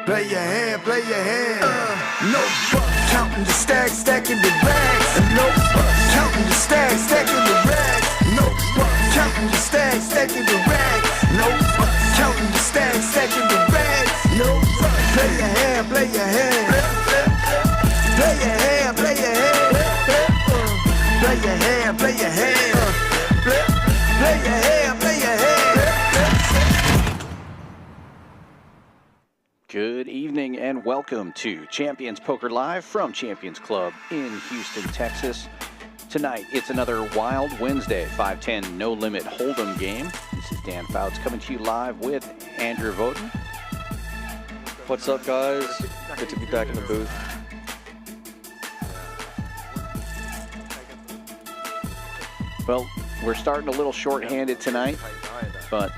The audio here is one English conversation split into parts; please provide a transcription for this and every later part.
Play your hand, play your hand. No fuck, counting the stacks, stacking the rags. No fuck, counting the stacks, stacking the rags. No fuck, counting the stacks, stacking the rags. No fuck, counting the stacks, stacking the rags. No fuck, play your hand, play your hand. Play your hand, play your hand. Play your hand, play your hand. Play your hand, play your hand. Good evening and welcome to Champions Poker Live from Champions Club in Houston, Texas. Tonight, it's another Wild Wednesday, 5-10 No Limit Hold'em game. This is Dan Fouts coming to you live with Andrew Voten. What's up, guys? Good to be back in the booth. Well, we're starting a little short-handed tonight, but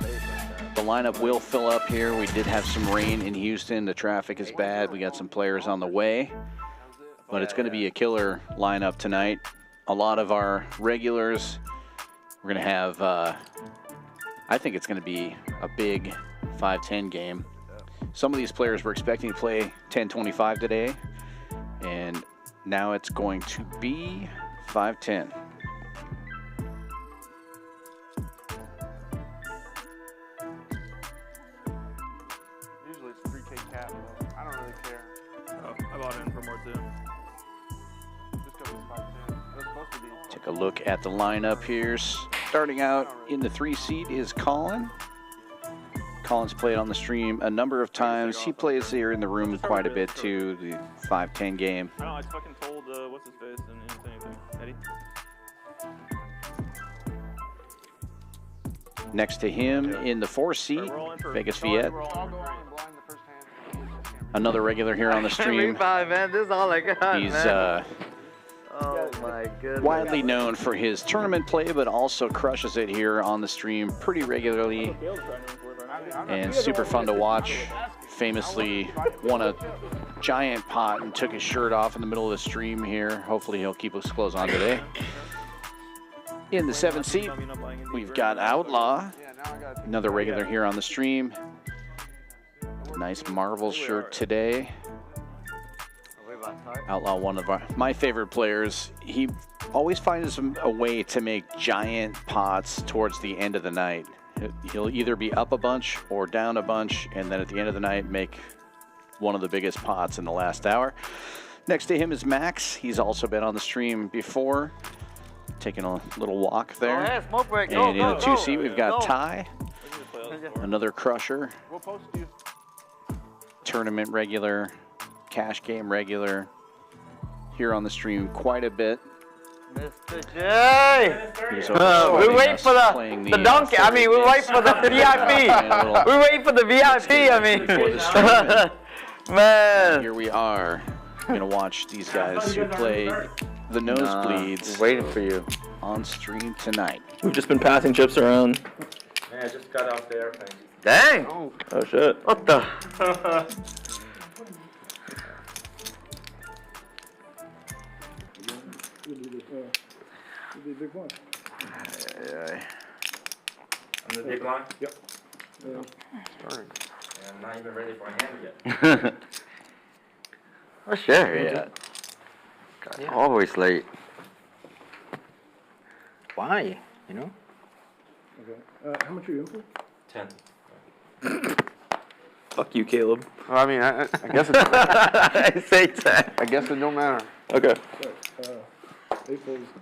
the lineup will fill up here. We did have some rain in Houston. The traffic is bad. We got some players on the way, but it's going to be a killer lineup tonight. A lot of our regulars. We're going to have, I think it's going to be a big 5-10 game. Some of these players were expecting to play 10-25 today, and now it's going to be 5-10. Take a look at the lineup here. Starting out in the 3 seat is Colin. Colin's played on the stream a number of times. He plays here in the room quite a bit too, the 5-10 game. I know, I fucking told, what's his face, and he didn't say anything. Eddie? Next to him in the 4 seat, Vegas Viet. Another regular here on the stream. Man, this is all I got, He's oh my goodness. widely known for his tournament play, but also crushes it here on the stream pretty regularly. And super fun to watch. Famously won a giant pot and took his shirt off in the middle of the stream here. Hopefully he'll keep his clothes on today. In the 7th seat, we've got Outlaw, another regular here on the stream. Nice Marvel shirt today. Outlaw, one of my favorite players. He always finds a way to make giant pots towards the end of the night. He'll either be up a bunch or down a bunch, and then at the end of the night make one of the biggest pots in the last hour. Next to him is Max. He's also been on the stream before, taking a little walk there. And in the 2 seat, we've got Ty, another crusher, tournament regular, cash game regular, here on the stream quite a bit. Mr. J! We wait for the donkey. I mean, we wait for the VIP. We wait for the VIP. I mean, man. Here we are. Gonna watch these guys who play the nosebleeds. Waiting for you on stream tonight. We've just been passing chips around. Man, I just got off the airplane. Dang! Oh shit! What the? Big one. I'm the big one? Yep. Starting. I'm not even ready for a hand yet. Oh, sure, yeah. God, always late. Why? You know? Okay. How much are you in for? 10. Fuck you, Caleb. Well, I mean, I guess it. I say 10. I guess it don't matter. Okay.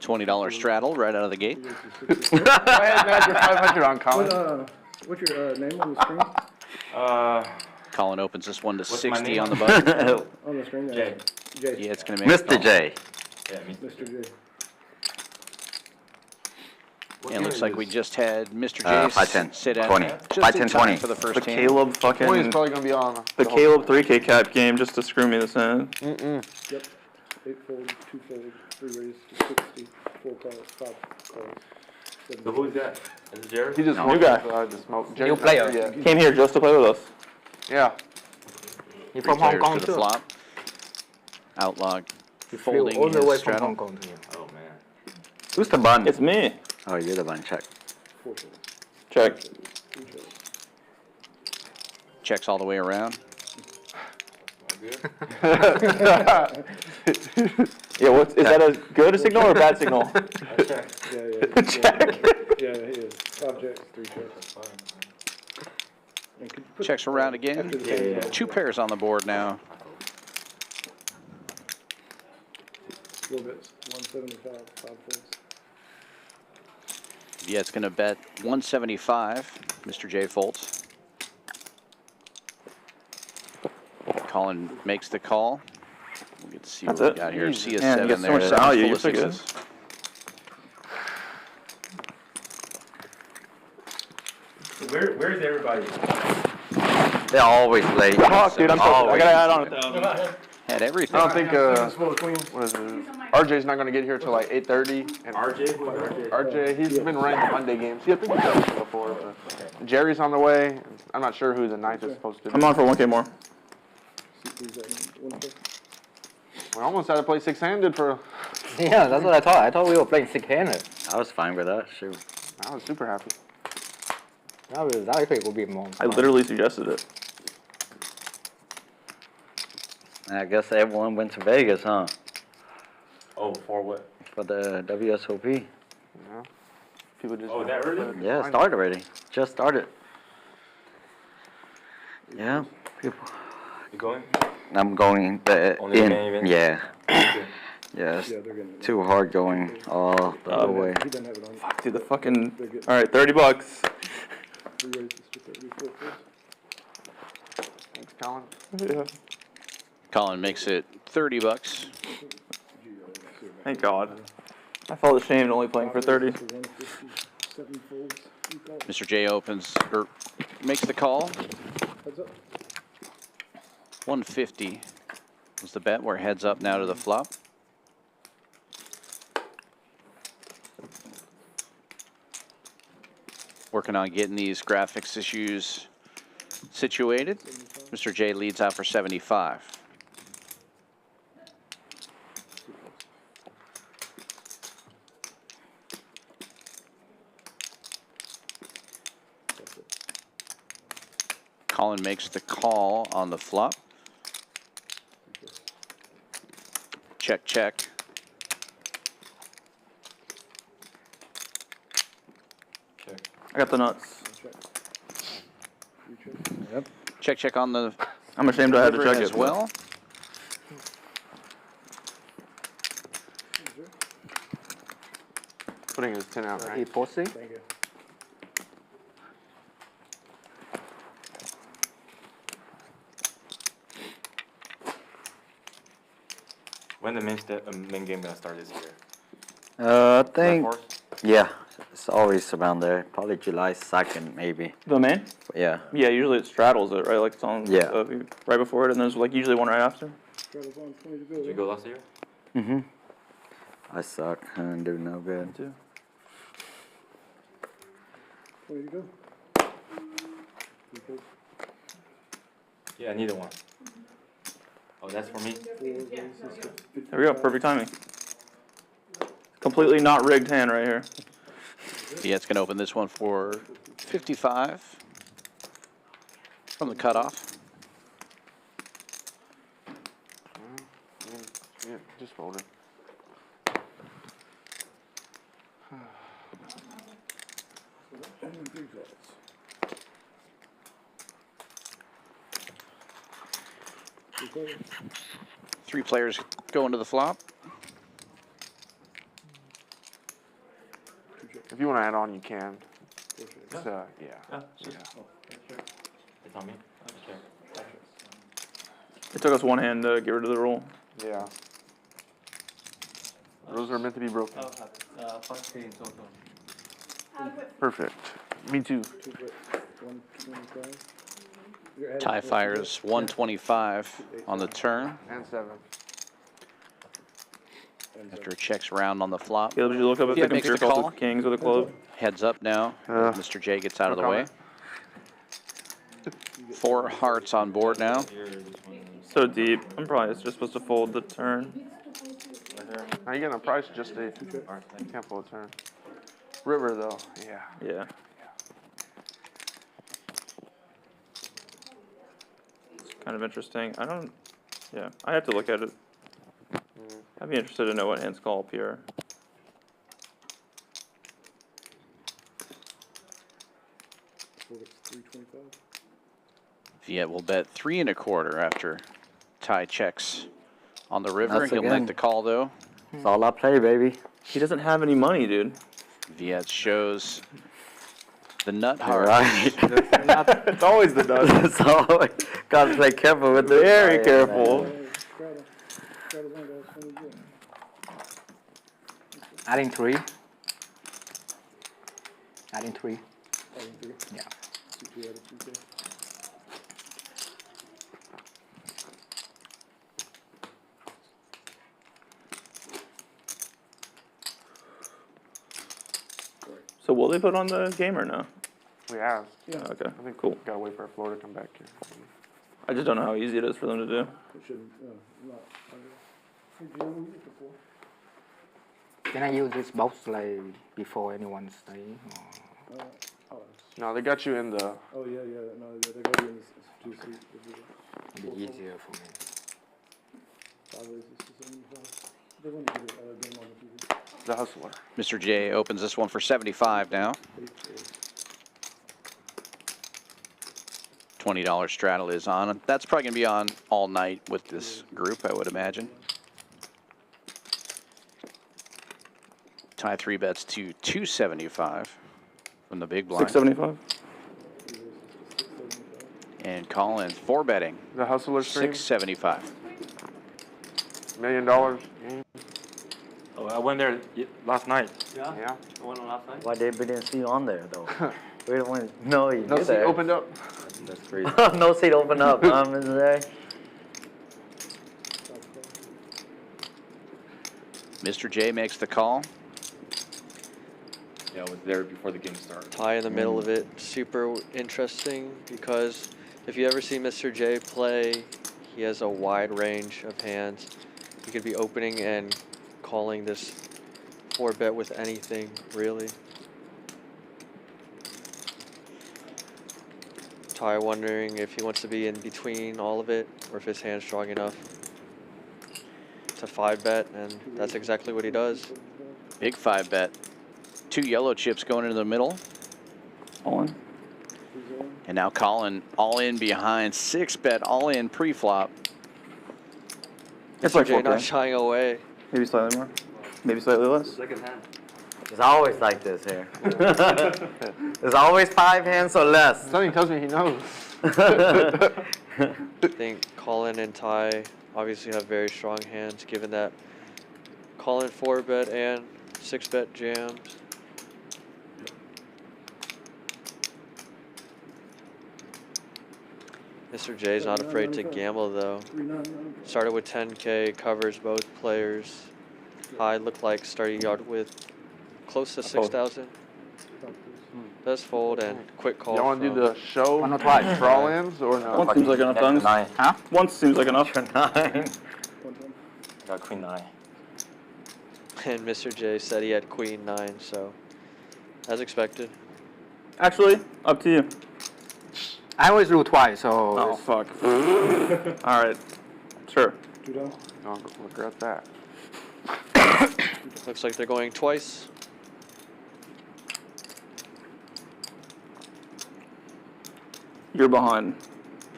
$20 straddle right out of the gate. Go ahead, Matt. You're 500 on Colin. What's your name on the screen? Colin opens this one to What's my 60 name? on the button. On the screen. Jay. Jay. Yeah, it's gonna make Mr. J. Yeah, me. Mr. J. And it looks like we just had Mr. J 5-10, sit out 20. just 5-10, in time 20. for the first The hand. Caleb 20 is fucking. probably gonna be on. The Caleb 3K cap game just to screw me this in. Yep. 8 fold, 2 fold, 3 raise, 60, 4 calls, 5 calls. So who's that? Is it Jared? He just New guy. New player. Yeah. Came here just to play with us. Yeah. You Three from Hong players Kong to the too? flop. Outlaw You folding flew all the his way from straddle. Hong Kong to here. Oh, man. Who's the bun? It's me. Oh, you're the bun. Check. 4 folds, Check. 3 checks. Checks all the way around. Yeah, is that a good signal or a bad signal? Check. Yeah. Check. Yeah, he is. 5 jacks, 3 checks. And could you put Checks around again. after the same time? 2 pairs on the board now. Little bits, 175, 5 folds. Yeah, it's going to bet 175, Mr. J folds. Colin makes the call. We'll get to see what we got here. See a Man, 7 you got so there. much Seven's value. full You're of so good. sixes. Where's everybody? They're always late. Fuck, dude, I gotta add on 1,000. Had everything. I don't think, what is it? RJ's not gonna get here till like 8:30. And RJ? Who's RJ? RJ, he's been running the Monday games. I think he's done this before. But Jerry's on the way. I'm not sure who the ninth is supposed to be. I'm on for 1K more. We almost had to play 6-handed for. Yeah, that's what I thought. I thought we were playing 6-handed. I was fine with that. Shoot. I was super happy. That actually would be more. I literally suggested it. I guess everyone went to Vegas, huh? Oh, for what? For the WSOP. Yeah. People just. Oh, that early? Yeah, it started already. Just started. Yeah, people. You going? I'm going Only in. main event? Yeah. Okay. Yeah, it's Yeah, they're getting it. too hard going all the whole way. He doesn't have it on. Fuck, dude, the fucking. Alright, $30. 3 raises to 30, 4 folds. Thanks, Colin. Yeah. Colin makes it 30 bucks. Thank God. I felt ashamed only playing for 30. 7 folds. You call it. Mr. J opens, or makes the call. Heads up. 150 was the bet. We're heads up now to the flop. Working on getting these graphics issues situated. Mr. J leads out for 75. Colin makes the call on the flop. Check, check. Check. I got the nuts. Check, check on the I'm ashamed I had to river check as it. well. Putting his 10 out, right? Hey, posting? Thank you. When the main game gonna start this year? I think, Horse? yeah, it's always around there. Probably July 2nd, maybe. The main? Yeah. Yeah, usually it straddles it, right? Like it's on Yeah. right before it, and there's like usually one right after. Straddles on, 20 to go. Did you go last year? Mm-hmm. I suck. I didn't do no good. Too. 20 to go. 3 folds. Yeah, neither one. Oh, that's for me? 4 raises to 55. There we go. Perfect timing. Completely not rigged hand right here. Yeah, it's going to open this one for 55 from the cutoff. Yeah, just fold it. And 3 folds. Three folds. 3 players go into the flop. If you want to add on, you can. It's, yeah. It's on me? Check. It took us one hand to get rid of the roll. Yeah. Rules are meant to be broken. Perfect. Me too. 2 bets, 125. You're adding Tie fires 125 on the turn And 7. after it checks around on the flop. Yeah, did you look up if Yeah, the makes computer the called call. the kings or the club? Heads up now. Mr. J gets out of the No way. 4 hearts on board now. Here, this one is So deep. I'm probably just supposed to fold the turn. right there. Now you're getting a price just a. You can't pull a turn. River though. Yeah. Yeah. It's kind of interesting. I don't Yeah, I have to look at it. I'd be interested to know what hands call up here. So it's 325. Viet will bet 3 1/4 after Ty checks on the river. That's He'll again. make the call though. It's all I play, baby. He doesn't have any money, dude. Viet shows the nut All heart. right. It's always the dust. So, gotta play careful with the Very fire, careful. man. Straddle on, guys. What do you do? Adding 3. Adding 3. Adding 3. Yeah. 2 added 2K. So will they put on the game or no? We have. Yeah. Okay. I think Cool. Gotta wait for our floor to come back here. I just don't know how easy it is for them to do. It shouldn't, not. Hey, Jim, we get the 4. Can I use this box like before anyone stay? Or? Oh, No, they got you in the. oh, yeah, no, they got you in this 2 seat. It'll be easier for me. 5 raises to 75. They want to do a game on the TV. The hustler. Mr. J opens this one for 75 now. 8 is $20 straddle is on. That's probably gonna be on all night with this group, I would imagine. Ty 3 bets to 275 from the big blind. 675. And Collins 4 betting The hustler stream. 675. $1 million game. Oh, I went there last night. Yeah. I went on last night. Why they didn't see you on there though? We don't want. No, you No did seat there. opened up. That's crazy. No seat open up, Mr. J. Mr. J makes the call. Yeah, I was there before the game started. Tie in the middle of it, super interesting because if you ever see Mr. J play, he has a wide range of hands. He could be opening and calling this 4-bet with anything, really. Ty wondering if he wants to be in between all of it or if his hand's strong enough to 5-bet, and that's exactly what he does. Big 5 bet. 2 yellow chips going into the middle. All in. And now Colin all in behind. 6 bet all in pre-flop. It's Mr. like J 4K. not shying away. Maybe slightly more. Maybe slightly less. Second hand. It's always like this here. There's always 5 hands or less. Something tells me he knows. I think Colin and Ty obviously have very strong hands, given that Colin 4-bet and 6-bet jams. Mr. J's not afraid to gamble though. 399. Started with 10K, covers both players. High looked like starting out with close to 6,000. Best fold and quick call. Y'all want to do from- the show One or twice. draw ins or no? Once seems like enough times. Huh? Once seems like enough. 9. 110. Got queen 9. And Mr. J said he had queen 9, so as expected. Actually, up to you. I always do twice, so. Oh, fuck. All right. Sure. 2 down. Don't regret that. Looks like they're going twice. You're behind.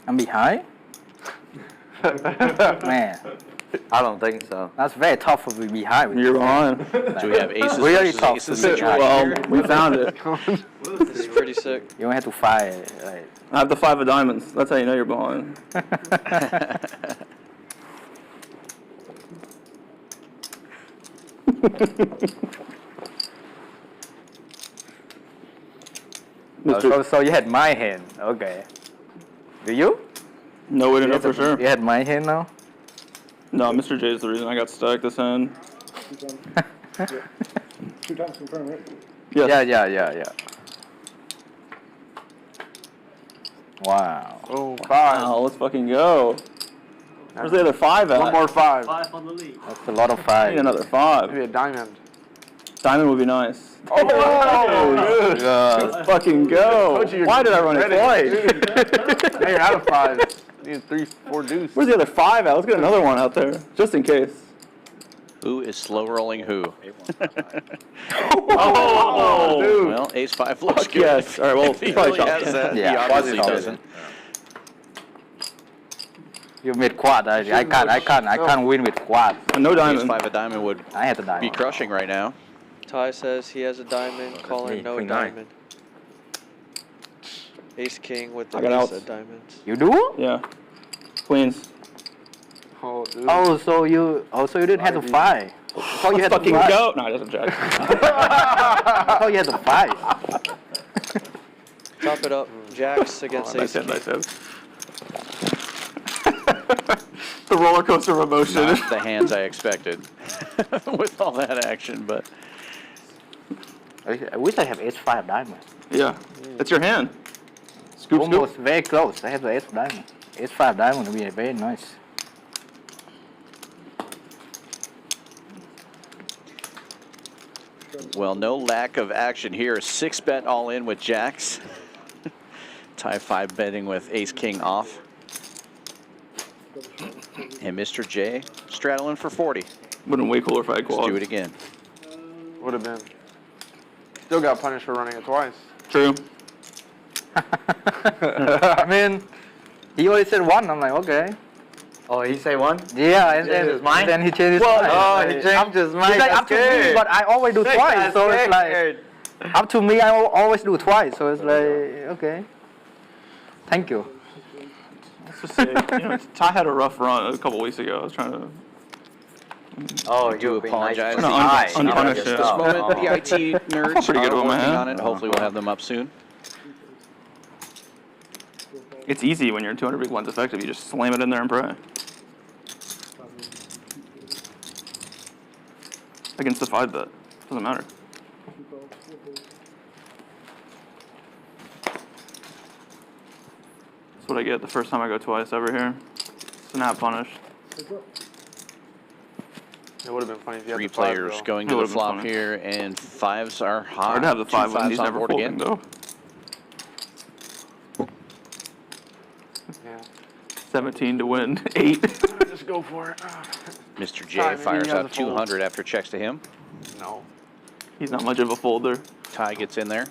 I'm behind? Man, I don't think so. that's very tough to be behind. with You're this behind. Do we have aces We already versus talked aces to the situation Well, here? we found it. This is pretty sick. You don't have to fight it. Like, I have the 5 of diamonds. That's how you know you're behind. So you had my hand. Okay. Do you? No way to know for sure. You had my hand now? No, Mr. J is the reason I got stuck this hand. 2 times. Yeah. 2 times confirmed, right? Yes. Yeah. Wow. Oh, 5. Wow, let's fucking go. Where's the other 5 at? One more 5. 5 on the lead. That's a lot of I need 5. another 5. Maybe a diamond. Diamond would be nice. Oh, good. Let's fucking go. Told you you're Why did I run it ready. twice? Now you're out of 5. Need 3, 4 deuce. Where's the other 5 at? Let's get another one out there, just in case. Who is slow rolling who? Oh, dude. Well, ace 5 looks good. Yes. All right, well, If he probably really top has 10. that. Yeah, He obviously quasi doesn't. You made quad. I can't win with quad. No Ace diamond. 5 a diamond would I had the be diamond. crushing right now. Ty says he has a diamond, calling no Queen nine. diamond. Ace king with the I got ace outs. of diamonds. You do? Yeah. Queens. Oh, dude. Oh, so you didn't have to fight. I thought you Let's had to fucking fight. go. No, it doesn't jack. I thought you had to fight. Chop it up. Jacks against Nice ace hit, king. nice hit. The roller coaster of emotion. Not the hands I expected with all that action, but I wish I have ace-5 diamond. Yeah. It's your hand. Scoop, Almost scoop. very close. I have the ace diamond. Ace-5 diamond would be very nice. well, no lack of action here. 6-bet all in with jacks. Tie 5 betting with ace king off. And Mr. J straddling for 40. Would have been way cooler if I had Let's quads. do it again. Would have been. Still got punished for running it twice. True. I mean, he only said 1. I'm like, okay. Oh, he say 1? Yeah, and Changed his mind? then he changed his mind. Oh, he changed his mind. It's like up to me, but I always do twice. So it's like Scared. up to me, I always do twice. So it's like, okay. Thank you. Let's just say, Ty had a rough run a couple weeks ago. I was trying to. Oh, do you apologize. No, unpunished, This yeah. moment, the IT nerds pretty good are with my working hand. on it. Hopefully we'll have them up soon. It's easy when you're 200 big blinds effective. You just slam it in there and pray. Against the 5-bet. Doesn't matter. That's what I get the first time I go twice over here. Snap punish. It would have been funny if you had 3 the 5, players though. going It to the would've been flop funny. here, and 5s are hot. I'd have the 5 when 5s he's on never board folding again. though. Yeah. 17 to win 8. Just go for it. Mr. Ty, J maybe fires he has out a fold. 200 after checks to him. No. He's not much of a folder. Ty gets in there.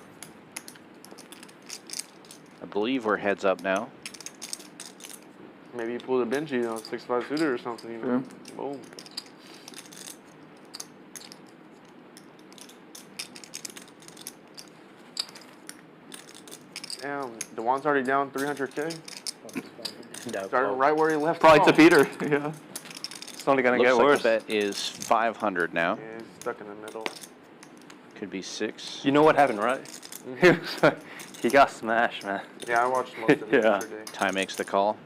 I believe we're heads up now. Maybe you pulled a Benji, 6-5 suited or something, Sure. Boom. Damn, DeJuan's already down 300K. Starting right where he left Probably off. to Peter. Yeah. It's only going to Looks get like worse. the bet is 500 now. Yeah, he's stuck in the middle. Could be 6. You know what happened, right? He got smashed, man. Yeah, I watched most of it Yeah. yesterday. Ty makes the call.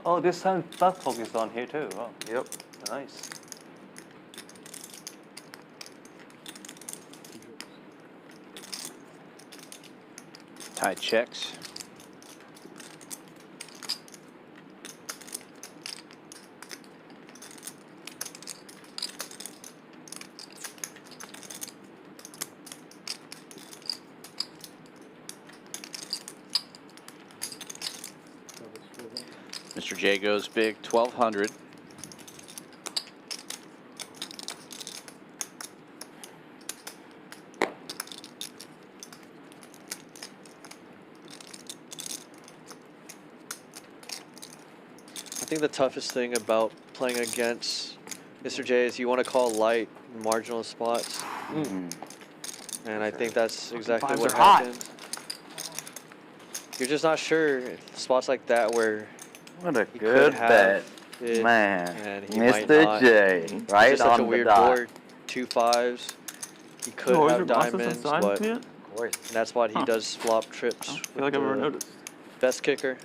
Oh, this time Buck Talk is on here too. Oh, Yep. nice. Ty checks. Mr. J goes big, 1,200. I think the toughest thing about playing against Mr. J is you want to call light in marginal spots. And I think that's exactly Fives what are hot. happened. You're just not sure spots like that where What a he good could have bet. it, Man, and he might Mr. not. J, It's right just such a on the weird dot. board. 2 5s. He could Oh, is have there bosses diamonds, inside but yet? Of course. that's why he Huh. does flop trips. I don't with feel like I've ever the noticed. Best kicker.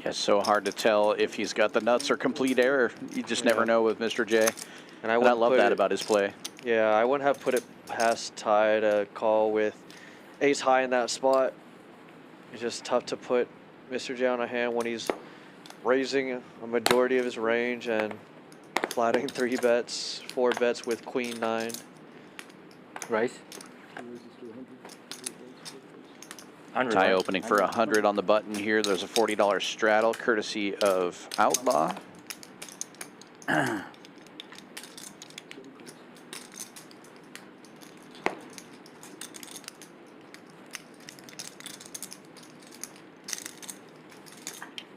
Yeah, so hard to tell if he's got the nuts or complete error. You just never know with Mr. J. And I I wouldn't love put that it- about his play. Yeah, I wouldn't have put it past Ty to call with ace high in that spot. It's just tough to put Mr. J on a hand when he's raising a majority of his range, and Flatting 3 bets, 4 bets with queen 9. Raise. Tie opening for 100 on the button here. There's a $40 straddle courtesy of Outlaw.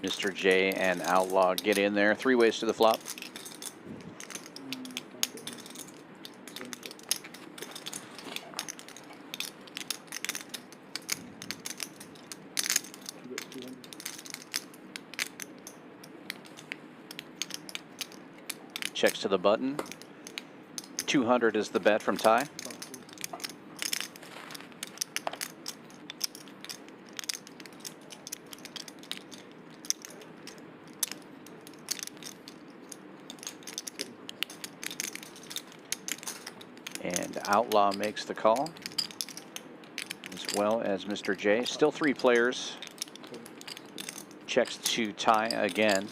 Mr. J and Outlaw get in there. 3 ways to the flop. Checks to the button. 200 is the bet from Ty. And Outlaw makes the call, as well as Mr. J. Still 3 players. Checks to Ty again.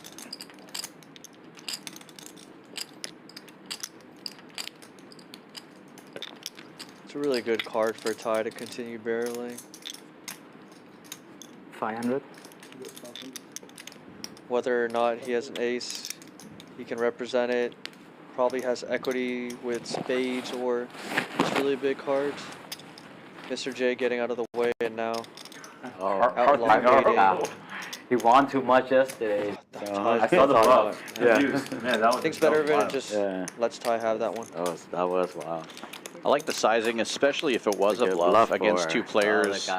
It's a really good card for Ty to continue barreling. 500. Whether or not he has an ace, he can represent it. Probably has equity with spades or just really big cards. Mr. J getting out of the way, and now Outlaw waiting. He won too much yesterday. I saw the bluff. Yeah. Man, that was. Thinks better of it and wild. just Yeah. lets Ty have that one. That was wow. I like the sizing, especially if it was a Good bluff against for 2 players.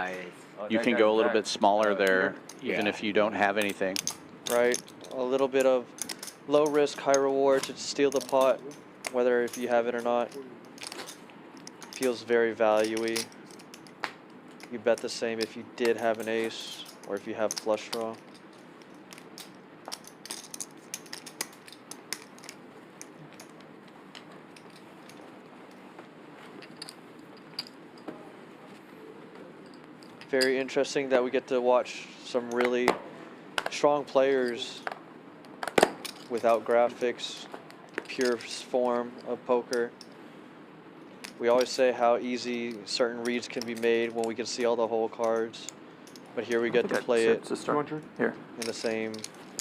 You can go a little bit smaller there, even if you don't have anything. Right, a little bit of low risk, high reward to steal the pot, whether if you have it or not. Feels very value-y. You bet the same if you did have an ace or if you have flush draw. Very interesting that we get to watch some really strong players without graphics, pure form of poker. We always say how easy certain reads can be made when we can see all the whole cards, but here we get to play it Here. in the same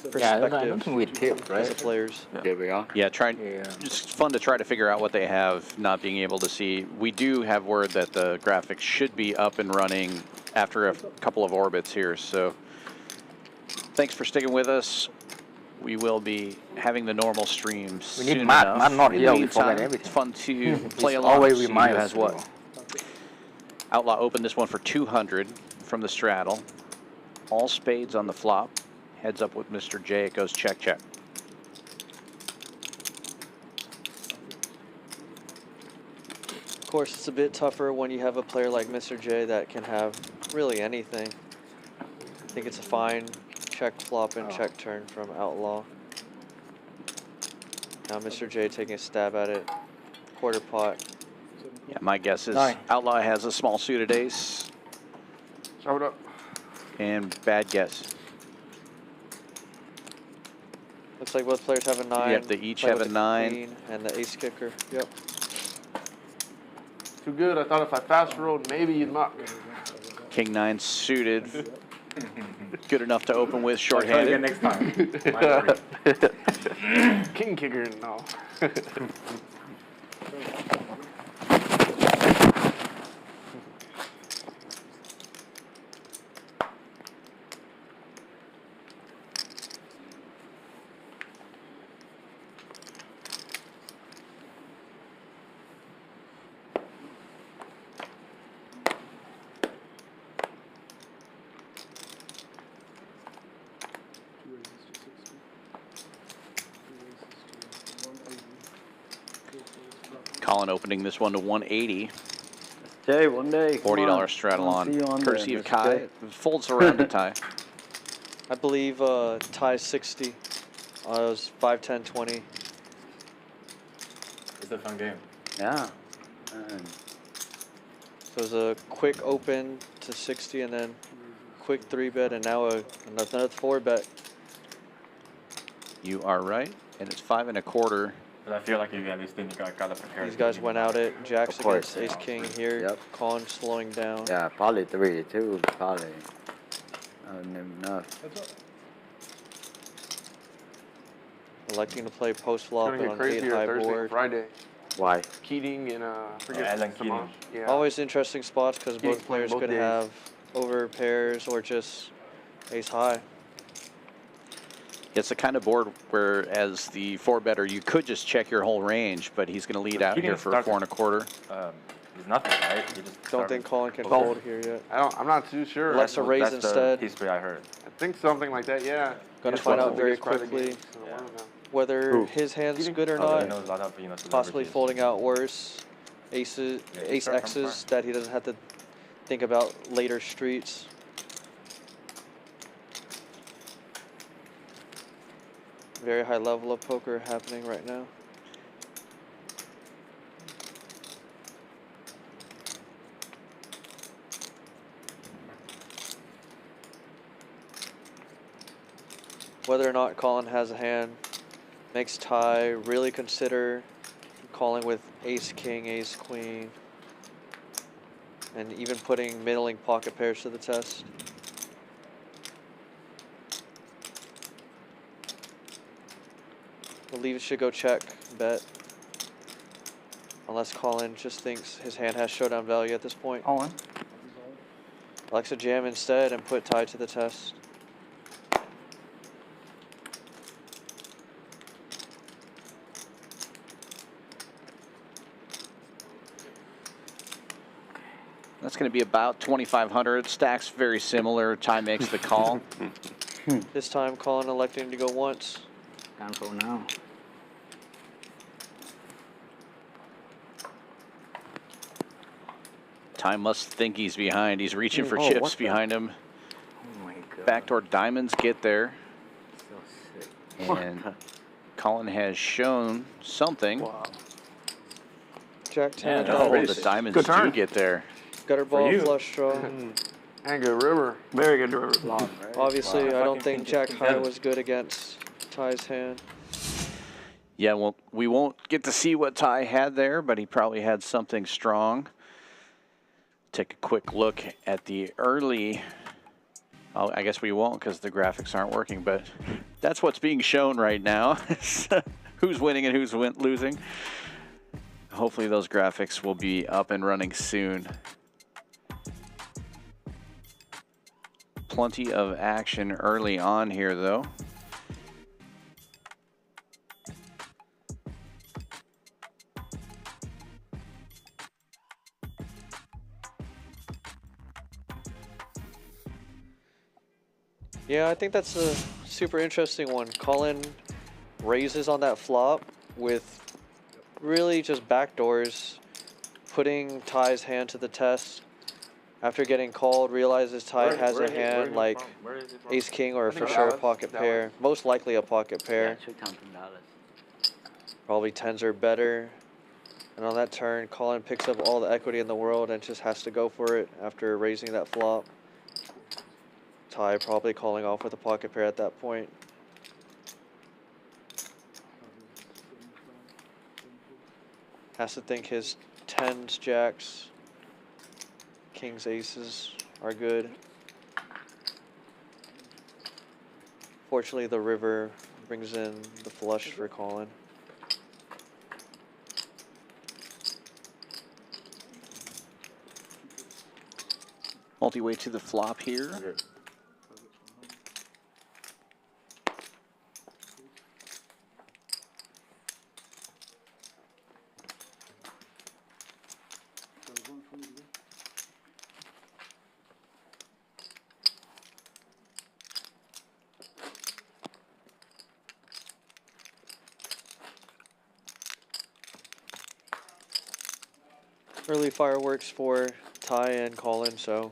Yeah, I perspective don't think we tip, as the right? players. There we are. Yeah, Yeah. it's fun to try to figure out what they have, not being able to see. We do have word that the graphics should be up and running after a couple of orbits here, so thanks for sticking with us. We will be having the normal stream We soon need Matt. enough. Matt not In here, the we forget meantime, everything. it's fun to play He's along. always See who remind has us, what. bro. Outlaw opened this one for 200 from the straddle. All spades on the flop. Heads up with Mr. J. It goes check, check. Of course, it's a bit tougher when you have a player like Mr. J that can have really anything. I think it's a fine check flop and check turn from Outlaw. Now Mr. J taking a stab at it. Quarter pot. Yeah, my guess is Nine. Outlaw has a small suited ace. Show it up. And bad guess. Looks like both players have a 9. Yep, they each Play have with a the 9. queen and the ace kicker. Yep. Too good. I thought if I fast rolled, maybe you'd muck. King 9 suited. Good enough to open with I'll try again shorthanded. next time. King kicker, no. Colin opening this one to 180. Jay, one day. come $40 on. straddle Wanna on, see you on courtesy there, of Mr. Kai. Jay. Folds around to Ty. I believe tie 60. It was 5, 10, 20. It's a fun game. Yeah. So it was a quick open to 60 and then quick 3-bet and now another 4-bet. You are right, and it's 5 1/4 But I feel like you at least then you gotta prepare. These guys went out it. Jacks Of course. against Ace King here. Yep. Colin slowing down. Yeah, probably 3 too. Probably. Enough. Electing to play post flop It's and gonna on get 8 crazier high Thursday and board. Friday. Why? Keating and forget Alan Samaj. Keating. Yeah. Always interesting spots because Keating's both playing players both could days. have over pairs or just ace high. It's the kind of board where, as the 4-better, you could just check your whole range, but he's going to lead out Keating here for started- 4 1/4. He's nothing, right? He just Don't started- think Colin can Well, fold here yet. I'm not too sure. Let's I, raise That's instead. the history I heard. I think something like that. Yeah. Gonna He's find one of out the very biggest private quickly games in the world now. whether Who? his hand's Keating? good or Oh, he not. knows a lot of Possibly celebrities. folding out worse. Aces, Yeah, ace start from X's front. that he doesn't have to think about later streets. Very high level of poker happening right now. Whether or not Colin has a hand makes Ty really consider calling with ace king, ace queen, and even putting middling pocket pairs to the test. I believe it should go check, bet. Unless Colin just thinks his hand has showdown value at this point. Colin. Likes to jam instead and put Ty to the test. That's going to be about 2,500. Stacks very similar. Ty makes the call. This time Colin electing to go once. Can't go now. Ty must think he's behind. He's reaching for Oh, chips what the- behind him. Oh my god. Backdoor diamonds get there. So sick. And Colin has shown something. Jack 10. Oh, the diamonds Good do turn. get there. Gutter ball, you. flush draw. And good river. Very good river. Obviously, I don't Fucking think Jack high contender. was good against Ty's hand. Yeah, well, we won't get to see what Ty had there, but he probably had something strong. Take a quick look at the early. Oh, I guess we won't because the graphics aren't working, but that's what's being shown right now. Who's winning and who's losing. Hopefully those graphics will be up and running soon. Plenty of action early on here, though. Yeah, I think that's a super interesting one. Colin raises on that flop with really just backdoors, putting Ty's hand to the test. After getting called, realizes Ty has a hand like ace king or for sure a pocket pair. Most likely a pocket pair. Probably tens are better. And on that turn, Colin picks up all the equity in the world and just has to go for it after raising that flop. Ty probably calling off with a pocket pair at that point. Has to think his tens, jacks, kings, aces are good. Fortunately, the river brings in the flush for Colin. Multi-way to the flop here. Early fireworks for Ty and Colin, so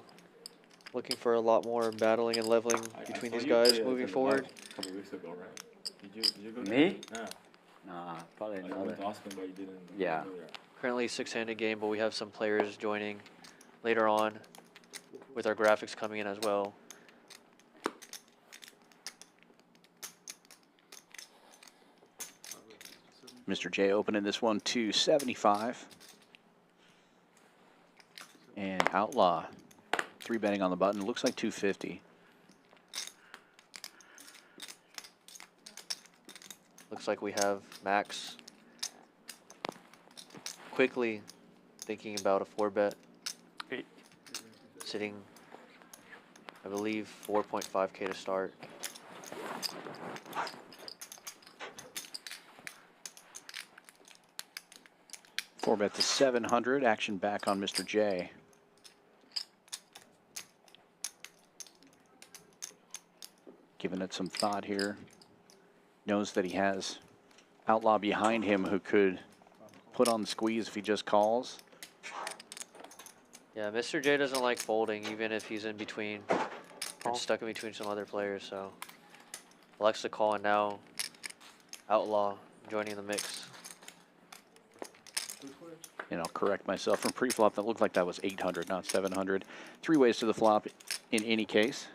looking for a lot more battling and leveling between these guys moving forward. A couple weeks ago, right? Did you go? Me? Yeah. Nah, probably I not. went to Austin, but you didn't. Yeah. go there. Currently 6-handed game, but we have some players joining later on with our graphics coming in as well. Mr. J opening this one 275. And Outlaw 3-betting on the button. Looks like 250. Looks like we have Max quickly thinking about a 4-bet. Sitting, I believe, 4.5K to start. Four bet to 700. Action back on Mr. J. Giving it some thought here. Knows that he has Outlaw behind him who could put on the squeeze if he just calls. Yeah, Mr. J doesn't like folding, even if he's in between and stuck in between some other players. So likes to call, and now Outlaw joining the mix. And I'll correct myself from pre-flop. That looked like that was 800, not 700. 3 ways to the flop in any case.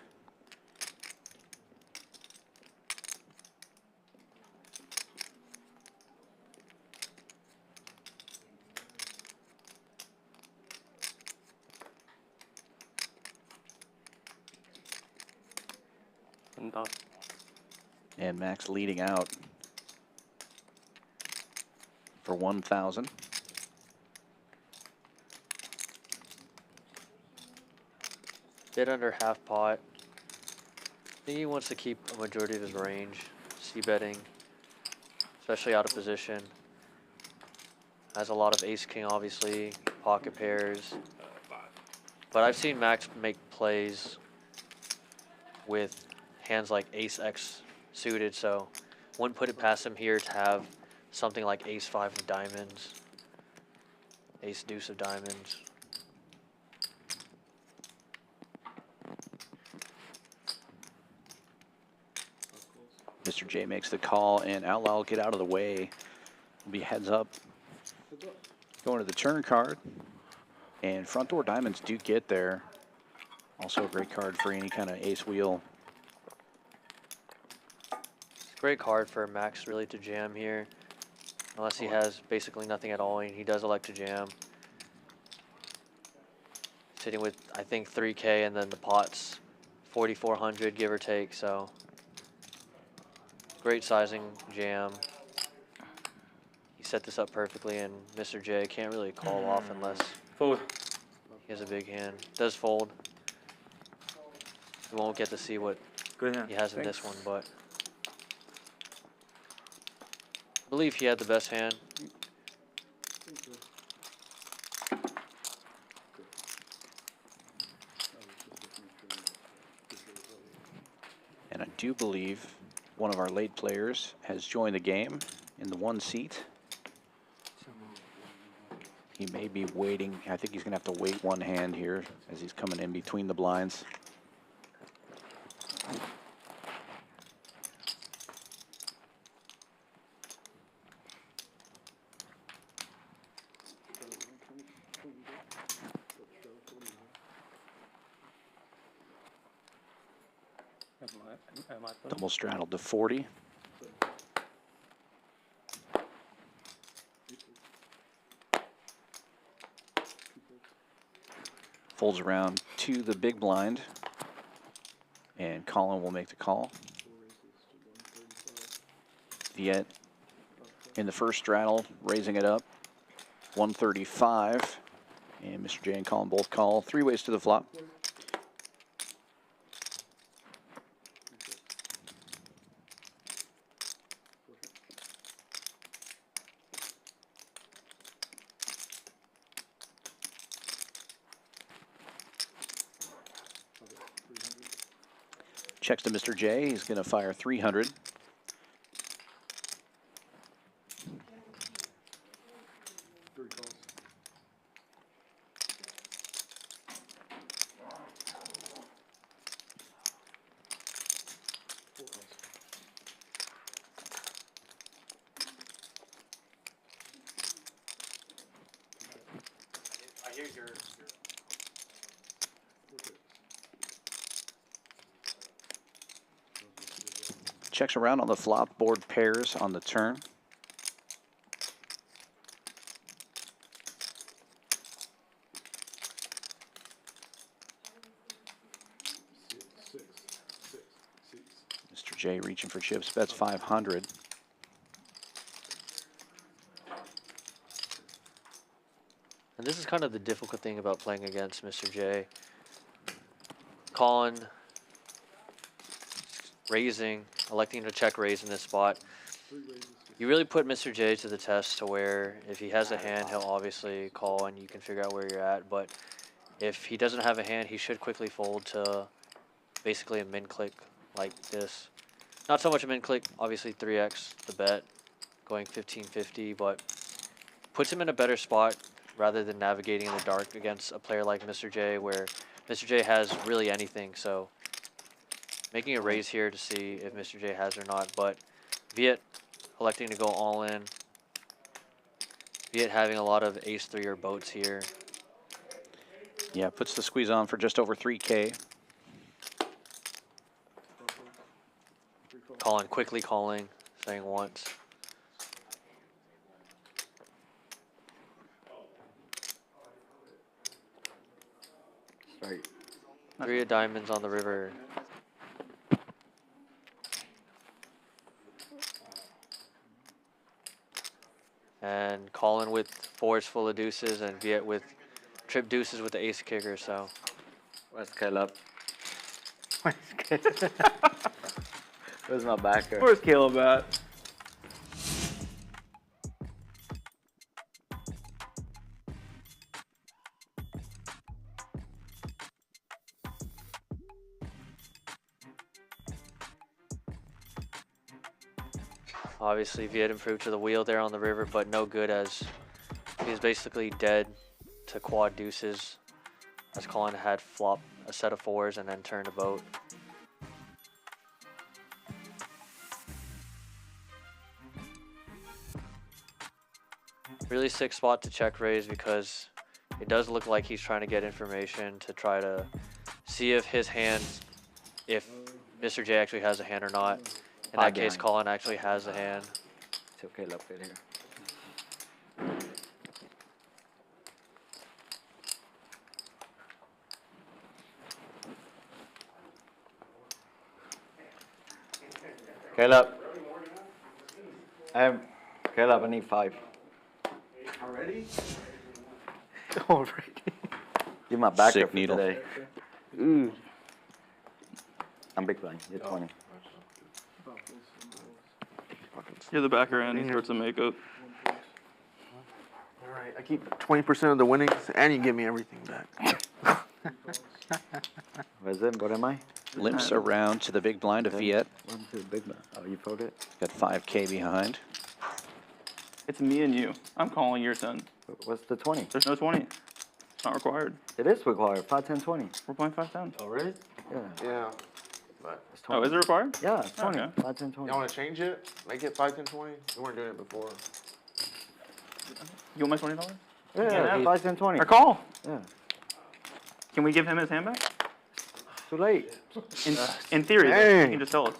And Max leading out for 1,000. Bit under half pot. I think he wants to keep a majority of his range. C-betting, especially out of position. Has a lot of ace-king, obviously, pocket pairs. But I've seen Max make plays with hands like ace-x suited, so wouldn't put it past him here to have something like ace-5 of diamonds, ace-deuce of diamonds. Mr. J makes the call, and Outlaw will get out of the way. Will be heads up. Going to the turn card. And front door diamonds do get there. Also a great card for any kind of ace wheel. It's a great card for Max really to jam here. Unless he has basically nothing at all, and he does elect to jam. Sitting with, I think, 3K, and then the pot's 4,400, give or take, so. Great sizing jam. He set this up perfectly, and Mr. J can't really call off unless Fold. he has a big hand. Does fold. We won't get to see what Good hand. he has in this one, but I believe he had the best hand. And I do believe one of our late players has joined the game in the 1 seat. He may be waiting. I think he's going to have to wait one hand here as he's coming in between the blinds. Double straddled to 40. Folds around to the big blind, and Colin will make the call. Viet in the first straddle, raising it up, 135, and Mr. J and Colin both call. 3 ways to the flop. Checks to Mr. J. He's going to fire 300. Checks around on the flop, board pairs on the turn. J reaching for chips, bets 500. And this is kind of the difficult thing about playing against Mr. J. Calling, raising, electing to check raise in this spot. You really put Mr. J to the test to where if he has a hand, he'll obviously call and you can figure out where you're at. But if he doesn't have a hand, he should quickly fold to basically a min click like this. Not so much a min click, obviously 3x the bet, going 15-50, but puts him in a better spot rather than navigating in the dark against a player like Mr. J, where Mr. J has really anything. So making a raise here to see if Mr. J has or not, but Viet electing to go all in. Viet having a lot of ace-3 or boats here. Yeah, puts the squeeze on for just over 3K. Calling, quickly calling, saying once. Straight. 3 of diamonds on the river. And Colin with 4s full of deuces and Viet with trip deuces with the ace kicker, so. Where's Caleb? Where's my backer? Where's Caleb at? Obviously, Viet improved to the wheel there on the river, but no good as he's basically dead to quad deuces as Colin had flopped a set of 4s and then turned a boat. Really sick spot to check raise because it does look like he's trying to get information to try to see if his hand, if Mr. J actually has a hand or not. In that case, Colin actually has a hand. It's okay, love it here. Caleb. Caleb, I need 5. Already? Already. You're my backer Sick for needle. today. Ooh. I'm big blind. You're 20. You're the backer and he starts a makeup. All right, I keep 20% of the winnings, and you give me everything back. Where's it? What am I? Limps around to the big blind of Viet. 1, 2, big blind. Oh, you fold it? Got 5K behind. It's me and you. I'm calling your 10. What's the 20? There's no 20. It's not required. It is required. 5, 10, 20. We're playing 5-10. Oh, really? Yeah. Yeah. But It's 20. Oh, is it required? Yeah, it's 20. Okay. 5, 10, 20. y'all want to change it? Make it 5, 10, 20? We weren't doing it before. You want my $20? Yeah, 5, 10, 20. Or call. Yeah. Can we give him his hand back? Too late. In theory, though, Dang. he can just tell us.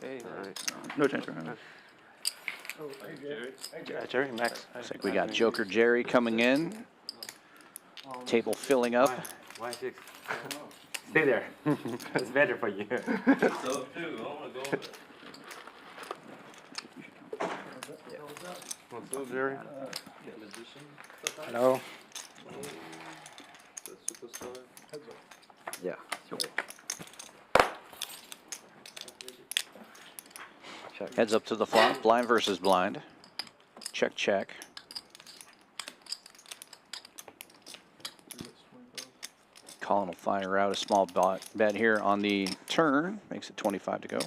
Hey, all right. No change for him. Jerry, Max. Looks like we got Joker Jerry coming in. Table filling up. Why 6? Stay there. It's better for you. What's up, Jerry? Hello? Yeah. Check. Heads up to the flop. Blind versus blind. Check, check. Colin will fire out a small bet here on the turn. Makes it 25 to go.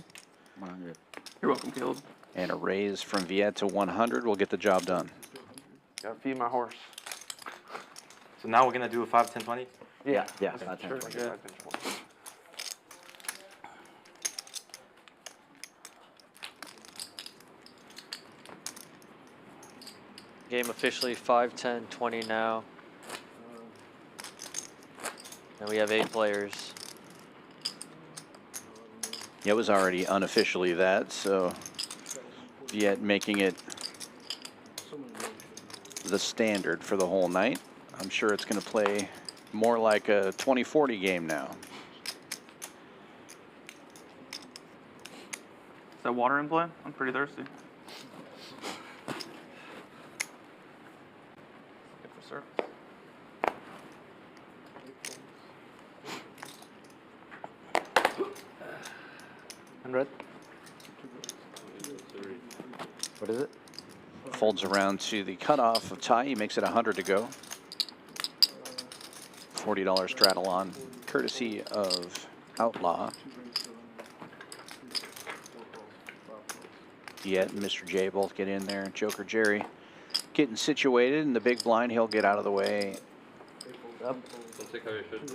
100. You're welcome, Caleb. And a raise from Viet to 100 will get the job done. Gotta feed my horse. So now we're gonna do a 5, 10, 20? Yeah. Yeah, 5, 10, Sure. 20. Yeah. 5, 10, 20. Game officially 5, 10, 20 now. And we have 8 players. It was already unofficially that, so Viet making it the standard for the whole night. I'm sure it's going to play more like a 20-40 game now. that water in play? I'm pretty thirsty. Good for service. What is it? Folds around to the cutoff of tie. He makes it 100 to go. $40 straddle on, courtesy of Outlaw. Viet and Mr. J both get in there. Joker Jerry getting situated in the big blind. He'll get out of the way.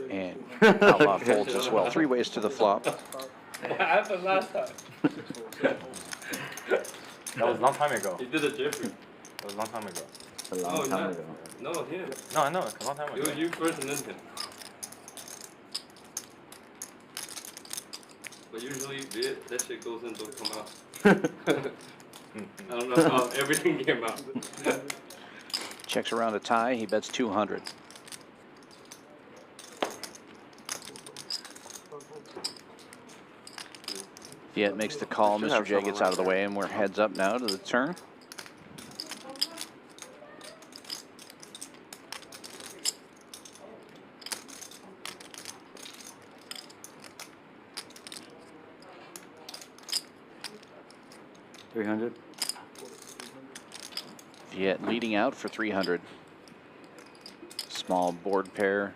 And Outlaw folds as well. 3 ways to the flop. What happened last time? That was a long time ago. He did a Jeffrey. That was a long time ago. A long time ago. No, him. No, I know. It's a long time ago. It was you first and then him. But usually, that shit goes in, don't come out. I don't know how everything came out. Checks around a tie. He bets 200. Viet makes the call. Mr. J gets out of the way, and we're heads up now to the turn. $300. Viet leading out for 300. Small board pair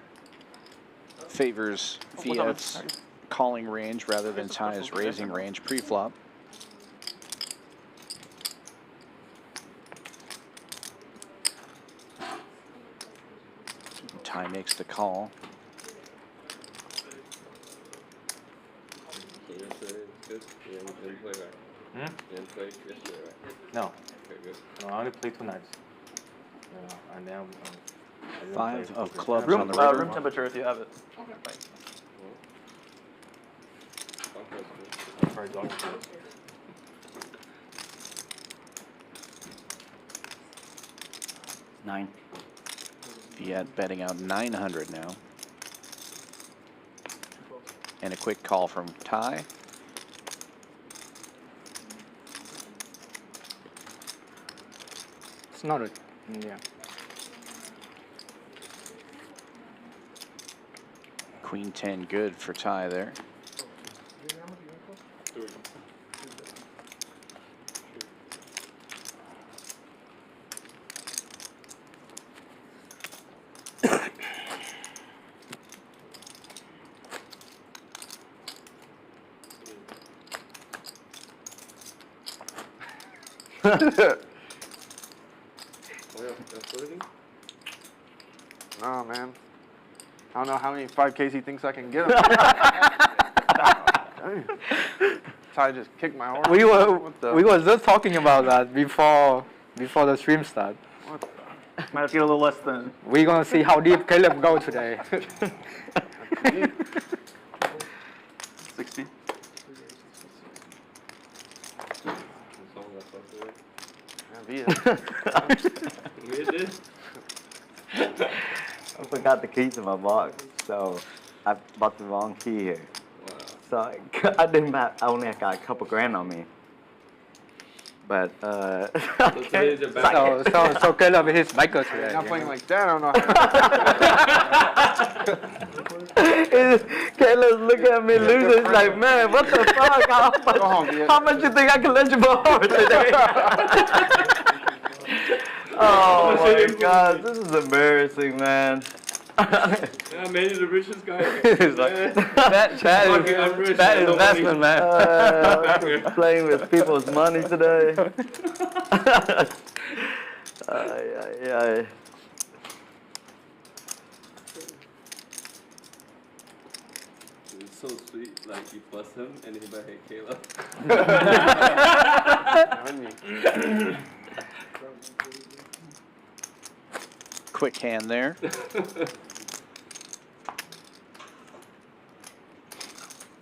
favors Viet's calling range rather than Ty's raising range pre-flop. Ty makes the call. No. No, I only played 2 nights. And then 5 of clubs on the river. Room temperature if you have it. $9. Viet betting out 900 now. And a quick call from Ty. It's not a, yeah. Queen 10 good for Ty there. Oh man, I don't know how many 5Ks he thinks I can get him. Ty just kicked my horse. We were just talking about that before the stream start. Might feel a little less than. We're gonna see how deep Caleb go today. 60. I forgot the keys in my box, so I bought the wrong key here. Wow. So I didn't have, I only got a couple grand on me. But So Caleb is Michael today. Not playing like that, I don't know. Caleb's looking at me losing. He's like, man, what the fuck? How much you think I can let you borrow today? Oh my God, this is embarrassing, man. Yeah, man, you're the richest guy. That investment, man. Playing with people's money today. It's so sweet, like you bust him and he's like, hey, Caleb. Quick hand there.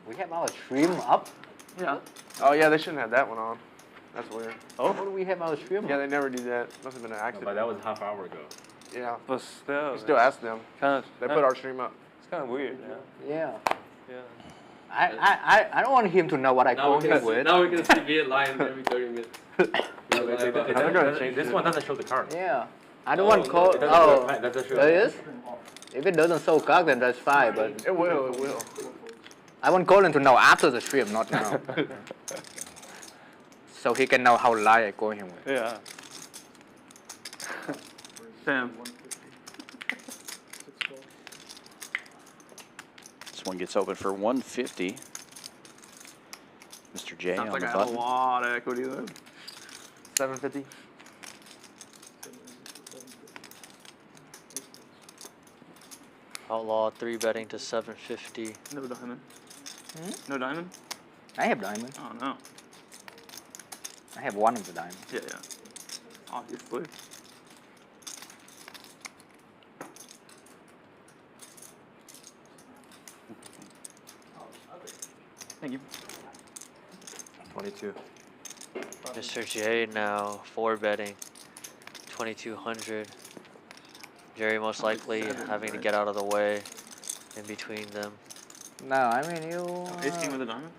We have our stream up. Yeah. Oh yeah, they shouldn't have that one on. That's weird. Oh, what do we have our stream Yeah, up? they never do that. Must have been an But accident. that was half hour ago. Yeah. But still. You still ask them. Kind of. They put our stream up. It's kind of weird. Yeah. Yeah. I don't want him to know what I call him with. Now we can see Viet lying every 30 minutes. This one doesn't show the card. Yeah. I don't want to call. Oh, there is. If it doesn't show card, then that's fine. But It will. I want Colin to know after the stream, not now. So he can know how lie I call him with. Yeah. Sam. This one gets open for 150. Mr. J Sounds on like the I have a button. lot of equity there. 750. Outlaw 3-betting to 750. No diamond. No diamond? I have diamond. Oh no. I have one of the diamond. Yeah. Obviously. Thank you. 22. Mr. J now 4-betting 2,200. Jerry most likely having to get out of the way in between them. No, I mean you. Ace king with a diamond?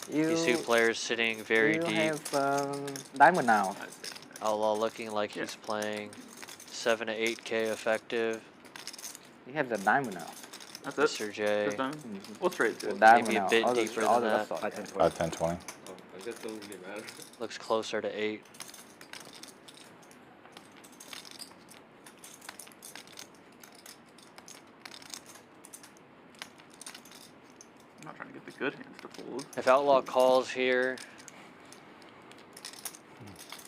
These two players sitting very you deep. have diamond now. Outlaw looking like he's playing 7 to 8K effective. You have the diamond now. That's it? Mr. J. Just diamond? We'll trade The it. diamond Maybe a now. bit All the- deeper all than the that. rest of it. 1020. Oh, I guess doesn't really matter. Looks closer to 8. I'm not trying to get the good hands to fold. If Outlaw calls here,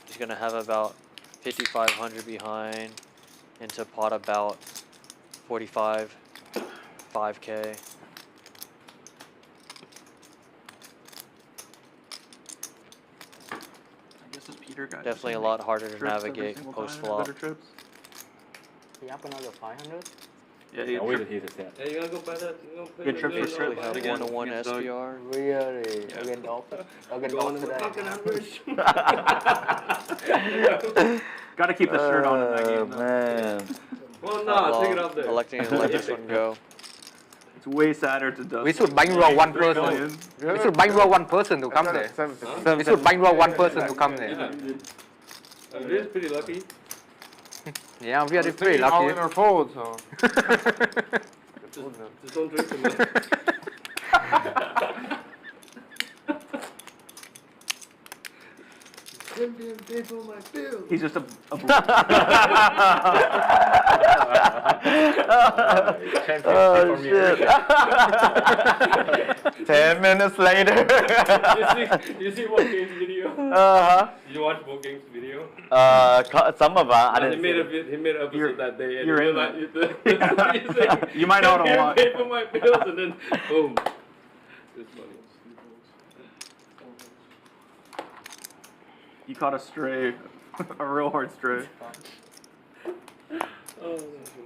he's going to have about 5,500 behind into pot about 45, 5K. I guess this Peter guy. Definitely a lot harder to navigate post-flop. Better trips. You up another 500? Yeah, he Wait till he's a set. Hey, you gotta go buy that. Good trip for Basically Sterling. have Again, 1-to-1 against Doug. SPR. Really? Again, Dolphin? Again, Going in the Dolphin fucking today? average. Gotta keep the shirt on in that game. Though. Man. Well, no, Outlaw take it off there. electing to let this one go. It's way sadder to dust. We should bankroll one 3 person. million. We should bankroll one person to come there. 750. We should bankroll one person to come there. It is pretty lucky. Yeah, we are pretty All lucky. in or fold, so. Just don't drink too much. He's just a Oh shit. 10 minutes later. you see what game's video? Uh-huh. Did you watch what game's video? Some of I He didn't made see a he made an episode that day. And you're he in realized You might not have watched. pay for my bills and then boom. It's funny. You caught a stray, a real hard stray. Oh, that's funny.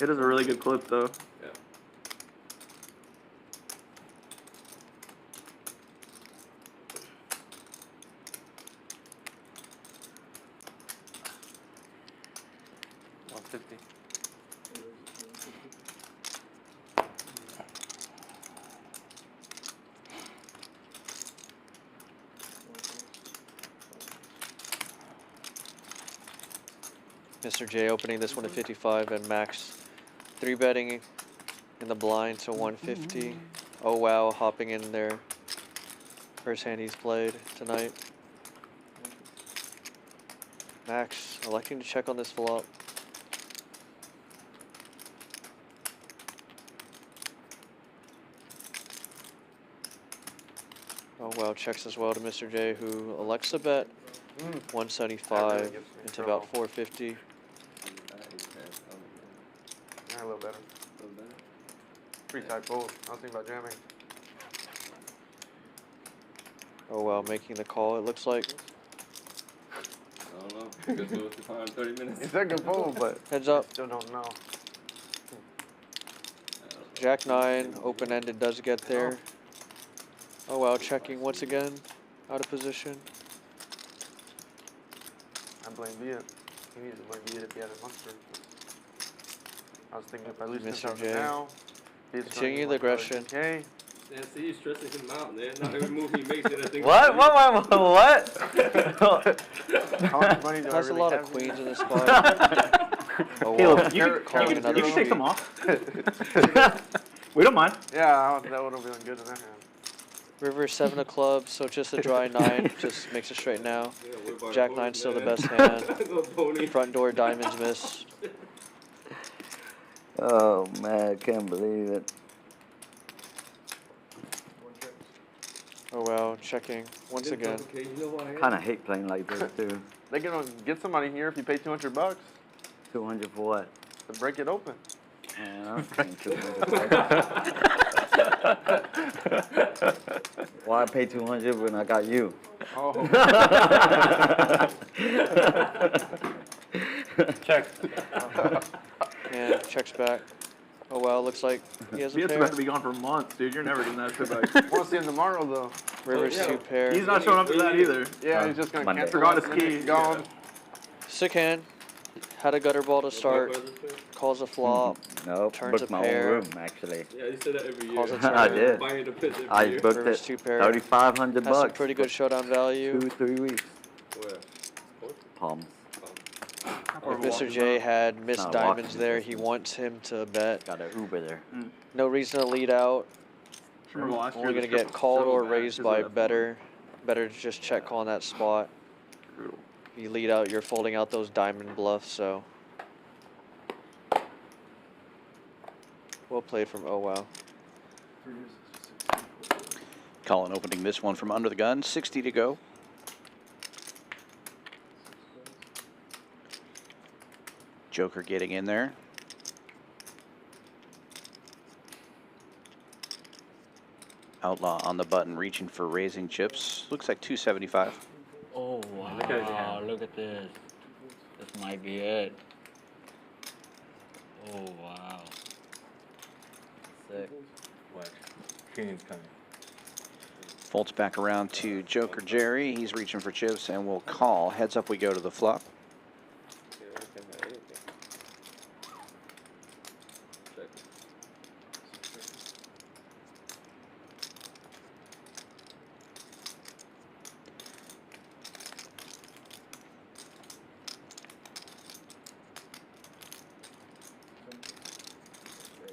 It is a really good clip though. Yeah. Mr. J opening this one at 55 and Max 3-betting in the blind to 150. Oh wow, hopping in there. First hand he's played tonight. Max electing to check on this flop. Oh wow, checks as well to Mr. J, who elects to bet 175 into about 450. Yeah, a little better. Pretty tight fold. I was thinking about jamming. Oh wow, making the call it looks like. I don't know. Because it was the time 30 minutes. It's a good fold, but Heads up. still don't know. Jack 9, open-ended does get there. Oh wow, checking once again. Out of position. I blame Viet. He needs to blame Viet if he had a monster. I was thinking if I lose this Mr. out J. now, Viet's Continue gonna the get like aggression. another 10K. Man, see, you're stressing him out, man. Not every move he makes, I think. What? How much money do I Has a really lot have of here? queens in this spot. Oh, Caleb, wow. you Calling can another take street. them off. We don't mind. Yeah, that would have been good in that hand. River 7 of clubs, so just a dry 9, just makes it straight now. Yeah, what about Jack opponent, 9 still the man? best hand. No pony. Front door diamonds miss. Oh man, I can't believe it. Oh wow, checking once again. Okay, you know what I am? Kind of hate playing like this too. They can get some money here if you pay $200 200 for what? to break it open. Yeah, I'm paying 200. Why pay 200 when I got you? Oh. Check. And checks back. Oh wow, looks like he has a Viet's pair. about to be gone for months, dude. You're never getting that shit back. We'll see him tomorrow, though. River's yeah. 2 pair. He's not showing up to that either. Yeah, he's just going to Monday. cancel. Forgot his us and key. it's Gone. Sick hand. Had a gutter ball to start. Calls a flop. Nope, Turns booked a my pair. own room actually. Yeah, you say that every year. Calls a I turn. did. Buying the pits every I year. booked River's it 2 pair. 3,500 Has some bucks. pretty good showdown value. 2-3 weeks. Where? Palms. If Mr. J had missed Not diamonds walking there, distance. he wants him to bet. Got an Uber there. No reason to lead out. Remember last year Only the going to get strip was called so or bad raised because by of that. better. Better to just check call in that spot. Brutal. If you lead out, you're folding out those diamond bluffs, so. Well played from Oh Wow. Colin opening this one from under the gun, 60 to go. Joker getting in there. Outlaw on the button, reaching for raising chips. Looks like 275. Oh wow, look at this. This might be it. Oh wow. Sick. Folds back around to Joker Jerry. He's reaching for chips and will call. Heads up we go to the flop.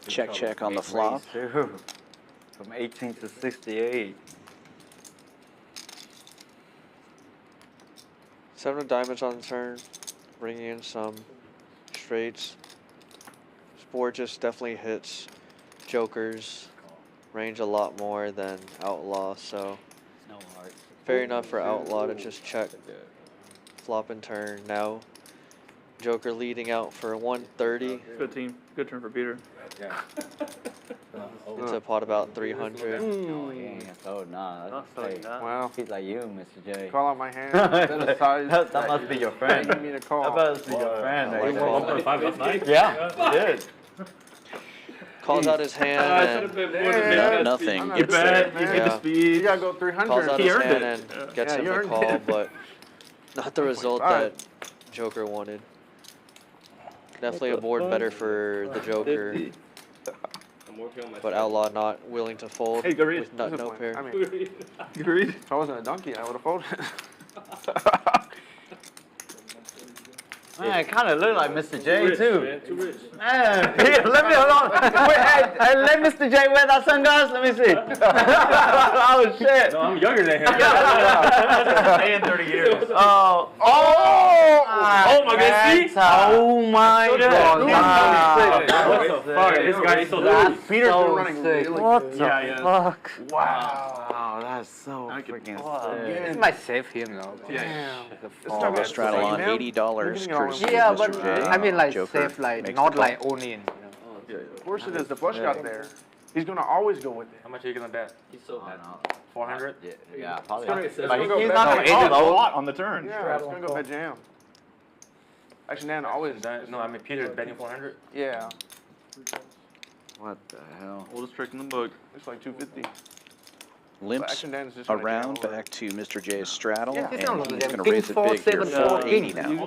Check, check on the flop. From 18 to 68. 7 of diamonds on the turn, bringing in some straights. This board just definitely hits jokers, range a lot more than outlaw, so No heart. fair enough for outlaw to just check flop and turn. Now joker leading out for 130 Good team. Good turn for Peter. into a pot about 300. Oh, he ain't so nah. Hey, Wow. he's like you, Mr. J. Call out my hand. Been a size. That must be your friend. Begging me to call. That must be your friend. Like Like, call. 1.5 last night? yeah, he did. Calls out his hand and Nothing. I'm not Gets bad, there. You man. get the Yeah. speed. You gotta go calls 300. out He his earned hand it. and gets Yeah, him you to earned call, it. but not the result 1.5. that Joker wanted. Definitely a board better for the Joker, I'm working on my but outlaw not willing to fold Hey, go read. with nut no Discipline. pair. I mean, Agreed. if I wasn't a donkey, I would have folded. Man, I kind of look like Mr. J rich, too. man, too rich. Man, here, let me hold on. Wait, hey, let Mr. J wear that sunglasses. Let me see. Oh shit. No, I'm younger than him. Stay in 30 years. Oh, Oh my God, see? Oh my God. Wow. What the fuck? This guy is so dirty. Peter's so been running sick. really What good. the Yeah. fuck? Wow. That's so I could- freaking Yeah. This might save him though. Damn. All the straddle on $80. Courtesy of Yeah, Mr. but J. I mean like Joker save like makes not the call. like only in. Of course it is. The flush got there. He's gonna always go with it. How much are you gonna bet? He's so bad. 400? Yeah, probably. But He's he's not gonna gonna bet call A though. lot on the turn. Yeah, it's gonna go bet jam. Actually, Nan always. No, I mean Peter's betting 400. Yeah, What the hell? Oldest trick in the book. it's like 250. limps Action Dan's just gonna around get over back to Mr. J's straddle, Yeah, and it's not he's like going to King raise it big here, 4-7-4-80 480 now.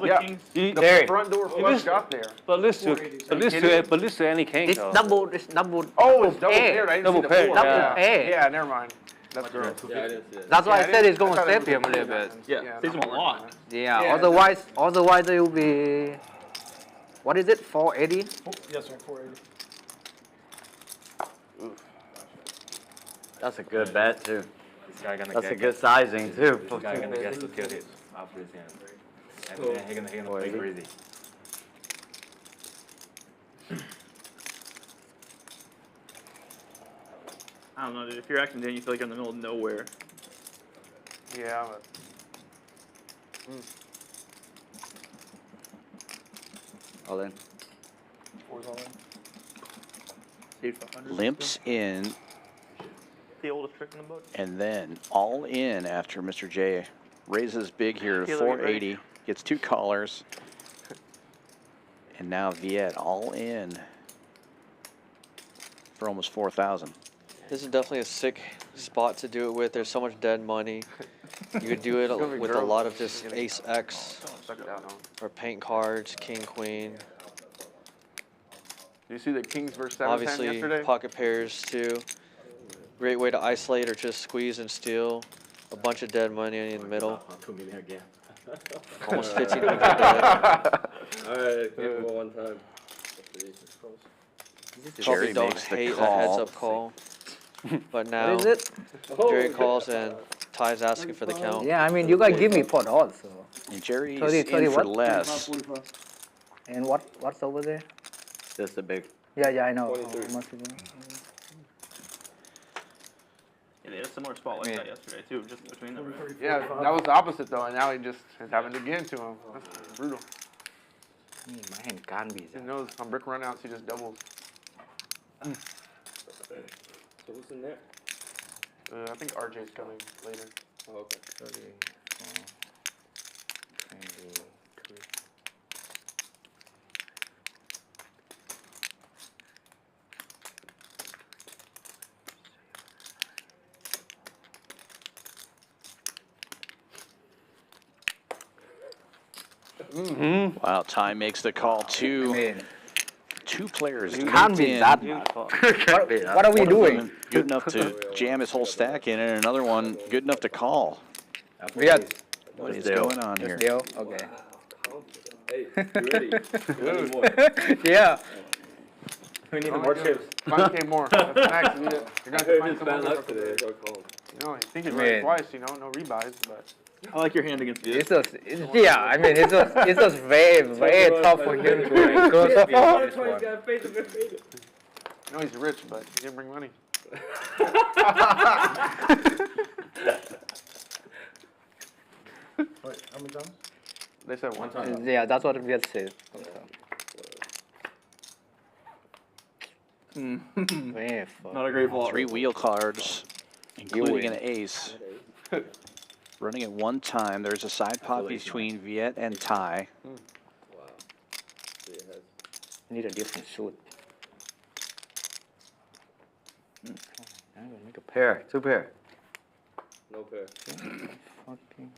The front door flush got there. But lose to any king. It's double. It's double. Oh, it's double pair. paired. I didn't Double see the paired, four. Double yeah. pair. Yeah, never mind. That's gross. Yeah, I didn't see it. That's why Yeah, I said it's I going to thought it save was him a a little two, bit. Yeah, Saves him a lot. Yeah. Yeah, Otherwise it will be. What is it? 480. Yes, sir, 480. That's a good bet too. This guy gonna That's a get good sizing too. This guy gonna guess the tilt hits after his hand. And he's gonna play crazy. I don't know, dude. If you're acting Dan, you feel like you're in the middle of nowhere. Yeah, but. All in. Four's all in. Dude, 500. Limps in, The oldest trick in the book. and then all in after Mr. J raises big here to Taylor, you 480, gets 2 callers, and now Viet all in for almost 4,000. This is definitely a sick spot to do it with. There's so much dead money. You could do it with a lot of just ace X or paint cards, king, queen. Did you see the Kings versus 7-10 Obviously, yesterday? pocket pairs too. Great way to isolate or just squeeze and steal. A bunch of dead money in the middle. 2 million again. Almost 1,500 dead. Alright, give it one time. Probably Jerry don't makes the hate a call. heads-up call. But now, What is it? Jerry calls and Ty's asking for the count. Yeah, I mean you guys give me pot odds. So. And Jerry's 30 in for what? less. And what's over there? Just a big. Yeah, I know. 23. How much is it? Yeah, they had a similar spot like that yesterday too, just between them. Right? Yeah, that was the opposite though, and now he just is having to get into him. That's brutal. I mean, my hand can't be He that. knows on brick runouts he just doubles. So what's in there? I think RJ's coming later. Oh, okay. 34, 23. Wow, Ty makes the call. I Two mean, players can't be that much. What are we doing? good enough to jam his whole stack in, and another one good enough to call. Yeah. What is going on here? Deal? Okay. Hey, you ready? You need more. Yeah. We need more chips. 5K more. That's max. You're gonna I have to heard find it's bad someone. luck today, so I called. You know, I think he's I running mean- twice. You know, no rebuys, but. I like your hand against It's just, I mean, it's just very tough for him to go so far. I know he's rich, but he didn't bring money. Wait, how many times? They said one time. Yeah, that's what we had said. Very fun. Not a great ball. 3 wheel cards, including an ace. Running at one time. There's a side pot between Viet and Ty. Wow. So it has. Need a different suit. I'm gonna make a Pair, 2 pair. No pair. fucking.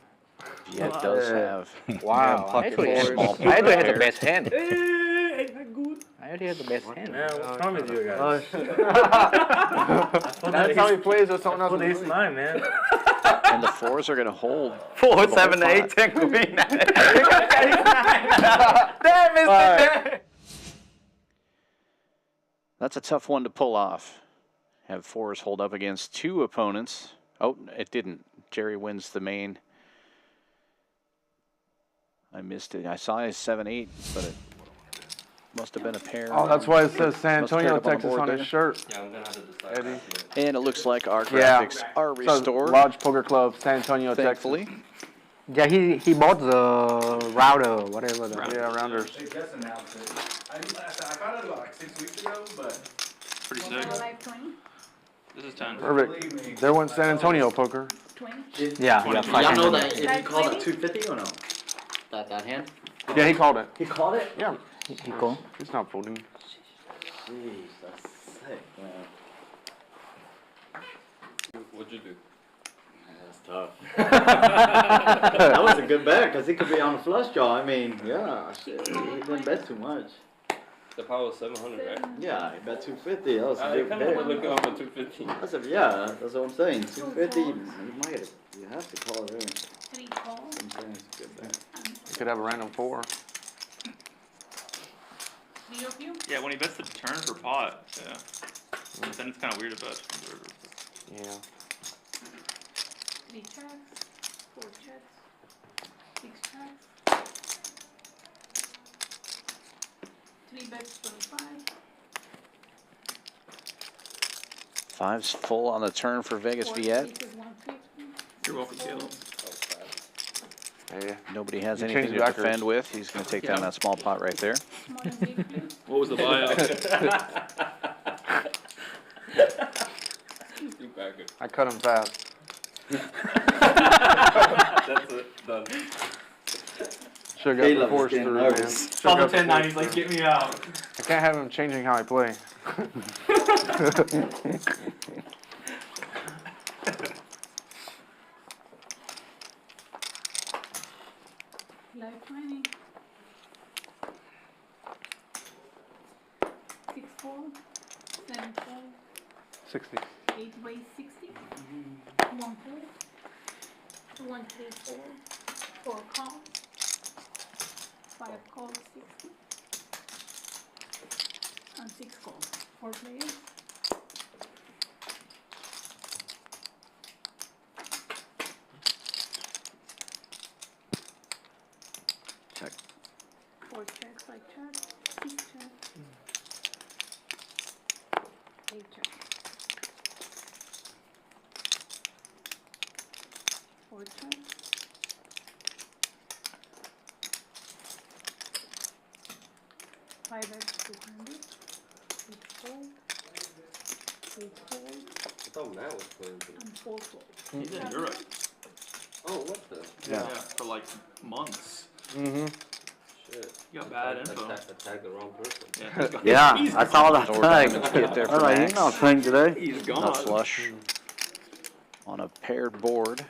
Viet does have Wow. pocket Actually, fours. I actually had the best hand. Hey, good. I actually had the best hand. Man, what's wrong with you guys? That's how he plays with someone else. Put ace 9, man. and the 4s are going to hold. 4, 7, 8, 10, queen. Damn, Mr. That's a tough one to pull off. Have 4s hold up against 2 opponents. Oh, it didn't. Jerry wins the main. I missed it. I saw his 7-8, but it must have been a pair. Oh, that's why it says San Must have paired Antonio, up on the Texas board on his there. shirt. Yeah, I'm gonna have to decide. Eddie. And it looks like our Yeah. graphics are So, restored. Lodge Poker Club, San Antonio, Thankfully. Texas. Yeah, he bought the router, whatever. Yeah, rounders. They just announced it. I found out about like 6 weeks ago, but Pretty sick. This is 10. Perfect. There went San Antonio poker. Yeah, Y'all know that if you call that 250 or no? That hand? Yeah, he called it. He called it? Yeah, He go. it's not folding. Jeez, that's sick, man. What'd you do? That's tough. That was a good bet because he could be on a flush draw. I mean, yeah, shit, he didn't bet too much. The power was 700, right? Yeah, he bet 250. That was a I big kind bet. of looking over 250. Yeah, that's what I'm saying. 250. You have to call there. 3 calls. I'm saying it's a good bet. You could have a random 4. 3 of you. Yeah, when he bets the turn for pot, yeah. Then it's kind of weird to bet. Yeah. 3 checks, 4 checks, 6 checks. 3 bets 25. 5's full on the turn for Vegas Viet. You're welcome, Caleb. Hey. Nobody has You anything changed to backers. defend with. He's going to take down that small pot right there. What was the buyout? I cut him fast. That's it. Done. Should have got the force through, man. Saw the 10-9, he's like, get me out. I can't have him changing how I play. Live 20. 6 4, 7 4, 60. 8 ways 60. 1 4, 1 3 4, 4 calls. 5 calls 60. And 6 calls. 4 players. Check. 4 checks, 5 checks, 6 checks, 8 checks. 4 checks. 5 x 200. 8 fold. 8 fold. I thought Matt was playing. And 4 fold. He's in Europe. Oh, what the? Yeah, for like months. Mm-hmm. Shit. You got bad info. I tagged the wrong person. Yeah, Yeah, I saw that Or tag. diamonds get there I for was like, he's Max. not playing today. He's gone. No flush on a paired board.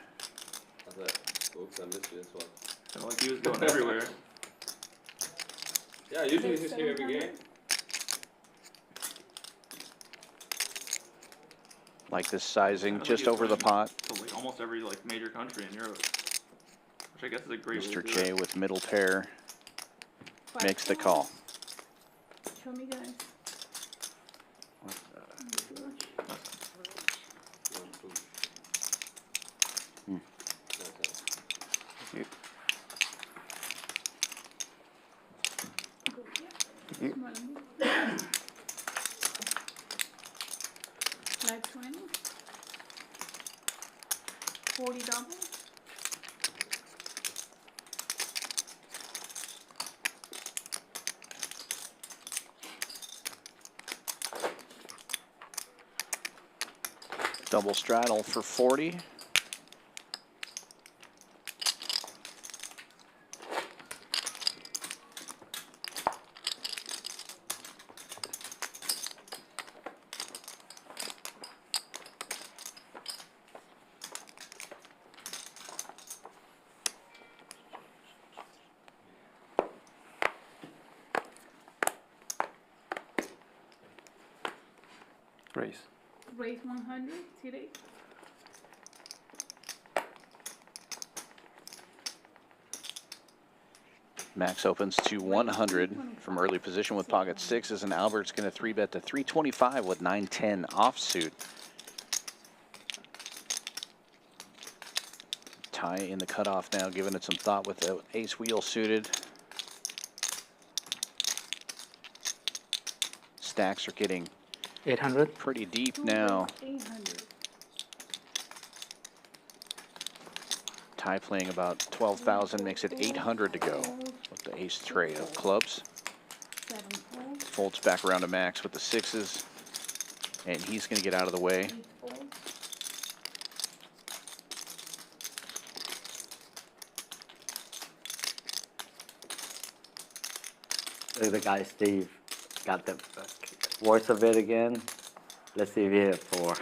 I thought, oops, I missed you this one. Felt like he was going everywhere. Yeah, usually he's here every game. Like this sizing just over the pot. So like almost every like major country in Europe. Which I guess is a great way Mr. to do J it. with middle pair makes the call. Show me, guys. Live 20. 40 double. Double straddle for 40. Raise. Raise 100 today. Max opens to 100 from early position with pocket sixes, and Albert's going to 3-bet to 325 with 9-10 offsuit. Tie in the cutoff now, giving it some thought with the ace wheel suited. Stacks are getting 800. pretty deep now. 800. Tie playing about 12,000 makes it 800 to go with the ace tray of clubs. 7 folds. Folds back around to Max with the sixes, and he's going to get out of the way. 8 folds. Look at the guy Steve. Got the voice of it again. Let's see if he hit 4. 1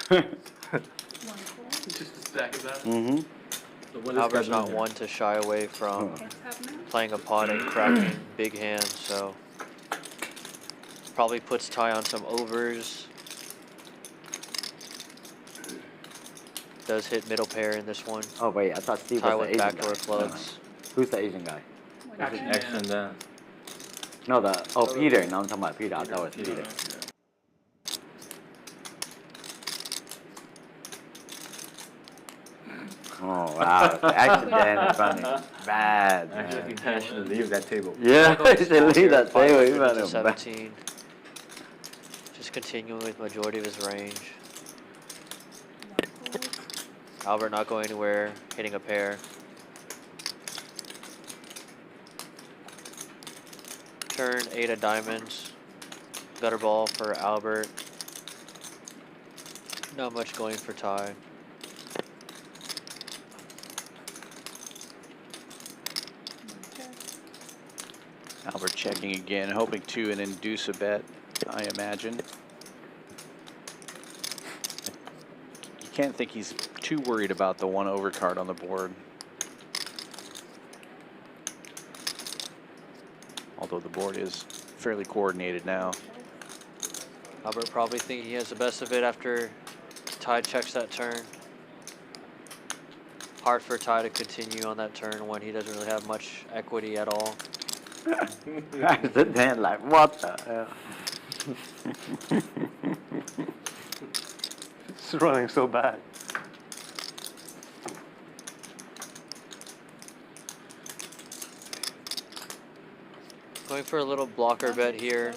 fold. Just a stack of that. Mm-hmm. Albert's not one to shy away from playing a pot and cracking big hands, so probably puts Ty on some overs. Does hit middle pair in this one. Oh wait, I thought Steve Ty was with the Asian backdoor guy. clubs. Who's the Asian guy? X and that. No, Peter. No, I'm talking about Peter. I thought it was Peter. Oh wow, the action Dan is funny. Bad. Actually, I should leave that table. Yeah, I should leave that table. You 500 better to bad. 17. Just continuing with majority of his range. Albert not going anywhere, hitting a pair. Turn 8 of diamonds. Gutter ball for Albert. Not much going for Ty. Albert checking again, hoping to induce a bet, I imagine. You can't think he's too worried about the 1 overcard on the board. Although the board is fairly coordinated now. Albert probably thinking he has the best of it after Ty checks that turn. Hard for Ty to continue on that turn when he doesn't really have much equity at all. I sit there like, what the hell? It's running so bad. Going for a little blocker bet here.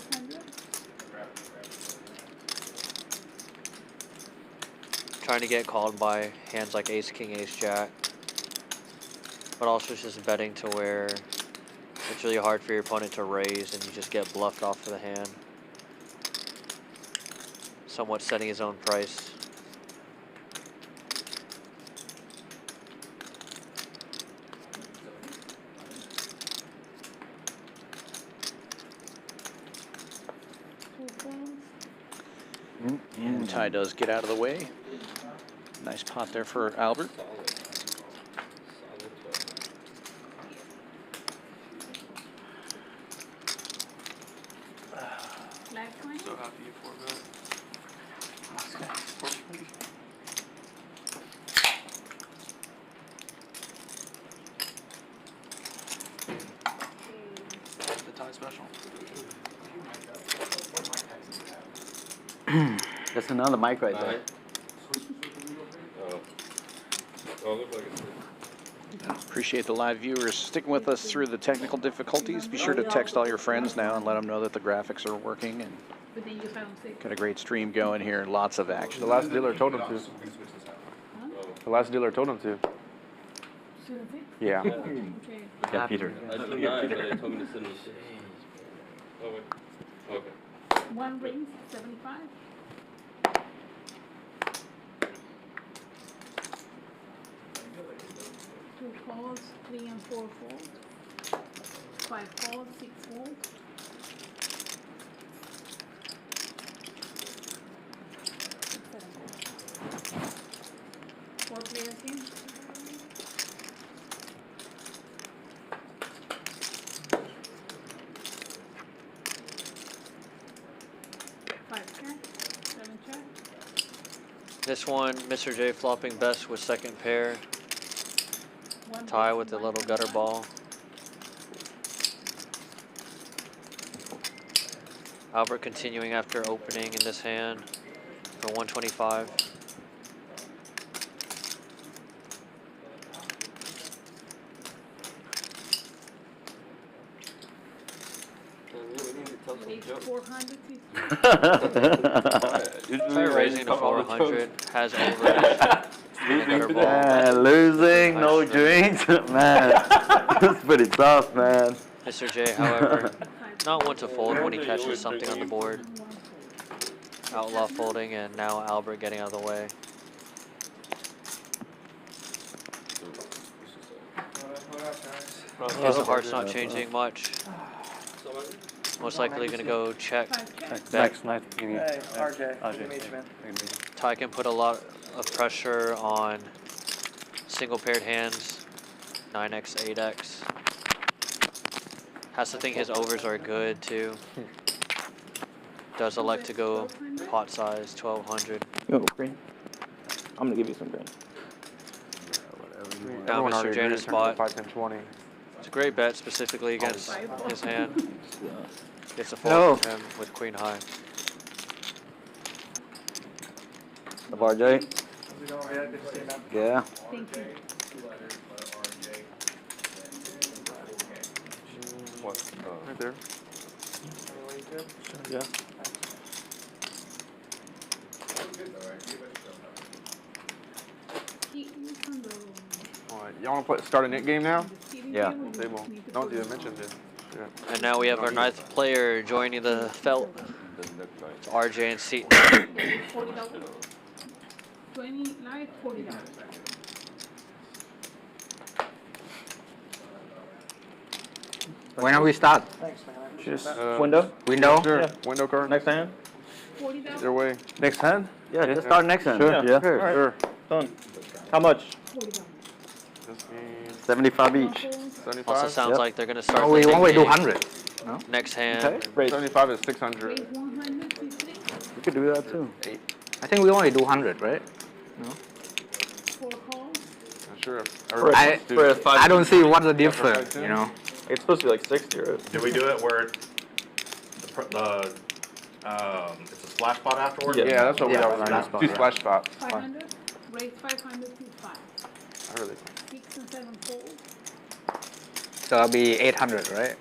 Trying to get called by hands like ace, king, ace, jack. But also just betting to where it's really hard for your opponent to raise and you just get bluffed off of the hand. Somewhat setting his own price. And Ty does get out of the way. Nice pot there for Albert. So happy you 4-bet. The Ty special. That's another mic right there. Appreciate the live viewers sticking with us through the technical difficulties. Be sure to text all your friends now and let them know that the graphics are working. And got a great stream going here. Lots of action. The last dealer told him to. The last dealer told him to. Yeah. Yeah, Peter. I took 9, but they told me to send me 6. Oh, wait. Okay. 1 ring, 75. 2 calls, 3 and 4 folds. 5 calls, 6 folds. 4 players in. This one, Mr. J flopping best with second pair. Ty with the little gutter ball. Albert continuing after opening in this hand for 125. Raising to 400, has overage. Losing, no drinks, man. That's pretty tough, man. Mr. J, however, not one to fold when he catches something on the board. Outlaw folding, and now Albert getting out of the way. Guess the heart's not changing much. Most likely going to go check. Next night. Hey, RJ. Ty can put a lot of pressure on single paired hands, 9x, 8x. Has to think his overs are good too. Does elect to go pot size, 1200. You want green? I'm gonna give you some green. Now Mr. J in a spot. 5, 10, 20. It's a great bet specifically against his hand. Gets a fold from him with queen high. The RJ. Yeah. Thank you. Right there. Yeah. Alright, y'all want to start a net game now? Yeah. Table. Don't even mention it. Yeah. And now we have our 9th player joining the felt. It's RJ and C. $40. 20 live, $40. When are we start? Just window. Window? Sure. Yeah. Window card. Next hand. $40. Either way. Next hand? Yeah, just start next hand. Sure. Yeah. Sure. All right. Sure. Done. How much? $40. This means 75 each. 75. Also sounds like they're going to start Oh, the we big always do game. 100. No? Next hand. Okay. Raise. 75 is 600. Raise 150. We could do that too. 8. I think we only do 100, right? No? 4 calls. Not sure. I don't see what's the difference, you know. It's supposed to be like 60, right? Did we do it where it's a splash pot afterwards? Yeah, that's what we always splash do. spot, 2 yeah. splash spots. 500. Raise 500 to 5. I really 6 and 7 calls. So it'll be 800, right?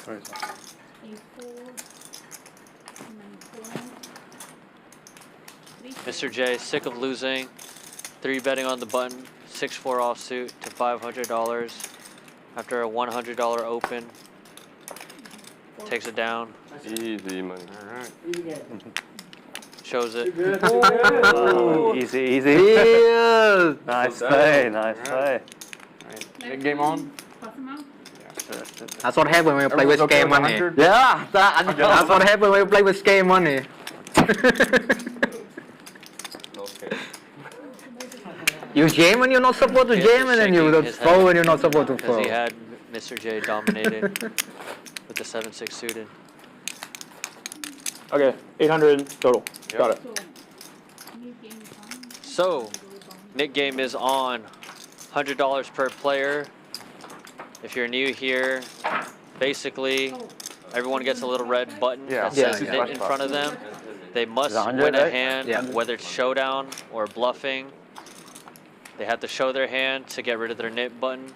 A4. 9 Mr. J, sick of losing. 3 betting on the button. 6-4 offsuit to $500 after a $100 open. Takes it down. Easy money. Alright. Shows it. Easy, easy. Yeah. Nice play, nice play. Net game on? Pass them out. That's what happens when you play with scam money. Yeah, That's what happens when you play with scam money. You jam when you're not supposed to jam, and then you fold when you're not supposed to Because fold. he had Mr. J dominated with the 7-6 suited. Okay, 800 total. Got it. So, Nick game is on. $100 per player. If you're new here, basically everyone gets a little red button that says Nick in front of them. They must win a hand, whether it's showdown or bluffing. They have to show their hand to get rid of their knit button.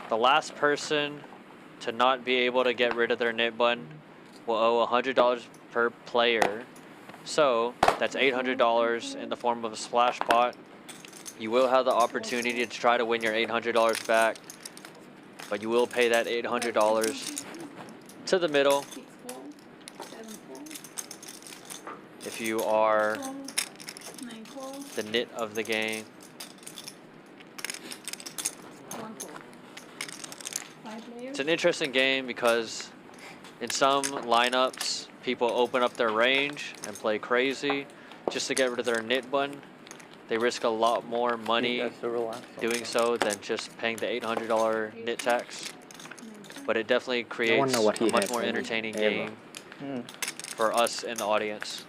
The last person to not be able to get rid of their knit button will owe $100 per player. So that's $800 in the form of a splash pot. You will have the opportunity to try to win your $800 back, but you will pay that $800 to the middle if you are the nit of the game. It's an interesting game because in some lineups, people open up their range and play crazy just to get rid of their knit button. They risk a lot more money doing so than just paying the $800 knit tax. But it definitely creates a much more entertaining game for us in the audience.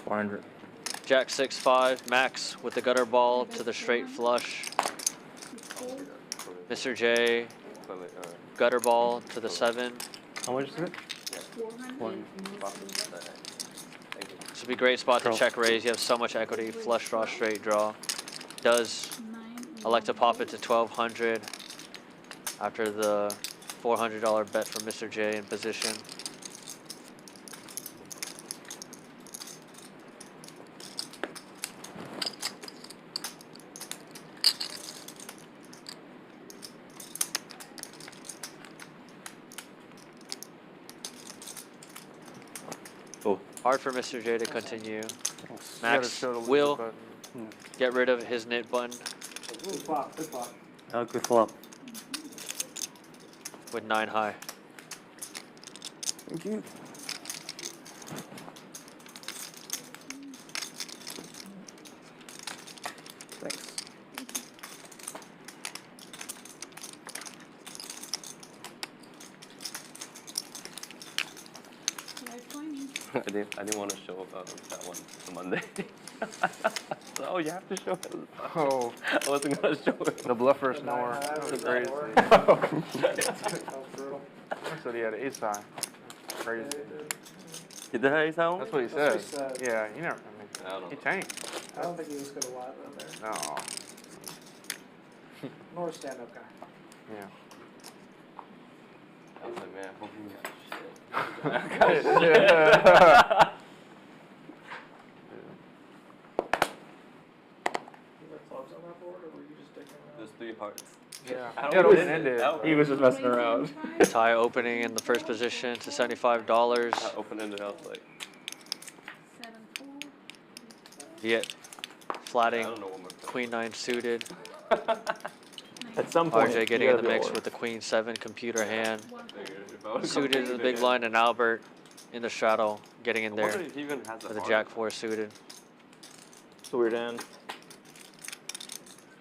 $400. Jack 6-5, max with the gutter ball to the straight flush. Mr. J, gutter ball to the 7. How much is it? This would be a great spot to check raise. You have so much equity. Flush draw, straight draw. Does elect to pop it to 1200 after the $400 bet from Mr. J in position. Hard for Mr. J to continue. Max will get rid of his knit button. Good flop. with 9 high. Thank you. Thanks. Live 20. I didn't want to show that one on Monday. Oh, you have to show it. Oh. I wasn't gonna show it. The bluffer snore. That was crazy. So he had an ace high. Crazy. Did they have ace high? That's what he said. Yeah, you never. I don't know. He tanked. I don't think he was gonna lie on there. No. Nor a stand-up guy. Yeah. I was like, man, I hope you got shit. Clubs on that board, or were you just taking There's 3 hearts. Yeah. I don't It ended. He was just messing around. Ty opening in the first position to $75. I opened it, I was like, 7-4. Viet flatting I don't know what my Queen 9 suited. At some point, RJ getting in the mix with the Queen 7 computer hand. Suited in the big blind, and Albert in the straddle getting in there if he even has with the Jack 4 suited. It's a weird hand.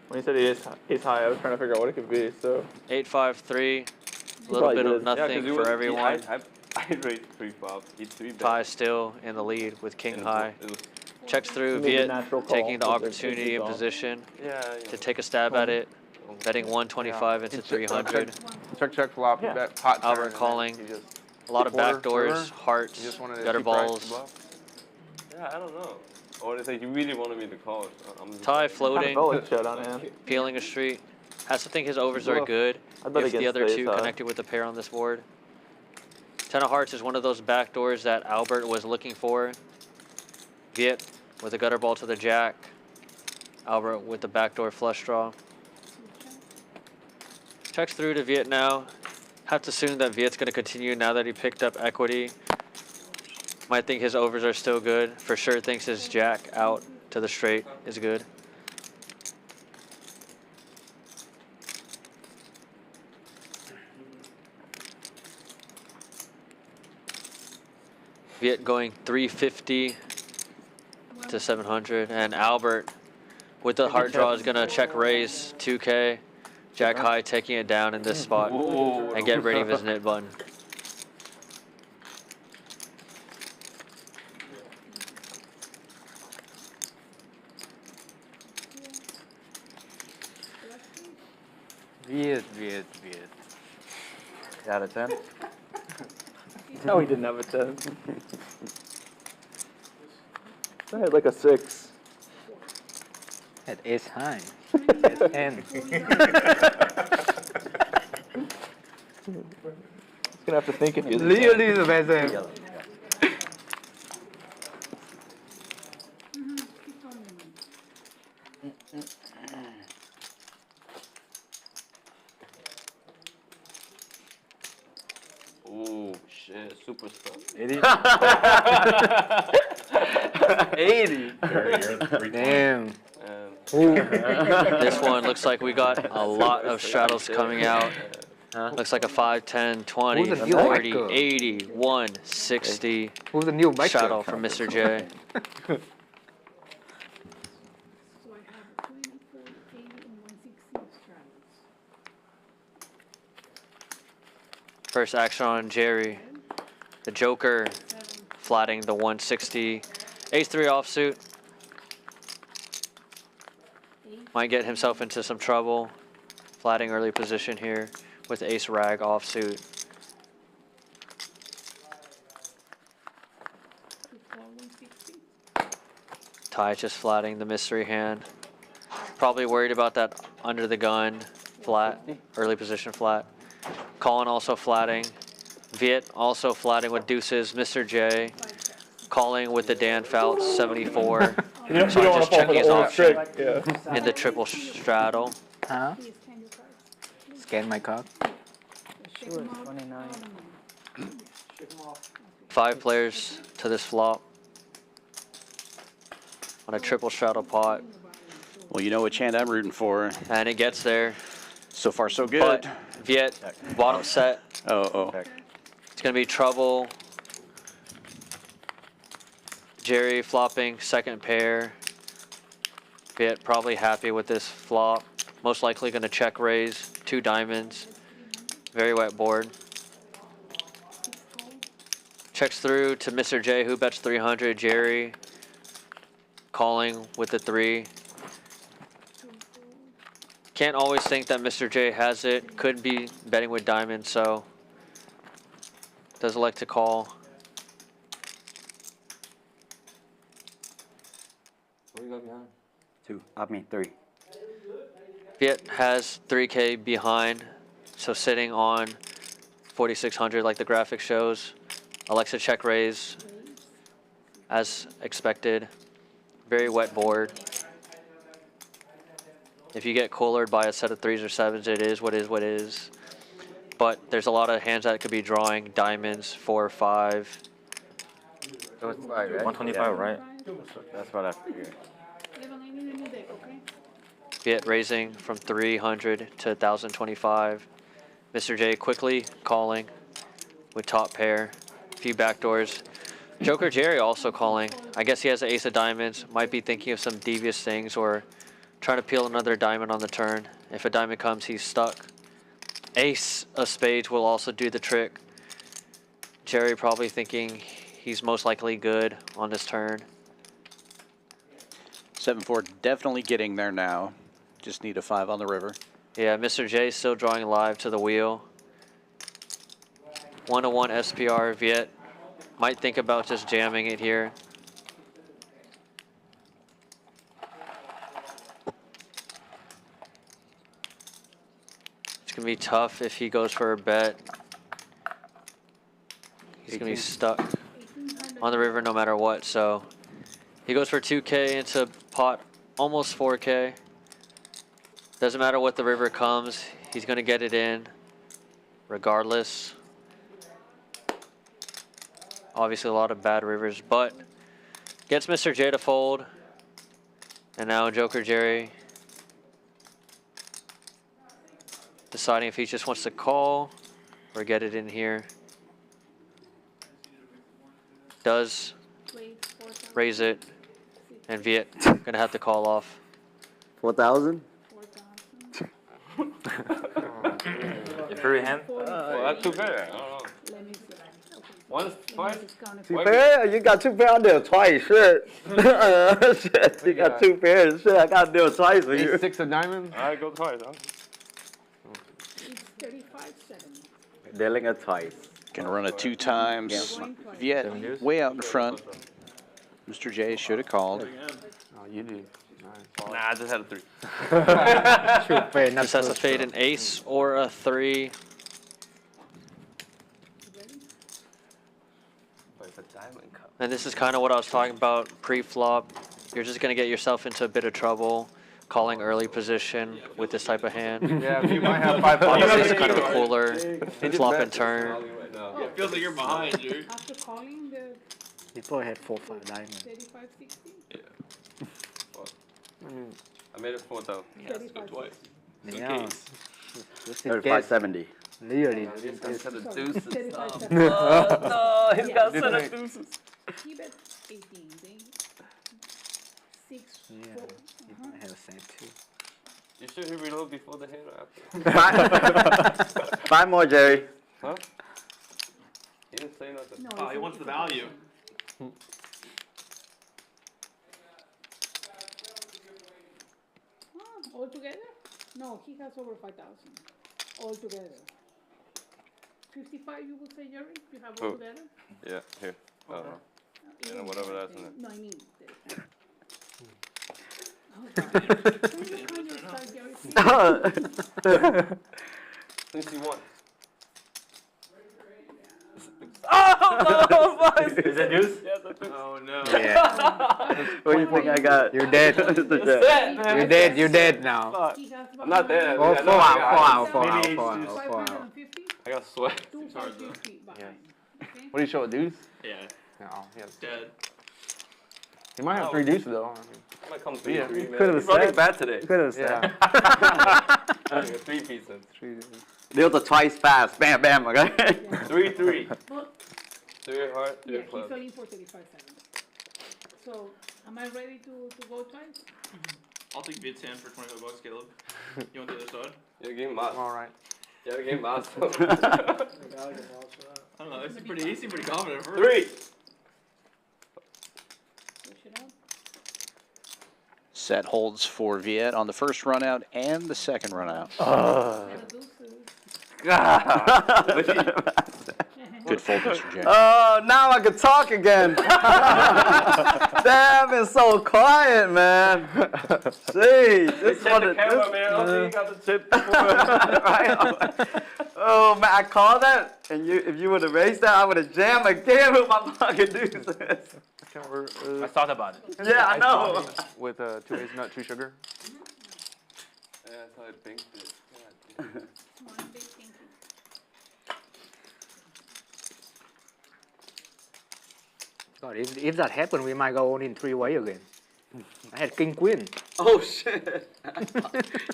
When he said ace high, I was trying to figure out what it could be. So 8-5-3, a little bit of nothing for everyone. I raised 3 flop. He 3 Ty still in the lead with king high. It was Checks through, Maybe Viet natural call, taking the because they're opportunity in 50 position yeah. to take a stab at it. Betting 125 into 300. Check flop. Yeah. Bet pot turn, Albert and then calling. he just- A lot of Quarter, backdoors, quarter. hearts, He just wanted to gutter keep practicing balls. bluff. Yeah, I don't know. Or it's like he really wanted me to call. So I'm just Ty like, floating, felt like shut on hand. peeling a street. Has to think his overs are good I bet if the against other the two ace high. connected with the pair on this board. 10 of hearts is one of those backdoors that Albert was looking for. Viet with a gutter ball to the jack. Albert with the backdoor flush draw. Checks through to Viet now. Have to assume that Viet's going to continue now that he picked up equity. Might think his overs are still good. For sure thinks his jack out to the straight is good. Viet going 350 to 700, and Albert with the heart draw is gonna check raise 2K. Jack high taking it down in this spot and get rid of his knit button. Viet. Out of 10? No, he didn't have a 10. I had like a 6. At ace high. At 10. He's gonna have to think if he's Really the best hand. oh shit, super stuff. 80. 80. Damn. This one looks like we got a lot of straddles coming out. Looks like a 5, 10, 20, Who's the new 40, biker? 80, 160 Who's the new biker? straddle from Mr. J. So I have 20, 40, 80, and 160 straddles. First action on Jerry. The Joker flatting the 160. Ace-3 offsuit. Might get himself into some trouble. Flatting early position here with ace-rag offsuit. Ty just flatting the mystery hand. Probably worried about that under the gun flat, early position flat. Colin also flatting. Viet also flatting with deuces. Mr. J calling with the Dan Fouts 74. You don't So want just to fall for checking the his old option trick. Yeah. in the triple straddle. Huh? Scan my card. Sure, 29. 5 players to this flop on a triple straddle pot. Well, you know what chant I'm rooting for. And it gets there. So far, so good. But Viet, bottom set. Oh. It's going to be trouble. Jerry flopping second pair. Viet probably happy with this flop. Most likely going to check raise. 2 diamonds. Very wet board. Checks through to Mr. J, who bets 300. Jerry calling with the 3. Can't always think that Mr. J has it. Could be betting with diamonds, so does elect to call. What do you got behind? 2. I mean 3. Viet has 3K behind, so sitting on 4,600 like the graphic shows. Alexa check raise, as expected. Very wet board. If you get coolered by a set of 3s or 7s, it is what is. But there's a lot of hands that could be drawing diamonds, 4 or 5. It was 5, right? 125, right? That's what I figured. Viet raising from 300 to 1,025. Mr. J quickly calling with top pair. Few backdoors. Joker Jerry also calling. I guess he has an ace of diamonds. Might be thinking of some devious things or trying to peel another diamond on the turn. If a diamond comes, he's stuck. Ace of spades will also do the trick. Jerry probably thinking he's most likely good on this turn. 7-4 definitely getting there now. Just need a 5 on the river. Yeah, Mr. J still drawing live to the wheel. 1-1 SPR. Viet might think about just jamming it here. It's going to be tough if he goes for a bet. He's going to be stuck on the river no matter what. So he goes for 2K into pot, almost 4K. Doesn't matter what the river comes. He's going to get it in regardless. Obviously a lot of bad rivers, but gets Mr. J to fold. And now Joker Jerry deciding if he just wants to call or get it in here. Does raise it, and Viet gonna have to call off. 4,000? Your free hand? Well, that's 2 pair. I don't know. Once, twice? 2 pair? You got 2 pair, I'll do it twice. Shit. Shit. You got 2 pairs. Shit, I gotta do it twice for you. 6 of diamonds? Alright, go twice, huh? Dealing it twice. Can run it 2 times. Viet way out in front. Mr. J should have called. Oh, you do. Nice. Nah, I just had a 3. Just has to fade an ace or a 3. And this is kind of what I was talking about pre-flop. You're just going to get yourself into a bit of trouble calling early position with this type of hand. Yeah, you might have 5 Obviously, it's kind of a cooler flop and turn. Yeah, it feels like you're behind, dude. After calling the People had 4-5 diamonds. 35, 60? Yeah. I made it 4,000. Yeah, let's go twice. Yeah. 3570. Really? He's got a set of deuces. 35, No, he's got a set of deuces. He bet 18, they 6, Yeah, 4. I have a set too. You sure he reload before the hand or after? 5 more, Jerry. Huh? He didn't say nothing. No, Oh, he wants the value. All together? No, he has over 5,000. All together. 55, you would say, Jerry? You have all Who? together? Yeah, here. And whatever that's in No, I mean. Oh, 61. Oh, no! Is that deuce? Yeah, that's it. Oh, no. Yeah. What do you think I got? You're dead. You're dead. You're dead now. I'm not dead. Oh, Yeah, four out. maybe 4 it's out. deuce. I got sweat. It's hard though. What do you show, a deuce? Yeah. Oh, he has Dead. He might have 3 deuces though. I might come 3-3, Yeah. man. Could have He's running said. bad today. Could have said. I think a 3-piece then. Deal the twice fast. Bam, bam, okay? 3-3. Well, 3 heart, 3 yeah, he's club. only for 35 seconds. So, am I ready to go twice? I'll take Viet's hand for $25, Caleb. You want the other side? Yeah, give him mouse. All right. Yeah, give him mouse. I don't know. He seemed pretty confident at first. 3. Push it out. Set holds for Viet on the first run out and the second run out. Good fold, Mr. J. Oh, now I can talk again. Damn, it's so quiet, man. Jeez, this is what it is. You got the tip. Oh man, I called that, and if you would have raised that, I would have jammed again with my fucking deuces. I thought about it. Yeah, I know. With 2 hazelnut, 2 sugar. Yeah, that's how I think it. God, if that happened, we might go on in 3-way again. I had king queen. Oh shit.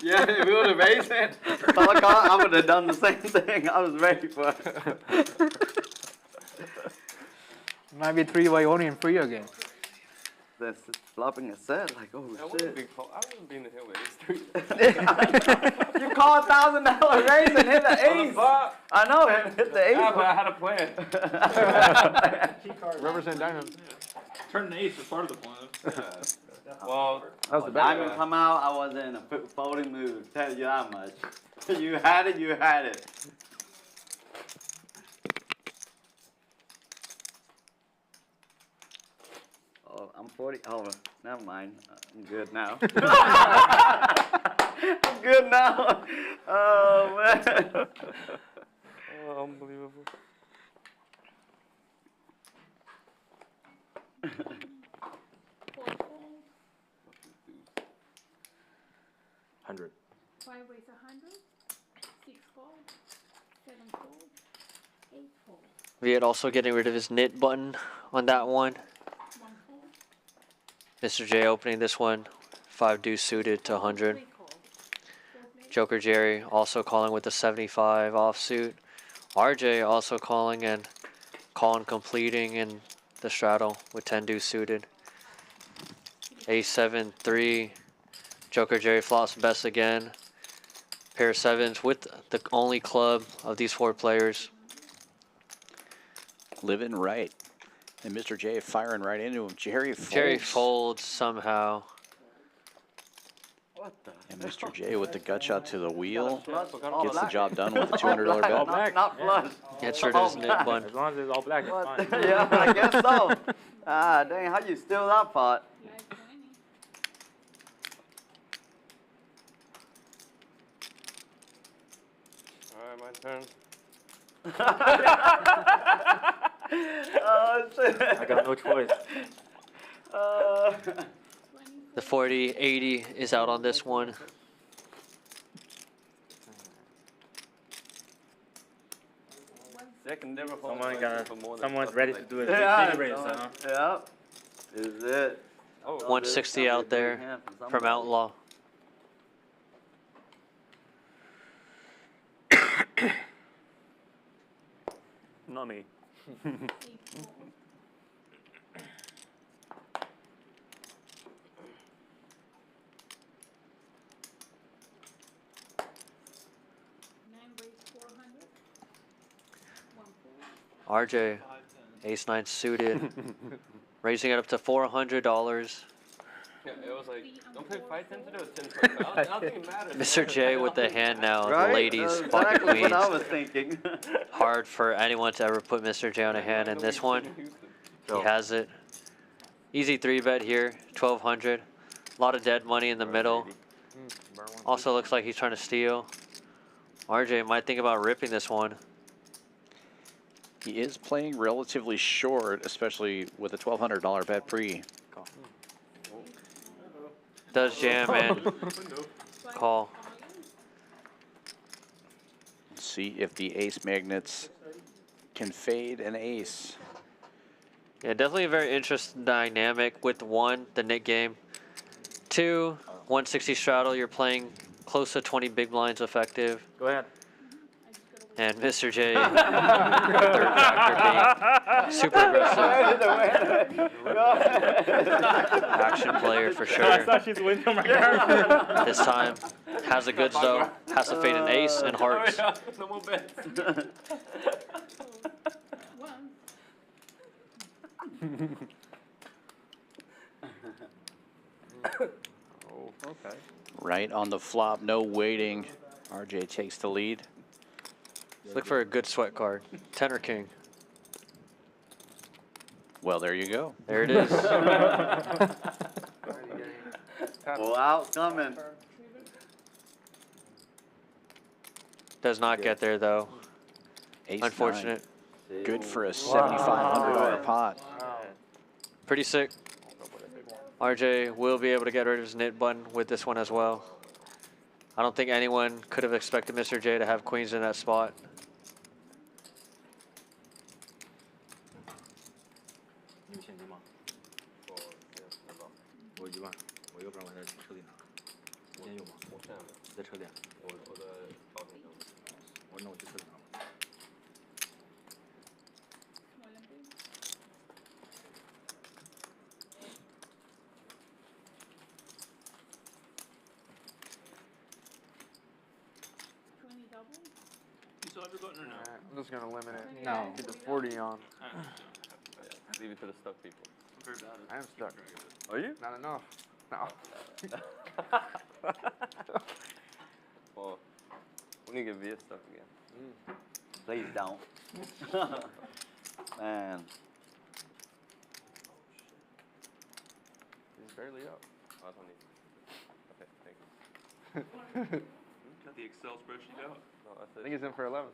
Yeah, if we would have raised it, I would have done the same thing. I was ready for it. Might be 3-way on in 3 again. That's flopping a set, like, oh I wouldn't shit. be in the hill with ace 3. You call $1,000 raise and hit the ace. I know, hit the ace. Yeah, but I had a plan. Represent diamond. Turn an ace was part of the plan. Well, That was the best. Diamond come out, I was in a folding mood. Tell you that much. You had it, you had it. Oh, I'm 40. Oh, never mind. I'm good now. I'm good now. Oh man. oh, unbelievable. $100. 5 raise 100. 6 fold. 7 fold. 8 fold. Viet also getting rid of his knit button on that one. 1 fold. Mr. J opening this one. 5 deuce suited to 100. 3 call. Joker Jerry also calling with the 75 offsuit. RJ also calling and completing in the straddle with 10 deuce suited. A7 3. Joker Jerry flops best again. Pair of 7s with the only club of these 4 players. Living right. And Mr. J firing right into him. Jerry folds. Jerry folds somehow. What the? And Mr. J with the gut shot to the wheel. All Gets the black. job done with a $200 bet. Not flush. Gets rid of his knit button. As long as it's all black, it's fine. Yeah, I guess so. Ah, dang, how you steal that pot? Alright, my turn. Oh shit. I got no choice. The 40-80 is out on this one. Second never fold. Someone's ready to do it. Yeah, Raise, huh? yeah. Is it? 160 out there from Outlaw. Not me. RJ, ace-9 suited, raising it up to $400. Yeah, it was like, don't play 5-10 today with 10. I don't think it matters. Mr. J with the hand now, Right? the ladies, That's pocket exactly what I queens. was thinking. Hard for anyone to ever put Mr. J on a hand in this one. He has it. Easy 3-bet here, 1,200. A lot of dead money in the middle. Also looks like he's trying to steal. RJ might think about ripping this one. He is playing relatively short, especially with a $1,200 bet pre. Does jam and call. Let's see if the ace magnets can fade an ace. Yeah, definitely a very interesting dynamic with 1, the Nick game. 2, 160 straddle, you're playing close to 20 big blinds effective. Go ahead. And Mr. J, third factor being super aggressive. Action player for sure. I thought she's winning my card. This time has the goods though. Has to fade an ace and hearts. No more bets. Oh, okay. Right on the flop, no waiting. RJ takes the lead. Let's look for a good sweat card. 10 or king. Well, there you go. There it is. Full out coming. Does not get there though. Ace Unfortunate. 9. Good for a $7,500 pot. Pretty sick. RJ will be able to get rid of his knit button with this one as well. I don't think anyone could have expected Mr. J to have queens in that spot. You still have your button or no? I'm just gonna limit it. No. Keep the 40 on. Leave it to the stuck people. I am stuck. Are you? Not enough. No. Well, we need to get Viet stuck again. Please don't. Man. He's barely up. Oh, I don't need. Okay, thank you. Got the Excel spreadsheet out. No, I think he's in for 11.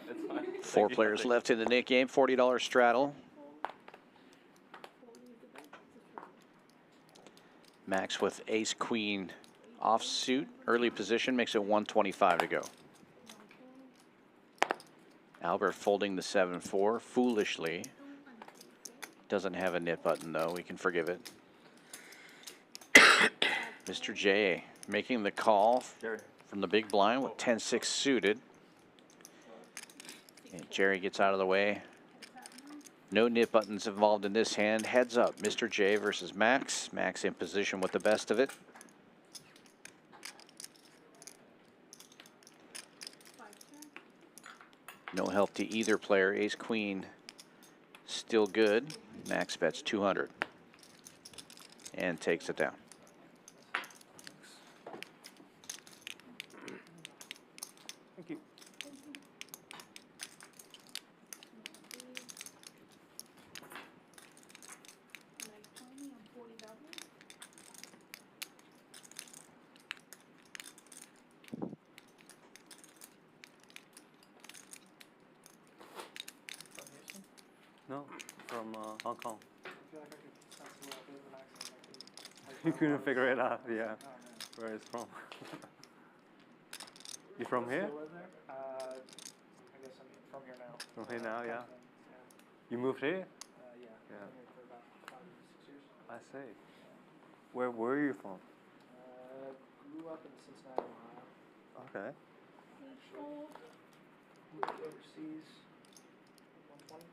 It's fine. 4 players left in the Nick game. $40 straddle. Max with ace queen offsuit. Early position makes it 125 to go. Albert folding the 7-4 foolishly. Doesn't have a knit button though. We can forgive it. Mr. J making the call from the big blind with 10-6 suited. And Jerry gets out of the way. No knit buttons involved in this hand. Heads up, Mr. J versus Max. Max in position with the best of it. No help to either player. Ace queen still good. Max bets 200 and takes it down. Thank you. No, from Hong Kong. You couldn't figure it out, yeah, where it's from. You from here? I guess I'm from here now. From here now, yeah. You moved here? Yeah. Yeah. I've been here for about 5 or 6 years. I see. Where are you from? Grew up in Cincinnati, Ohio. Okay. Moved overseas. 120.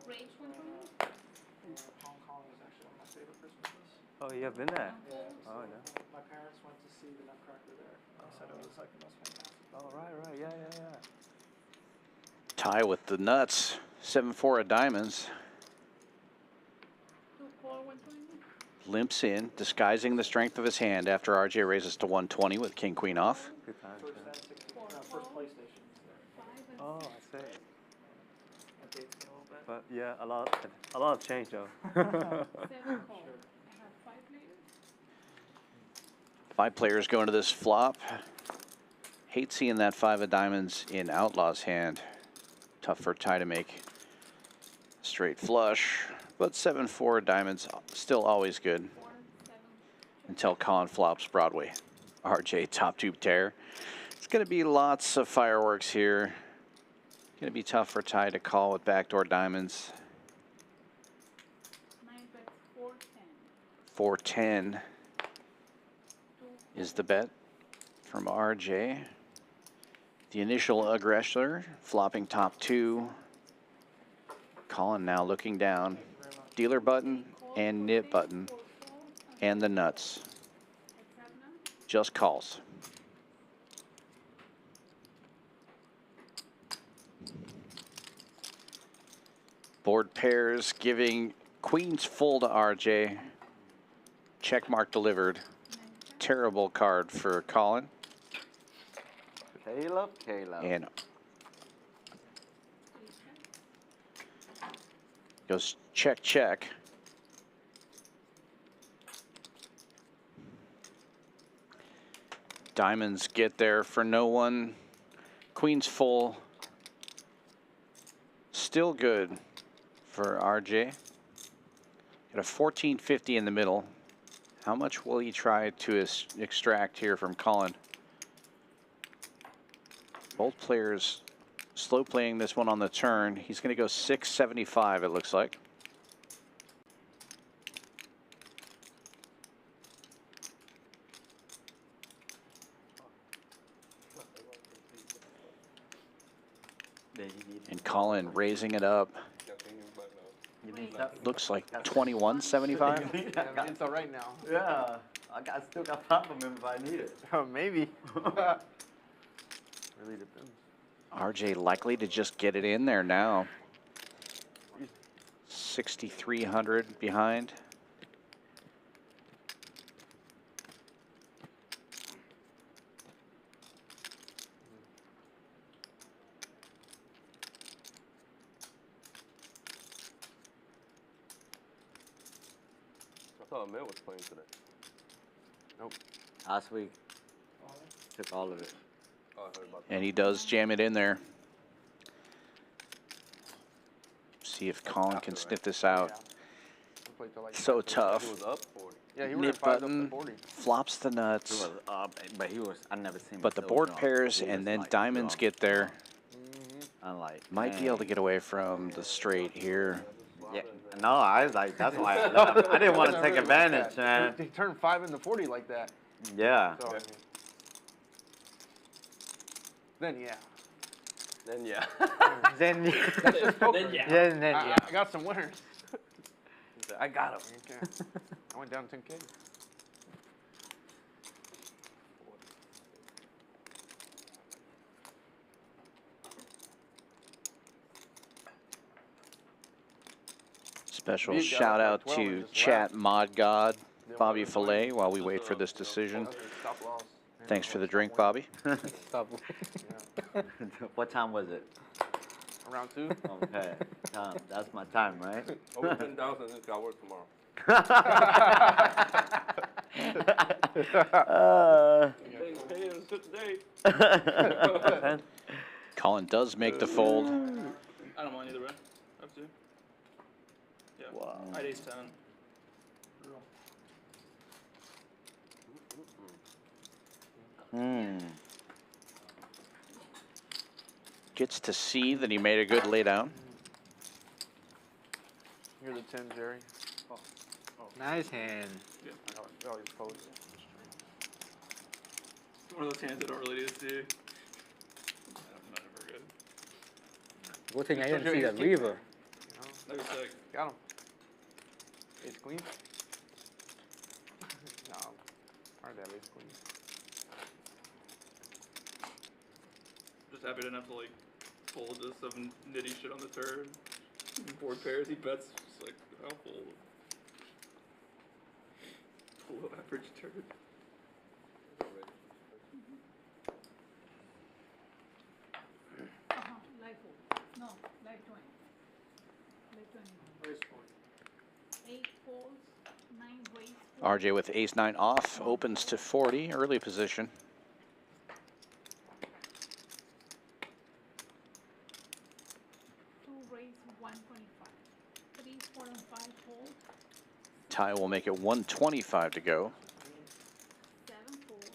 Rage 120? Hong Kong is actually one of my favorite Christmases. Oh, you have been there? Yeah. Oh, yeah. My parents went to see the Nutcracker there. They said it was like the most fantastic. Oh, right, yeah. Tie with the nuts. 7-4 of diamonds. Limps in, disguising the strength of his hand after RJ raises to 120 with king queen off. Good time. First PlayStation. Oh, I see. But yeah, a lot of change though. 5 players go into this flop. Hate seeing that 5 of diamonds in Outlaw's hand. Tough for Ty to make straight flush, but 7-4 diamonds still always good until Colin flops Broadway. RJ top tube tear. It's going to be lots of fireworks here. Going to be tough for Ty to call with backdoor diamonds. 410 is the bet from RJ. The initial aggressor flopping top 2. Colin now looking down. Dealer button and nip button and the nuts. Just calls. Board pairs giving queens full to RJ. Check mark delivered. Terrible card for Colin. Caleb. And goes check, check. Diamonds get there for no one. Queens full. Still good for RJ. Got a 1450 in the middle. How much will he try to extract here from Colin? Both players slow playing this one on the turn. He's going to go 675, it looks like. And Colin raising it up. Looks like 2175. It's all right now. Yeah, I still got pop from him if I need it. Oh, maybe. Really depends. RJ likely to just get it in there now. 6,300 behind. I thought Emil was playing today. Nope. Last week. Took all of it. Oh, I heard about that. And he does jam it in there. See if Colin can sniff this out. So tough. He was up 40. Yeah, he Nip button, flops the nuts. He was up, but he was, I never seen him. But the so board drunk. pairs He and was, then like, diamonds drunk. get there. I'm like, Might be able to get away from the straight here. Yeah. No, I was like, that's why I left. I didn't want to take advantage, man. He turned 5 into 40 like that. Yeah. So, I mean, then yeah. Then yeah. Then that's just poker. Then yeah. Then yeah. I got some winners. I got him. Okay. I went down 10K. Special These guys shout are out 12 to and just Chat Mod God, Bobby Fillet, while we wait for this decision. Stop loss. Thanks for the drink, Bobby. What time was it? Around 2. Okay. That's my time, right? Over 10,000 since I work tomorrow. Hey, it was a good day. Colin does make the fold. I don't mind either way. Up to. Yeah. Wow. I had ace 10. Gets to see that he made a good laydown. Here's the 10, Jerry. Oh. Nice hand. Yeah. I always post. It's one of those hands I don't really need to see. I'm not ever good. Good thing I didn't see that river. That'd be sick. Got him. Ace queen. No. Hard to have ace queen. Just happy I didn't have to like fold just some nitty shit on the turn. Board pairs, he bets just like I'll fold. Below average turn. Live fold. No, live 20. Live 20. 8 folds, 9 ways. RJ with ace 9 off, opens to 40, early position. Raise 125. 3, 4, and 5 fold. Ty will make it 125 to go. 7 folds.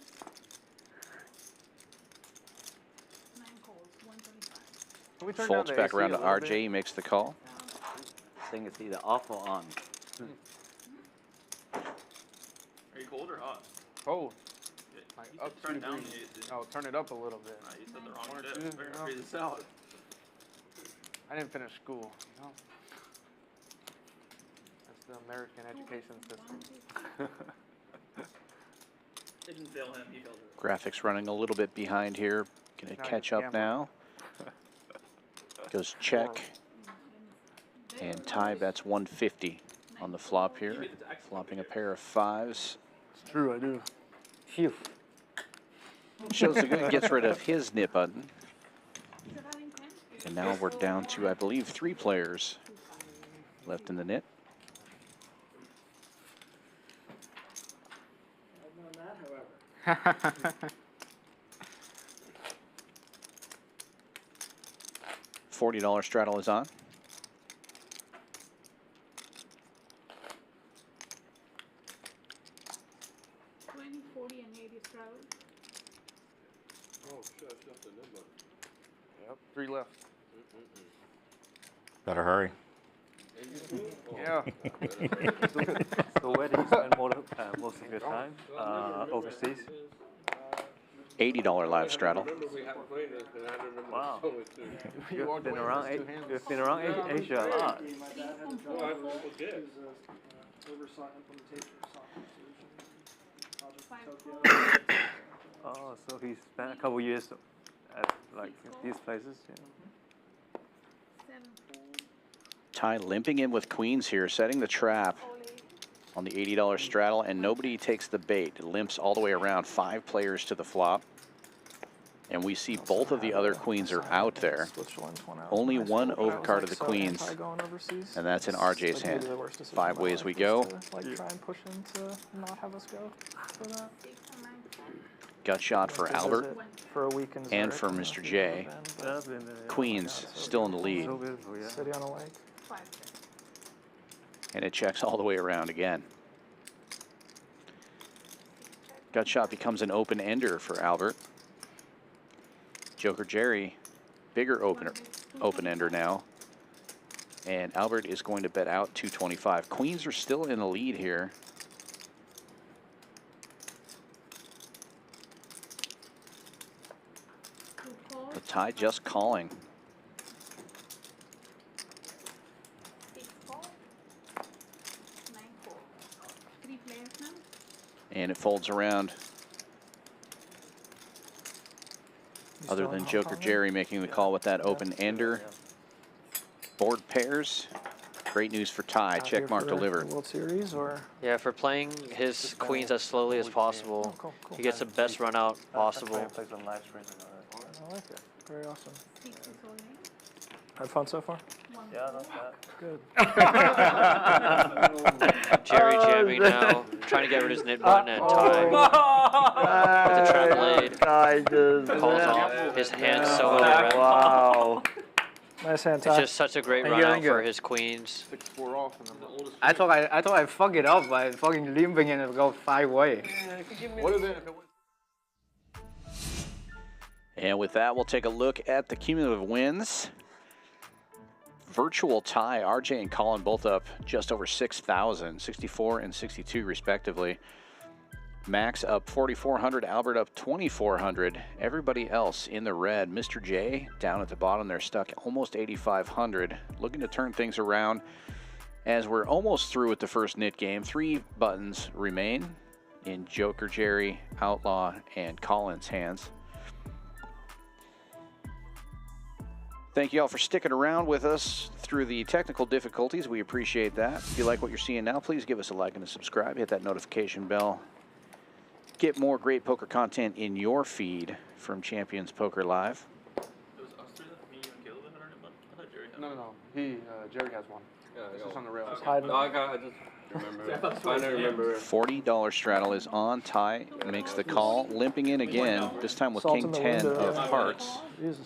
9 calls. 125. Folds back around to RJ, he makes the call. This thing is either off or on. cold or hot? Cold. Yeah, Like you up said turn 2 down degrees. the AC. Oh, turn it up a little bit. Nah, you said the wrong 1 or shit. 2, We're you gonna know? freeze this out. I didn't finish school, you know? That's the American education system. It didn't fail him, he failed it. Graphics running a little bit behind here. Gonna catch up now. Goes check. And Ty bets 150 on the flop here. Flopping a pair of 5s. It's true, I do. Phew. Shows the good gets rid of his nip button. And now we're down to, I believe, 3 players left in the nit. $40 straddle is on. $20, $40, and $80 straddle. Oh, shit, I left the nib button. Yep, 3 left. Better hurry. Yeah. So where do you spend most of your time? Overseas? $80 live straddle. Wow. You've been around Asia a lot. Oh, so he spent a couple years at like these places. Yeah. Ty limping in with queens here, setting the trap on the $80 straddle, and nobody takes the bait. It limps all the way around, 5 players to the flop. And we see both of the other queens are out there. Only one overcard of the queens, and that's in RJ's hand. 5 ways we go. Like try and push him to not have us go for that. Gut shot for Albert For a week in and Zurich, for Mr. J. Queens still in the lead. City on a lake. And it checks all the way around again. Gut shot becomes an open ender for Albert. Joker Jerry, bigger open ender now. And Albert is going to bet out 225. Queens are still in the lead here. The Ty just calling. And it folds around. Other than Joker Jerry making the call with that open ender. Board pairs. Great news for Ty. Check mark delivered. World Series or? Yeah, for playing his queens as slowly as possible, he gets the best run out possible. I like it. Very awesome. Had fun so far? Yeah, not bad. Good. Jerry jamming now, trying to get rid of his knit button and Ty with the trap blade. Calls off. His hand's so in the red. Wow. Nice hand, It's Ty. just such a great run out for his queens. 6-4 off. I thought I fucked it up by fucking limping and it go 5 way. What is it if it went? And with that, we'll take a look at the cumulative wins. Virtual tie, RJ and Colin both up just over 6,000, 64 and 62 respectively. Max up 4,400, Albert up 2,400. Everybody else in the red. Mr. J down at the bottom, they're stuck almost 8,500. Looking to turn things around as we're almost through with the first knit game. 3 buttons remain in Joker Jerry, Outlaw, and Colin's hands. Thank you all for sticking around with us through the technical difficulties. We appreciate that. If you like what you're seeing now, please give us a like and a subscribe. Hit that notification bell. Get more great poker content in your feed from Champions Poker Live. It was us three that me and Caleb had our nib button. I thought Jerry had No. Jerry has one. Yeah, It's just on the rails. Okay. No, I just remember it. I don't remember it. $40 straddle is on. Ty makes the call. Limping in again, this time with Salt King in the 10 window. of hearts. Jesus.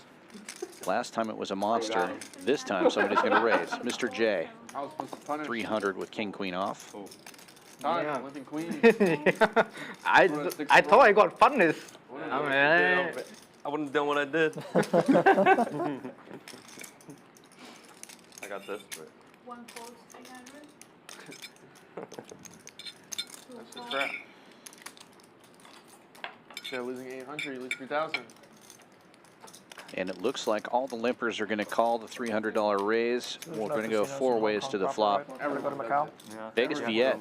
Last time it was a monster. This time somebody's going to raise. Mr. J, I was supposed to punish. 300 with King Queen off. Time, Yeah. limping queen. I thought I got funness. I mean, I wouldn't have done what I did. I got this, but 1 fold 300. That's the trap. Instead of losing 800, you lose 3,000. And it looks like all the limpers are going to call the $300 raise. We're going to go 4 ways to the flop. Ever go to Macau? Vegas Viet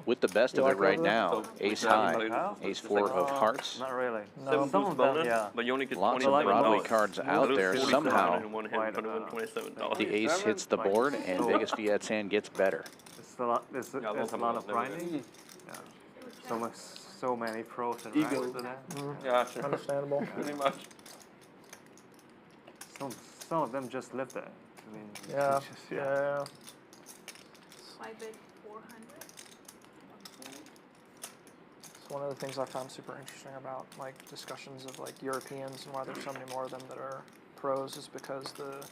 with the best of it right now. Ace high, ace 4 of hearts. Not really. No. Some of them, yeah. But you only get Lots of Broadway cards out there. Somehow $27. the ace hits the board and Vegas Viet's hand gets better. It's a lot of grinding. Yeah. So many pros and ranks to that. Yeah, sure. Understandable. Pretty much. Some of them just live there. I mean, Yeah. it's just, Yeah. I bet 400. It's one of the things I found super interesting about like discussions of like Europeans and why there's so many more of them that are pros is because the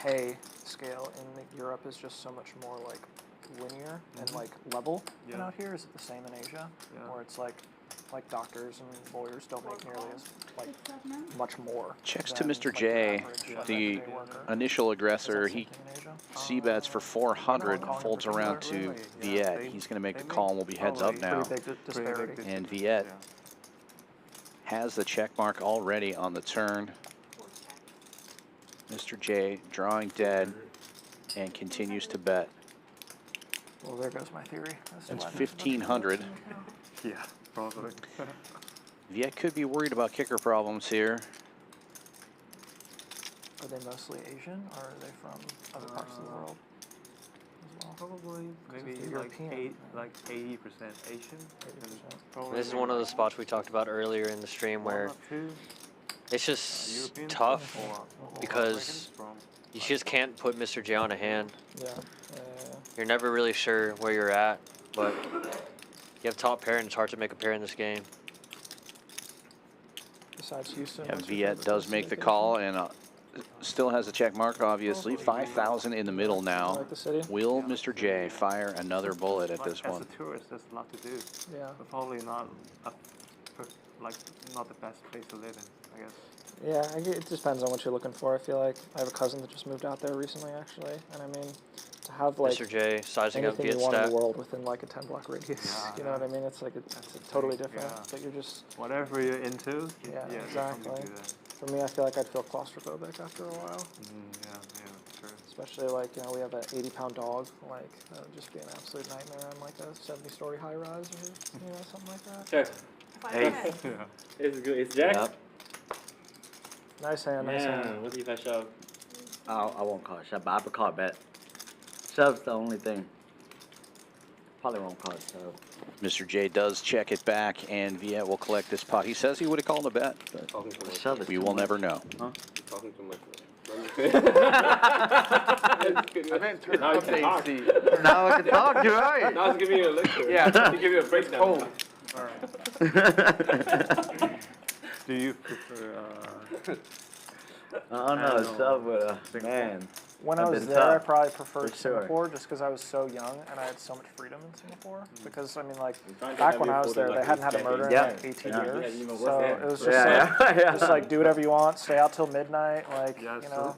pay scale in Europe is just so much more like linear and like level than out here. Is it the same in Asia? Where it's like doctors and lawyers don't make nearly as like much more. Checks to than, Mr. like, J, average, the everyday worker. initial aggressor. He In Asia? c-bets for 400, folds around to Viet. He's going to make the call and will be heads up now. Pretty big disparity. And Viet has the check mark already on the turn. Mr. J drawing dead and continues to bet. Well, there goes my theory. That's 1,500. Yeah, probably. Viet could be worried about kicker problems here. Are they mostly Asian, or are they from other parts of the world as well? Probably maybe if they're like European, 80% Asian. Probably This is one of the spots we talked about earlier in the stream where it's just tough because you just can't put Mr. J on a hand. Yeah. You're never really sure where you're at, but you have top pair and it's hard to make a pair in this game. Besides Houston. Yeah, Viet does make the call and still has a check mark, obviously. 5,000 in the middle now. Will Mr. J fire another bullet at this one? As a tourist, there's a lot to do. Yeah. But probably not not the best place to live in, I guess. Yeah, it just depends on what you're looking for. I feel like I have a cousin that just moved out there recently, actually, and I mean, to have like Mr. J sizing up anything Viet you want in stack. the world within like a 10-block radius, you know what I mean? It's like it's totally different. But you're just whatever you're into. Yeah, exactly. For me, I feel like I'd feel claustrophobic after a while. Sure. Especially like we have an 80-pound dog. Like that would just be an absolute nightmare on like a 70-story high-rise or something like that. Sure. Hey. It's good. It's Jack. Yep. Nice hand, nice hand. What if I shove? I won't call it shove, but I would call it bet. Shove's the only thing. Probably won't call it shove. Mr. J does check it back, and Viet will collect this pot. He says he would have called a bet, but we will never know. Huh? Talking too much. Now you can talk. Now I can talk, you're right. Now it's giving you a lecture. Yeah. To give you a breakdown. Do you prefer? I don't know, shove with a man. When I I've was been there, I tough, probably preferred for sure. Singapore just because I was so young and I had so much freedom in Singapore. Because, I mean, like, trying to back have when you I was put there, it they like hadn't had a this, murder in yeah. like 18 Yeah. years. Yeah, even So worse. it was just Yeah, like, yeah. just like, do whatever you want, stay out till midnight, like, Yeah, you know.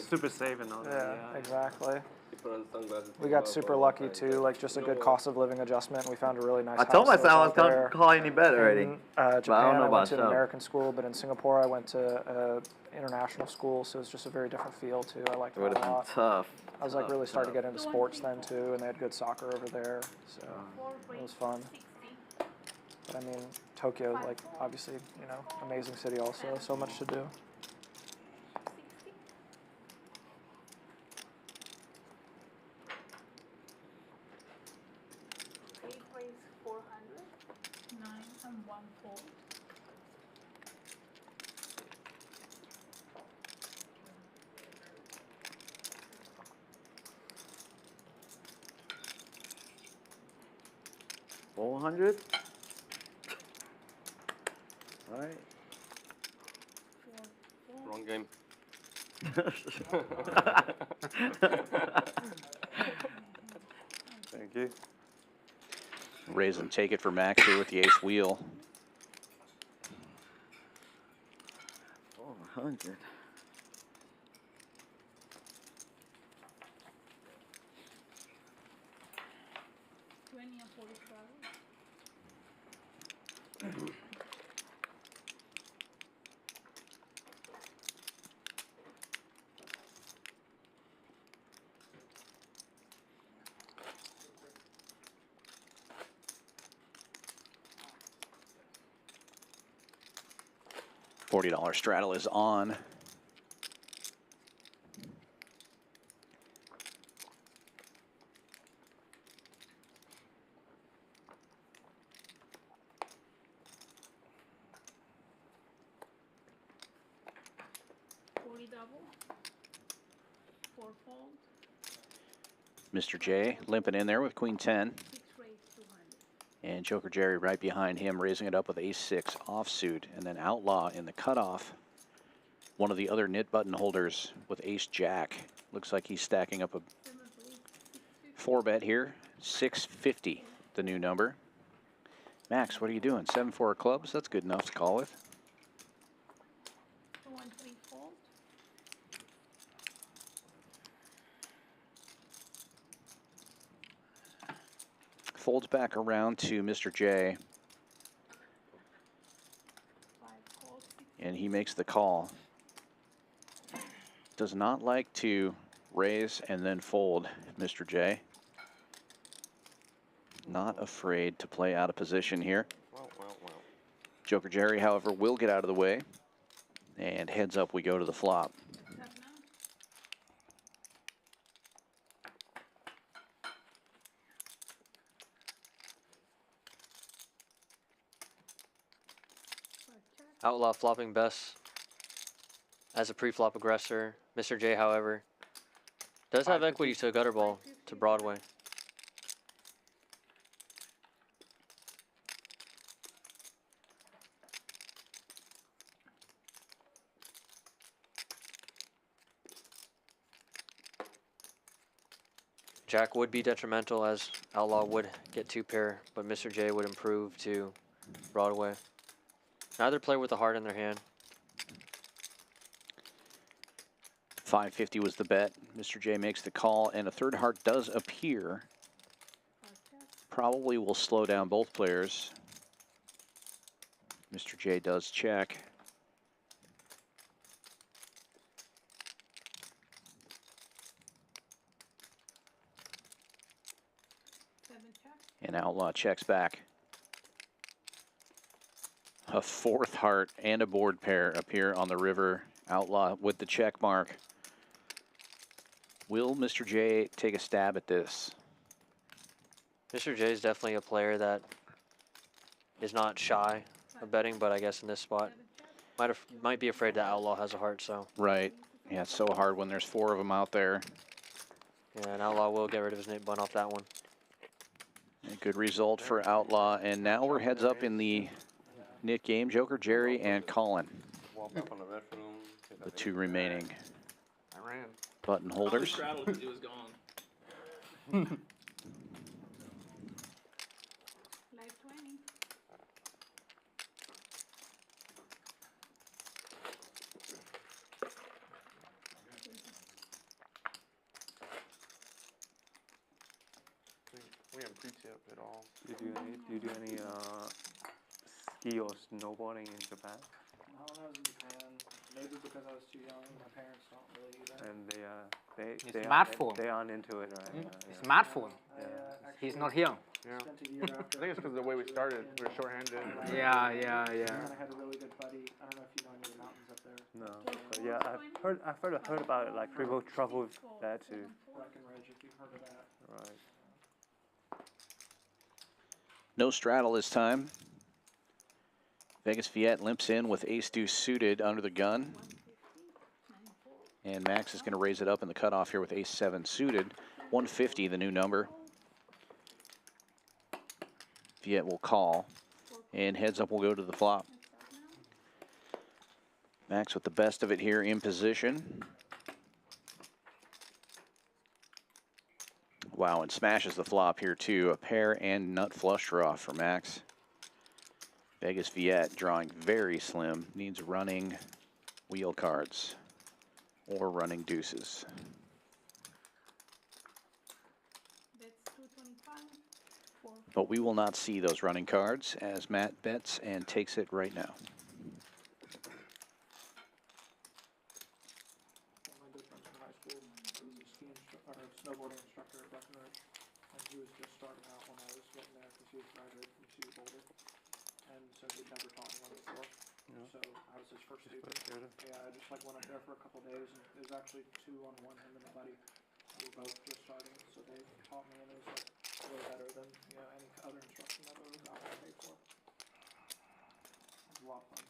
super safe and all that. Yeah, exactly. You put on sunglasses. We got super lucky too, like just a good cost of living adjustment. We found a really nice I house told that myself I was out going there. to call any bet already. In But I Japan, don't know I about went to an shove. American school, but in Singapore, I went to international school, so it's just a very different feel too. I liked It it would a have lot. been tough. I was like really starting to get into sports then too, and they had good soccer over there, so it was fun. But I mean, Tokyo, like obviously, you know, amazing city also, so much to do. Eight raise 400. 9 and 1 fold. $400? All right. Wrong game. Thank you. Raise and take it for Max here with the ace wheel. 400. $40 straddle is on. Double, 4 fold, Mr. J limping in there with Queen 10. 6 raise 200. And Joker Jerry right behind him, raising it up with Ace-6 offsuit. And then Outlaw in the cutoff. One of the other knit button holders with Ace-Jack. Looks like he's stacking up a 4-bet here. 650, the new number. Max, what are you doing? 7-4 clubs? That's good enough to call with. 1 3 fold, Folds back around to Mr. J. 5 fold, 6 And he makes the call. Does not like to raise and then fold, Mr. J. Not afraid to play out of position here. Joker Jerry, however, will get out of the way. And heads up we go to the flop. Outlaw flopping best as a pre-flop aggressor. Mr. J, however, does have equity to a gutter ball to Broadway. Jack would be detrimental as Outlaw would get 2 pair, but Mr. J would improve to Broadway. Neither play with a heart in their hand. 550 was the bet. Mr. J makes the call, and a third heart does appear. Probably will slow down both players. Mr. J does check. And Outlaw checks back. A 4th heart and a board pair appear on the river. Outlaw with the check mark. Will Mr. J take a stab at this? Mr. J is definitely a player that is not shy of betting, but I guess in this spot might be afraid that Outlaw has a heart. So right, yeah, it's so hard when there's 4 of them out there. Yeah, and Outlaw will get rid of his knit bun off that one. A good result for Outlaw, and now we're heads up in the knit game. Joker Jerry and Colin, the 2 remaining button holders. Straddled because he was gone. live 20. We haven't pre-tip at all. Do you do any ski or snowboarding in Japan? When I was in Japan, maybe because I was too young, my parents don't really either. And Smartphone. they aren't into it, right? Smartphone. Yeah. He's not here. Yeah. I think it's because of the way we started. We were short-handed. Yeah. And I had a really good buddy. I don't know if you know any of the mountains up there. No, but yeah, I've heard about it. Like people travel there too. Breckenridge, if you've heard of that. Right. No straddle this time. Vegas Viet limps in with ace-deuce suited under the gun. And Max is going to raise it up in the cutoff here with ace-7 suited. 150, the new number. Viet will call. And heads up will go to the flop. Max with the best of it here in position. Wow, and smashes the flop here too. A pair and nut flush draw for Max. Vegas Viet drawing very slim. Needs running wheel cards or running deuces. But we will not see those running cards as Matt bets and takes it right now. My good friend from high school was a ski snowboarding instructor at Breckenridge, and he was just starting out when I was getting there because he was graduated from CU Boulder, and so he'd never taught anyone before. So I was his first student. Yeah, I just like went up there for a couple days, and it was actually 2-on-1, him and a buddy. We were both just starting, so they taught me, and it was like way better than any other instruction I've ever gotten paid for. It was a lot of fun.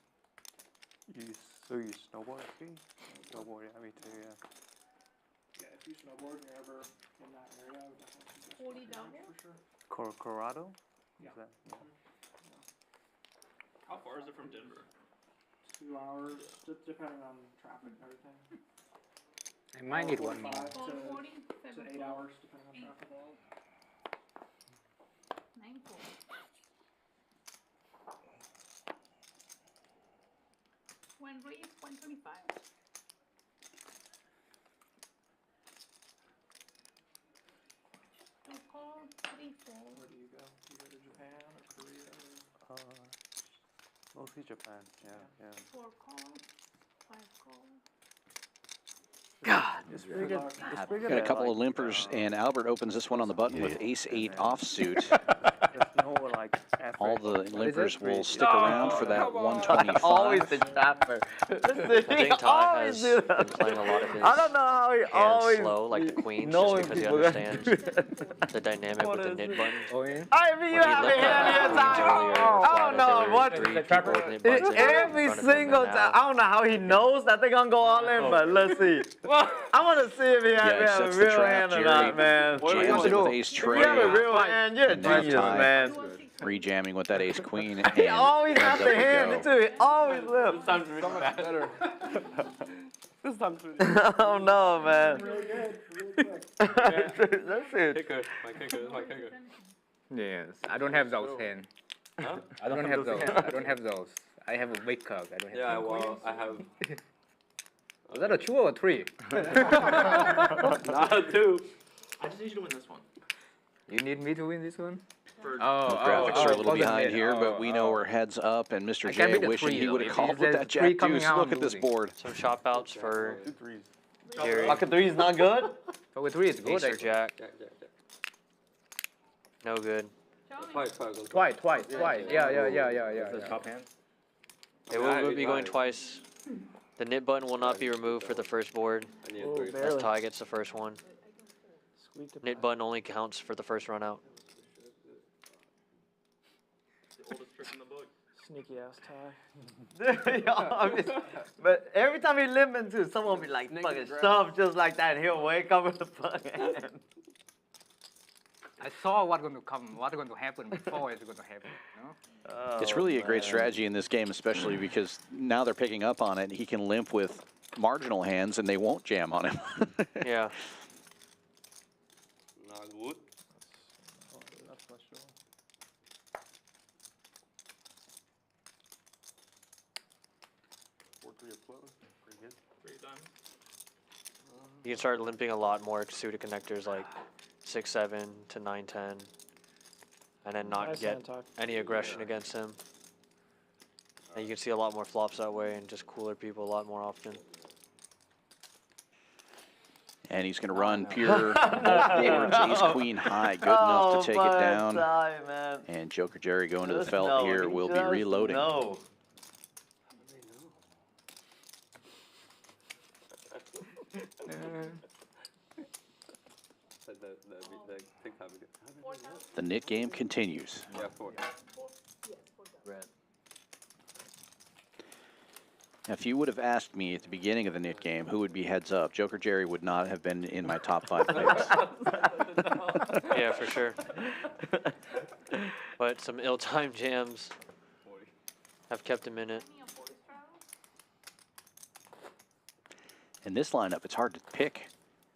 So you snowboard ski? Snowboard, yeah, me too, yeah. Yeah, if you snowboard and you're ever in that area, I would definitely suggest 40 Mountain double? Range for sure. Colorado? Yeah. Is that, yeah. How far is it from Denver? 2 hours, depending on traffic and everything. I might need one more. 440, To 8 hours, depending on traffic. 94. When race 125. So call 3-4. Where do you go? Do you go to Japan or Korea? Or? Mostly Japan, yeah. 4 call, 5 call. God, got a couple of limpers, and Albert opens this one on the button with ace-8 offsuit. All the limpers will stick around for that 125. Always the chopper. I think Ty has been playing a lot of his I don't know how he always slow, like the queens, just knowing because he people understands the dynamic with the knit button. I mean, you have a hand I don't know what. Every single time. I don't know how he knows that they're gonna go all in, but let's see. I want to see if he has a real hand or not, man. Jams it with ace If tray. you have a real hand, you're a genius, man. Rejamming with that ace queen. He always has the hand too. He always lives. This time's really better. This time's really I don't know, man. Really good, really quick. That's it. Kicker, my kicker, this is my kicker. Yes, I don't have those hands. Huh? I don't have those. I don't have those. I have a big cup. I don't have Yeah, those. well, I have. Was that a 2 or a 3? Not a 2. I just need you to win this one. You need me to win this one? For Graphics are a little behind here, but we know we're heads up, and Mr. J wishing he would have called with that jack deuce. Look at this board. Some chop outs for Jerry. Pocket 3 is not good? Pocket 3 is good. Ace or jack. No good. Twice. Yeah. Top hand. It will be going twice. The knit button will not be removed for the first board. As Ty gets the first one. Knit button only counts for the first run out. the oldest trick in the book. Sneaky ass Ty. But every time he limp into, someone will be like fucking shove just like that, and he'll wake up with the fucking hand. I saw what's going to come, what's going to happen before it's going to happen. No? It's really a great strategy in this game, especially because now they're picking up on it. He can limp with marginal hands, and they won't jam on him. Yeah. Not good. That's for sure. Pretty good. Great time. You can start limping a lot more suited connectors like 6-7 to 9-10, and then not get any aggression against him. And you can see a lot more flops that way and just cooler people a lot more often. And he's going to run pure boards, ace queen high, good enough to take it down. Man. And Joker Jerry going to the felt here will be reloading. No. The knit game continues. Yeah, 4. Now, if you would have asked me at the beginning of the knit game who would be heads up, Joker Jerry would not have been in my top 5 picks. Yeah, for sure. But some ill-timed jams have kept him in it. In this lineup, it's hard to pick,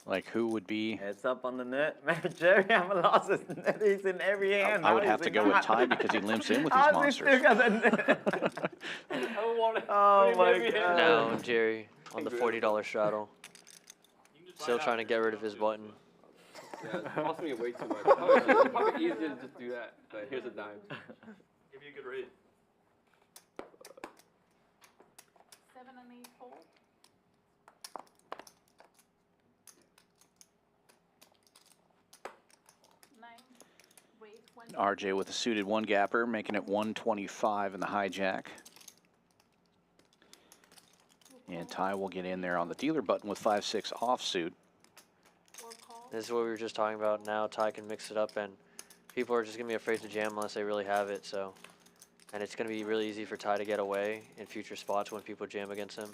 like who would be. Heads up on the net. Man, Jerry haven't lost his net. He's in every hand. I would have to go with Ty because he limps in with these monsters. Oh my God. Now Jerry on the $40 straddle. Still trying to get rid of his button. Yeah, it cost me way too much. It's probably easier to just do that, but here's a dime. Give you a good rate. 7 and 8 fold. RJ with a suited 1-gapper, making it 125 in the hijack. And Ty will get in there on the dealer button with 5-6 offsuit. This is what we were just talking about. Now Ty can mix it up, and people are just going to be afraid to jam unless they really have it. So, and it's going to be really easy for Ty to get away in future spots when people jam against him,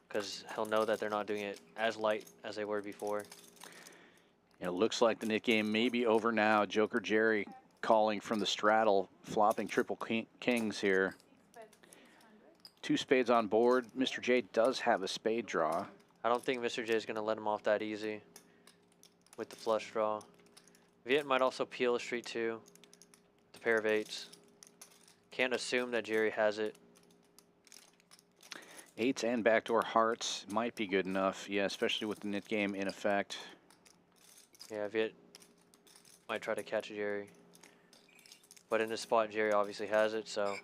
because he'll know that they're not doing it as light as they were before. It looks like the Nick game may be over now. Joker Jerry calling from the straddle, flopping triple kings here. 2 spades on board. Mr. J does have a spade draw. I don't think Mr. J is going to let him off that easy with the flush draw. Viet might also peel a street 2, the pair of 8s. Can't assume that Jerry has it. 8s and backdoor hearts might be good enough. Yeah, especially with the Nit game in effect. Yeah, Viet might try to catch Jerry. But in this spot, Jerry obviously has it, so.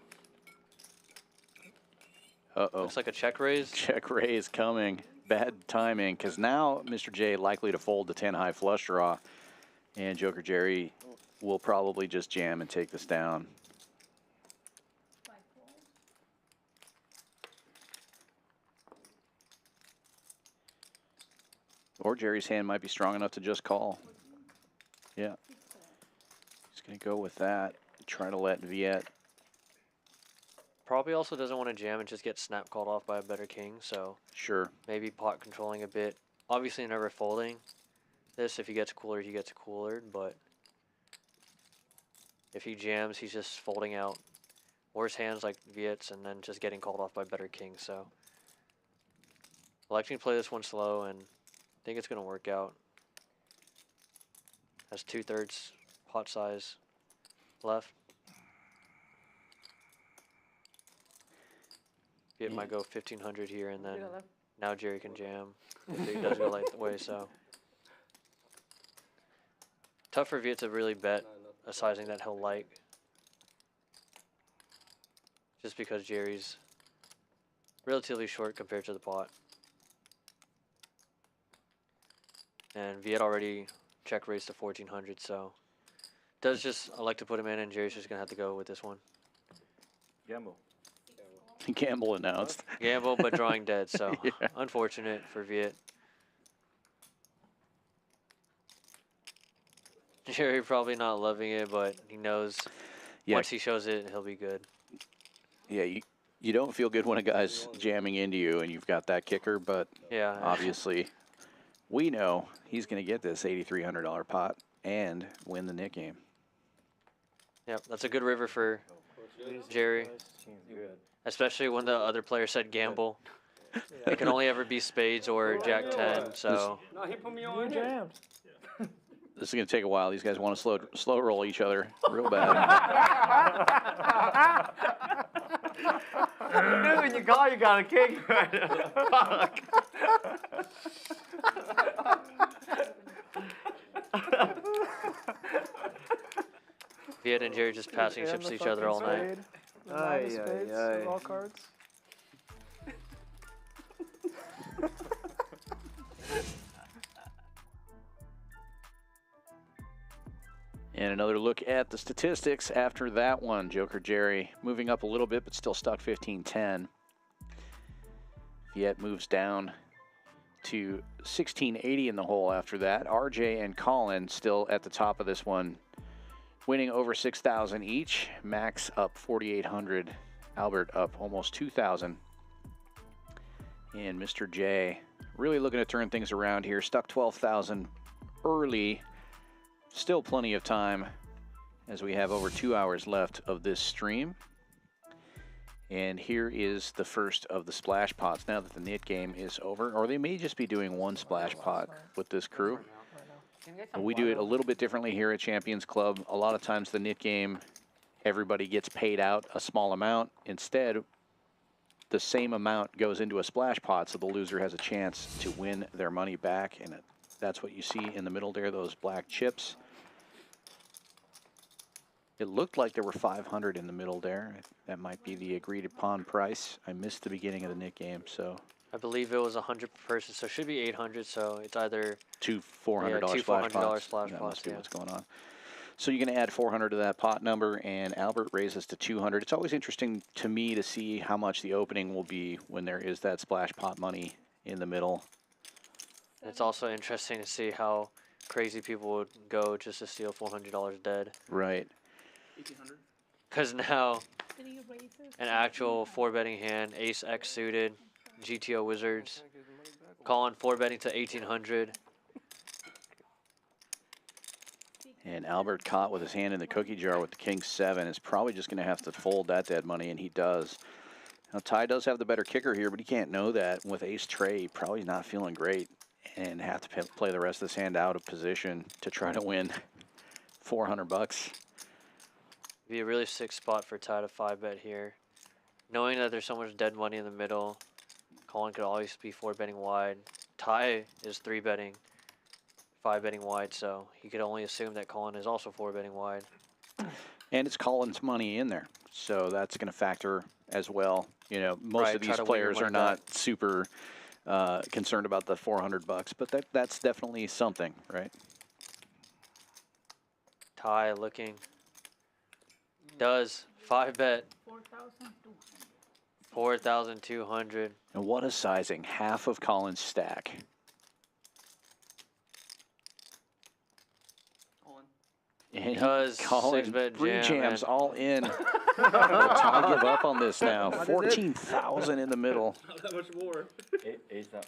Uh-oh. Looks like a check raise. Check raise coming. Bad timing, because now Mr. J likely to fold the 10 high flush draw, and Joker Jerry will probably just jam and take this down. Or Jerry's hand might be strong enough to just call. Yeah. He's going to go with that. Try to let Viet. Probably also doesn't want to jam and just get snap called off by a better king, so. Sure. Maybe pot controlling a bit. Obviously never folding this. If he gets cooler, he gets cooler, but if he jams, he's just folding out worse hands like Viet's and then just getting called off by better kings, so. Electing to play this one slow, and I think it's going to work out. Has 2/3 pot size left. Viet might go 1500 here, and then now Jerry can jam if he does go light the way, so. Tough for Viet to really bet a sizing that he'll like. Just because Jerry's relatively short compared to the pot. And Viet already check raised to 1400, so. Does just elect to put him in, and Jerry's just going to have to go with this one. Gamble. Gamble announced. Gamble, but drawing dead, so yeah. Unfortunate for Viet. Jerry probably not loving it, but he knows once he shows it, he'll be good. Yeah, you don't feel good when a guy's jamming into you and you've got that kicker, but yeah, obviously we know he's going to get this $8,300 pot and win the Nit game. Yep, that's a good river for Jerry. Especially when the other player said gamble. It can only ever be spades or jack 10, so. No, he put me on jams. This is going to take a while. These guys want to slow roll each other real bad. Dude, when you call, you got a kick. Fuck. Viet and Jerry just passing chips to each other all night. All cards. And another look at the statistics after that one. Joker Jerry moving up a little bit, but still stuck 15-10. Viet moves down to 1680 in the hole after that. RJ and Colin still at the top of this one, winning over 6,000 each. Max up 4,800. Albert up almost 2,000. And Mr. J really looking to turn things around here. Stuck 12,000 early. Still plenty of time as we have over 2 hours left of this stream. And here is the first of the splash pots now that the Nit game is over. Or they may just be doing one splash pot with this crew. We do it a little bit differently here at Champions Club. A lot of times the Nit game, everybody gets paid out a small amount. Instead, the same amount goes into a splash pot, so the loser has a chance to win their money back. And that's what you see in the middle there, those black chips. It looked like there were 500 in the middle there. That might be the agreed upon price. I missed the beginning of the Nit game, so. I believe it was 100 per person, so it should be 800. So it's either two $400 $400 splash pots. splash That pots. must be what's going on. So you're going to add 400 to that pot number, and Albert raises to 200. It's always interesting to me to see how much the opening will be when there is that splash pot money in the middle. It's also interesting to see how crazy people would go just to steal $400 dead. Right. 1800. Because now, 3 raises. an actual 4-betting hand, Ace X suited, GTO Wizards, calling 4-betting to 1800. And Albert caught with his hand in the cookie jar with the king 7 is probably just going to have to fold that dead money, and he does. Now, Ty does have the better kicker here, but he can't know that. With ace Trey, probably not feeling great and have to play the rest of his hand out of position to try to win 400 bucks. Be a really sick spot for Ty to 5-bet here. Knowing that there's so much dead money in the middle, Colin could always be 4-betting wide. Ty is 3-betting. 5-betting wide, so he could only assume that Colin is also 4-betting wide. And it's Colin's money in there, so that's going to factor as well. You know, most of these players are not super concerned about the 400 bucks, but that's definitely something, right? Ty looking. Does 5-bet. 4,200. And what a sizing, half of Colin's stack. And Does Colin 6-bet free jam, jams man. all in. Ty give up on this now. 14,000 in the middle. Not that much more. Ace up,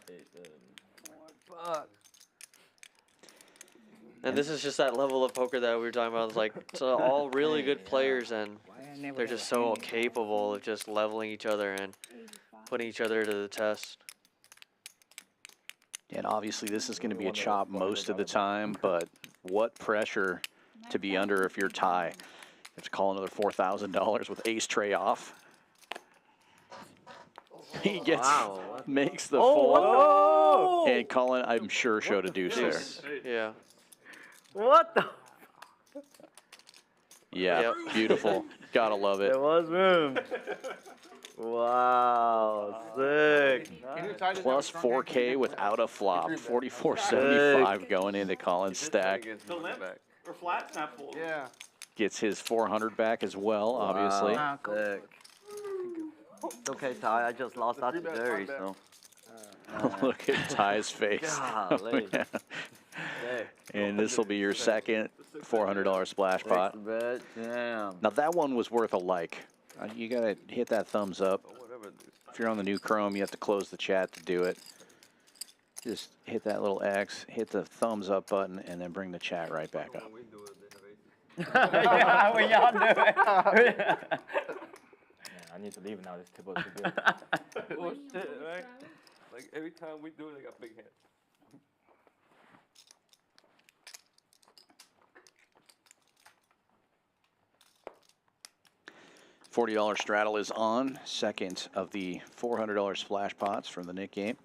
And this is just that level of poker that we were talking about. It's like, it's all really good players, and they're just so capable of just leveling each other and putting each other to the test. And obviously this is going to be a chop most of the time, but what pressure to be under if you're Ty. You have to call another $4,000 with ace Trey off. He gets, makes the fold. And Colin, I'm sure, showed a deuce there. Yeah. What the? Yeah, beautiful. Gotta love it. There was room. Wow, sick. Plus 4K without a flop. 44.75 going into Colin's stack. The limp or flat snap fold. Yeah. Gets his 400 back as well, obviously. Wow, sick. It's okay, Ty. I just lost that to Jerry, so. Look at Ty's face. Golly. And this will be your second $400 splash pot. Damn. Now that one was worth a like. You gotta hit that thumbs up. If you're on the new Chrome, you have to close the chat to do it. Just hit that little X, hit the thumbs up button, and then bring the chat right back up. Yeah, we all do it. I need to leave now. This table is too good. Oh shit, right? Like every time we do it, I got big hands. $40 straddle is on. Second of the $400 splash pots from the Nick game.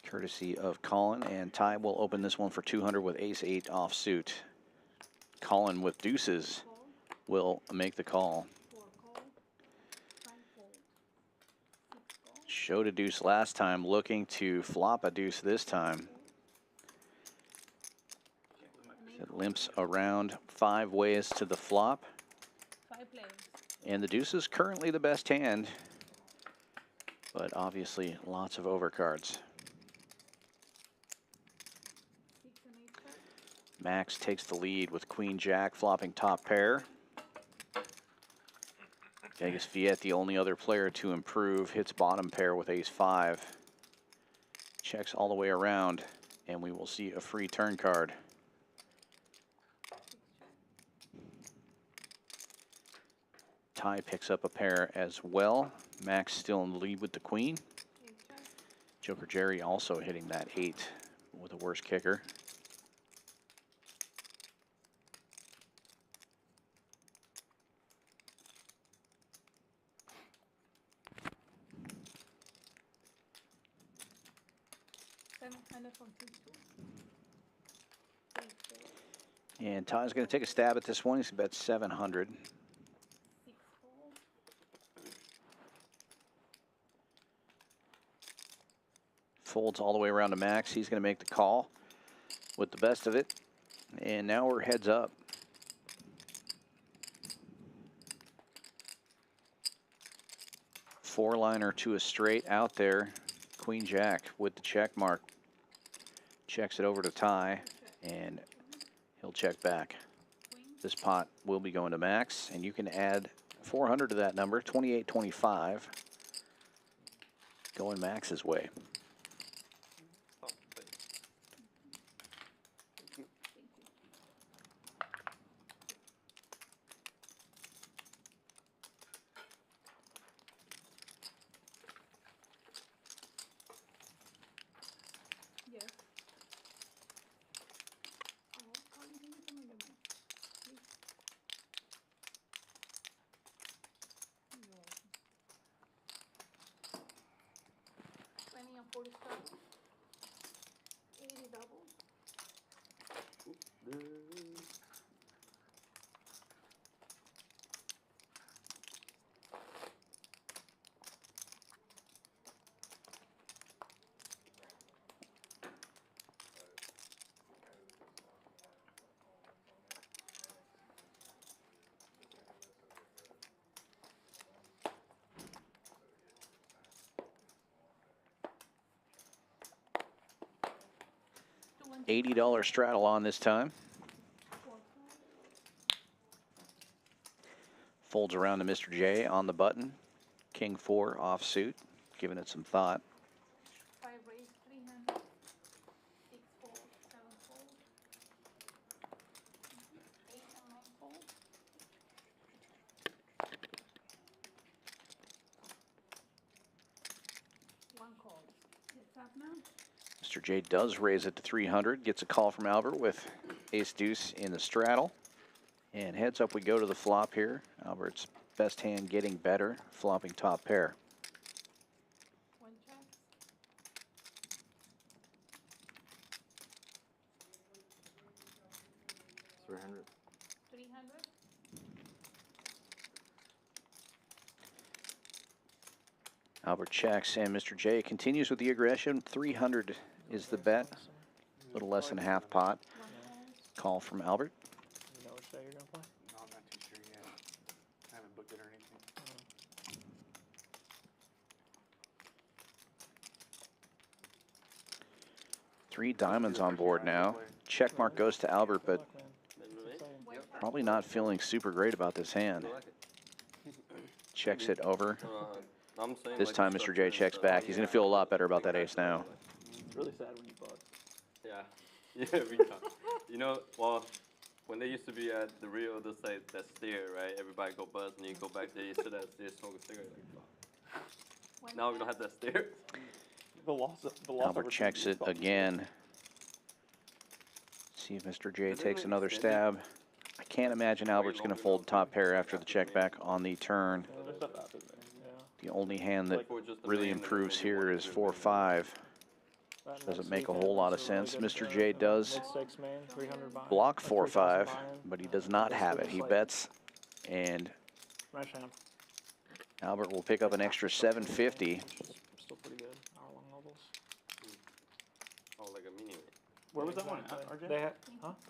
Courtesy of Colin, and Ty will open this one for 200 with ace-8 offsuit. Colin with deuces will make the call. Showed a deuce last time, looking to flop a deuce this time. It limps around 5 ways to the flop. And the deuce is currently the best hand, but obviously lots of overcards. Max takes the lead with Queen Jack flopping top pair. Vegas Viet, the only other player to improve, hits bottom pair with ace-5. Checks all the way around, and we will see a free turn card. Ty picks up a pair as well. Max still in the lead with the queen. Joker Jerry also hitting that 8 with a worse kicker. And Ty's going to take a stab at this one. He's bet 700. Folds all the way around to Max. He's going to make the call with the best of it. And now we're heads up. 4-liner to a straight out there. Queen Jack with the check mark. Checks it over to Ty, and he'll check back. This pot will be going to Max, and you can add 400 to that number, 28.25. Going Max's way. Yes. Twenty and 40 straddle. 80 double. $80 straddle on this time. Folds around to Mr. J on the button. King 4 offsuit, giving it some thought. 5 raise, 300. 6 fold, 7 fold. 8 and 9 fold. One call. It's up now. Mr. J does raise it to 300, gets a call from Albert with ace deuce in the straddle. And heads up we go to the flop here. Albert's best hand getting better, flopping top pair. One check. $300. Albert checks, and Mr. J continues with the aggression. 300 is the bet. A little less than half pot. Call from Albert. You know which day you're going to play? No, I'm not too sure yet. I haven't booked it or anything. Three diamonds on board now. Check mark goes to Albert, but probably not feeling super great about this hand. Checks it over. This time Mr. J checks back. He's going to feel a lot better about that ace now. It's really sad when you bought. Yeah. Yeah, every time. You know, well, when they used to be at the Rio, they'll say that stair, right? Everybody go buzz, and you go back there, you sit that stair, smoke a cigarette. Like, fuck. Now we don't have that stair. The loss Albert checks it again. See if Mr. J takes another stab. I can't imagine Albert's going to fold top pair after the check back on the turn. The only hand that really improves here is 4-5. Doesn't make a whole lot of sense. Mr. J does block 4-5, but he does not have it. He bets, and Albert will pick up an extra $750. Still pretty good. Hour-long levels. Oh, like a mini. Where was that one at, RJ?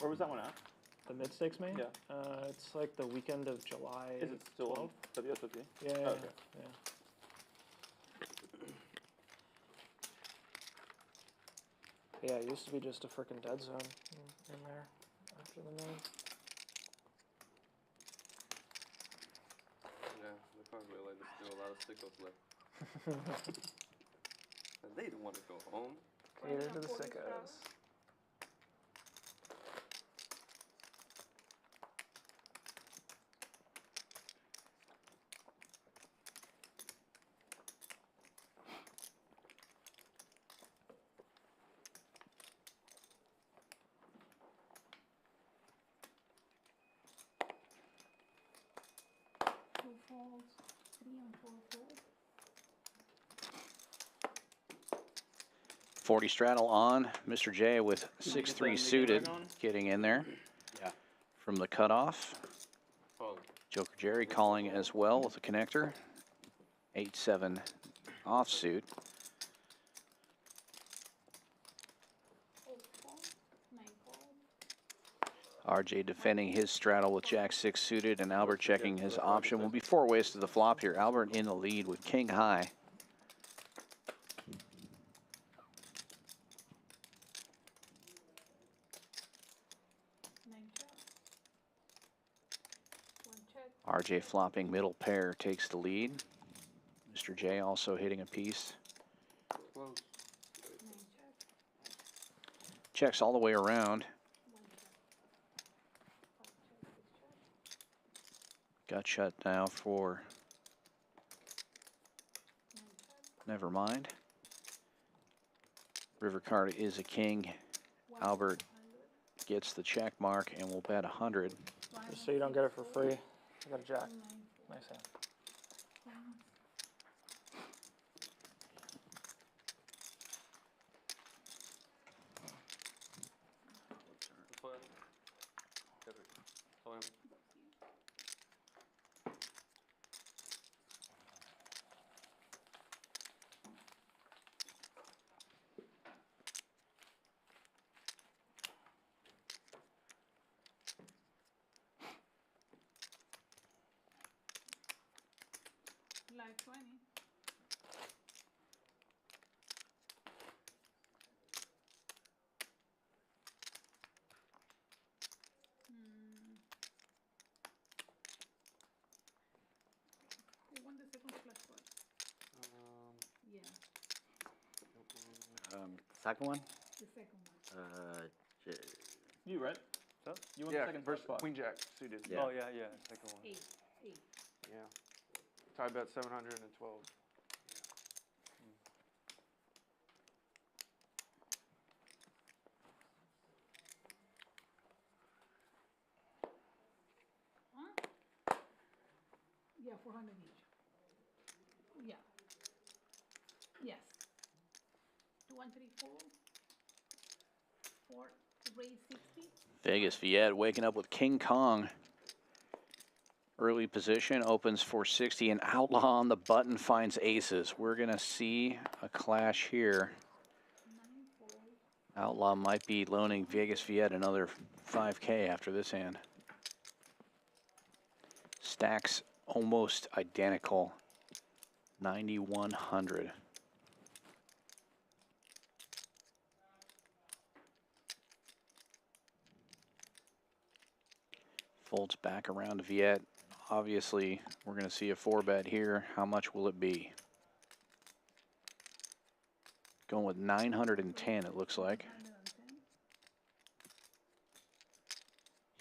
Where was that one at? The mid-stakes main? Yeah. It's like the weekend of July. Is it still on WSOP? Yeah, Oh, okay. yeah. Yeah, it used to be just a freaking dead zone in there after the main. Yeah, the cards look like there's still a lot of sickos left. And they don't want to go home. Cater to the sickos. Folds, 3 and 4 fold. 40 straddle on. Mr. J with 6-3 suited, getting in there from the cutoff. Joker Jerry calling as well with the connector. 8-7 offsuit. 8 fold, 9 fold. RJ defending his straddle with Jack 6 suited, and Albert checking his option. Will be 4 ways to the flop here. Albert in the lead with king high. RJ flopping middle pair takes the lead. Mr. J also hitting a piece. Checks all the way around. Gut shut now for, never mind. River card is a king. Albert gets the check mark and will bet 100. Just so you don't get it for free. I got a jack. Nice hand. Live 20. Who won the second flash spot? Yeah, Second one? the second one. You, right? So, you won Yeah, the second first spot. queen jack suited. Yeah. Oh, yeah, yeah, second one. 8. Yeah. Tie bet 712. Huh? Yeah, 400 each. Yeah. Yes. 2, 1, 3, 4. 4, raise 60. Vegas Viet waking up with King Kong. Early position, opens for 60, and Outlaw on the button finds aces. We're going to see a clash here. Outlaw might be loaning Vegas Viet another 5K after this hand. Stacks almost identical, 9,100. Folds back around to Viet. Obviously, we're going to see a 4-bet here. How much will it be? Going with 910, it looks like.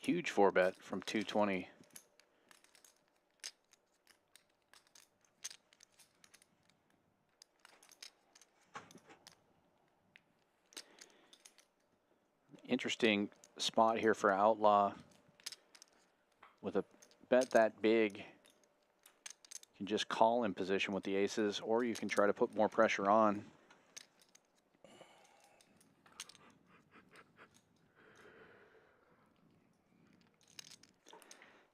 Huge 4-bet from 220. Interesting spot here for Outlaw. With a bet that big, you can just call in position with the aces, or you can try to put more pressure on.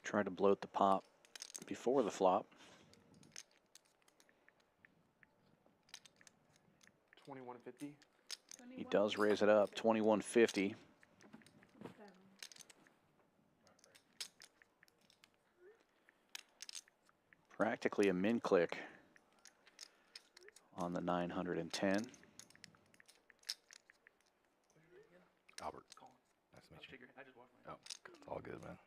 Try to bloat the pot before the flop. 2150. He does raise it up, 2150. Practically a min click on the 910. Albert. Nice to meet you. Oh, it's all good, man.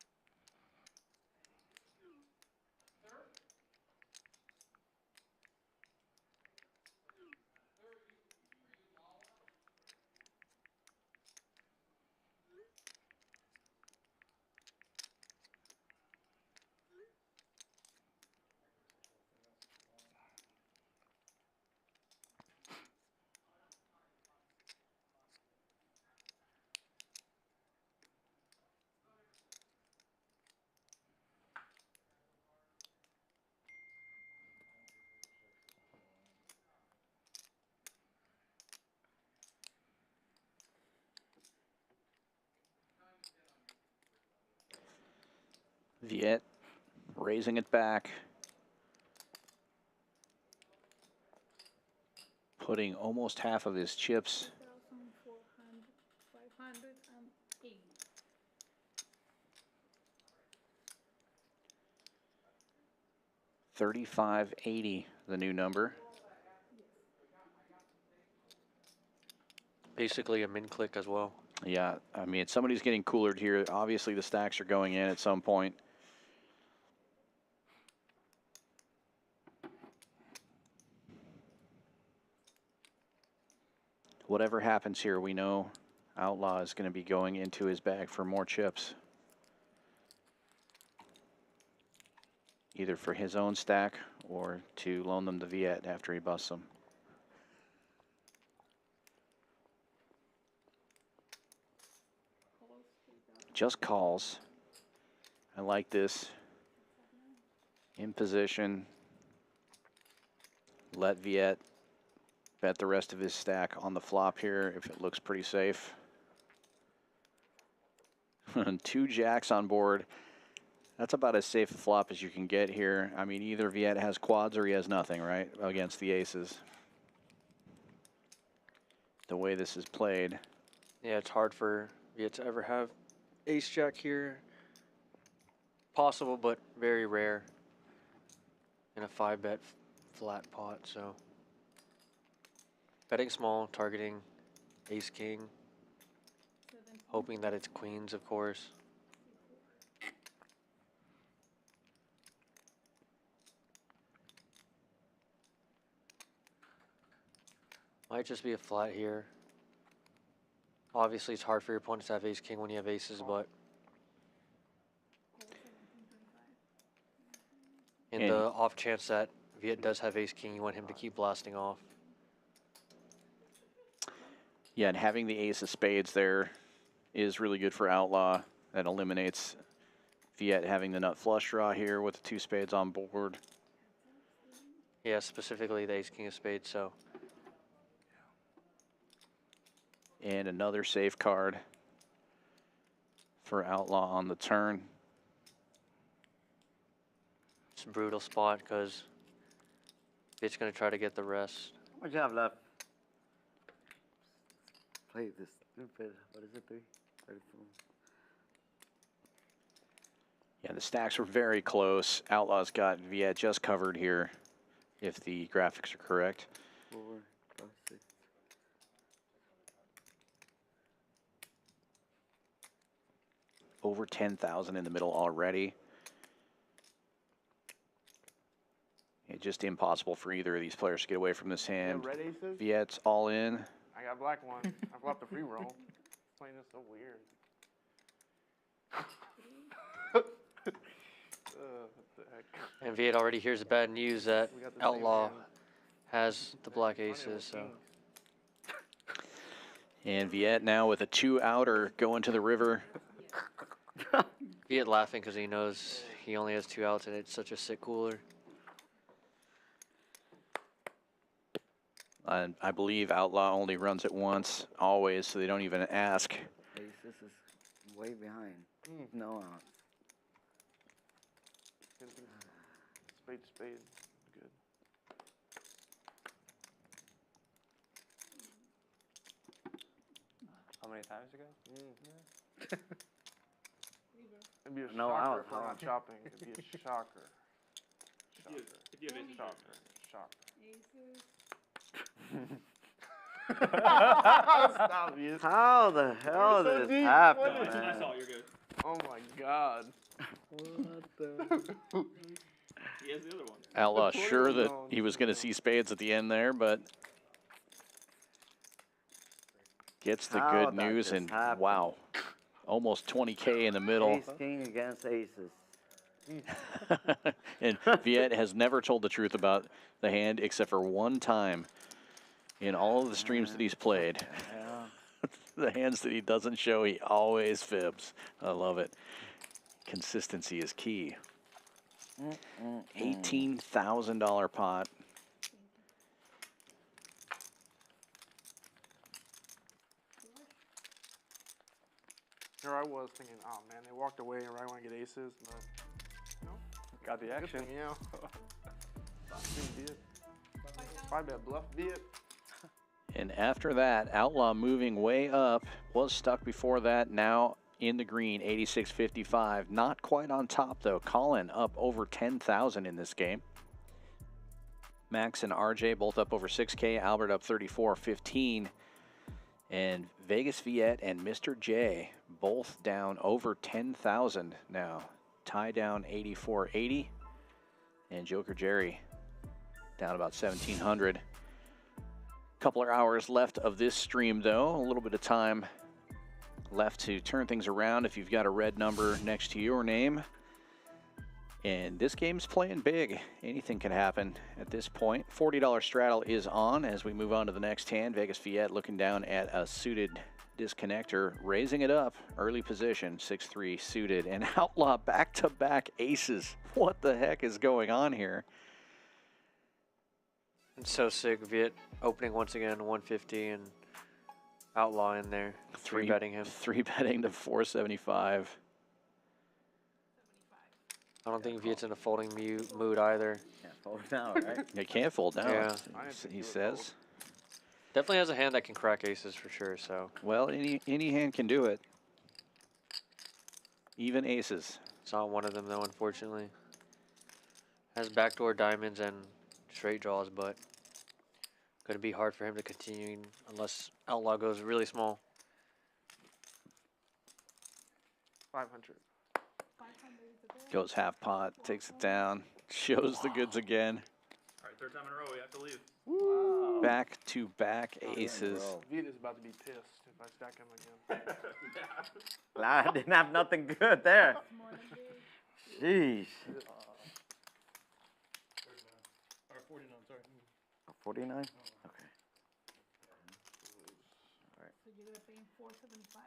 Viet raising it back. Putting almost half of his chips. 1,400, 508. 3580, the new number. Basically a min click as well. Yeah, I mean, somebody's getting coolered here. Obviously, the stacks are going in at some point. Whatever happens here, we know Outlaw is going to be going into his bag for more chips. Either for his own stack or to loan them to Viet after he busts them. Just calls. I like this. In position. Let Viet bet the rest of his stack on the flop here if it looks pretty safe. 2 jacks on board. That's about as safe a flop as you can get here. I mean, either Viet has quads or he has nothing, right, against the aces. The way this is played. Yeah, it's hard for Viet to ever have ace jack here. Possible, but very rare in a 5-bet flat pot, so. Betting small, targeting ace king. Hoping that it's queens, of course. Might just be a flat here. Obviously, it's hard for your opponent to have ace king when you have aces, but in the off chance that Viet does have ace king, you want him to keep blasting off. Yeah, and having the ace of spades there is really good for Outlaw. That eliminates Viet having the nut flush draw here with the 2 spades on board. Yeah, specifically the ace king of spades, so. And another safe card for Outlaw on the turn. It's a brutal spot because Viet's going to try to get the rest. What do you have left? Play this stupid. What is it, 3? 34. Yeah, the stacks were very close. Outlaw's got Viet just covered here, if the graphics are correct. 4, 5, 6. Over 10,000 in the middle already. It's just impossible for either of these players to get away from this hand. Red aces? Viet's all in. I got black one. I flopped the free roll. Playing this so weird. What the heck? And Viet already hears the bad news that Outlaw has the black aces, so. And Viet now with a 2-outer going to the river. Viet laughing because he knows he only has 2 outs and it's such a sick cooler. And I believe Outlaw only runs it once, always, so they don't even ask. This is way behind. No outs. Spade, spade. Good. How many times ago? It'd be a No shocker out, if we're not chopping. It'd be a shocker. If you have aces. Shocker. Stop you. How the hell did this happen, I man? saw it, you're good. Oh my god. What the? He has the other one. Outlaw sure that he was going to see spades at the end there, but gets the How good that news, just and happened? wow, almost 20K in the middle. Ace king against aces. And Viet has never told the truth about the hand except for one time in all of the streams that he's played. Yeah. The hands that he doesn't show, he always fibs. I love it. Consistency is key. $18,000 pot. Here I was thinking, oh man, they walked away and I want to get aces, but no. Got the action. Yeah. 5-bet bluff Viet. And after that, Outlaw moving way up, was stuck before that, now in the green, 86.55. Not quite on top though. Colin up over 10,000 in this game. Max and RJ both up over 6K. Albert up 34-15. And Vegas Viet and Mr. J both down over 10,000 now. Ty down 84.80. And Joker Jerry down about 1,700. Couple of hours left of this stream, though. A little bit of time left to turn things around if you've got a red number next to your name. And this game's playing big. Anything can happen at this point. $40 straddle is on as we move on to the next hand. Vegas Viet looking down at a suited disconnector, raising it up. Early position, 6-3 suited. And Outlaw back-to-back aces. What the heck is going on here? It's so sick. Viet opening once again 150 and Outlaw in there. Three betting him. 3-betting to 475. I don't think Viet's in a folding mood either. Can't fold now, right? They can't fold now, Yeah. he says. Definitely has a hand that can crack aces for sure, so. Well, any hand can do it. Even aces. It's not one of them, though, unfortunately. Has backdoor diamonds and straight draws, but going to be hard for him to continue unless Outlaw goes really small. 500. Goes half pot, takes it down, shows the goods again. All right, third time in a row, we have to leave. Back-to-back aces. Viet is about to be pissed if I stack him again. I didn't have nothing good there. Jeez. Or 49, sorry. 49? Okay. So you're gonna pay him 475?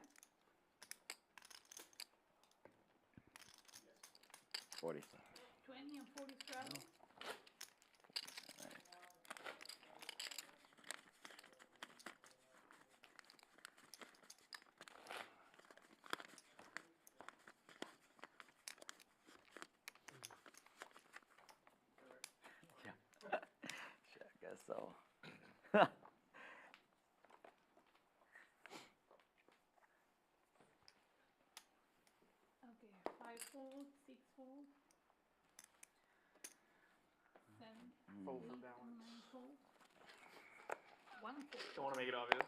40. 20 and 40 straddle? I guess so. Okay, 5 fold, 6 fold, 7, Fold 8, for and balance. 9 fold. 1 fold. Don't want to make it obvious.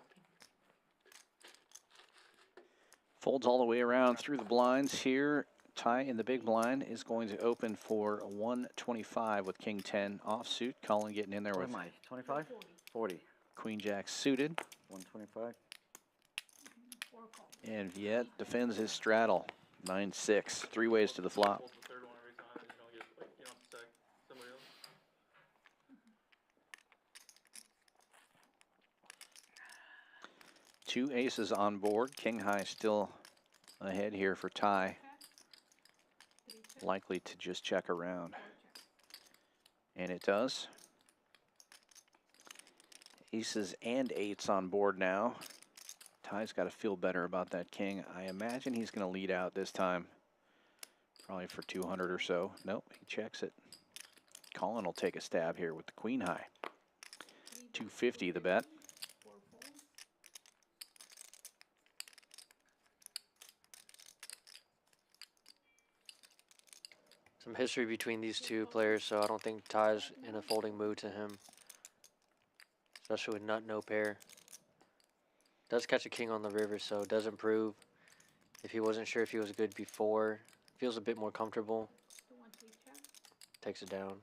Folds all the way around through the blinds here. Ty in the big blind is going to open for 125 with King 10 offsuit. Colin getting in there What with am I? 25? 40. Queen Jack suited. 125. And Viet defends his straddle. 9-6. 3 ways to the flop. Hold the third one every time, and you don't get, like, you don't have to stack somebody else. Two aces on board. King high still ahead here for Ty. Likely to just check around. And it does. Aces and 8s on board now. Ty's got to feel better about that king. I imagine he's going to lead out this time. Probably for 200 or so. Nope, he checks it. Colin will take a stab here with the queen high. 250 the bet. Some history between these two players, so I don't think Ty's in a folding mood to him. Especially with nut no pair. Does catch a king on the river, so it does improve. If he wasn't sure if he was good before, feels a bit more comfortable. Takes it down.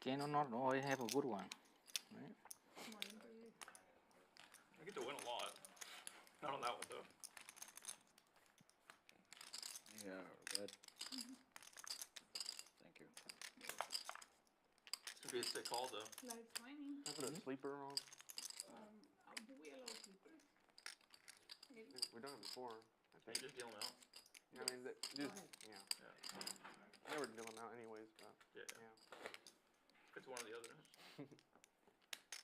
Can or not always have a good one, right? I get to win a lot. Not on that one, though. Yeah, but thank you. Should be a sick call, though. Live timing. I put a sleeper on. Do we allow sleepers? We've done it before, I think. You just deal them out. Yeah, I mean, yeah. I never deal them out anyways, but Yeah. It's one or the other.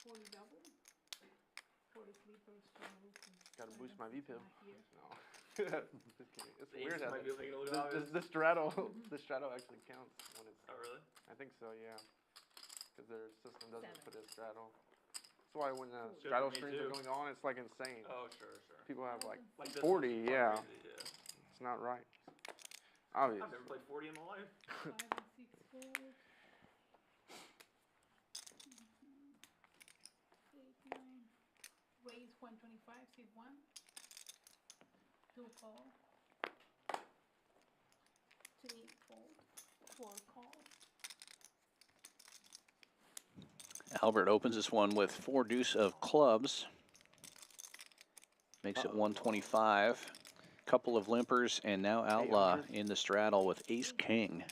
40 double? 40 sleepers to move. Gotta boost my V-pill. Here. No. Just kidding. It's The weird aces how might be making it a little obvious. the straddle, the straddle actually counts when it's. Oh, really? I think so, yeah. Because their system doesn't put a straddle. why when the straddle streams are going on, it's like insane. Oh, sure. People have like this 40, is yeah. crazy, yeah. It's not right. Obvious. I've never played 40 in my life. 5 and 6 fold. 8, 9. Raise 125, seed 1. 2 call. 3 fold. 4 call. Albert opens this one with 4 deuce of clubs. Makes it 125. Couple of limpers, and now Outlaw in the straddle with ace king.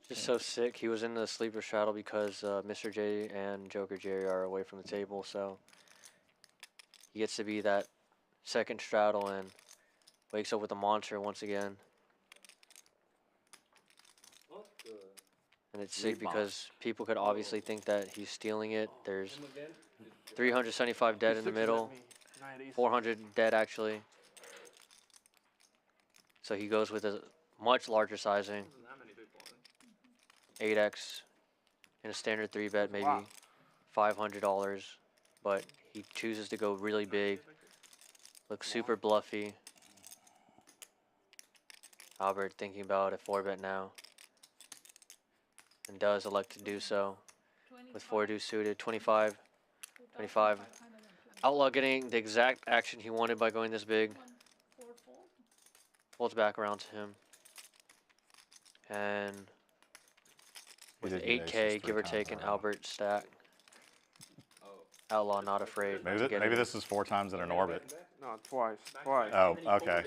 Just so sick. He was in the sleeper straddle because Mr. J and Joker Jerry are away from the table, so he gets to be that second straddle and wakes up with a monster once again. And it's sick because people could obviously think that he's stealing it. There's 375 dead in the middle, 400 dead actually. So he goes with a much larger sizing, 8x in a standard 3-bet, maybe $500, but he chooses to go really big, looks super bluffy. Albert thinking about a 4-bet now, and does elect to do so with 4 deuce suited, 25. Outlaw getting the exact action he wanted by going this big. Folds back around to him. And with 8K, give or take, an Albert stack. Outlaw not afraid. Maybe this is 4 times in an orbit. No, twice. Oh, okay.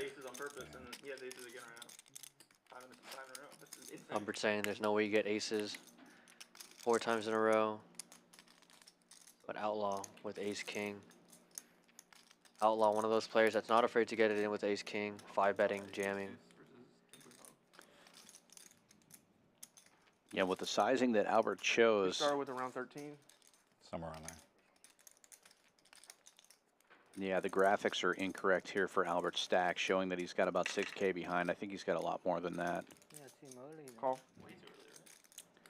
Albert saying there's no way you get aces 4 times in a row. But Outlaw with ace king. Outlaw, one of those players that's not afraid to get it in with ace king, 5-betting, jamming. Yeah, with the sizing that Albert chose. Started with around 13. Somewhere on there. Yeah, the graphics are incorrect here for Albert's stack, showing that he's got about 6K behind. I think he's got a lot more than that. Call.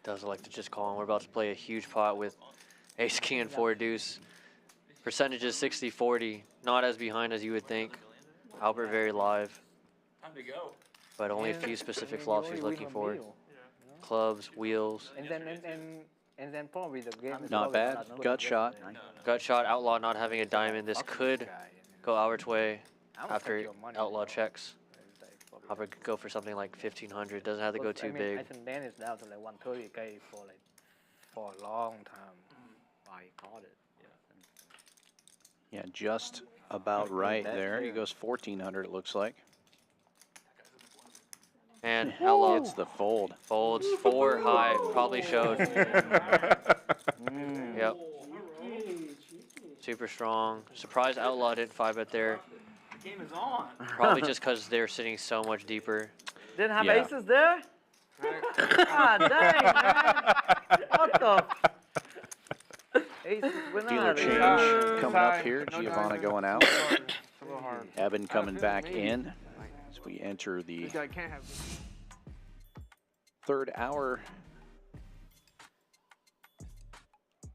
Does elect to just call, and we're about to play a huge pot with ace king and 4 deuce. Percentages 60-40, not as behind as you would think. Albert very live. Time to go. But only a few specific flops he's looking for. Clubs, wheels. And then probably the game is Not bad. Gut shot. Gut shot. Outlaw not having a diamond. This could go Albert's way after Outlaw checks. Albert could go for something like 1,500. Doesn't have to go too big. I think then it's down to like 130K for a long time. I caught it. Yeah, just about right there. He goes 1,400, it looks like. And Outlaw gets the fold. Folds 4 high. Probably showed. Yep. Super strong. Surprised Outlaw didn't 5-bet there. The game is on. Probably just because they're sitting so much deeper. Didn't have aces there? Ah, dang, man. What the? Aces went Dealer out. change coming up here. Giovanna going out. Evan coming back in as we enter the 3rd hour.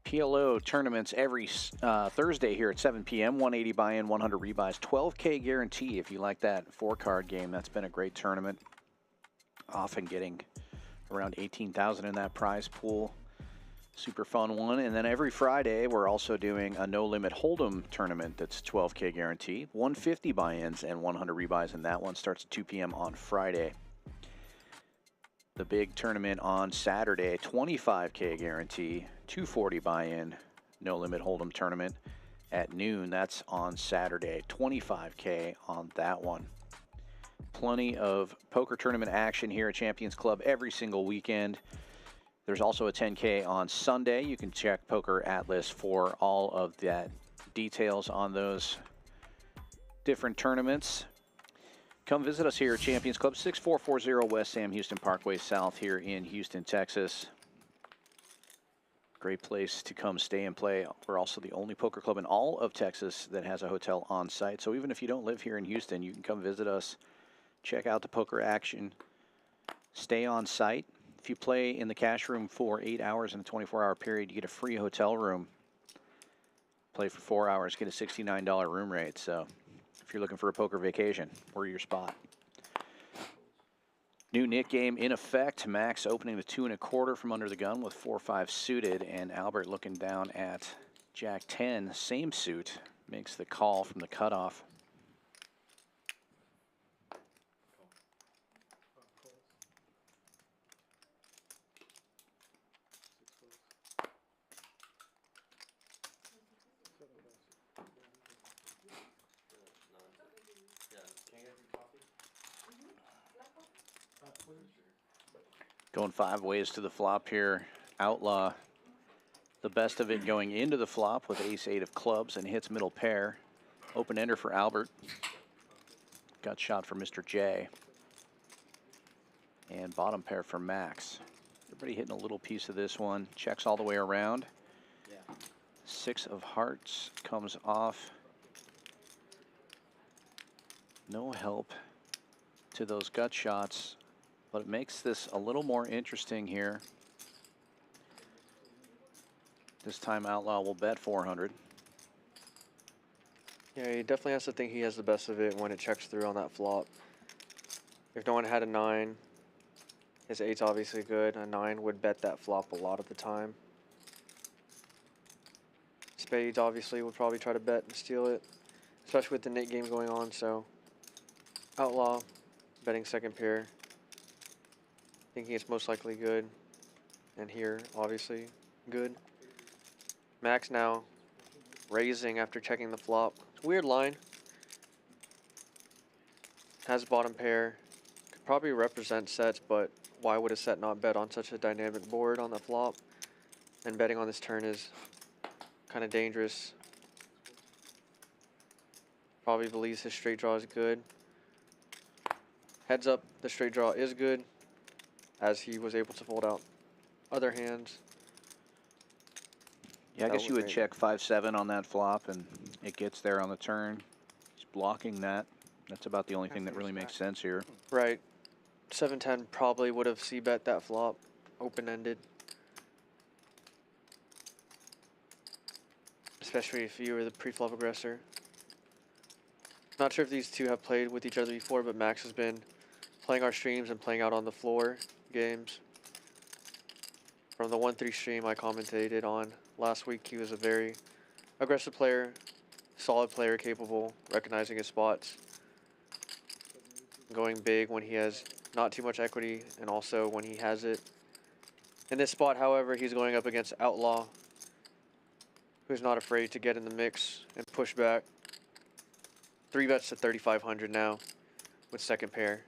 PLO tournaments every Thursday here at 7 p.m. 180 buy-in, 100 rebuys, 12K guarantee if you like that 4-card game. That's been a great tournament. Often getting around 18,000 in that prize pool. Super fun one. And then every Friday, we're also doing a no-limit Hold'em tournament that's 12K guarantee. 150 buy-ins and 100 rebuys, and that one starts at 2 p.m. on Friday. The big tournament on Saturday, 25K guarantee, 240 buy-in, no-limit Hold'em tournament at noon. That's on Saturday, 25K on that one. Plenty of poker tournament action here at Champions Club every single weekend. There's also a 10K on Sunday. You can check Poker Atlas for all of that details on those different tournaments. Come visit us here at Champions Club, 6440 West Sam Houston Parkway South here in Houston, Texas. Great place to come stay and play. We're also the only poker club in all of Texas that has a hotel on site. So even if you don't live here in Houston, you can come visit us, check out the poker action, stay on site. If you play in the cash room for 8 hours in a 24-hour period, you get a free hotel room. Play for 4 hours, get a $69 room rate. So if you're looking for a poker vacation, we're your spot. New Nick game in effect. Max opening the 2 1/4 from under the gun with 4-5 suited, and Albert looking down at Jack 10, same suit, makes the call from the cutoff. Going 5 ways to the flop here. Outlaw the best of it going into the flop with ace-8 of clubs and hits middle pair. Open ender for Albert. Gut shot for Mr. J. And bottom pair for Max. Everybody hitting a little piece of this one. Checks all the way around. 6 of hearts comes off. No help to those gut shots, but it makes this a little more interesting here. This time Outlaw will bet 400. Yeah, he definitely has to think he has the best of it when it checks through on that flop. If no one had a 9, his 8's obviously good. A 9 would bet that flop a lot of the time. Spades obviously would probably try to bet and steal it, especially with the Nick game going on. So Outlaw betting second pair, thinking it's most likely good, and here obviously good. Max now raising after checking the flop. It's a weird line. Has bottom pair. Could probably represent sets, but why would a set not bet on such a dynamic board on the flop? And betting on this turn is kind of dangerous. Probably believes his straight draw is good. Heads up, the straight draw is good, as he was able to fold out other hands. Yeah, I guess you would check 5-7 on that flop, and it gets there on the turn. He's blocking that. That's about the only thing that really makes sense here. Right. 7-10 probably would have c-bet that flop, open-ended. Especially if you were the pre-flop aggressor. Not sure if these two have played with each other before, but Max has been playing our streams and playing out on the floor games. From the 1-3 stream I commentated on last week, he was a very aggressive player, solid player, capable, recognizing his spots, going big when he has not too much equity, and also when he has it. In this spot, however, he's going up against Outlaw, who's not afraid to get in the mix and push back. 3 bets to 3,500 now with second pair.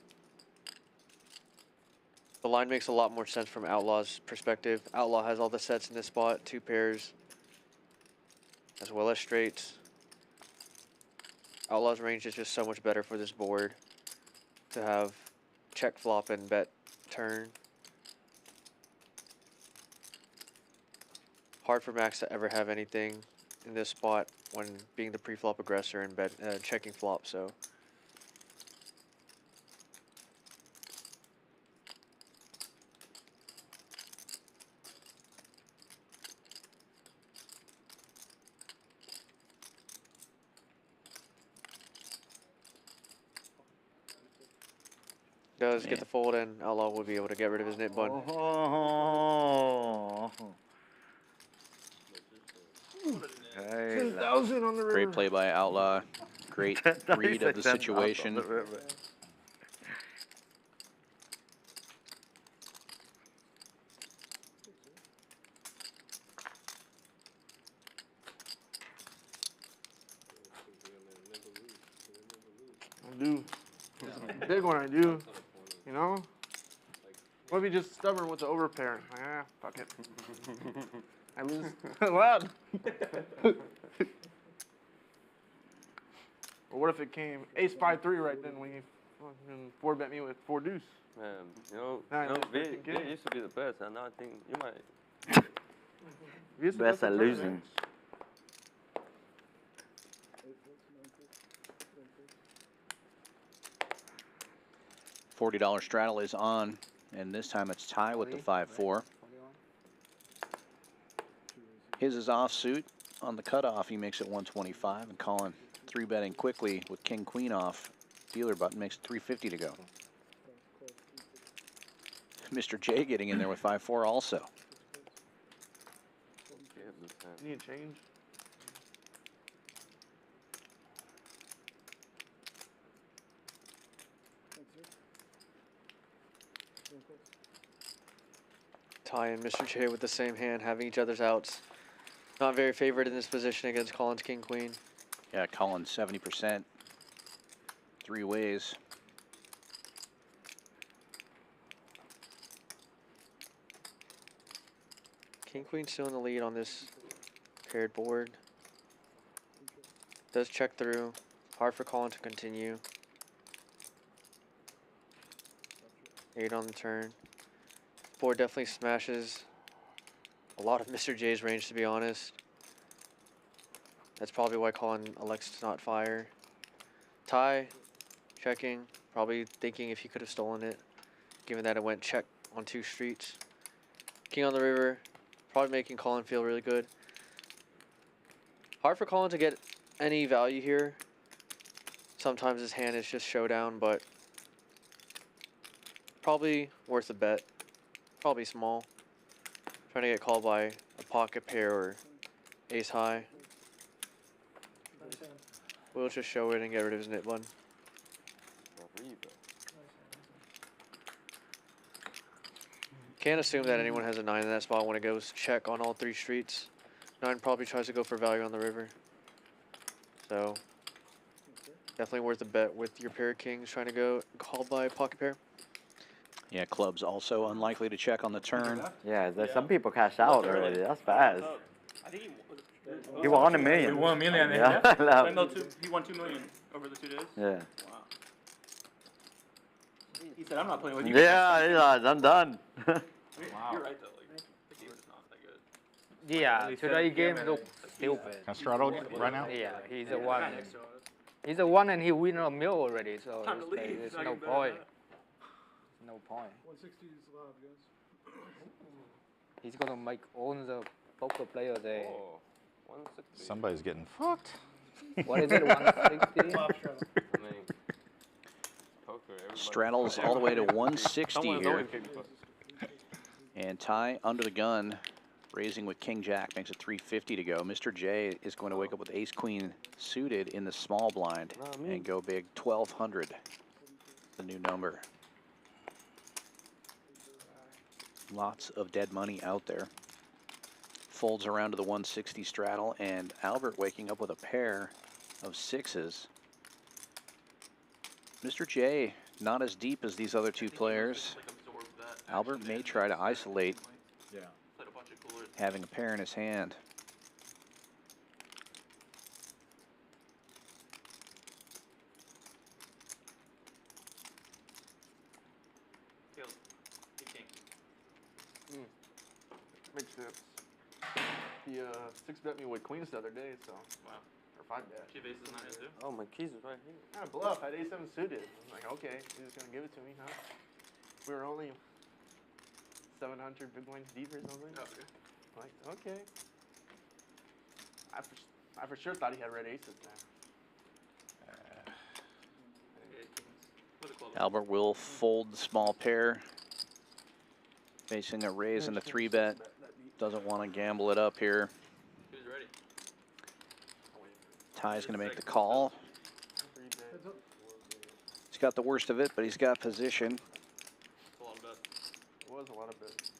The line makes a lot more sense from Outlaw's perspective. Outlaw has all the sets in this spot, 2 pairs, as well as straights. Outlaw's range is just so much better for this board to have check flop and bet turn. Hard for Max to ever have anything in this spot when being the pre-flop aggressor and bet checking flop, so. Does get the fold, and Outlaw will be able to get rid of his nit bun. Hey, 10,000 on the river. Great play by Outlaw. Great read of the situation. I do. Big one, I do. You know? What if you just stubborn with the overpair? Like, ah, fuck it. I lose. Loud. Or what if it came ace 5-3 right then when you fucking 4-bet me with 4 deuce? Man, you know Viet used to be the best, and now I think you might. Best at losing. $40 straddle is on, and this time it's tie with the 5-4. His is offsuit, on the cutoff, he makes it 125, and Colin 3-betting quickly with king queen off. Dealer button makes it 350 to go. Mr. J getting in there with 5-4 also. Need a change. Ty and Mr. J with the same hand, having each other's outs. Not very favored in this position against Colin's king queen. Yeah, Colin 70%. 3 ways. King queen still in the lead on this paired board. Does check through. Hard for Colin to continue. 8 on the turn. Board definitely smashes a lot of Mr. J's range, to be honest. That's probably why Colin elects to not fire. Ty, checking, probably thinking if he could have stolen it, given that it went check on 2 streets. King on the river, probably making Colin feel really good. Hard for Colin to get any value here. Sometimes his hand is just showdown, but probably worth a bet. Probably small. Trying to get called by a pocket pair or ace high. We'll just show it and get rid of his nit button. Can't assume that anyone has a 9 in that spot when it goes check on all 3 streets. 9 probably tries to go for value on the river. So definitely worth a bet with your pair of kings trying to go called by a pocket pair. Yeah, clubs also unlikely to check on the turn. Yeah, there's some people cash out already. That's fast. I think He won $1 million. He won $1 million. Yeah. He won $2 million over the 2 days. Yeah. Wow. He said, "I'm not playing with you." Yeah, he's like, I'm done. Wow. You're right though. Like the game is not that good. Yeah, today game look stupid. Can I straddle right now? Yeah, he's a 1. He's a 1 and he win a mill already, so Time to leave. there's So I no can bet point. that. No point. 160 is allowed, guys. He's gonna make all the poker players there. Somebody's getting fucked. What is it, 160? Straddles all the way to 160 here. And Ty under the gun, raising with king jack, makes it 350 to go. Mr. J is going to wake up with ace queen suited in the small blind and go big 1200, the new number. Lots of dead money out there. Folds around to the 160 straddle, and Albert waking up with a pair of 6s. Mr. J not as deep as these other 2 players. Albert may try to isolate having a pair in his hand. Makes sense. He 6-bet me with queens the other day, so. Wow. Or 5-bet. Chief ace is 9 too. Oh, my keys is right here. Kind of bluff. I had A7 suited. I was like, okay, he's just gonna give it to me, huh? We were only 700 big blinds deep or something. Okay. Like, okay. I for sure thought he had red aces there. Albert will fold the small pair, facing a raise and a 3-bet. Doesn't want to gamble it up here. Who's ready? Ty's going to make the call. He's got the worst of it, but he's got position. It's a lot of bets. It was a lot of bets.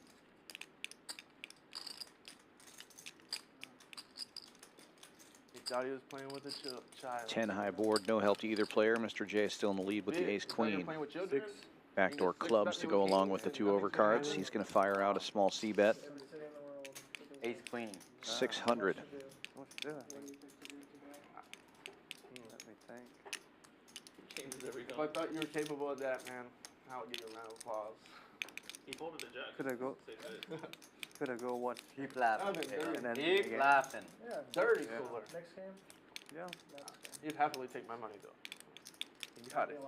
He thought he was playing with a child. 10 high board, no help to either player. Mr. J is still in the lead with the ace queen. Backdoor clubs to go along with the 2 overcards. He's going to fire out a small C bet. Ace queen. 600. What's that? Let me think. If I thought you were capable of that, man, I would give you a round of applause. He folded the jack. Could I go? Could I go what? Keep laughing. And then Keep again. laughing. Yeah. Dirty next- cooler. Next game? Yeah. You'd happily take my money, though. You got it.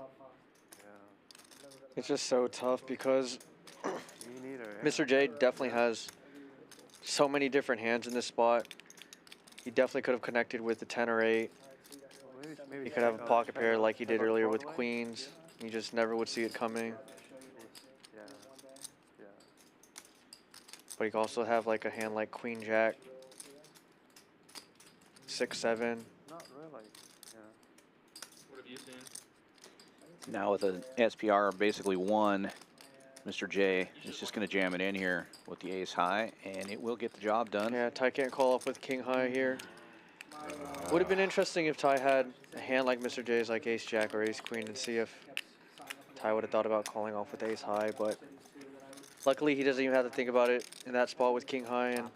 It's just so tough because Me neither. Yeah. Mr. J definitely has so many different hands in this spot. He definitely could have connected with the 10 or 8. He could have a pocket pair like he did earlier with queens. You just never would see it coming. But he could also have like a hand like queen jack, 6, 7. Not really. Yeah. What have you seen? Now with an SPR of basically 1, Mr. J is just going to jam it in here with the ace high, and it will get the job done. Yeah, Ty can't call up with king high here. Would have been interesting if Ty had a hand like Mr. J's, like ace jack or ace queen, and see if Ty would have thought about calling off with ace high, but luckily he doesn't even have to think about it in that spot with king high, and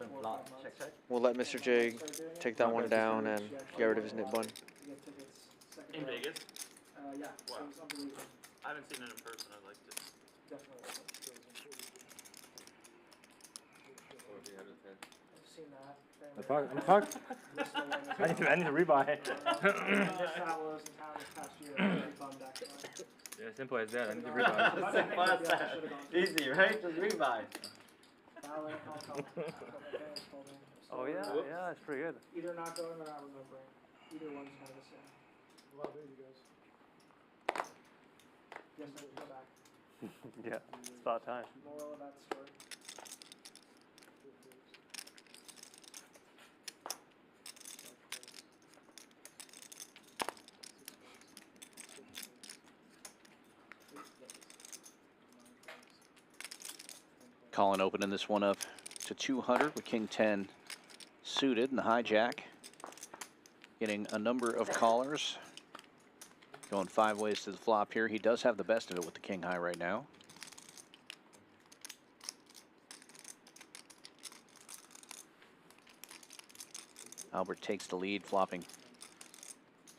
we'll let Mr. J take that one down and get rid of his nit bun. In Vegas? Wow. I haven't seen it in person. I'd like to. The fuck? I'm fucked. I need to rebuy. Yeah, simple as that. I need to rebuy. Simple as that. Easy, right? Just rebuy. Oh yeah, yeah, that's pretty good. Either not going or not remembering. Either one's kind of the same. Well, there you guys. Yes, I go back. Yeah, it's about time. Moral of that story. Colin opening this one up to 200 with king 10 suited and the hijack. Getting a number of callers. Going 5 ways to the flop here. He does have the best of it with the king high right now. Albert takes the lead, flopping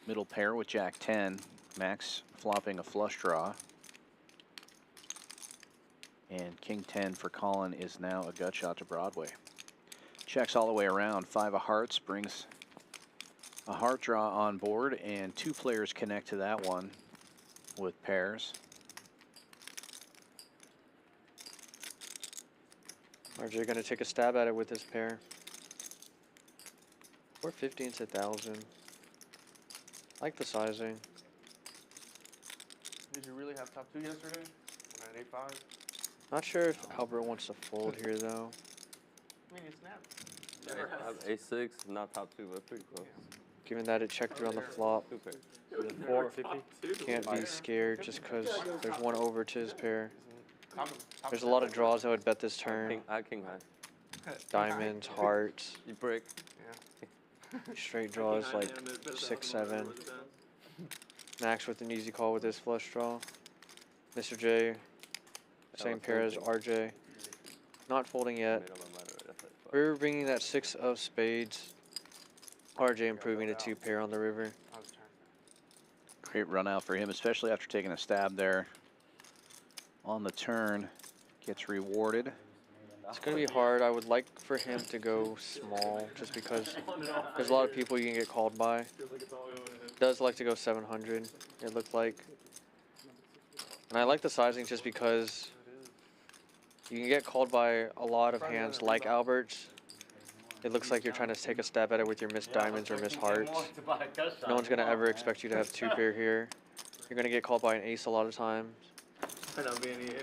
middle pair with jack 10. Max flopping a flush draw. And king 10 for Colin is now a gut shot to Broadway. Checks all the way around. 5 of hearts brings a heart draw on board, and 2 players connect to that one with pairs. RJ gonna take a stab at it with this pair. 415's 1,000. Like the sizing. Did you really have top 2 yesterday? At 8-5? Not sure if Albert wants to fold here though. I mean, you snapped. I have A6, not top 2, but pretty close. Given that it checked through on the flop, 450. can't be scared just because there's one over to his pair. There's a lot of draws I would bet this turn. I king high. Diamonds, hearts. You break. Straight draws like 6, 7. Max with an easy call with his flush draw. Mr. J, same pair as RJ. Not folding yet. We're bringing that 6 of spades. RJ improving to 2 pair on the river. Great run out for him, especially after taking a stab there on the turn. Gets rewarded. It's going to be hard. I would like for him to go small just because there's a lot of people you can get called by. Does like to go 700, it looked like. And I like the sizing just because you can get called by a lot of hands like Albert's. It looks like you're trying to take a stab at it with your missed diamonds or missed hearts. No one's going to ever expect you to have 2 pair here. You're going to get called by an ace a lot of times.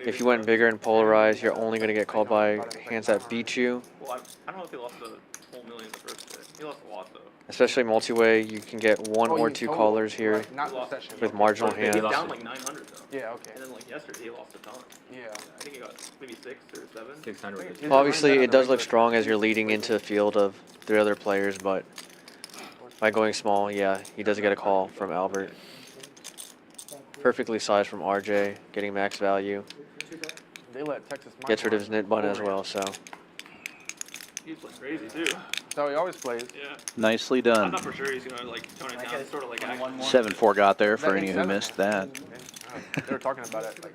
If you went bigger and polarized, you're only going to get called by hands that beat you. Well, I don't know if he lost the whole million the first day. He lost a lot though. Especially multi-way, you can get 1 or 2 callers here with marginal hands. He was down like 900 though. Yeah, okay. And then like yesterday he lost a ton. Yeah. I think he got maybe 6 or 7. 600. Obviously, it does look strong as you're leading into the field of 3 other players, but by going small, yeah, he does get a call from Albert. Perfectly sized from RJ, getting max value. They let Texas Gets rid of his nit bun as well, so. He's playing crazy too. That's how he always plays. Yeah. Nicely I'm done. not for sure he's gonna like tone it down. Sort of like act. 7-4 got there for any who missed that. They were talking about it. Like,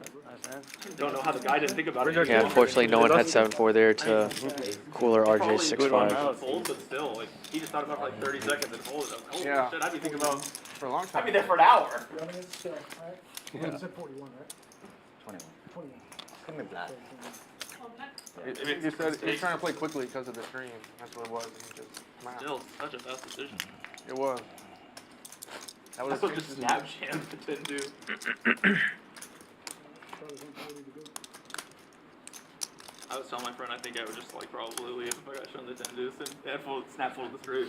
Don't know how the guy didn't think about it. Yeah, unfortunately, no one had 7-4 there to cooler RJ 6-5. Fold, but still, like he just thought about it for like 30 seconds and folded. Holy Yeah. shit, I'd be thinking about for a long time. I'd be there for an hour. Yeah. You said 41, right? 21. Come in black. He said he's trying to play quickly because of the stream. That's what it was. He just Still, such a fast decision. It was. That was just snap jam to 10-2. I was telling my friend I think I would just like probably leave if I got shown the 10 deuce and snap fold the straight.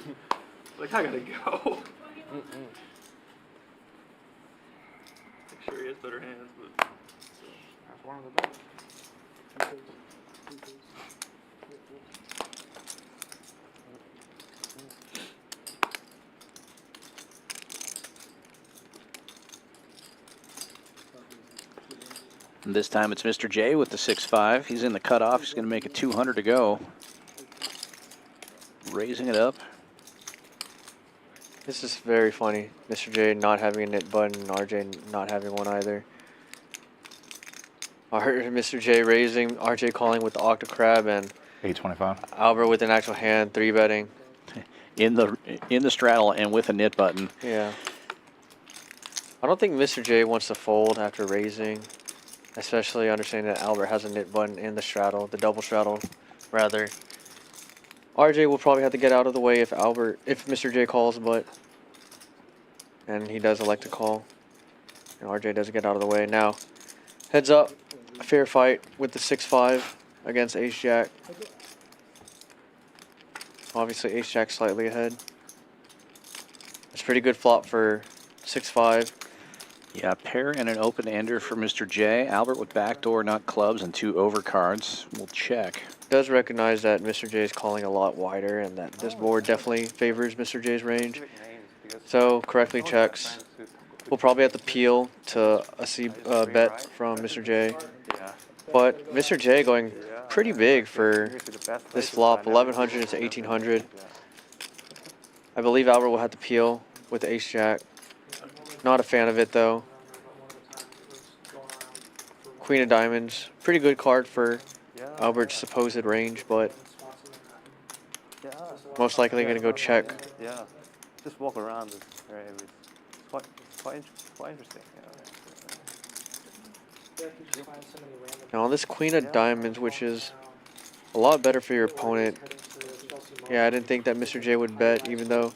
Like I gotta go. Like sure he has better hands, but That's one of the best. And this time it's Mr. J with the 6-5. He's in the cutoff. He's going to make it 200 to go. Raising it up. This is very funny. Mr. J not having a knit button, RJ not having one either. Mr. J raising, RJ calling with the octa crab, and 825. Albert with an actual hand, 3-betting. In the straddle and with a knit button. Yeah. I don't think Mr. J wants to fold after raising, especially understanding that Albert has a knit button in the straddle, the double straddle, rather. RJ will probably have to get out of the way if Mr. J calls, and he does elect to call, and RJ does get out of the way. Now, heads up, a fair fight with the 6-5 against Ace-Jack. Obviously, Ace-Jack slightly ahead. It's a pretty good flop for 6-5. Yeah, pair and an open-ender for Mr. J. Albert with backdoor, not clubs, and 2 overcards. We'll check. Does recognize that Mr. J is calling a lot wider and that this board definitely favors Mr. J's range. So correctly checks. We'll probably have to peel to a C bet from Mr. J. But Mr. J going pretty big for this flop, 1100 to 1800. I believe Albert will have to peel with Ace-Jack. Not a fan of it though. Queen of Diamonds, pretty good card for Albert's supposed range, but most likely going to go check. Yeah, just walk around this area. It's quite interesting. Now on this Queen of Diamonds, which is a lot better for your opponent. Yeah, I didn't think that Mr. J would bet, even though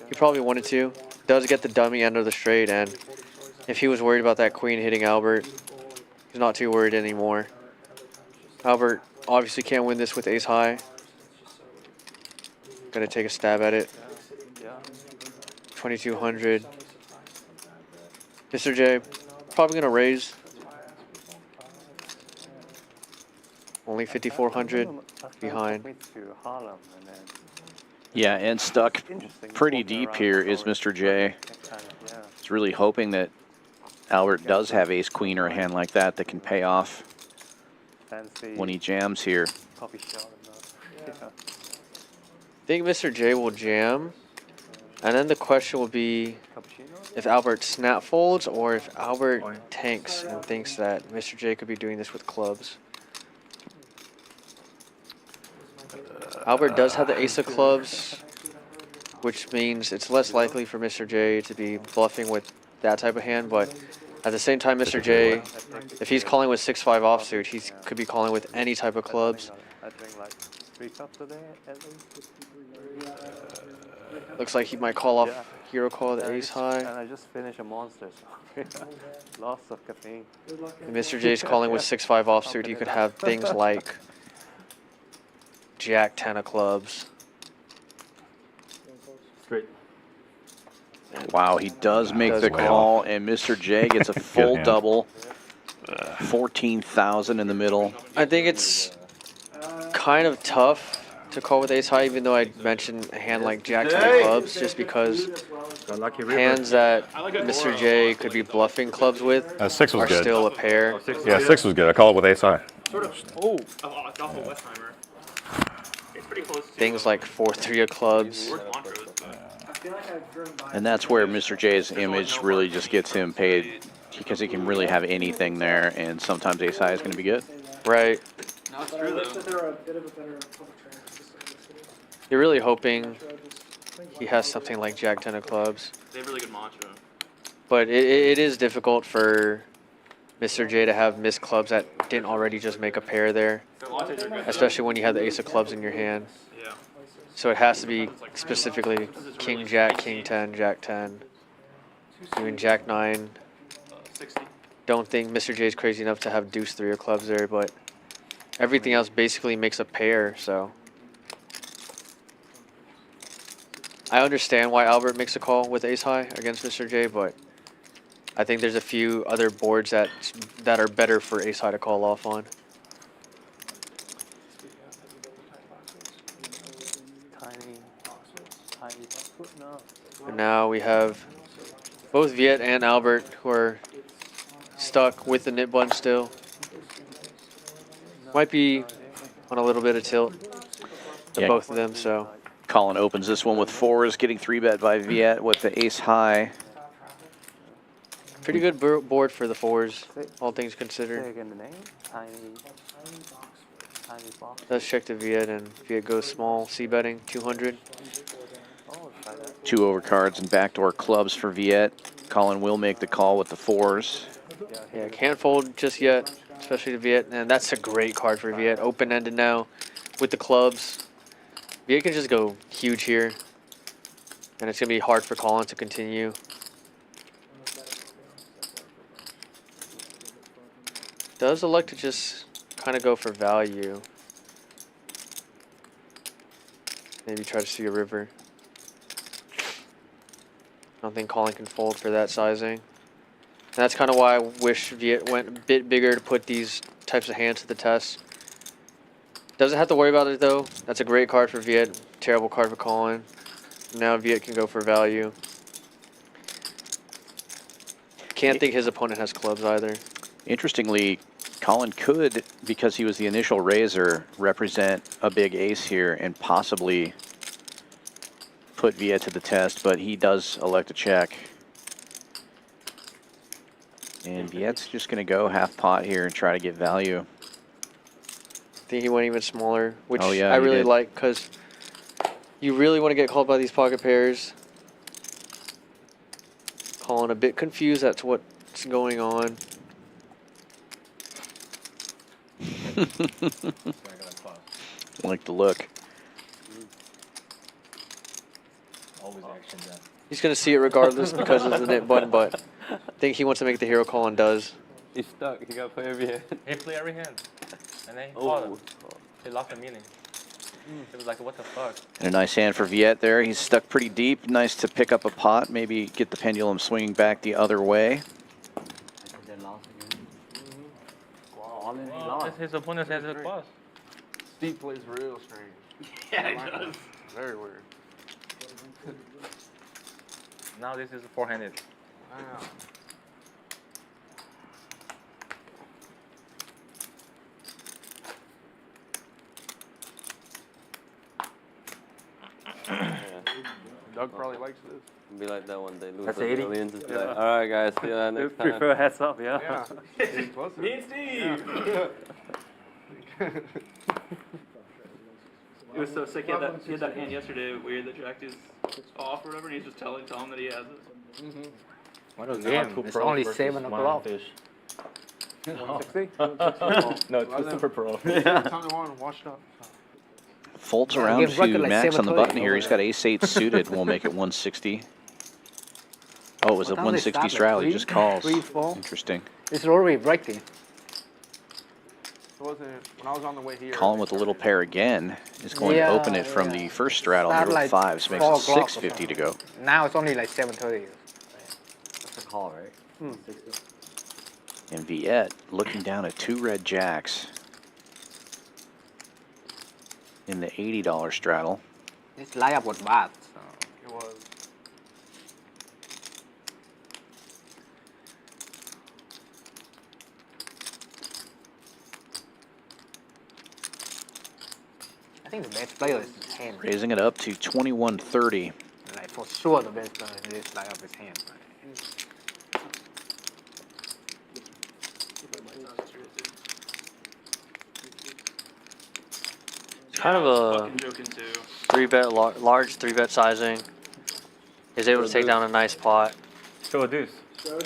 he probably wanted to. Does get the dummy end of the straight, and if he was worried about that queen hitting Albert, he's not too worried anymore. Albert obviously can't win this with ace high. Gonna take a stab at it. 2200. Mr. J probably gonna raise. Only 5400 behind. Yeah, and stuck pretty deep here is Mr. J. He's really hoping that Albert does have ace-queen or a hand like that that can pay off when he jams here. I think Mr. J will jam, and then the question will be if Albert snap folds or if Albert tanks and thinks that Mr. J could be doing this with clubs. Albert does have the ace of clubs, which means it's less likely for Mr. J to be bluffing with that type of hand, but at the same time, Mr. J, if he's calling with 6-5 offsuit, he could be calling with any type of clubs. Looks like he might call off hero call the ace high. And I just finished a monster, so lots of caffeine. If Mr. J's calling with 6-5 offsuit, he could have things like Jack 10 of clubs. Straight. Wow, he does make the call, and Mr. J gets a full double. 14,000 in the middle. I think it's kind of tough to call with ace high, even though I mentioned a hand like Jack 10 of clubs, just because hands that Mr. J could be bluffing clubs with 6 was are good. still a pair. Yeah, 6 was good. I call it with ace high. Sort of. Oh. Off of Westheimer. It's pretty close to Things like 4-3 of clubs. And that's where Mr. J's image really just gets him paid, because he can really have anything there, and sometimes ace high is going to be good. Right. No, it's true though. You're really hoping he has something like Jack 10 of clubs. They have really good mantra. But it is difficult for Mr. J to have missed clubs that didn't already just make a pair there. Especially when you have the ace of clubs in your hand. Yeah. So it has to be specifically King Jack, King 10, Jack 10, even Jack 9. 60. Don't think Mr. J is crazy enough to have Deuce 3 of clubs there, but everything else basically makes a pair, so. I understand why Albert makes a call with ace high against Mr. J, but I think there's a few other boards that are better for ace high to call off on. And now we have both Viet and Albert who are stuck with the nit button still. Might be on a little bit of tilt to both of them, so. Colin opens this one with 4s, getting 3-bet by Viet with the ace high. Pretty good board for the 4s, all things considered. Let's check the Viet, and Viet goes small, c-betting, 200. 2 overcards and backdoor clubs for Viet. Colin will make the call with the 4s. Yeah, can't fold just yet, especially to Viet, and that's a great card for Viet. Open-ended now with the clubs. Viet can just go huge here, and it's going to be hard for Colin to continue. Does elect to just kind of go for value. Maybe try to see a river. I don't think Colin can fold for that sizing. And that's kind of why I wish Viet went a bit bigger to put these types of hands to the test. Doesn't have to worry about it though. That's a great card for Viet. Terrible card for Colin. Now Viet can go for value. Can't think his opponent has clubs either. Interestingly, Colin could, because he was the initial raiser, represent a big ace here and possibly put Viet to the test, but he does elect to check. And Viet's just going to go half pot here and try to get value. I think he went even smaller, which Oh, yeah, I he really did. like because you really want to get called by these pocket pairs. Colin a bit confused as to what's going on. Like the look. Always action then. He's going to see it regardless because of the nit button, but I think he wants to make the hero call and does. He's stuck. He got to play every hand. He play every hand. And then he Oh. caught him. He lost the meaning. It was like, what the fuck? And a nice hand for Viet there. He's stuck pretty deep. Nice to pick up a pot. Maybe get the pendulum swinging back the other way. Well, his opponent has a plus. Steve plays real strange. Yeah, he does. Very weird. Now this is four-handed. Wow. Doug probably likes this. Be like that one day. Lose That's the 80. millions. Just be Yeah. like, all right, guys. See you next time. Prefer heads up, yeah. Me and Steve. It was so sick. He had that hand yesterday. Weird that Jack is off or whatever, and he's just telling Tom that he has it. What a game. It's only 7 o'clock. 160? No, it's super pro. Yeah. Time to one, washed up. Folds Yeah, around give record to like Max on the 7-8. button here. He's got ace-8 suited. We'll make it 160. Oh, it was a What time they 160 start, like straddle. He 3? just calls. 3, 4? Interesting. It's already breaking. It wasn't, when I was on the way here. Colin with a little pair again is going to open it from the first straddle here Start with like 5s. Makes 4 it o'clock or 650 to go. something. Now it's only like 7:30. That's a call, right? 60. And Viet looking down at 2 red jacks in the $80 straddle. This lineup was bad. So. It was. I think the best player is his hand. Raising it up to 2130. Like for sure the best player in this lineup is hand. Kind of a Fucking joking too. 3-bet, large 3-bet sizing. Is able to take down a nice pot. Show a deuce. Yeah,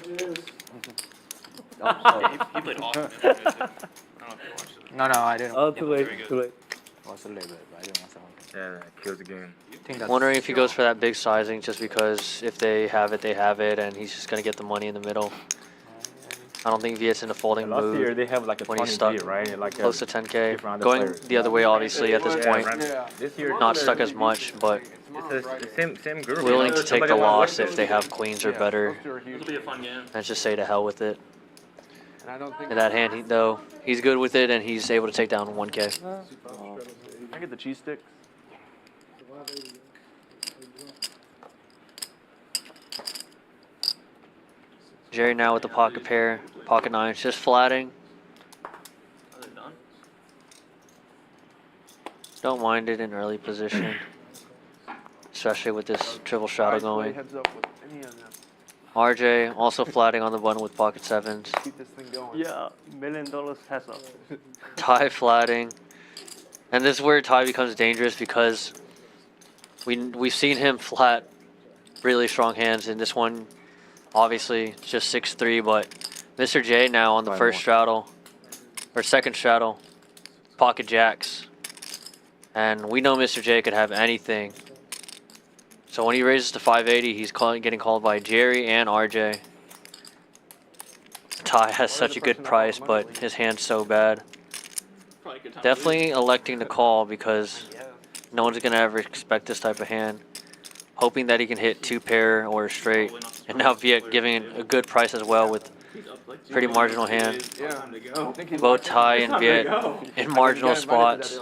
he played awesome. I don't know if you watched it. No, I didn't. Oh, too late, too late. What's a little bit, but I didn't want something. Yeah, that kills the game. Wondering if he goes for that big sizing just because if they have it, they have it, and he's just going to get the money in the middle. I don't think Viet's in a folding Last move year they have like a when 20 he's stuck Viet, right? Like close to 10K. different Going players. the other way, obviously, at this point. This year, Not stuck as much, but it's the same group. willing to take the loss if they have queens or better. This will be a fun game. And just say to hell with it. And I don't think In that hand, though, he's good with it, and he's able to take down 1K. I get the cheese sticks. Jerry now with the pocket pair, pocket nines, just flatting. Are they done? Don't mind it in early position, especially with this triple shadow going. Heads up with any of them. RJ also flatting on the button with pocket sevens. Keep this thing going. Yeah, $1 million heads up. Ty flatting. And this is where Ty becomes dangerous because we've seen him flat really strong hands in this one. Obviously, just 6-3, but Mr. J now on the first straddle, or second straddle, pocket jacks. And we know Mr. J could have anything. So when he raises to 580, he's getting called by Jerry and RJ. Ty has such a good price, but his hand's so bad. Definitely electing to call because no one's going to ever expect this type of hand. Hoping that he can hit 2-pair or straight. And now Viet giving a good price as well with pretty marginal hand. Both Ty and Viet in marginal spots.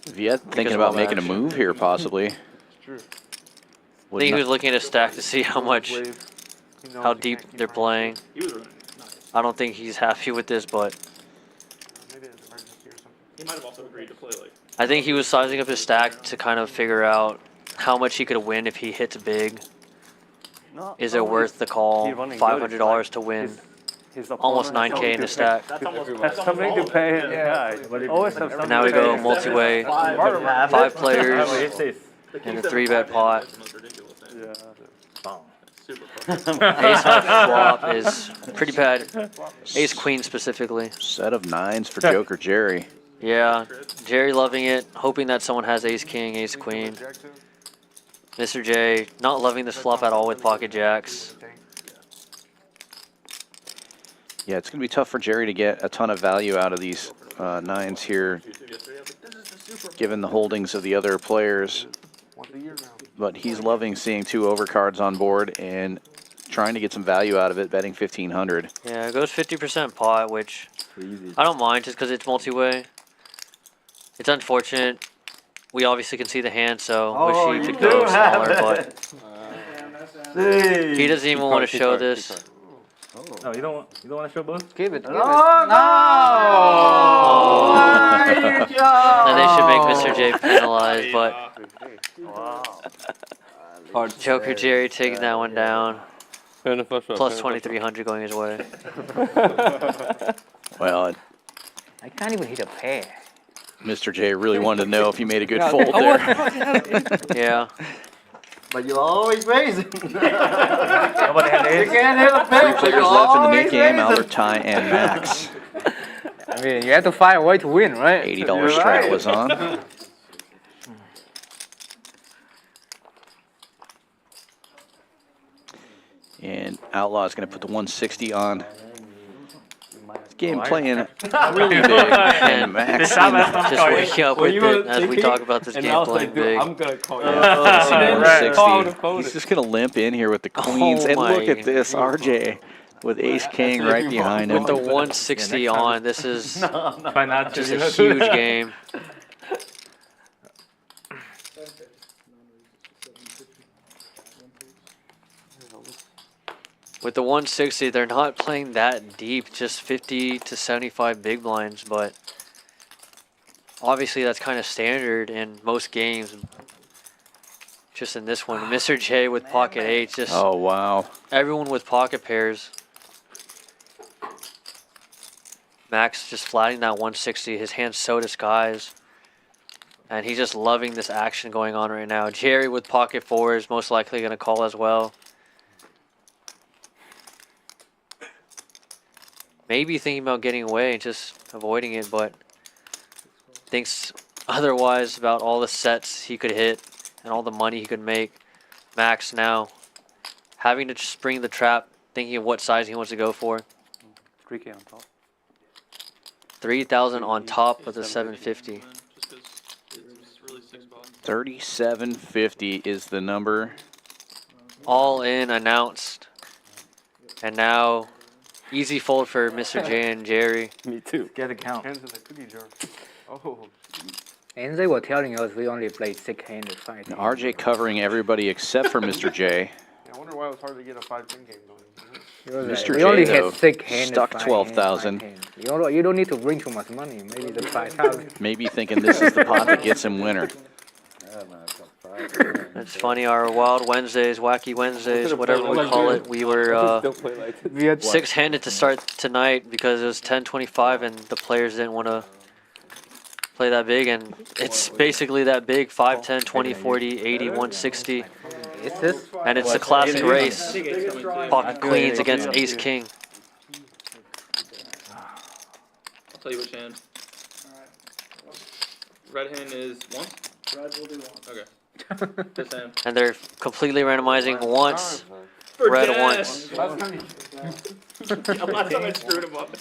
Viet thinking about making a move here, possibly. I think he was looking at his stack to see how deep they're playing. I don't think he's happy with this, but He might have also agreed to play like. I think he was sizing up his stack to kind of figure out how much he could win if he hits big. Is it worth the call? $500 to win almost 9K in the stack. That's something to pay. Yeah. Always have something. And now we go multi-way, 5 players in a 3-bet pot. Ace high flop is pretty bad. Ace queen specifically. Set of 9s for Joker Jerry. Yeah, Jerry loving it, hoping that someone has ace king, ace queen. Mr. J not loving this flop at all with pocket jacks. Yeah, it's going to be tough for Jerry to get a ton of value out of these 9s here, given the holdings of the other players. But he's loving seeing 2 overcards on board and trying to get some value out of it, betting 1,500. Yeah, it goes 50% pot, which I don't mind just because it's multi-way. It's unfortunate. We obviously can see the hand, so wish he could go smaller, but he doesn't even want to show this. No, you don't want to show both? Give it. No! And they should make Mr. J penalized, but Joker Jerry taking that one down. Plus 2,300 going his way. Well, I can't even hit a pair. Mr. J really wanted to know if he made a good fold there. Yeah. But you're always raising. You can't hit a pair. 3 players left in the mid-game, Albert, Ty, and Max. I mean, you have to find a way to win, right? $80 straddle is on. And Outlaw is going to put the 160 on. This game playing really big, and Max just wake up with it as we talk about this game playing big. I'm going to call you. 160. He's just going to limp in here with the queens. Oh And look my. at this, RJ with ace king right behind him. With the 160 on, this is just a huge game. With the 160, they're not playing that deep, just 50 to 75 big blinds, but obviously that's kind of standard in most games. Just in this one, Mr. J with pocket 8, just oh wow, everyone with pocket pairs. Max just flatting that 160, his hand's so disguised. And he's just loving this action going on right now. Jerry with pocket 4s, most likely going to call as well. Maybe thinking about getting away and just avoiding it, but thinks otherwise about all the sets he could hit and all the money he could make. Max now having to spring the trap, thinking of what size he wants to go for. 3K on top. 3,000 on top of the 750. 3750 is the number. All in announced. And now, easy fold for Mr. J and Jerry. Me too. Get a count. Hands in the cookie jar. Oh. And they were telling us we only played 6-handed fight. RJ covering everybody except for Mr. J. Yeah, I wonder why it was hard to get a 5-10 game going. Mr. We J, only though, had 6-handed. stuck 12,000. You don't need to bring too much money. Maybe the 5,000. Maybe thinking this is the pot that gets him winner. It's funny, our Wild Wednesdays, Wacky Wednesdays, whatever we call it, we were 6-handed to start tonight because it was 10:25 and the players didn't want to play that big, and it's basically that big, 5, 10, 20, 40, 80, 160. And it's a classic race. Pocket queens against ace king. I'll tell you which hand. Red hand is once? Red will do once. Okay. This hand. And they're completely randomizing once, red once. Last time I screwed him up.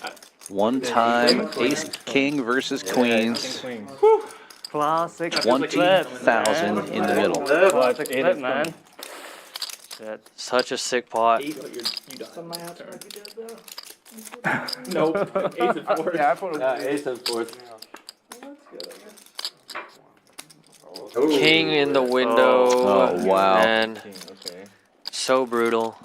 One time, ace king versus queens. Classic. 20,000 in the middle. Classic flip, man. Such a sick pot. Nope. Ace and fourth. Yeah, I put ace and fourth. King in the window. Oh, wow. And so brutal.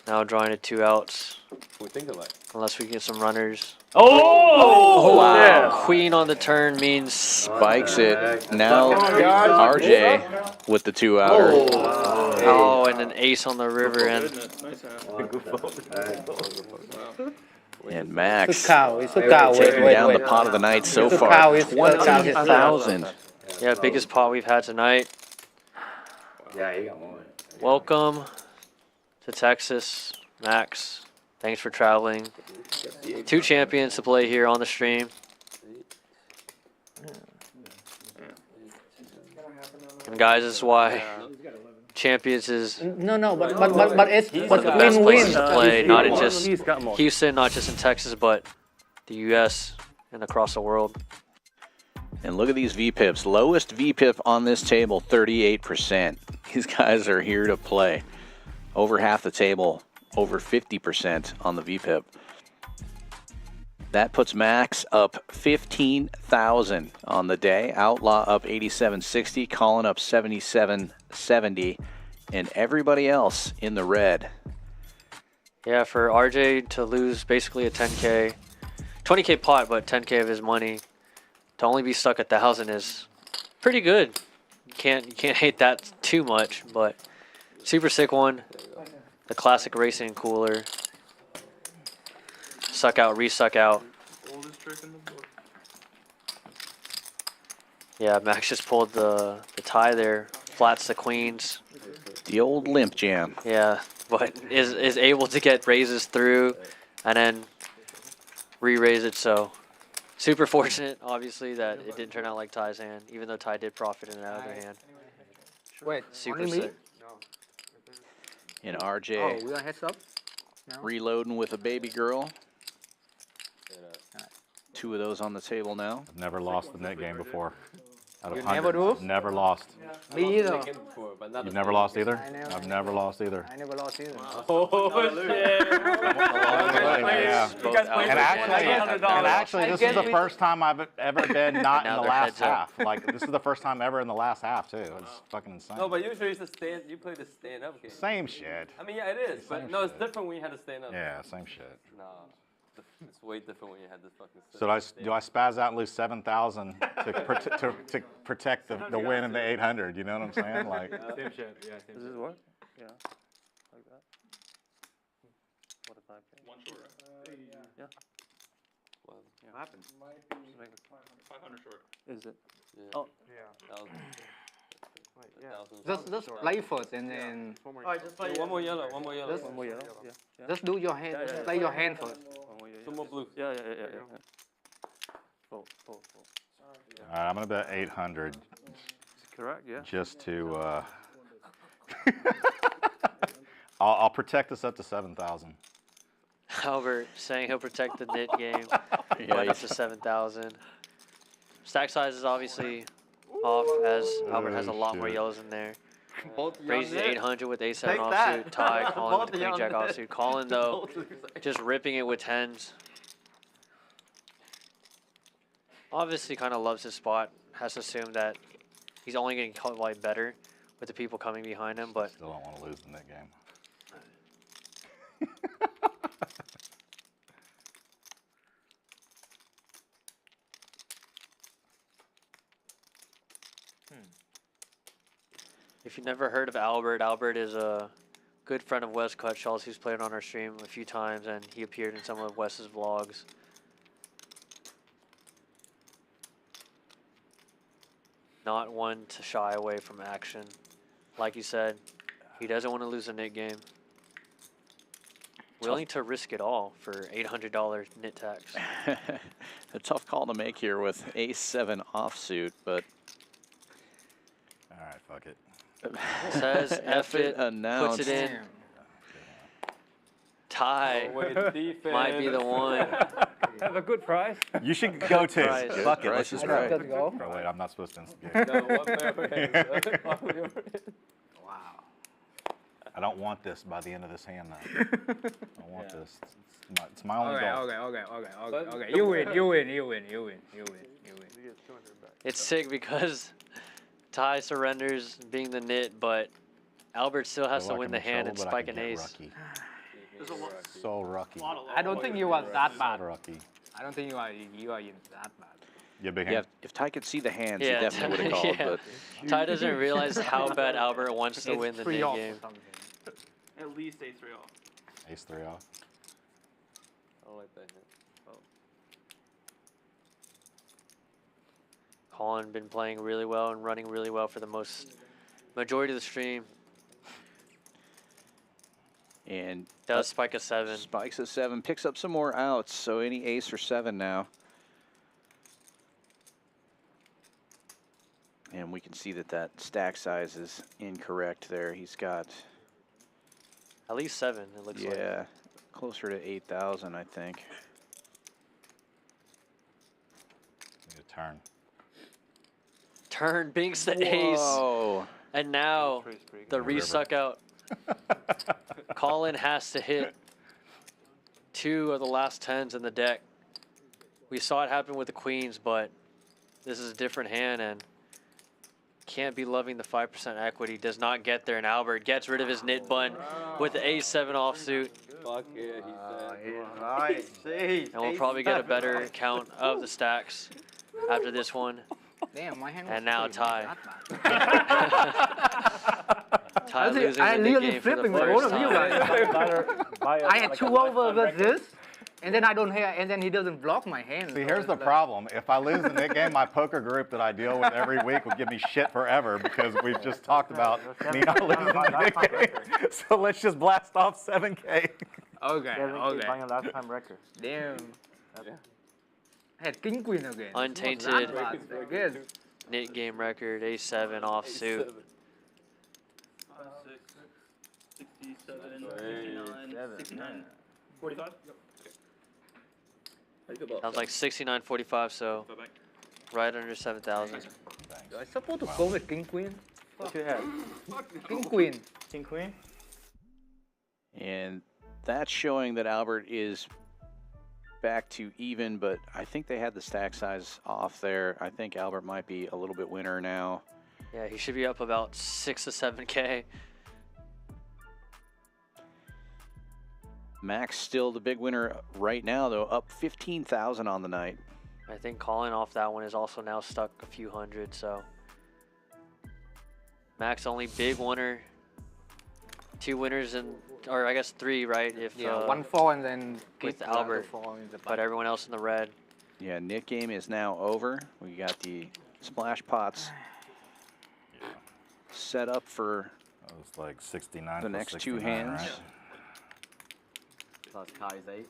Now drawing to 2 outs. We think alike. Unless we get some runners. Oh! Wow. Yeah. Queen on the turn means spikes it. Now RJ with the 2-outer. Oh, and an ace on the river end. And Max taking down the pot of the night so far. 20,000. Yeah, biggest pot we've had tonight. Yeah, you got more. Welcome to Texas, Max. Thanks for traveling. 2 champions to play here on the stream. And guys, this is why Champions is but it's one of the best places to play, not in just He's got more. Houston, not just in Texas, but the U.S. and across the world. And look at these VPIPs. Lowest VPIP on this table, 38%. These guys are here to play. Over half the table, over 50% on the VPIP. That puts Max up 15,000 on the day. Outlaw up 87.60. Colin up 77.70. And everybody else in the red. Yeah, for RJ to lose basically a 10K, 20K pot, but 10K of his money, to only be stuck at 1,000 is pretty good. You can't hate that too much, but super sick one. The classic racing cooler. Suck out, resuck out. Yeah, Max just pulled the tie there. Flats the queens. The old limp jam. Yeah, but is able to get raises through and then re-raise it, so super fortunate, obviously, that it didn't turn out like Ty's hand, even though Ty did profit in that other hand. Wait, super only me? sick. And RJ Oh, we got heads up? No? reloading with a baby girl. 2 of those on the table now. I've never lost the net game before. Out of You never hundreds. do? Never lost. Me either. You've never lost either? I've never lost either. I never lost either. Oh, shit. And actually, this is the first time I've ever been not in the last half. Like, this is the first time ever in the last half, too. It's fucking insane. No, but usually it's you play the stand-up game. Same shit. I mean, yeah, it is, but no, it's different when you had to stand up. Yeah, same shit. No, it's way different when you had this fucking. So do I spaz out and lose 7,000 to protect the win in the 800? You know what I'm saying? Like. Same shit. Yeah. Same Does this work? Yeah. Like that. What if I pay? One short, right? Yeah. Well, yeah. What happened? 500 short. Is it? Yeah. Oh. Yeah. Just play first and then. One more yellow. One more yellow. Just- One more yellow. Yeah. Just do your hand. Play your hand first. Two more blue. Yeah. Full. All right, I'm gonna bet 800. Correct, yeah. Just to, I'll protect this up to 7,000. Albert saying he'll protect the knit game, right up to 7,000. Stack size is obviously off as Albert has a lot more yellows in there. Raises 800 with A7 offsuit, tie, calling with the queen jack offsuit. Colin though, just ripping it with 10s. Obviously kind of loves his spot, has to assume that he's only getting caught like better with the people coming behind him, but still don't want to lose the net game. If you've never heard of Albert, Albert is a good friend of Wes Cutshaw's who's played on our stream a few times, and he appeared in some of Wes's vlogs. Not one to shy away from action. Like you said, he doesn't want to lose a knit game. Willing to risk it all for $800 knit tax. A tough call to make here with Ace-7 offsuit, but... All right, fuck it. Says F it, announced. puts it in. Tie might be the one. Have a good price. You should go to. Fuck it, let's just go. Go. Oh, wait, I'm not supposed to instigate. Wow. I don't want this by the end of this hand, though. I don't want this. It's my only goal. Okay. You win. It's sick because Ty surrenders being the knit, but Albert still has to win the hand and spike an ace. So lucky. I don't think you are that bad. Lucky. I don't think you are that bad. Yeah, big hand. Yeah, if Ty could see the hands, he definitely would have called. Yeah. But Ty doesn't realize how bad Albert wants to win the knit game. At least Ace-3 off. Ace-3 off. I don't like that hit. Oh. Colin been playing really well and running really well for the majority of the stream. And does spike a 7. Spikes a 7, picks up some more outs, so any ace or 7 now. And we can see that that stack size is incorrect there. He's got... At least 7, it looks like. Yeah, closer to 8,000, I think. Need a turn. Turn, binks the ace. And now the resuck out. Colin has to hit 2 of the last 10s in the deck. We saw it happen with the queens, but this is a different hand and can't be loving the 5% equity. Does not get there, and Albert gets rid of his knit bun with the A7 offsuit. Fuck yeah, he said. And we'll probably get a better count of the stacks after this one. Damn, my hand. And now Ty. Ty losing the knit game for the first time. I had 2 over with this, and then I don't have, and then he doesn't block my hand. See, here's the problem. If I lose the knit game, my poker group that I deal with every week will give me shit forever because we've just talked about me not losing the knit game. So let's just blast off 7K. Okay. Buying a last time record. Damn. I had king queen again. Untainted knit game record, A7 offsuit. 67, 59, 69, 45? Sounds like 69.45, so right under 7,000. I supposed to go with king queen? What you have? King queen. King queen? And that's showing that Albert is back to even, but I think they had the stack size off there. I think Albert might be a little bit winner now. Yeah, he should be up about 6 to 7K. Max still the big winner right now, though, up 15,000 on the night. I think calling off that one is also now stuck a few hundred, so. Max only big winner. 2 winners, or I guess 3, right? If 1-4 and then with Albert, but everyone else in the red. Yeah, knit game is now over. We got the splash pots set up for It's like 69 the next 2 hands. Right? Plus Kai's 8.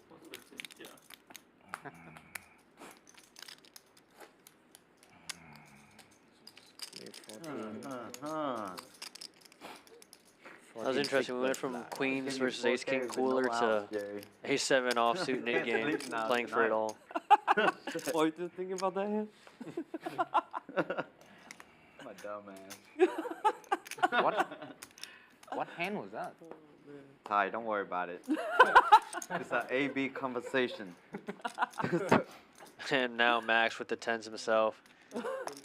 That was interesting. We went from Queens versus Ace King cooler to A7 offsuit Nick game, playing for it all. What are you thinking about that hand? My dumb ass. What hand was that? Ty, don't worry about it. It's an A-B conversation. And now Max with the 10s himself.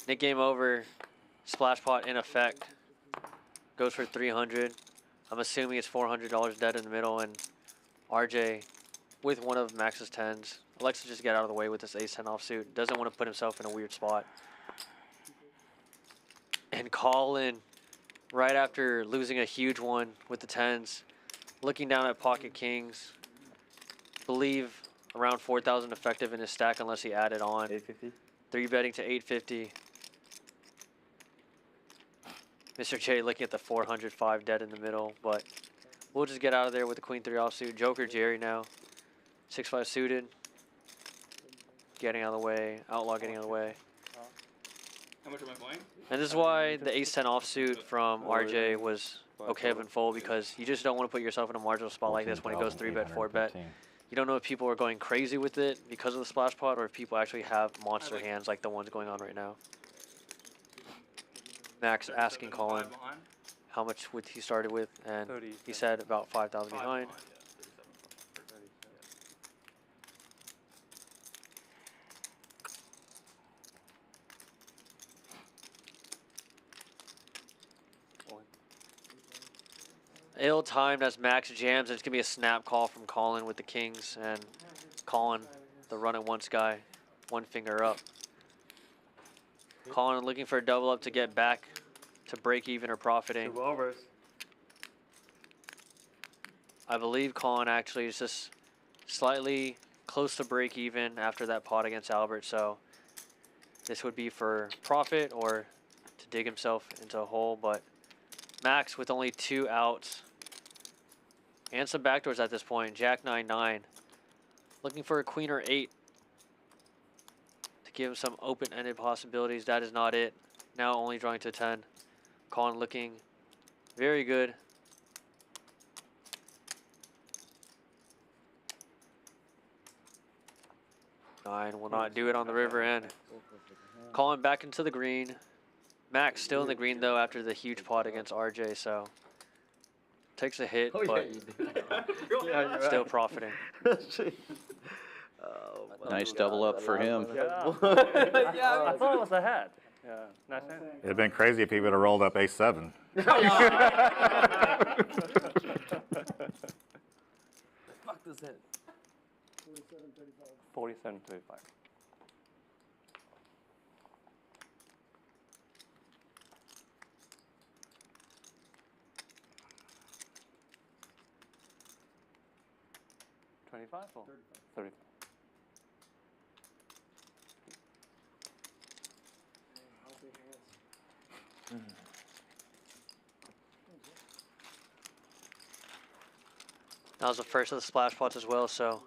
Nick game over. Splash pot in effect. Goes for 300. I'm assuming it's $400 dead in the middle, and RJ with one of Max's 10s. Likes to just get out of the way with this ace-10 offsuit. Doesn't want to put himself in a weird spot. And Colin, right after losing a huge one with the 10s, looking down at pocket kings, believe around 4,000 effective in his stack unless he added on. 850. 3-betting to 850. Mr. J looking at the 405 dead in the middle, but we'll just get out of there with the queen 3 offsuit. Joker Jerry now. 6-5 suited. Getting out of the way. Outlaw getting out of the way. How much am I playing? And this is why the ace-10 offsuit from RJ was okay up and full, because you just don't want to put yourself in a marginal spot like this when it goes 3-bet, 4-bet. You don't know if people are going crazy with it because of the splash pot, or if people actually have monster hands like the ones going on right now. Max asking Colin how much would he started with, and he said about 5,000 behind. Ill-timed as Max jams, and it's going to be a snap call from Colin with the kings, and Colin, the run-it-once guy, one finger up. Colin looking for a double up to get back to break even or profiting. 2 overs. I believe Colin actually is just slightly close to break even after that pot against Albert, so this would be for profit or to dig himself into a hole, but Max with only 2 outs and some backdoors at this point. Jack 9-9, looking for a queen or 8 to give him some open-ended possibilities. That is not it. Now only drawing to 10. Colin looking very good. Nine will not do it on the river end. Colin back into the green. Max still in the green though after the huge pot against RJ, so takes a hit, but still profiting. Nice double up for him. Yeah. I thought it was a hat. Yeah, nice hand. It'd have been crazy if he would have rolled up A7. Fuck this hit. 47.35. $25 or 35? That was the first of the splash pots as well, so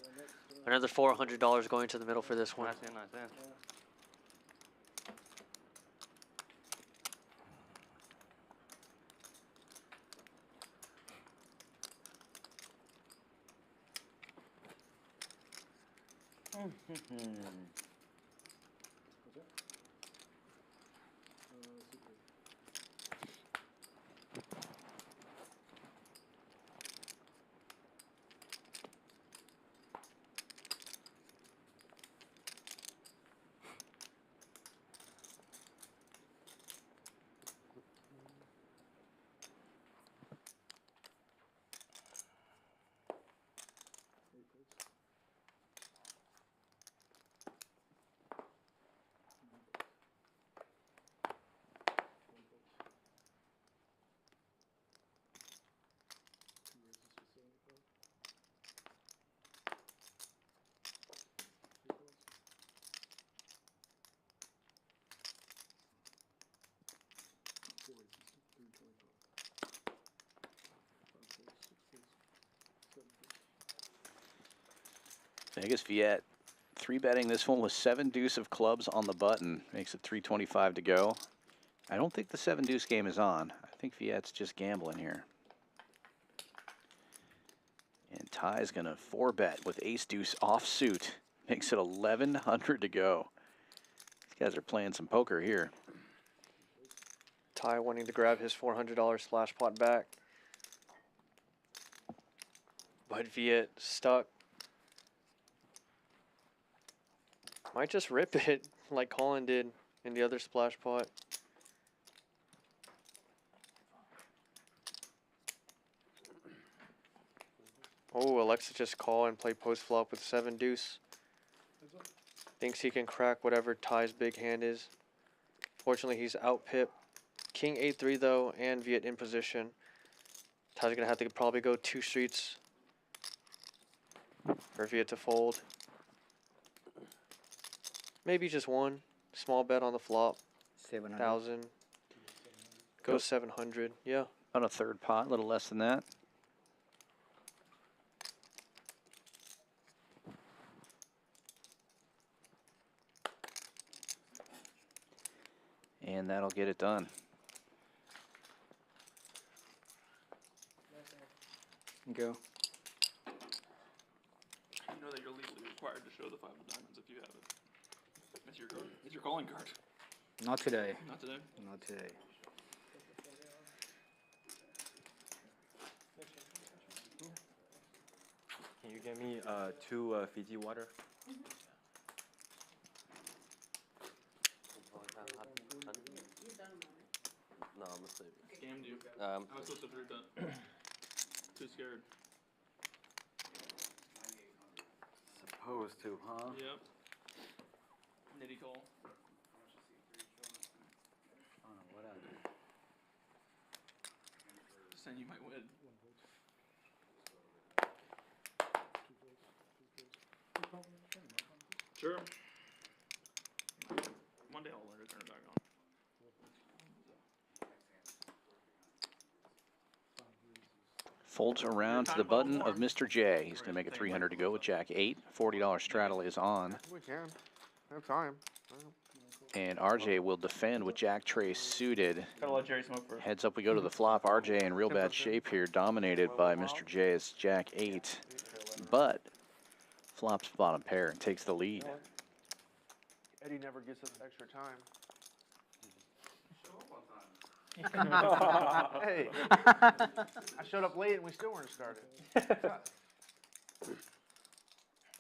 another $400 going to the middle for this one. Nice hand, nice hand. Vegas Viet 3-betting this one with 7 deuce of clubs on the button. Makes it 325 to go. I don't think the 7-deuce game is on. I think Viet's just gambling here. And Ty's going to 4-bet with ace-deuce offsuit. Makes it 1,100 to go. These guys are playing some poker here. Ty wanting to grab his $400 splash pot back. But Viet stuck. Might just rip it like Colin did in the other splash pot. Oh, Alexa just call and play post flop with 7-deuce. Thinks he can crack whatever Ty's big hand is. Fortunately, he's out pip. King 8-3 though, and Viet in position. Ty's gonna have to probably go 2 streets for Viet to fold. Maybe just one. Small bet on the flop. 700,000. Go 700. Yeah. On a third pot, a little less than that. And that'll get it done. Go. You know that you're legally required to show the 5 of diamonds if you have it. It's your card. It's your calling card. Not today. Not today? Not today. Can you get me 2 Fiji water? No, I'm gonna save it. Scammed you. I was supposed to have that. Too scared. Supposed to, huh? Yep. Nitty call. I don't know what I do. Just saying you might win. Sure. One day I'll learn to turn it back on. Folds around to the button of Mr. J. He's going to make it 300 to go with Jack 8. $40 straddle is on. We can. Have time. And RJ will defend with Jack Trace suited. Gotta let Jerry smoke first. Heads up, we go to the flop. RJ in real bad shape here, dominated by Mr. J's Jack 8. But flops bottom pair and takes the lead. Eddie never gives us extra time. Hey, I showed up late and we still weren't started.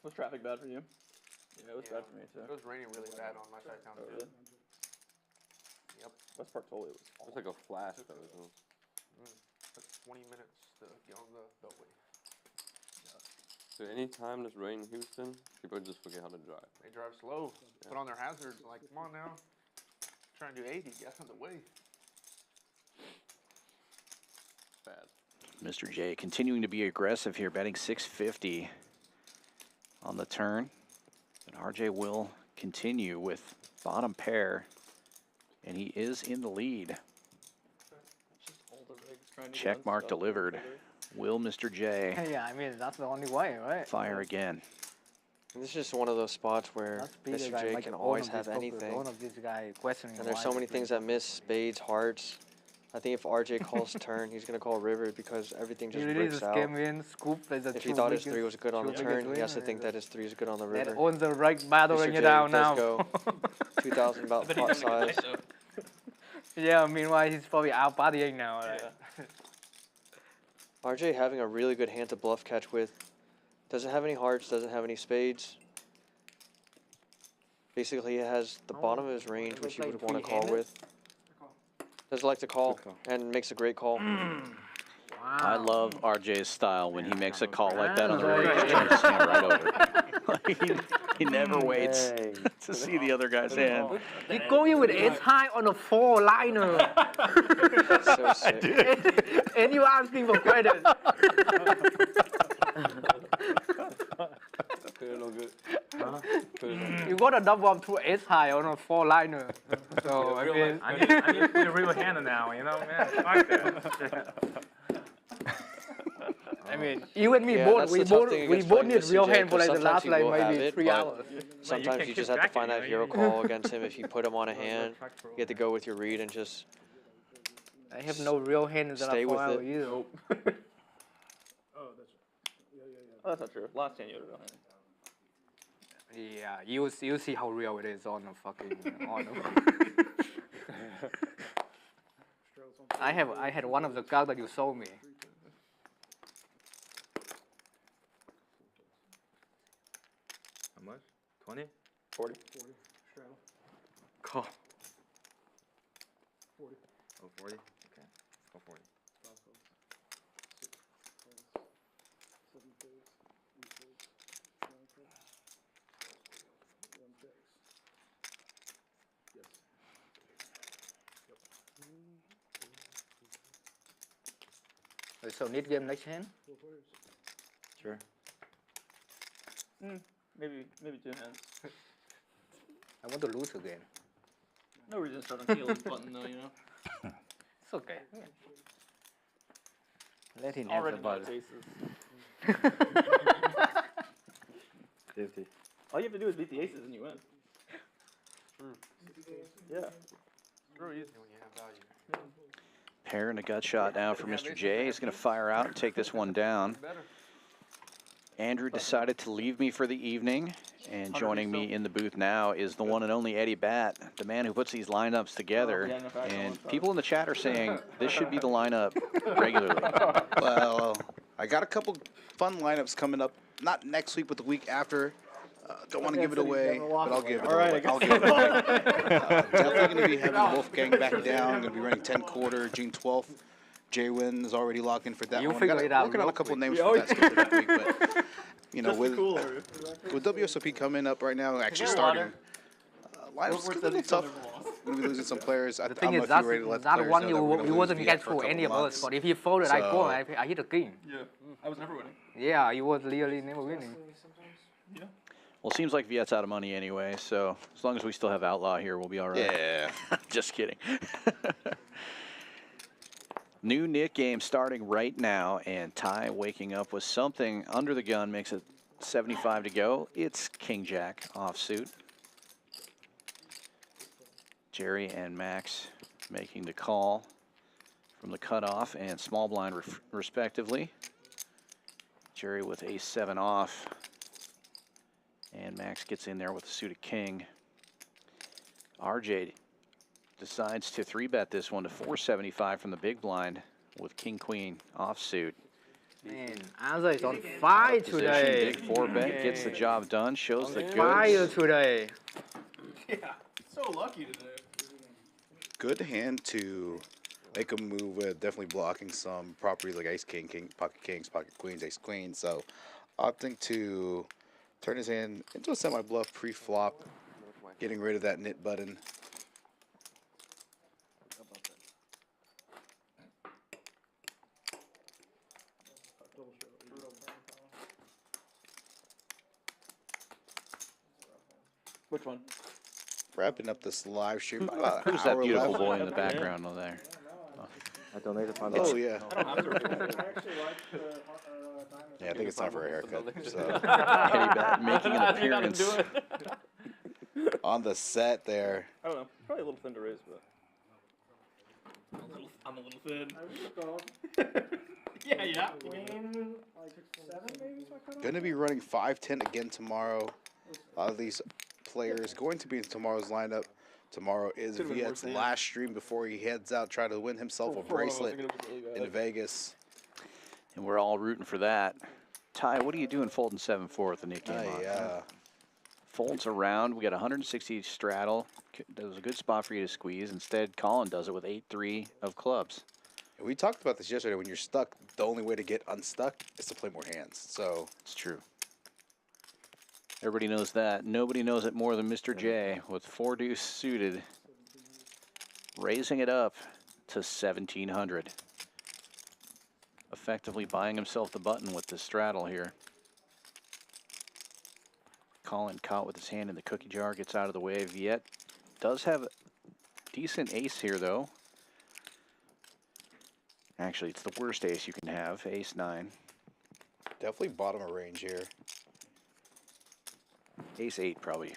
Was traffic bad for you? Yeah, it was bad for me too. It was raining really bad on my side of town too. Yep. West Park totally was. It was like a flash though, isn't it? Took 20 minutes to get on the beltway. So anytime there's rain in Houston, people just forget how to drive. They drive slow, put on their hazards, like, come on now. Trying to do 80, get out of the way. Bad. Mr. J continuing to be aggressive here, betting 650 on the turn. But RJ will continue with bottom pair, and he is in the lead. Check mark delivered. Will Mr. J Yeah, I mean, that's the only way, right? fire again? And this is just one of those spots where Mr. J can always have anything. One of these guys questioning. And there's so many things that miss: spades, hearts. I think if RJ calls turn, he's gonna call river because everything just breaks out. If he thought his 3 was good on the turn, he has to think that his 3 is good on the river. That owns the right battling Mr. it J down does now. go 2,000 about pot size. Yeah, meanwhile he's probably out partying now. Right? RJ having a really good hand to bluff catch with. Doesn't have any hearts, doesn't have any spades. Basically, he has the bottom of his range, which he would want to call with. Doesn't like to call, and makes a great call. I love RJ's style when he makes a call like that on the river. He's trying to stand right over. He never waits to see the other guy's hand. You go in with ace high on a 4-liner. So sick. And you asking for credit. You got a double up to ace high on a 4-liner. So, I mean, I need to be a real hand now, you know, man. Fuck that. I mean, you and me Yeah, both, that's we the tough both, thing we against both playing need Mr. real J, hand for 'cause like the last sometimes he like will have maybe it, 3 but hours. Sometimes you just have to find that hero call against him. If you put him on a hand, you have to go with your read and just I have no real hand in the stay last 4 with hours it. either. Oh, that's right. Oh, that's not true. Last hand you would have done it. Yeah, you see how real it is on the fucking on the I had one of the cards that you sold me. How much? 20? 40. Straddle. Call. 40. Oh, 40? Okay. Go 40. 7 phase, 8 phase, 9 phase, 1 phase. Yes. Yep. So need game next hand? 4 players. Sure. Maybe 2 hands. I want to lose again. No reason to start on Keelan's button though, you know. It's okay. Let him Already have the button. aces. 50. All you have to do is beat the aces and you win. Yeah. Real easy when you have value. Pair and a gut shot now for Mr. J. He's going to fire out and take this one down. Andrew decided to leave me for the evening, and joining me in the booth now is the one and only Eddie Bat, the man who puts these lineups together. And people in the chat are saying this should be the lineup regularly. Well, I got a couple fun lineups coming up. Not next week, but the week after. Don't want to give it away, but I'll give it away. I'll give it away. Definitely going to be having Wolfgang back down. I'm going to be running 10 quarter, June 12th. J-Win is already locked in for that You one. figure it out Working on a real couple quick. names for that schedule that week, but you know, with WSOP coming up right now, actually starting, lineups could be a little tough. We're going to be losing some players. The thing I'm is, not ready to let the that players one know that we're gonna you lose wasn't Viet get for a through couple any of us. months. But if he folded, I go, So- I hit a king. Yeah. I was never winning. Yeah, you was really never winning. Yeah. Well, it seems like Viet's out of money anyway, so as long as we still have Outlaw here, we'll be all right. Yeah. Just kidding. New Nick game starting right now, and Ty waking up with something under the gun, makes it 75 to go. It's King Jack offsuit. Jerry and Max making the call from the cutoff and small blind respectively. Jerry with ace-7 off, and Max gets in there with a suited king. RJ decides to 3-bet this one to 475 from the big blind with king-queen offsuit. Man, Azza is on fire today. Big 4-bet gets the job done, shows the goods. Fire today. Yeah. So lucky today. Good hand to make a move with, definitely blocking some properties like ace king, pocket kings, pocket queens, ace queen. So opting to turn his hand into a semi-bluff pre-flop, getting rid of that knit button. Which one? Wrapping up this live stream. About Who's an that hour beautiful left. boy in the background over there? I donated $5. Oh, yeah. I don't have to record. Yeah, I think it's time for a haircut. So. Eddie Bat making an appearance. On the set there. I don't know. Probably a little thin to raise, but I'm a little thin. Yeah. Going to be running 5-10 again tomorrow. A lot of these players going to be in tomorrow's lineup. Tomorrow is Viet's last stream before he heads out trying to win himself a bracelet in Vegas. And we're all rooting for that. Ty, what are you doing folding 7-4 with the Nick game on? Yeah. Folds around. We got 160 straddle. That was a good spot for you to squeeze. Instead, Colin does it with 8-3 of clubs. We talked about this yesterday. When you're stuck, the only way to get unstuck is to play more hands. So it's true. Everybody knows that. Nobody knows it more than Mr. J with 4 deuce suited, raising it up to 1,700. Effectively buying himself the button with the straddle here. Colin caught with his hand in the cookie jar, gets out of the way. Viet does have a decent ace here, though. Actually, it's the worst ace you can have, ace-9. Definitely bottom of range here. Ace-8 probably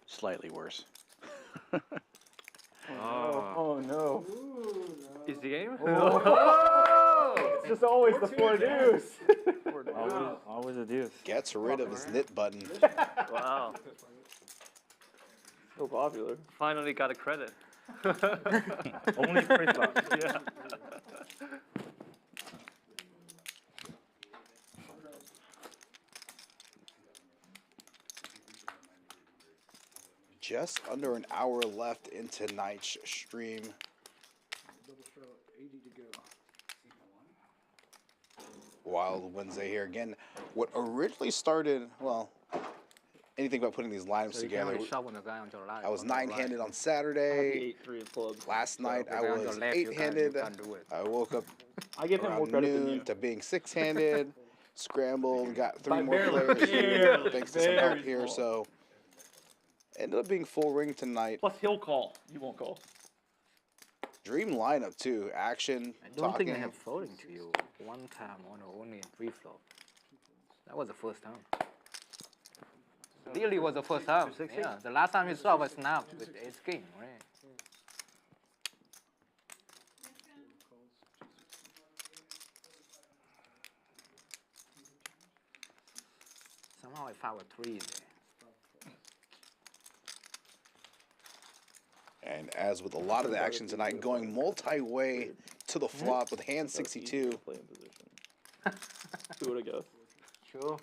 slightly worse. Oh no. Is the game? It's just always the 4 deuce. Always a deuce. Gets rid of his knit button. Wow. So popular. Finally got a credit. Only pre-flop. Yeah. Just under an hour left in tonight's stream. Double shot, 80 to go. Wild Wednesday here again. What originally started, well, anything about putting these lineups So you can together. only shove on the guy on your right. I was on the right. 9-handed on Saturday. 8-3 of clubs. Last night So I if you're on was your left, you can't 8-handed. do it. I woke up I give him more around credit than noon you. to being 6-handed. Scrambled, got 3 By more barely. players here, Barely. thanks to some help Very here. small. So ended up being full ring tonight. Plus he'll call. You won't call. Dream lineup too. Action. I don't think I talking. have folding to you one time on only in pre-flop. That was the first time. Really was the first time. Yeah, the last time you saw was snap with ace king, right? Somehow I found a 3 there. And as with a lot of the action tonight, going multi-way to the flop with hand 62. Who would have guessed? Sure.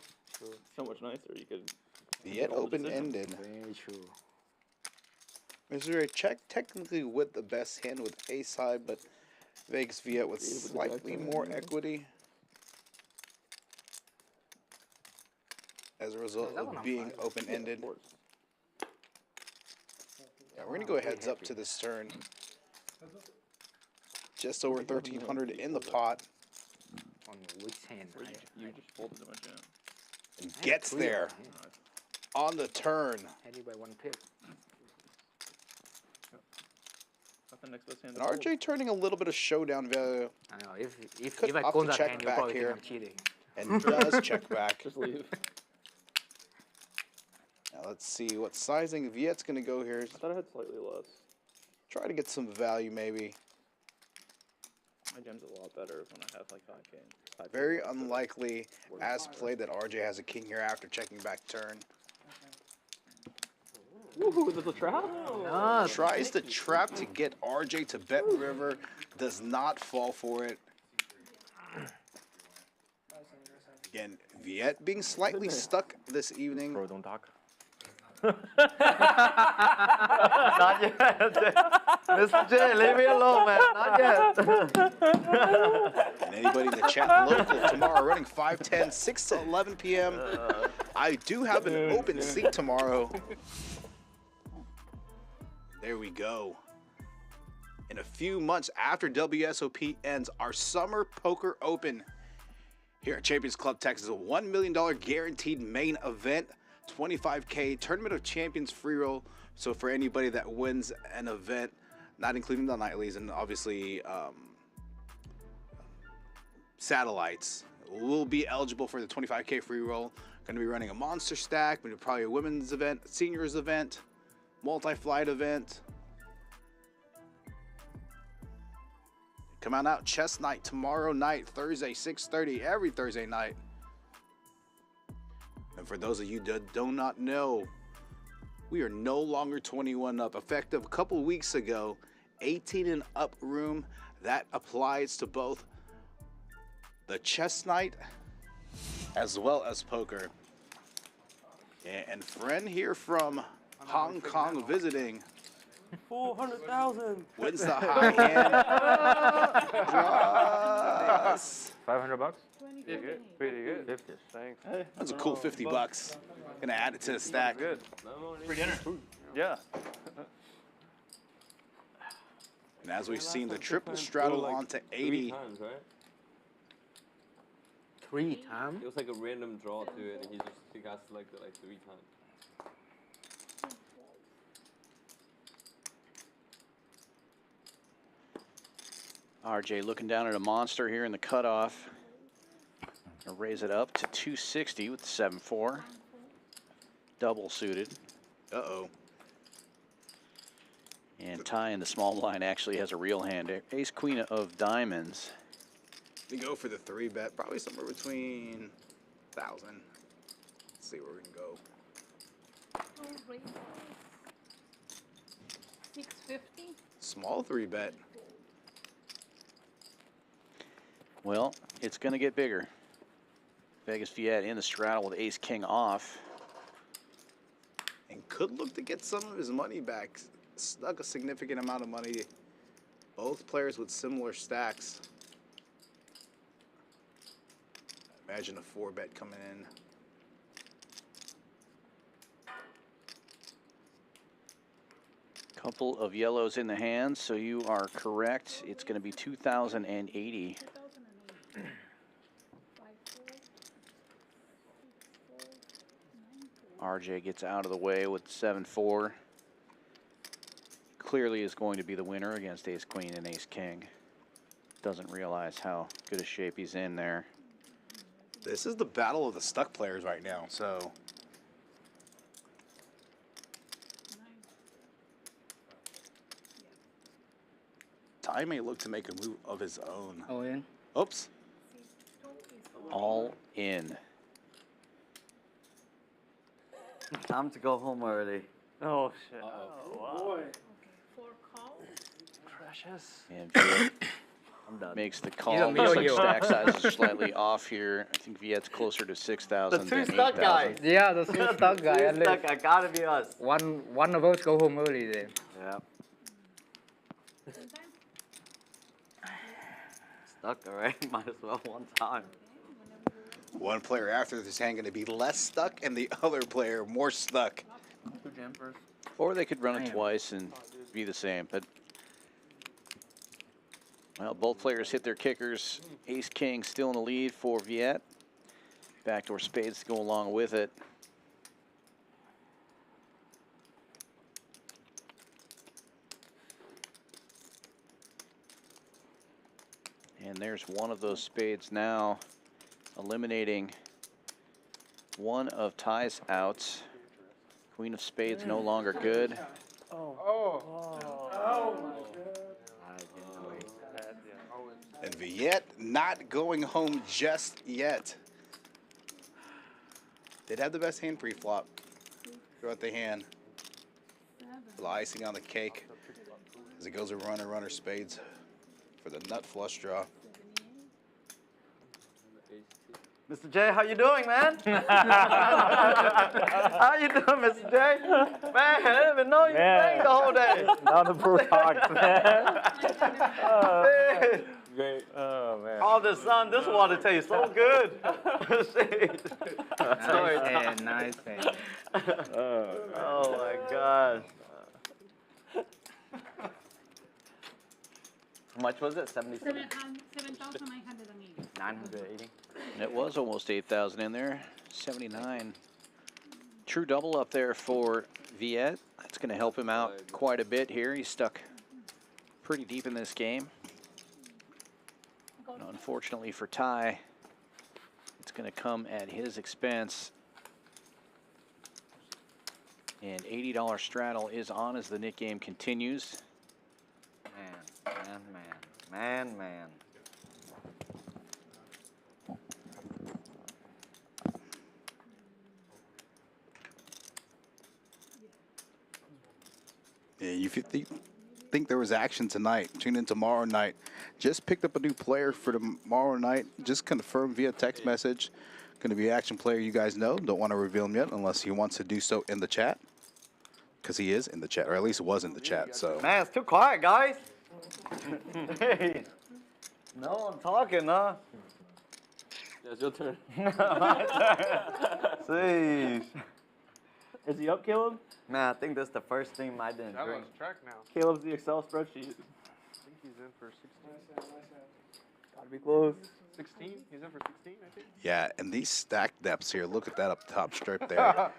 So much nicer. You could. Yet open-ended. Very true. Mr. Ray, check technically with the best hand with ace high, but Vegas Viet with slightly more equity. As a result of being open-ended. Yeah, we're going to go heads up to this turn. Just over 1,300 in the pot. On which hand? You just folded him a jam. And gets there on the turn. Headed by 1 pip. The next best hand. And RJ turning a little bit of showdown value. I know, if Could I opt call to that check hand, you back probably here. think I'm cheating. And does check back. Just leave. Now let's see what sizing Viet's going to go here. I thought I had slightly less. Try to get some value maybe. My jam's a lot better when I have like 5K. Very unlikely as played that RJ has a king here after checking back turn. Woohoo, is this a trap? No. Tries to trap to get RJ to bet river. Does not fall for it. Again, Viet being slightly stuck this evening. Bro, don't talk. Not yet. Mr. J, leave me alone, man. Not yet. And anybody in the chat local tomorrow running 5:10, 6 to 11 p.m. I do have an open seat tomorrow. There we go. In a few months after WSOP ends, our Summer Poker Open here at Champions Club Texas, a $1 million guaranteed main event, 25K Tournament of Champions free roll. So for anybody that wins an event, not including the nightlies and obviously satellites, will be eligible for the 25K free roll. Going to be running a monster stack, but probably a women's event, seniors event, multi-flight event. Come on out, chess night tomorrow night, Thursday, 6:30, every Thursday night. And for those of you that do not know, we are no longer 21 up. Effective a couple weeks ago, 18 and up room. That applies to both the chess night as well as poker. And friend here from Hong Kong visiting. 400,000. Wins the high hand. Plus. $500? Pretty good. Pretty good. 50. Thanks. That's a cool 50 bucks. Gonna add it to the stack. Good. For dinner. Yeah. And as we've seen, the triple straddle onto 80. 3 times, right? 3 times? It was like a random draw to it, and he got selected like 3 times. RJ looking down at a monster here in the cutoff. Gonna raise it up to 260 with the 7-4. Double suited. Uh-oh. And Ty in the small blind actually has a real hand. Ace queen of diamonds. We go for the 3-bet, probably somewhere between 1,000. Let's see where we can go. 650. Small 3-bet. Well, it's going to get bigger. Vegas Viet in the straddle with ace king off. And could look to get some of his money back. Stuck a significant amount of money. Both players with similar stacks. Imagine a 4-bet coming in. Couple of yellows in the hands, so you are correct. It's going to be 2,080. RJ gets out of the way with 7-4. Clearly is going to be the winner against ace queen and ace king. Doesn't realize how good a shape he's in there. This is the battle of the stuck players right now, so. Ty may look to make a move of his own. All in. Oops. All in. Time to go home early. Oh shit. Boy. Okay, 4 calls. Precious. And Viet I'm done. makes the call. Looks like stack size is slightly off here. I think Viet's closer to 6,000 The than 2 stuck 8,000. guys. Yeah, the 2 stuck guy. At least. I gotta be us. One of us go home early then. Yeah. Stuck already. Might as well one time. One player after this hand going to be less stuck, and the other player more stuck. Or they could run it twice and be the same, but well, both players hit their kickers. Ace king still in the lead for Viet. Backdoor spades to go along with it. And there's one of those spades now, eliminating one of Ty's outs. Queen of spades no longer good. And Viet not going home just yet. Did have the best hand pre-flop throughout the hand. The icing on the cake as it goes to runner spades for the nut flush draw. Mr. J, how you doing, man? How you doing, Mr. J? Man, I didn't even know you were playing the whole day. Not the pro talks, man. Great. Oh man. Oh, the sun, this water tastes so good. Nice hand. Oh my God. How much was it? 77? 7,980. 980. It was almost 8,000 in there. 79. True double up there for Viet. That's going to help him out quite a bit here. He's stuck pretty deep in this game. And unfortunately for Ty, it's going to come at his expense. And $80 straddle is on as the Nick game continues. Man. Yeah, if you think there was action tonight, tune in tomorrow night. Just picked up a new player for tomorrow night. Just confirmed via text message. Going to be an action player you guys know. Don't want to reveal him yet unless he wants to do so in the chat. Because he is in the chat, or at least was in the chat. So. Man, it's too quiet, guys. Hey. No, I'm talking, huh? Yeah, it's your turn. Jeez. Is he up, Caleb? Man, I think that's the first thing I didn't I drink. lost track now. Caleb's the Excel spreadsheet. I think he's in for 16. Gotta be close. 16? He's in for 16, I think. Yeah, and these stack depths here, look at that up top strip there.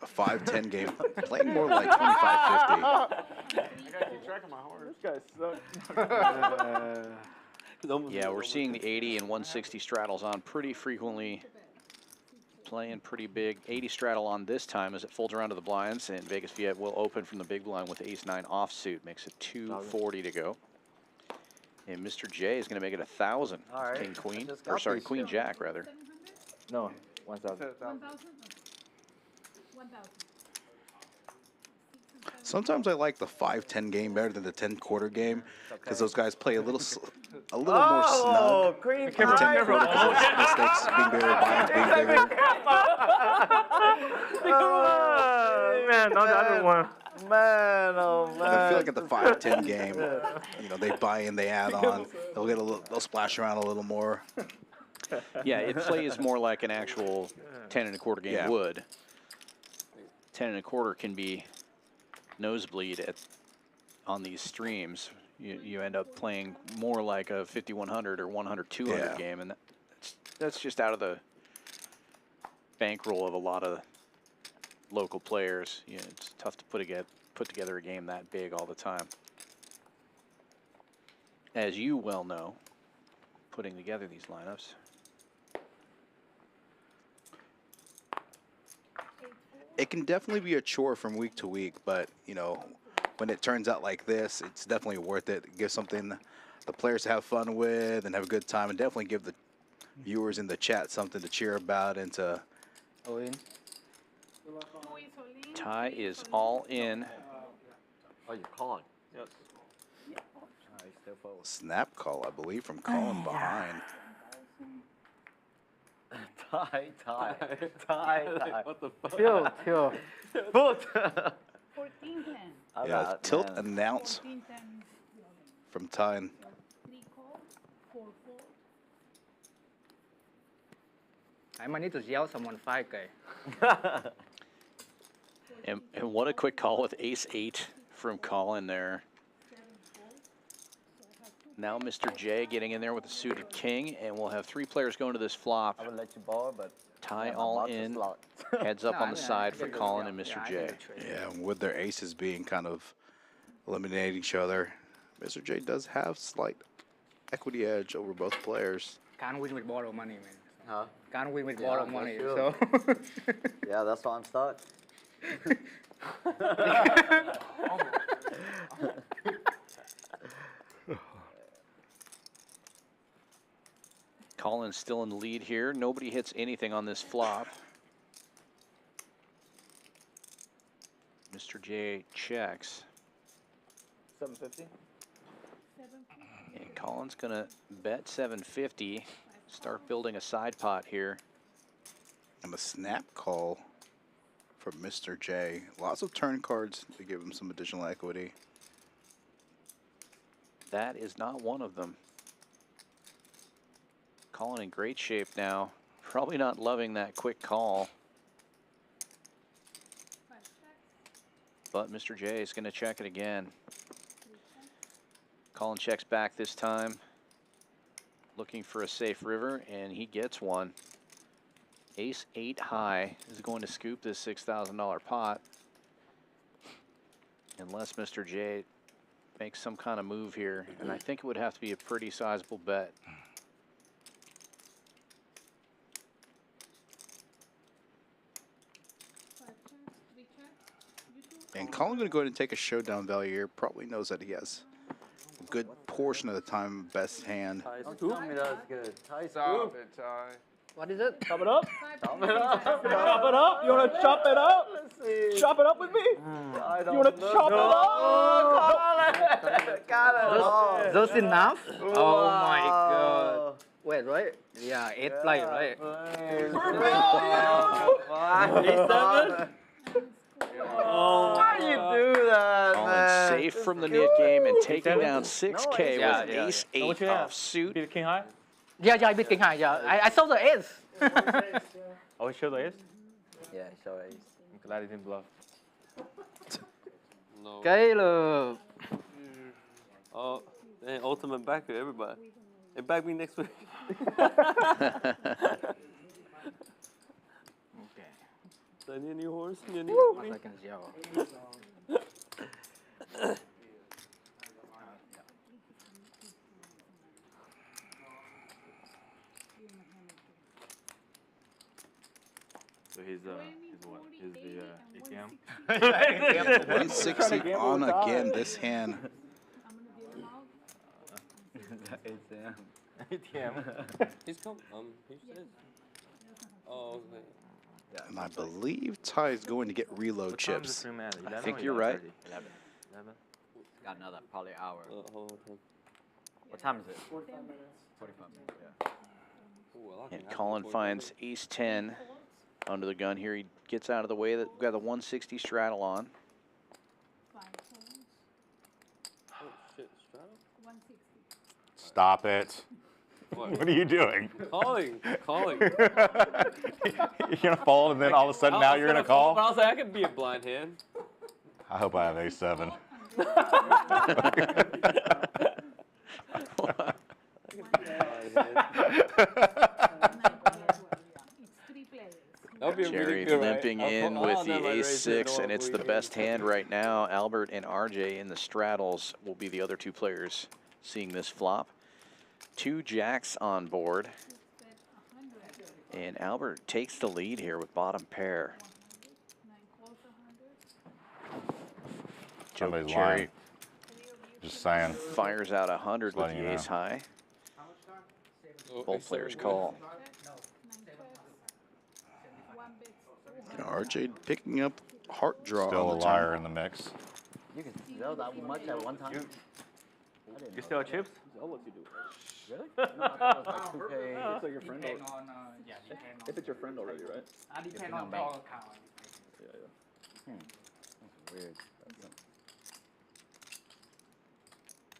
A 5-10 game, playing more like 25-50. I gotta keep track of my horse. This guy sucks. Yeah, we're seeing the 80 and 160 straddles on pretty frequently. Playing pretty big. 80 straddle on this time as it folds around to the blinds, and Vegas Viet will open from the big blind with ace-9 offsuit. Makes it 240 to go. And Mr. J is going to make it 1,000. All right. King Queen, or sorry, Queen Jack rather. No, 1,000. 1,000? 1,000. Sometimes I like the 5-10 game better than the 10-quarter game because those guys play a little more Oh, snug. Queen The 10 quarter because it's mistakes, big barrel, blinds, big barrel. Man, not the other one. Man, oh man. I feel like at the 5-10 game, you know, they buy in, they add on, they'll get a little, they'll splash around a little more. Yeah, it plays more like an actual 10 1/4 game would. 10 1/4 can be nosebleed on these streams. You end up playing more like a 5,100 or 100-200 game, and that's just out of the bankroll of a lot of local players. You know, it's tough to put together a game that big all the time. As you well know, putting together these lineups. It can definitely be a chore from week to week, but, you know, when it turns out like this, it's definitely worth it. It gives something the players to have fun with and have a good time, and definitely give the viewers in the chat something to cheer about and to... Ty is all in. Oh, you're calling. Yes. Snap call, I believe, from Colin behind. Tie. What the fuck? Tilt. 14-10. Yeah, tilt announce 14-10. from Ty. 3 call, 4 fold. I might need to yell someone 5K. And what a quick call with ace-8 from Colin there. Now Mr. J getting in there with a suited king, and we'll have 3 players going to this flop. I would let you borrow, but Ty all in, heads up on the side for Colin and Mr. J. Yeah, with their aces being kind of eliminating each other, Mr. J does have slight equity edge over both players. Can't win with borrowed money, man. Huh? Can't win with Yeah, borrowed money. that's So. Yeah, that's why I'm stuck. Colin's still in the lead here. Nobody hits anything on this flop. Mr. J checks. 750. And Colin's gonna bet 750. Start building a side pot here. And the snap call from Mr. J. Lots of turn cards to give him some additional equity. That is not one of them. Colin in great shape now. Probably not loving that quick call. But Mr. J is going to check it again. Colin checks back this time. Looking for a safe river, and he gets one. Ace-8 high is going to scoop this $6,000 pot. Unless Mr. J makes some kind of move here, and I think it would have to be a pretty sizable bet. And Colin going to go ahead and take a showdown value here. Probably knows that he has a good portion of the time best hand. Don't tell me that's good. Stop it, Ty. What is it? Chop it up. Chop it up. Chop it up. You want to chop it up? Let's see. Chop it up with me. You want to chop it up? Got it. Those enough? Oh my god. Wait, right? Yeah, 8 play, right? A7? Oh, why you do that, Colin man? safe from the knit game and taking down 6K with ace-8 off suit. Beat the king high? Yeah, I beat king high, yeah. I saw the ace. Oh, he showed the ace? Yeah, show ace. I'm glad he didn't bluff. No. Caleb. Oh, and ultimate backer, everybody. And back me next week. I need a new horse. Need a new pony. So he's what? He's the ATM. 160 on again this hand. ATM. ATM. He's come. He says. Oh, okay. And I believe Ty is going to get reload chips. I think you're right. 11. Got another probably hour. Hold on. What time is it? 45 minutes. 45 minutes, yeah. And Colin finds ace 10 under the gun here. He gets out of the way. We've got the 160 straddle on. Oh shit, straddle? 160. Stop it. What? What are you doing? Calling. You're gonna fold and then all of a sudden now you're gonna call? But I was like, I could be a blind hand. I hope I have A7. Jerry limping in with the ace-6, and it's the best hand right now. Albert and RJ in the straddles will be the other two players seeing this flop. 2 jacks on board. And Albert takes the lead here with bottom pair. Somebody's lying. Just saying. Fires out 100 with the ace high. Both players call. And RJ picking up heart draw. Still on a the liar turn. in the mix. You can sell that much at one time? You still have chips? I'll let you do it. Really? No, I thought it was like 2K. It's like your friend already. If it's your friend already, right? I depend on bank account. Yeah. That's weird.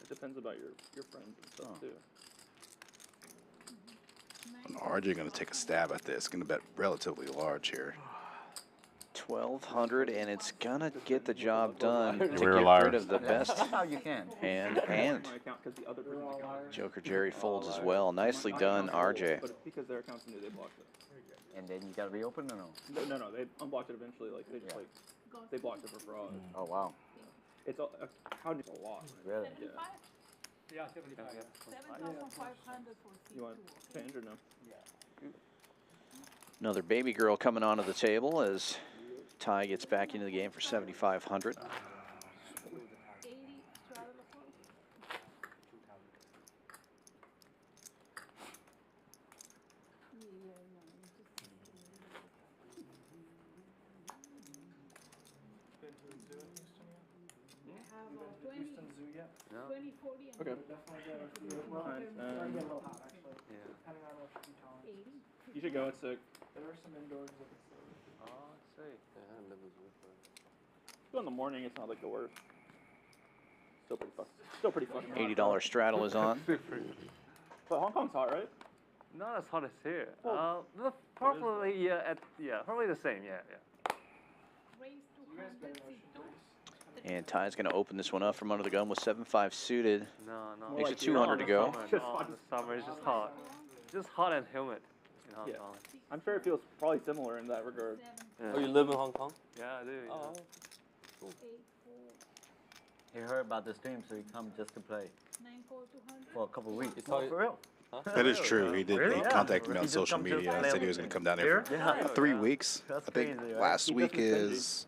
It depends about your friends and stuff too. And RJ going to take a stab at this. Going to bet relatively large here. 1,200, and it's gonna get the job done to get rid of the best hand. And Joker Jerry folds as well. Nicely done, RJ. But because their accounts knew, they blocked it. And then you gotta reopen or no? No, they unblocked it eventually. Like they just they blocked it for fraud. Oh wow. It's a account is a lot. Really? Yeah. 7,500 for You want change or no? Another baby girl coming onto the table as Ty gets back into the game for 7,500. Okay. You should go at 6. There are some indoors that it's Go in the morning. It's not like the worst. Still pretty fucking hot. $80 straddle is on. But Hong Kong's hot, right? Not as hot as here. Well, Probably probably the same. Yeah. And Ty's going to open this one up from under the gun with 7-5 suited. No. Makes it 200 to go. Just hot in the summer. It's just hot. Just hot and humid in Hong Kong. I'm sure it feels probably similar in that regard. Yeah. Oh, you live in Hong Kong? Yeah, I do. Oh. Cool. He heard about the stream, so he come just to play for a couple of weeks. For real? Huh? That is true. He did. Really? He Yeah. contacted me on He just social come to media and play said he was going to come down here for Yeah. 3 weeks. That's I think crazy, right? last week is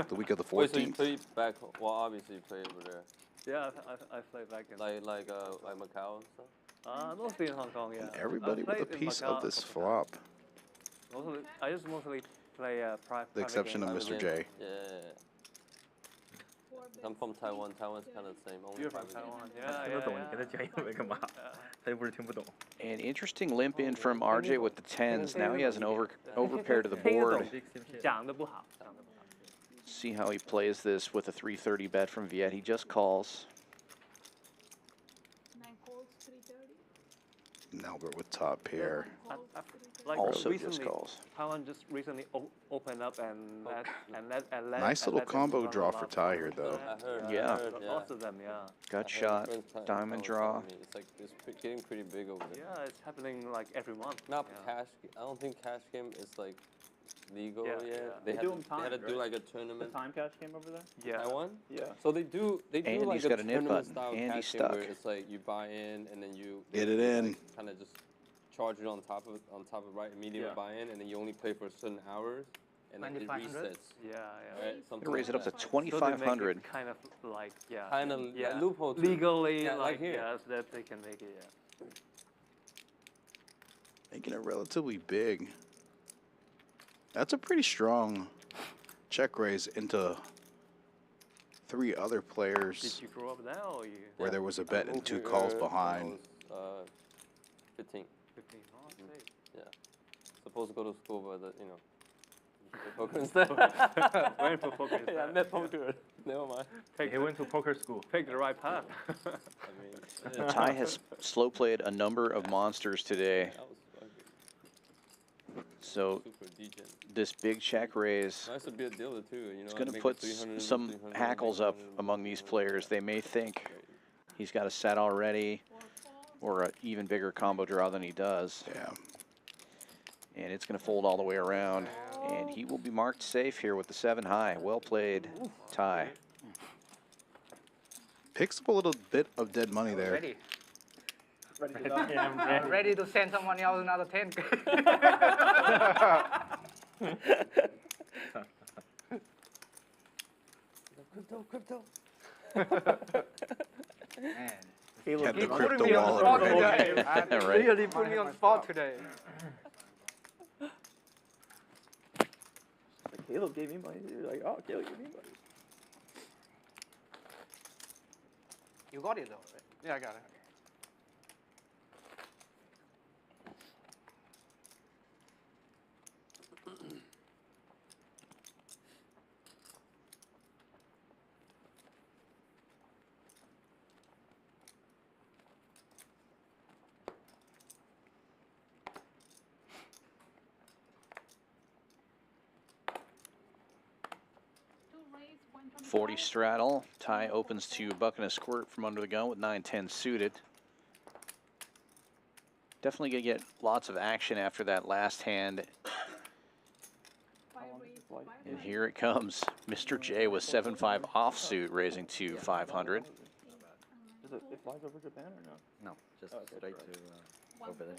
the week of the 14th. Wait, so you play back? Well, obviously you play over there. Yeah, I play back in Like Macau and stuff. mostly in Hong Kong. Yeah. Everybody with a piece of this flop. I just mostly play private. The exception of Mr. J. Yeah. I'm from Taiwan. Taiwan's kind of the same. Only You're from private Taiwan. An interesting limp in from RJ with the 10s. Now he has an overpair to the board. See how he plays this with a 330 bet from Viet. He just calls. And Albert with top pair. Also just calls. Taiwan just recently opened up and let Nice little combo draw for Ty here, though. Yeah. Lots of them, yeah. Gut shot, diamond draw. It's like it's getting pretty big over there. Yeah, it's happening like every month. Not cash. I don't think cash game is like legal yet. They They had to do like a tournament. The time cash came over there? Yeah. Taiwan? Yeah. So they do Andy's like got a a nip tournament button. style Andy's cash game where stuck. it's like you buy in and then you Get it in. kind of just charge it on top of right immediate buy-in, and then you only play for certain hours, and then it 2,500? resets. Yeah. Right? Gonna raise it up to So they make 2,500. it kind of like Kind of loophole too. legally Yeah, like here. yes that they can make it Making it relatively big. That's a pretty strong check raise into 3 other players. Did you grow up there or you? Where there was a bet and moved 2 here calls when I behind. was, 15. 15. Oh, that's Yeah. Supposed to go to school, but you know, play poker instead. Went for poker instead. Yeah, I met poker. Never mind. He went to poker school. Picked the right path. I mean, Ty has slow played a number of monsters today. that was fucking So super degen. this big check raise Nice to be a dealer too. You know, is going to make put it 300, some 300, hackles up 300. among these players. They may think he's got a set already or an even bigger combo draw than he does. Yeah. And it's going to fold all the way around. And he will be marked safe here with the 7 high. Well played, Ty. Picks up a little bit of dead money there. Ready. Ready to go. Ready to send someone else another 10. Crypto. Man. Had the He put crypto me on wallet spot ready. today. Right. Really put me on spot today. Caleb gave me money. You're like, oh, Caleb gave me money. You got it though, right? Yeah, I got it. Two raise, 125. 40 straddle. Ty opens to buck and a squirt from under the gun with 9-10 suited. Definitely going to get lots of action after that last hand. Five raise, five And here it comes. Mr. J with 7-5 offsuit raising to 500. Is it flies over Japan or no? No, just Oh, okay, straight right. to over there.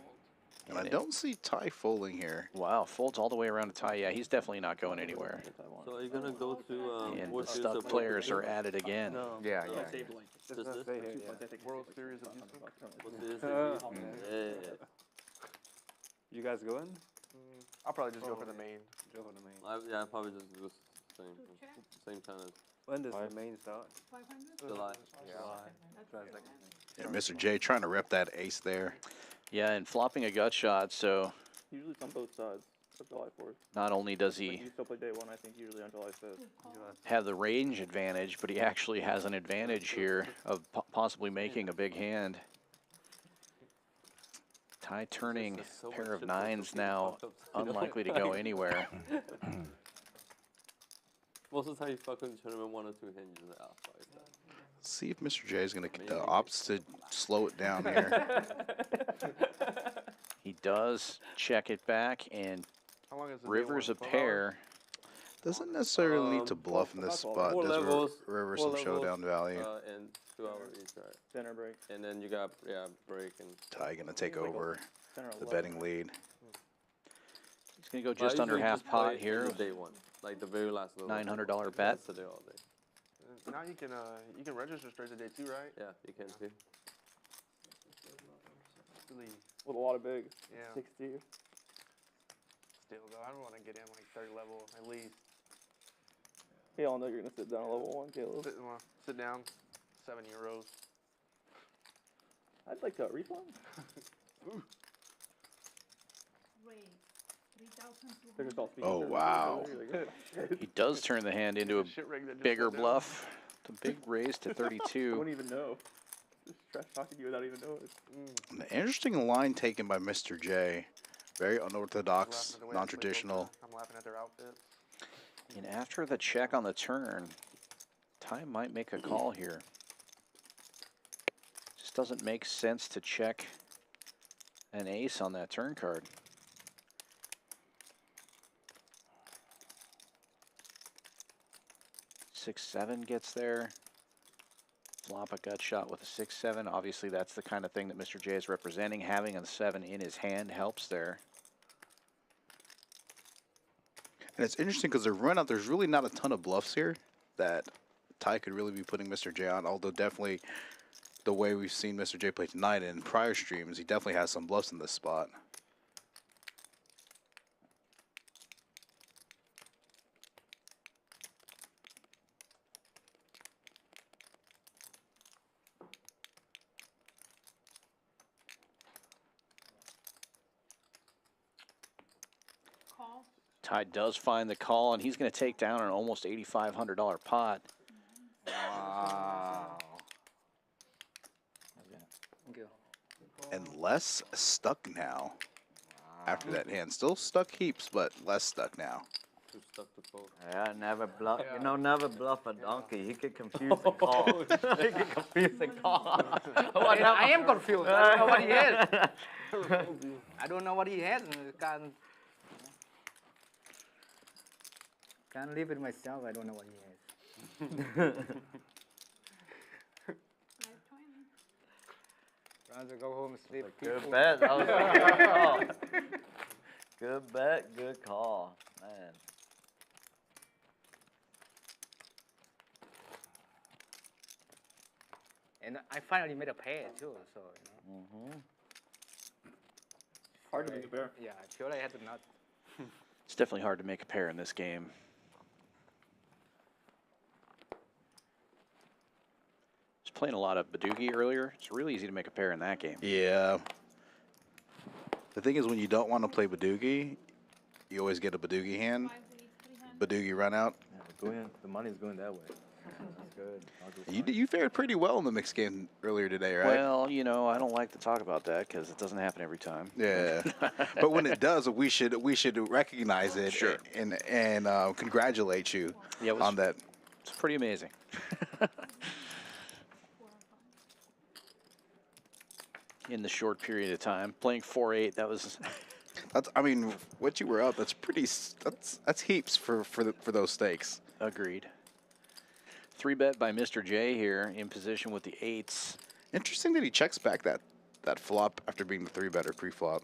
And I don't see Ty folding here. Wow, folds all the way around to Ty. Yeah, he's definitely not going anywhere. So are you gonna go to And World the Series stuck of players are at it again. No. Yeah, No. yeah. Just this? World Series of Houston. World Series of Houston. Yeah. You guys going? I'll probably just go for the main. Go for the main. Yeah, I probably just do the same time as When does the main start? 500? July. Yeah, Mr. J trying to rep that ace there. Yeah, and flopping a gut shot, so Usually it's on both sides of July 4th. not only does he You still play day 1, I think, usually on July 5th. have the range advantage, but he actually has an advantage here of possibly making a big hand. Ty turning a pair of 9s now, unlikely to go anywhere. Most of the time you fuck with the tournament 1 or 2 hinges and out. See if Mr. J is going to the opposite slow it down here. He does check it back, and How long is the River's a day one? pair. Doesn't necessarily need to bluff in this spot. Four Does levels, River four some levels, showdown value. And 2 hours each, right? Center break. And then you got, break and... Ty going to take Like a over center the 11. betting lead. He's going to go But I just under usually half just play pot in here. the day 1, like the very last little. $900 bet. Today all day. Now you can register straight to day 2, right? Yeah, you can too. Really, With a lot of bigs. yeah. 60. Still though, I don't want to get in like 3rd level at least. We all know you're going to sit down at level 1, Caleb. Sit down, €7. I'd like to refund. Raise, 3,200. They're just all speaking Oh, German. wow. He does turn the hand into a Shit rig that just bigger went down. bluff. The big raise to You 32. wouldn't even know. Just trash talking you without even knowing. An interesting line taken by Mr. J. Very unorthodox, Laughing at the way they play non-traditional. poker. I'm laughing at their outfits. And after the check on the turn, Ty might make a call here. Just doesn't make sense to check an ace on that turn card. Six, 7 gets there. Flop a gut shot with a 6-7. Obviously, that's the kind of thing that Mr. J is representing. Having a 7 in his hand helps there. And it's interesting because the run out, there's really not a ton of bluffs here that Ty could really be putting Mr. J on, although definitely the way we've seen Mr. J play tonight and in prior streams, he definitely has some bluffs in this spot. Ty does find the call, and he's going to take down an almost $8,500 pot. Wow. And less stuck now after that hand. Still stuck heaps, but less stuck now. Too stuck to fold. Yeah, never bluff. You know, never bluff a donkey. He could confuse and call. He could confuse and call. I am confused. I don't know what he has. I don't know what he has. Can't live with myself. I don't know what he has. Rather go home and sleep. Good bet. That was a good call. Good bet. Good call, man. And I finally made a pair too. So. Hard to make a pair. Yeah, I feel I had to not. It's definitely hard to make a pair in this game. Was playing a lot of Badoogie earlier. It's really easy to make a pair in that game. Yeah. The thing is, when you don't want to play Badoogie, you always get a Badoogie hand. Badoogie run out. Yeah, the money's going that way. That's good. You fared pretty well in the mixed game earlier today, right? Well, you know, I don't like to talk about that because it doesn't happen every time. Yeah, but when it does, we should recognize it and congratulate you on that. It's pretty amazing. In the short period of time, playing 4-8, that was. I mean, what you were up, that's pretty. That's heaps for those stakes. Agreed. 3-bet by Mr. J here in position with the 8s. Interesting that he checks back that flop after being the 3-better pre-flop.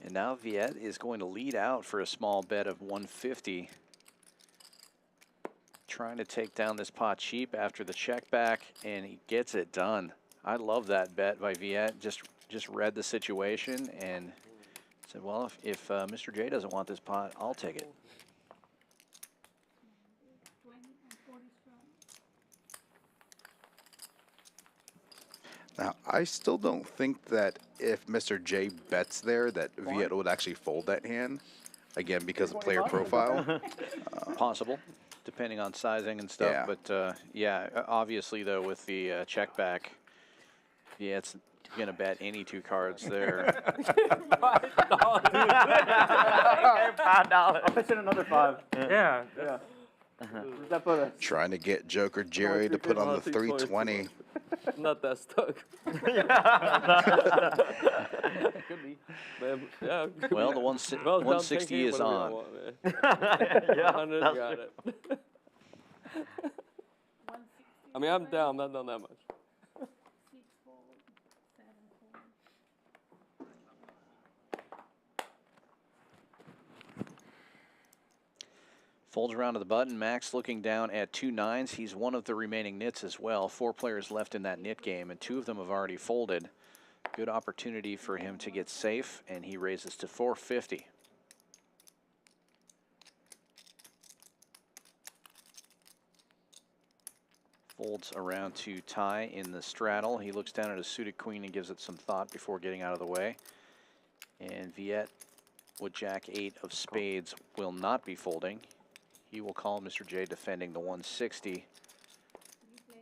And now Viet is going to lead out for a small bet of 150. Trying to take down this pot cheap after the check back, and he gets it done. I love that bet by Viet. Just read the situation and said, well, if Mr. J doesn't want this pot, I'll take it. Now, I still don't think that if Mr. J bets there that Viet would actually fold that hand, again, because of player profile. Possible, depending on sizing and stuff. Yeah. But, yeah, obviously, though, with the check back, Viet's going to bet any 2 cards there. $5. I'll pitch in another 5. Yeah. Trying to get Joker Jerry to put on the 320. Not that stuck. Could be. Yeah, Well, the 160 is on. Yeah, 100, got it. I mean, I'm down. I'm not down that much. Folds around to the button. Max looking down at 2 9s. He's one of the remaining nits as well. 4 players left in that nit game, and 2 of them have already folded. Good opportunity for him to get safe, and he raises to 450. Folds around to Ty in the straddle. He looks down at a suited queen and gives it some thought before getting out of the way. And Viet with Jack 8 of spades will not be folding. He will call Mr. J defending the 160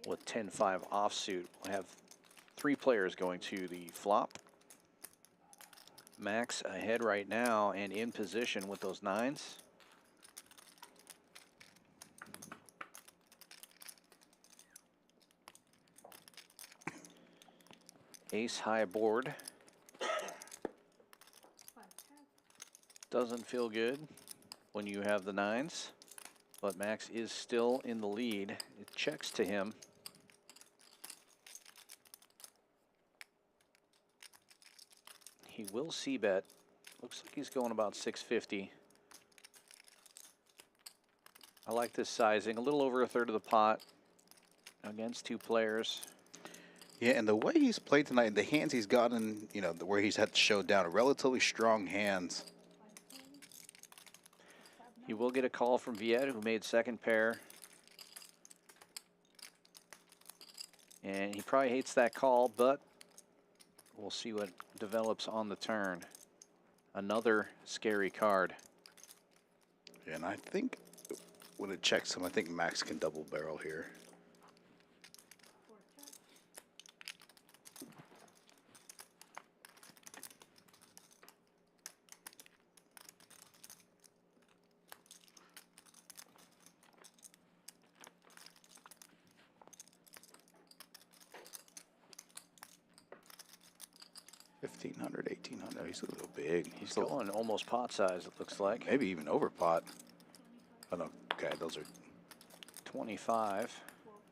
with 10-5 offsuit. We'll have 3 players going to the flop. Max ahead right now and in position with those 9s. Ace high board. Doesn't feel good when you have the 9s. but Max is still in the lead. It checks to him. He will c-bet. Looks like he's going about 650. I like this sizing. A little over a third of the pot against two players. Yeah, and the way he's played tonight, the hands he's gotten, you know, where he's had to show down, relatively strong hands. He will get a call from Viet, who made second pair. And he probably hates that call, but we'll see what develops on the turn. Another scary card. And I think when it checks him, I think Max can double barrel here. $1,500, $1,800. He's a little big. He's going almost pot size, it looks like. Maybe even over pot. Oh no, okay, those are 25.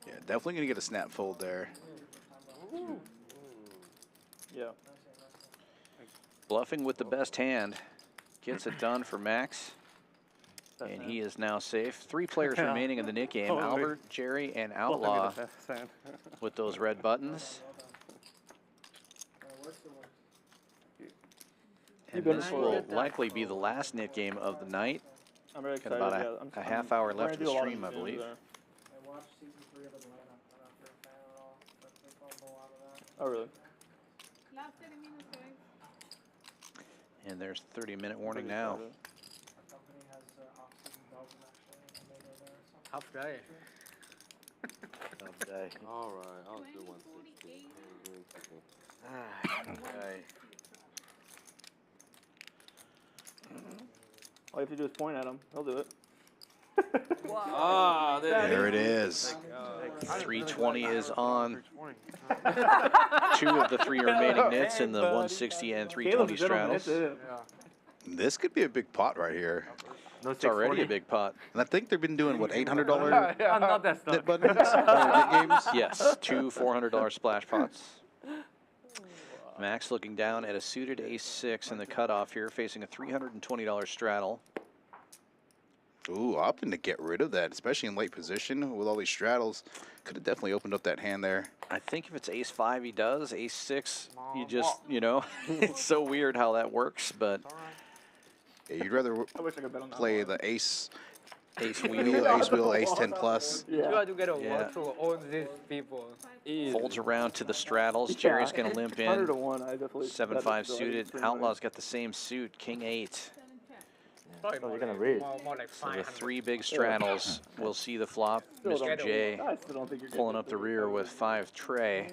Yeah, definitely gonna get a snap fold there. Yeah. Bluffing with the best hand gets it done for Max. And he is now safe. 3 players remaining in the Nick game. Albert, Jerry, and Outlaw with those red buttons. And this will likely be the last Nick game of the night. I'm very Got excited. about a half hour left of the stream, I believe. Oh, really? Last 30 minutes, guys. And there's 30-minute warning now. Half day. Half day. All right, I'll do 160. Okay. All you have to do is point at him. He'll do it. Ah, there it is. 320 is on. 2 of the 3 remaining nits in the 160 and 320 straddles. This could be a big pot right here. It's already a big pot. And I think they've been doing, what, $800 I'm not that nit stuck. buttons? Nit games? Yes, 2 $400 splash pots. Max looking down at a suited ace-6 in the cutoff here, facing a $320 straddle. Ooh, opting to get rid of that, especially in late position with all these straddles. Could have definitely opened up that hand there. I think if it's ace-5, he does. Ace-6, you just, you know, it's so weird how that works, but... Yeah, you'd rather I wish I could bet on that play one. the ace wheel, ace 10 plus. You have to get a Yeah. walk through all these people. Folds around to the straddles. Jerry's going to limp 100 in. to 1, I definitely. 7-5 suited. Outlaw's got the same suit. King-8. Probably Oh, more you're gonna like- read. More like So the 500. 3 big straddles. We'll see the flop. Still Mr. don't- J I still don't think you're pulling up the rear with 5 tray.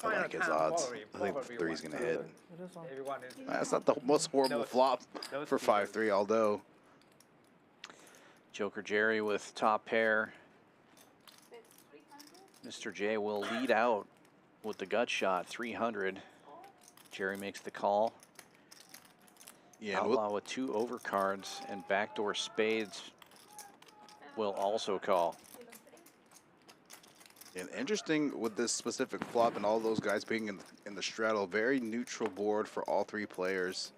I like his odds. I think 3's going to hit. Everyone is. That's not the most horrible flop for 5-3, although. Joker Jerry with top pair. Mr. J will lead out with the gut shot, 300. Jerry makes the call. Yeah, Outlaw with 2 overcards and backdoor spades will also call. And interesting with this specific flop and all those guys being in the straddle, very neutral board for all 3 players.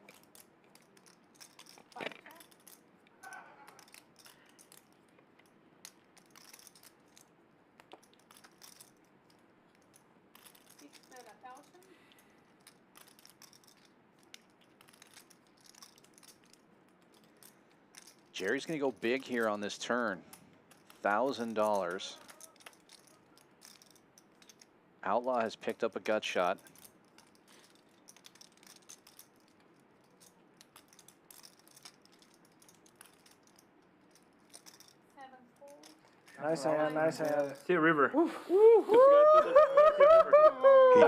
Jerry's going to go big here on this turn. $1,000. Outlaw has picked up a gut shot. Nice hand, nice hand. See a river. He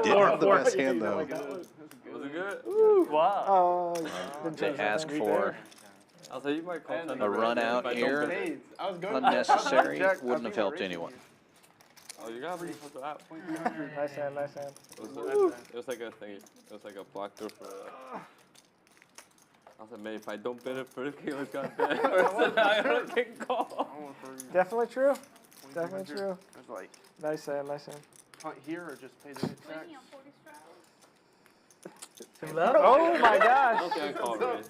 did have the best hand, though. Was it good? Wow. Oh, They ask for I'll say you might call a run out here. Unnecessary. Wouldn't have helped anyone. Oh, you gotta bring it to that point. Nice hand, nice hand. It was like a thing. It was like a block door for. I said, man, if I don't bet it for the king, it's got bet. I don't get call. Definitely true. Definitely true. It's like Nice hand, nice hand. punt here or just pay the hit tax. Oh my gosh. Okay, I call it.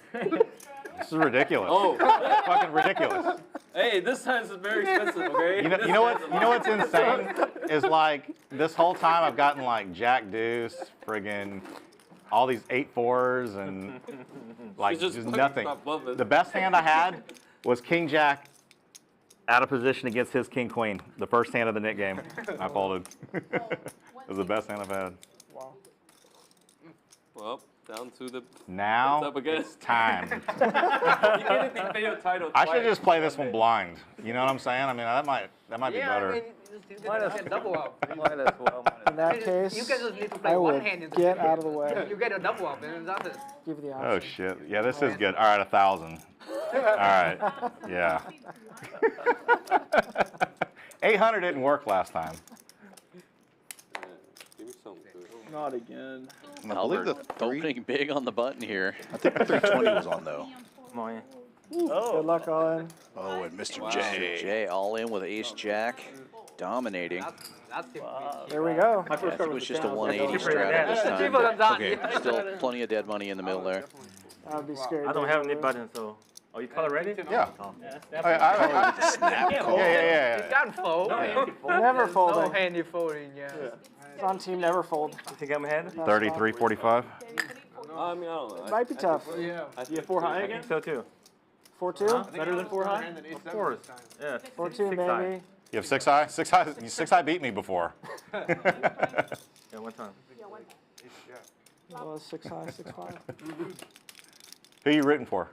This is ridiculous. Oh. Fucking ridiculous. Hey, this time's very expensive, okay? You know what's insane is like this whole time I've gotten like Jack Deuce, friggin' all these 8-4s and like just nothing. The best hand I had was King Jack out of position against his King Queen, the first hand of the net game. I folded. It was the best hand I've had. Wow. Well, down to the. Now up again. it's time. You get the video title. I should just play this one blind. You know what I'm saying? I mean, that might be better. I mean, you get double up. In that case, You guys just need to play I one would hand in get out of the way. You get a double up, and that's it. Give the option. Oh shit. Yeah, this is good. All right, 1,000. All right. Yeah. 800 didn't work last time. Give me something to it. Not again. I believe the opening big on the button here. I think the 320 was on though. Good luck all in. Oh, and Mr. Wow. J. Mr. J all in with Ace Jack, dominating. There we go. I think it was just a 180 strat this time. Okay. Still plenty of dead money in the middle there. That would be scary. I don't have any button, so. Oh, you call it ready? Yeah. Snap call. Yeah. You can't fold. Never folding. No handy folding, yeah. It's on team never fold. You think I'm ahead? 33, 45. I mean, I don't know. It might be tough. Yeah. You have 4 high again? So too. 4-2? Better than 4 high? Of course. Yeah. 4-2 maybe. You have 6 high? 6 high? 6 high beat me before. Yeah, one time. Well, 6 high, 6-5. Who you rooting for?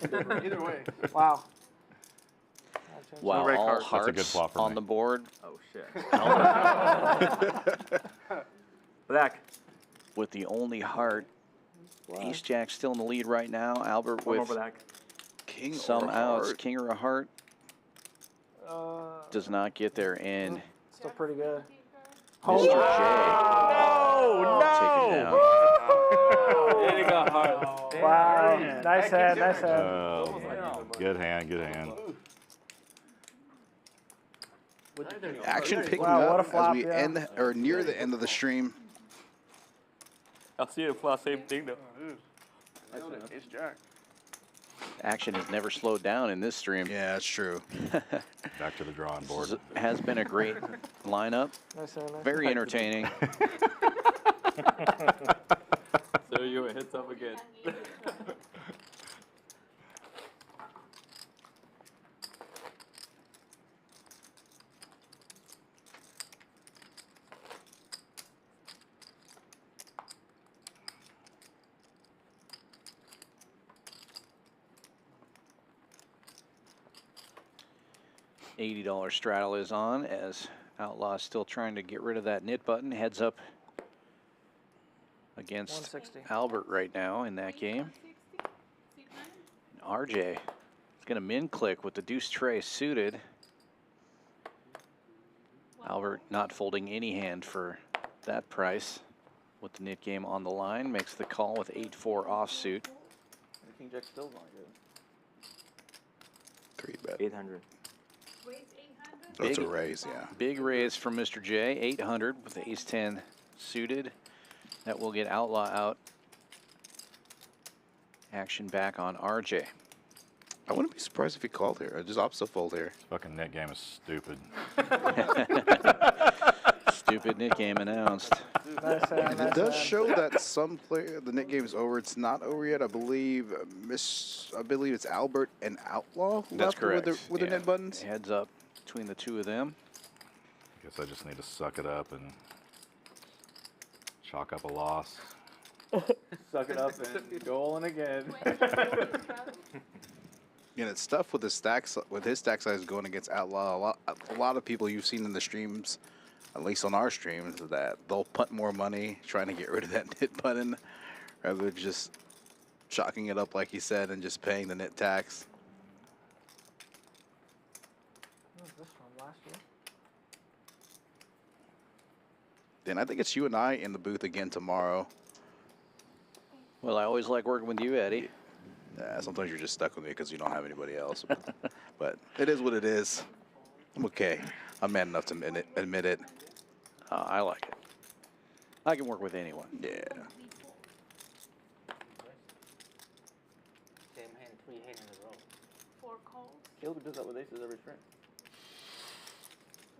Either way. Wow. Wow, red all card. That's a good hearts flop for on me. the board. Oh, shit. Black. With the only heart. Ace Jack still in the lead right now. Albert One more with black. King some or outs. heart. King or a heart. Does not get there in. Still pretty good. Mr. J. Oh, Take it down. Yeah, you got hard. Wow. Nice hand, nice hand. Oh, good hand, good hand. Action picking Wow, what a up flop, as we yeah. end or near the end of the stream. I'll see you for the same thing though. It's Jack. Action has never slowed down in this stream. Yeah, that's true. Back to the drawing board. This has been a great lineup. Nice hand, nice Very entertaining. So you were hits up again. $80 straddle is on as Outlaw is still trying to get rid of that knit button. Heads up against 160. Albert right now in that game. And RJ is going to min click with the deuce tray suited. Albert not folding any hand for that price with the knit game on the line. Makes the call with 8-4 offsuit. King Jack still not good. 3-bet. 800. That's a raise, yeah. Big raise from Mr. J, 800 with the ace-10 suited. That will get Outlaw out. Action back on RJ. I wouldn't be surprised if he called here. Just opposite fold here. This fucking net game is stupid. Stupid knit game announced. Nice hand, And nice it does hand. show that some player, the net game is over. It's not over yet. I believe it's Albert and Outlaw That's left correct. with the net buttons. Heads up between the two of them. Guess I just need to suck it up and chalk up a loss. Suck it up and go all in again. And it's tough with his stack size going against Outlaw. A lot of people you've seen in the streams, at least on our streams, that they'll punt more money trying to get rid of that knit button rather than just chalking it up like he said and just paying the knit tax. What was this from last year? Then I think it's you and I in the booth again tomorrow. Well, I always like working with you, Eddie. Sometimes you're just stuck with me because you don't have anybody else. But It is what it is. I'm okay. I'm man enough to admit it. I like it. I can work with anyone. Yeah. Same hand, 3 hands in a row. 4 calls. Caleb does that with aces every string.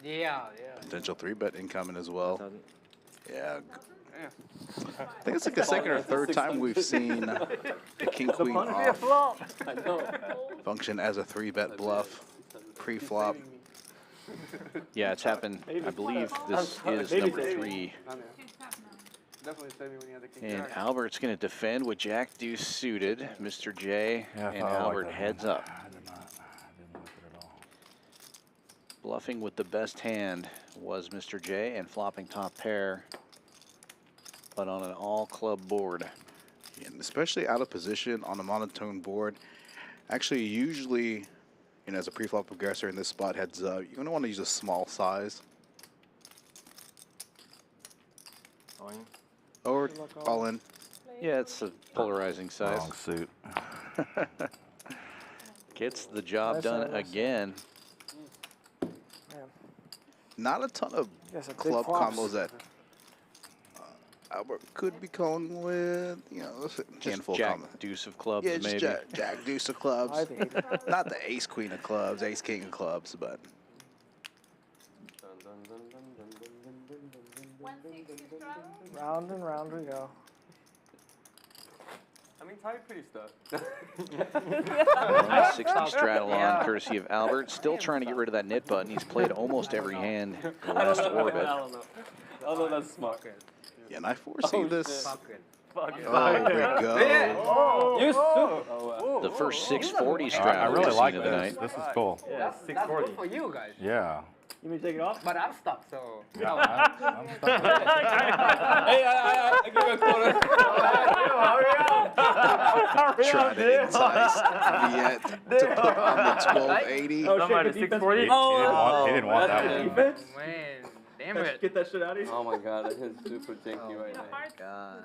Yeah. Potential 3-bet incoming as well. Yeah. Yeah. I think it's like the second or third time we've seen the king queen off I know. function as a 3-bet bluff pre-flop. Yeah, it's happened. I believe this is number 3. Definitely saved me when you had the king And jack. Albert's going to defend with Jack Deuce suited. Mr. J and Albert heads up. Bluffing with the best hand was Mr. J and flopping top pair, but on an all club board. And especially out of position on a monotone board. Actually, usually, you know, as a pre-flop progressor in this spot heads up, you're going to want to use a small size. Or all in. Yeah, it's a polarizing size. Wrong suit. Gets the job done again. Not a ton of Yes, a big club flops. combos that Albert could be calling with, you know, a handful Jack of combos. Deuce of clubs, Yeah, just maybe. Jack Deuce of clubs. Not the Ace Queen of clubs, Ace King of clubs, but. Round and round we go. I mean, Ty pretty stuck. 60 straddle on, courtesy of Albert. Still trying to get rid of that knit button. He's played almost every hand in the last orbit. I don't know. Although that's smart. Yeah, and I foresee this. Fuck it. Oh, there we go. You soup. The first 640 straddle I really we've like seen this. of the night. This is cool. Yeah, That's good for you guys. Yeah. You mean take it off? But I'm stuck, so. Yeah, I'm stuck. Hey, I give you a quarter. Trying to entice Viet to put on the 1280. Oh, shit, 640? He didn't want that one. Defense? Man, damn it. Get that shit out of here. Oh my god, that is super janky right now. God.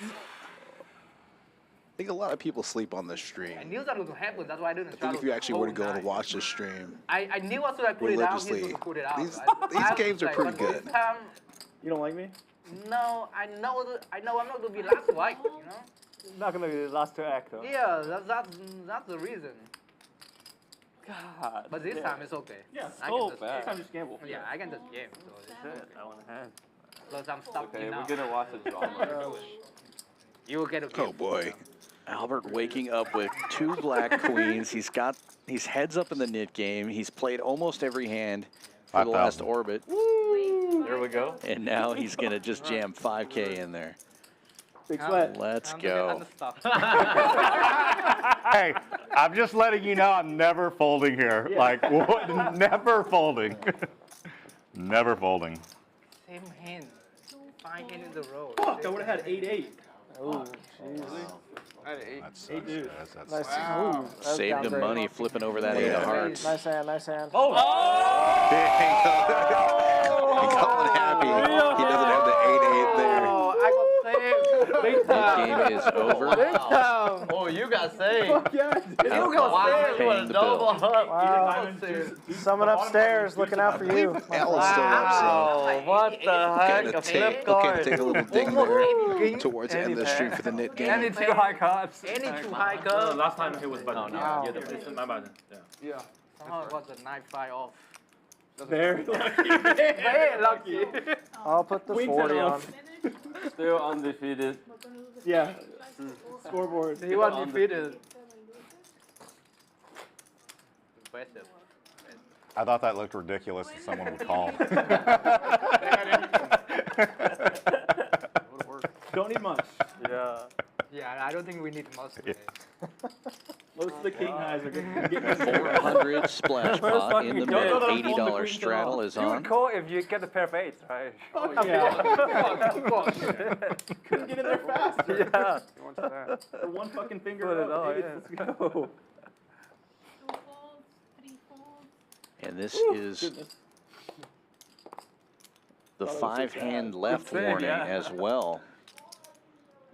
I think a lot of people sleep on this stream. I knew that was going to happen. That's why I didn't I think if you actually were to go and watch the stream I knew as soon as I put it out, he was religiously, going to put it out. these games are pretty good. This time, You don't like me? no, I know I'm not going to be last white, you know? Not gonna be the last to act, though. Yeah, that's the reason. God. But this time it's okay. Yeah, I so can just bad. game. Next time just gamble. Yeah, I can just game. So it's Shit, I want a hand. Plus I'm stuck Okay, now. we're gonna watch the drama. You will get a Oh boy. Albert waking up with 2 black queens. He's heads up in the knit game. He's played almost every hand for the last 5,000. orbit. There we go. And now he's going to just jam 5K in there. Big sweat. Let's go. Hey, I'm just letting you know I'm never folding here. Yeah. Like, what? Never folding. Never folding. Same hand. 5 hands in the row. Fuck, I would have had 8-8. Oh, jeez. That's Nice. wow. Ooh, that's Saved down him great. money flipping over that 8 of hearts. Nice hand, nice hand. Oh! He's calling happy. He doesn't have the 8-8 there. Oh, I got saved. Big The time. game is over. Big time. Oh, you got saved. Fuck yeah, You Albert got saved paying with a the double bill. up. Wow. Someone upstairs looking out for you. Al is still up, so Wow, what the heck? A flip card. take a little ding there towards the end of the stream for the knit game. Any 2 high cards. Any 2 high cards. Last time it was button. no. Yeah, this is my button. Yeah. Yeah. Somehow it was a 9-5 off. Very lucky. Very lucky. I'll put the 40 on. Still undefeated. Yeah. Scoreboard. He was defeated. Impressive. I thought that looked ridiculous if someone would call. Don't need much. Yeah. Yeah, I don't think we need much today. Most of the king highs are getting 400 splash pot in the mid. $80 straddle is You would on. call if you get a pair of 8s, right? Oh, yeah. Couldn't get in there faster. Yeah. For one fucking finger. Put it on, Let's go. 2 folds, 3 folds. And this is the 5-hand left warning as well.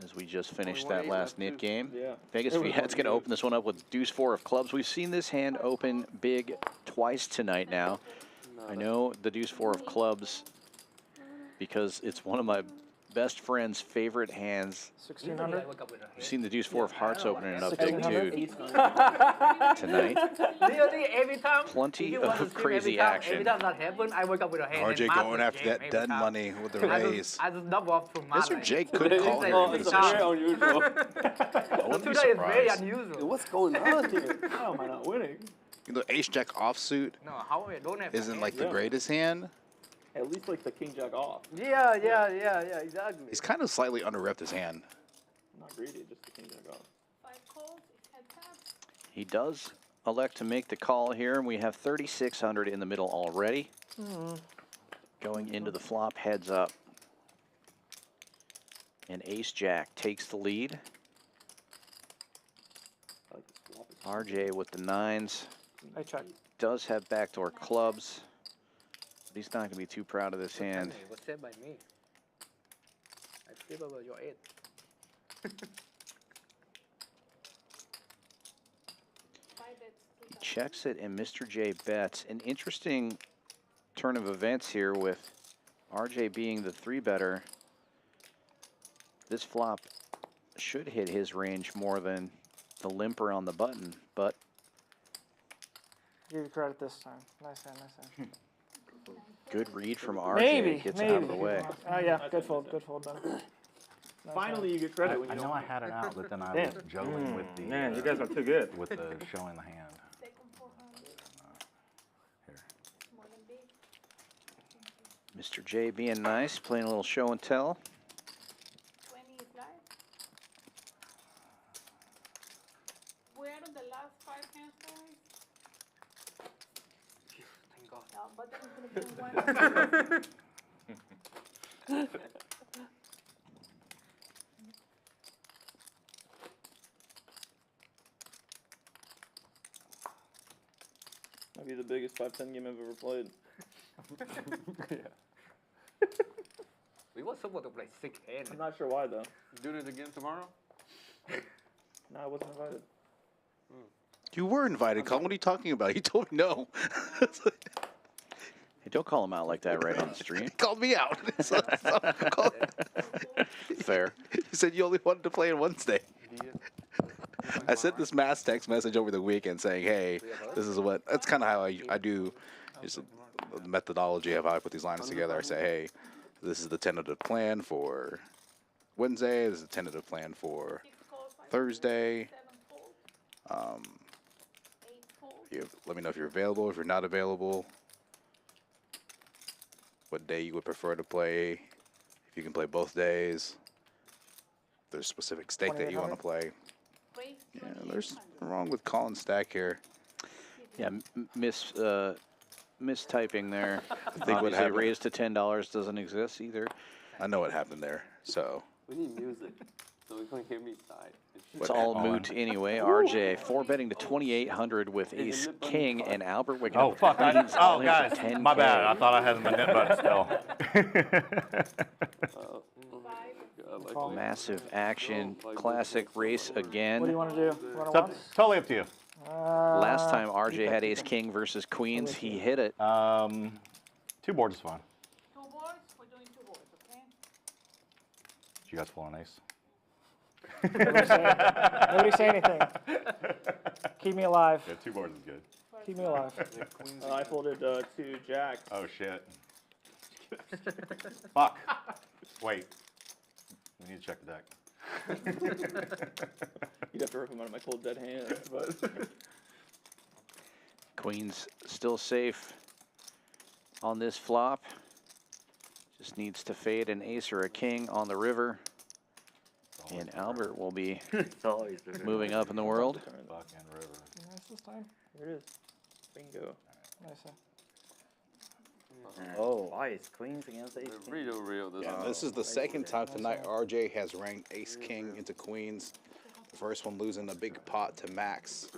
as we just finished that last knit game. Yeah. Vegas Viet's going to open this one up with deuce 4 of clubs. We've seen this hand open big twice tonight now. I know the deuce 4 of clubs because it's one of my best friend's favorite hands. 1600. We've seen the deuce 4 of hearts opening it up big too tonight. Every time, Plenty if you want to of stream crazy every action. time that happens, I wake up with a hand. RJ going after that dead money with the raise. I just double off from my Mr. J could call here in It's position. very unusual. I wouldn't be Today is very surprised. unusual. What's going on here? How am I not winning? You know, ace jack offsuit No, how I don't have. isn't like the Yeah. greatest hand. At least like the king jack off. Yeah, exactly. He's kind of slightly underrepped his hand. Not greedy, just the king jack off. 5 calls, it's head taps. He does elect to make the call here, and we have 3,600 in the middle already. Going into the flop, heads up. And ace jack takes the lead. RJ with the 9s. I check. Does have backdoor clubs. But he's not going to be too proud of this hand. What's said by me? I flip over your 8. He checks it, and Mr. J bets. An interesting turn of events here with RJ being the 3-better. This flop should hit his range more than the limper on the button, but Give you credit this time. Nice hand, nice hand. good read from RJ. Maybe, Gets maybe. out of the way. Oh yeah, good fold, Ben. Nice Finally, hand. you get credit when I you know don't. I had it out, but then I Damn. was juggling with the. Man, you guys are too good. With the showing the hand. Here. Mr. J being nice, playing a little show and tell. 20 is live. We're on the last 5 hands, guys. Thank God. No, but then it's gonna be one. Might be the biggest 5-10 game I've ever played. We were supposed to play 6 hands. I'm not sure why though. Doing it again tomorrow? No, I wasn't invited. You were invited, Colin. What are you talking about? You told me no. Hey, don't call him out like that right on the stream. He called me out. Fair. He said you only wanted to play on Wednesday. I sent this mass text message over the weekend saying, hey, this is what, that's kind of how I do, just the methodology of how I put these lines together. I say, hey, this is the tentative plan for Wednesday. This is the tentative plan for Thursday. Let me know if you're available, if you're not available, what day you would prefer to play, if you can play both days, if there's a specific stake that you want to play. Yeah, there's nothing wrong with calling stack here. Yeah, mistyping there. I think what Obviously, happened, raised to $10 doesn't exist either. I know what happened there, so. We need music, so we can hear me side. It's all moot anyway. RJ 4-betting to 2,800 with ace king, and Albert waking Oh, up. fuck. all in Guys, for 10K. my bad. I thought I had my net button still. Massive action, classic race again. What do you want to do? You want to So, totally up to you. Last time RJ had ace king versus queens, he hit it. 2 boards is fine. 2 boards, we're doing 2 boards, okay? Did you guys pull an ace? Nobody say anything. Keep me alive. Yeah, 2 boards is good. Keep me alive. I folded 2 jacks. Oh, shit. Fuck. Wait. We need to check the deck. You'd have to rip them out of my cold dead hands, but. Queen's still safe on this flop. Just needs to fade an ace or a king on the river. And Albert will be moving up in the world. Fucking river. Nice this time. Here it is. Bingo. Nice. Oh, ice. Queens against ace king. Real this Yeah, this is the second time tonight RJ has ranked ace king into queens. The first one losing a big pot to Max.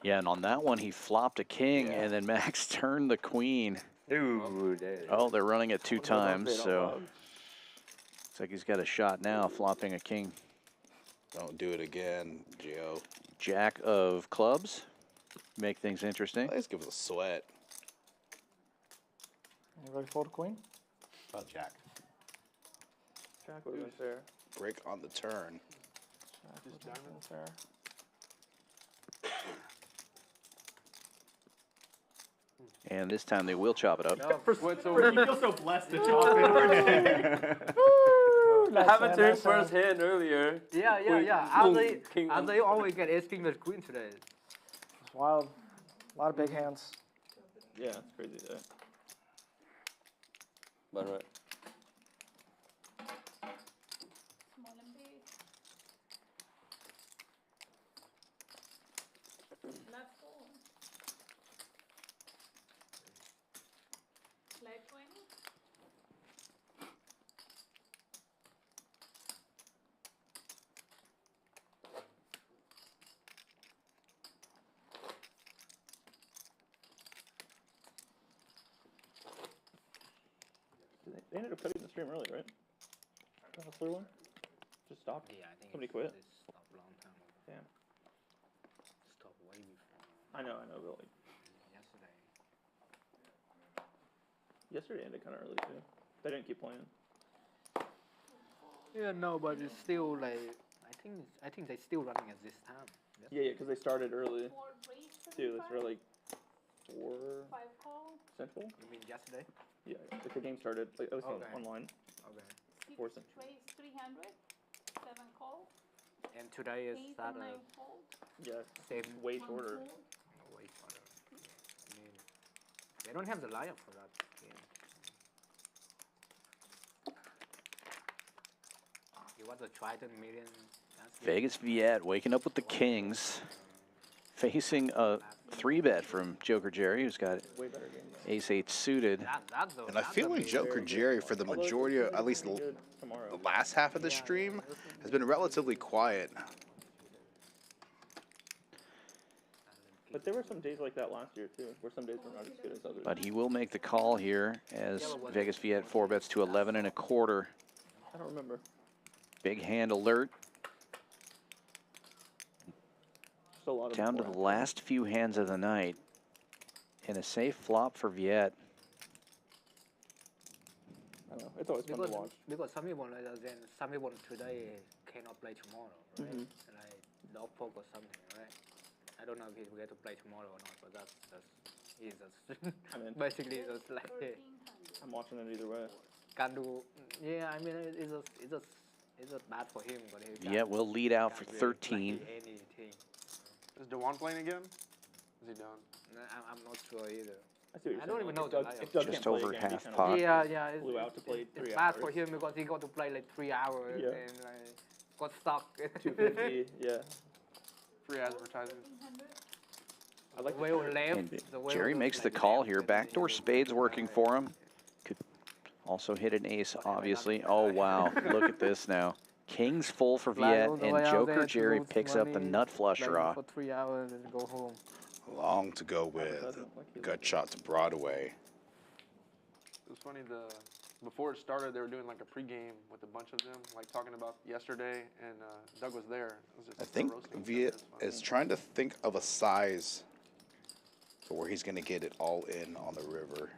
Yeah, and on that one, he flopped a king, and then Max turned the queen. Ooh, Oh, they're running it 2 times, so looks like he's got a shot now, flopping a king. Don't do it again, Gio. Jack of clubs. Make things interesting. Let's give us a sweat. You ready to fold a queen? About Jack. Jack would have been fair. Break on the turn. Jack would have been fair. And this time they will chop it up. You feel so blessed to chop it. I haven't turned first hand earlier. Yeah. As they always get ace king with queen today. It's wild. A lot of big hands. Yeah, it's crazy. Yeah. But right. Small and big. Left four. Left 20. They ended up cutting the stream early, right? The Hustler one? Just stopped? Yeah, I think Somebody quit? It stopped a long time ago. Damn. Stopped way before. I know, but like. Yesterday. Yesterday ended kind of early too. They didn't keep playing. Yeah, no, but it's still like I think they're still running at this time. Yeah, because they started early. Too. They started like 4 5 call. Central. You mean yesterday? Yeah, like the game started like I was online. Okay. 4 Central. Raise 300. 7 call. And today is 8 that and 9 fold. Yeah, same way One shorter. fold. way shorter. I mean, they don't have the lineup for that game. You want the Triton million? Vegas Viet waking up with the kings. Facing a 3-bet from Joker Jerry, who's got ace-8 suited. And I feel like Joker Jerry, for the majority of, at least the last half of the stream, has been relatively quiet. But there were some days like that last year too, where some days were not as good as others. But he will make the call here as Vegas Viet 4-bets to 11.25. I don't remember. Big hand alert. Just a lot of Down to the last few hands of the night. And a safe flop for Viet. I don't know. It's always fun to watch. Because some people like that, then some people today cannot play tomorrow, right? Mm-hmm. Like dog poke or something, right? I don't know if he will get to play tomorrow or not, but that's he's just I mean, basically just like I'm watching it either way. can do. Yeah, I mean it's just bad for him, but he Viet will lead out for 13. anything. Is Dewan playing again? Is he done? I'm not sure either. I see what you're I don't saying. even know If the Doug, lineup. if Doug Just can't play over again, he half kinda pot. Yeah, flew out to play 3 it's hours. bad for him because he got to play like 3 hours Yeah. and like got stuck. 250, yeah. Free advertising. I like Whale the left. And The whale Jerry was makes the like call left here. and Backdoor he- spades working for him. Could also hit an ace, obviously. Oh, wow. Look at this now. Kings full for Fly Viet, all the and way out Joker there to Jerry lose picks up the money, nut flush play draw. for 3 hours and go home. Long to go with. Gut shot to Broadway. It was funny, before it started, they were doing like a pregame with a bunch of them, like talking about yesterday, and Doug was there. It was just I think roasting each Viet other. It's funny. is trying to think of a size for where he's going to get it all in on the river.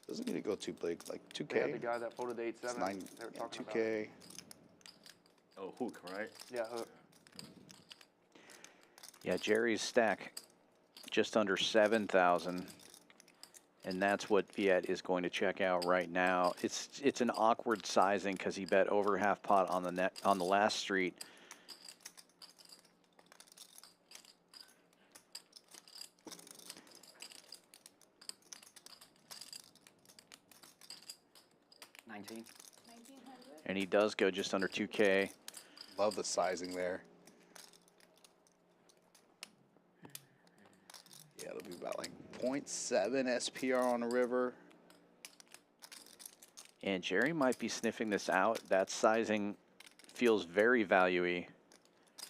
Doesn't need to go too big, like They had 2K. the guy that folded 8-7. It's 9, They were yeah, talking 2K. Oh, hook, right? Yeah, hook. Yeah, Jerry's stack just under 7,000. And that's what Viet is going to check out right now. It's an awkward sizing because he bet over half pot on the last street. $19. And he does go just under 2K. Love the sizing there. Yeah, it'll be about like 0.7 SPR on the river. And Jerry might be sniffing this out. That sizing feels very value-y.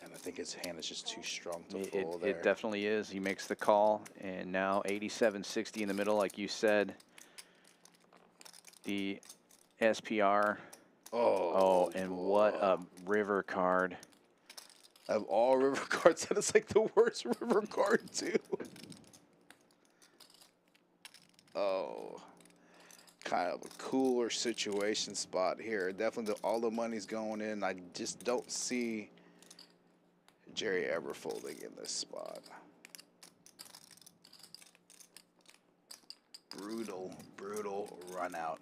And I think his hand is just too strong to fold there. It definitely is. He makes the call, and now 87.60 in the middle, like you said. The SPR. Oh, and what a river card. Of all river cards, that is like the worst river card too. Oh, kind of a cooler situation spot here. Definitely all the money's going in. I just don't see Jerry ever folding in this spot. Brutal, brutal run out.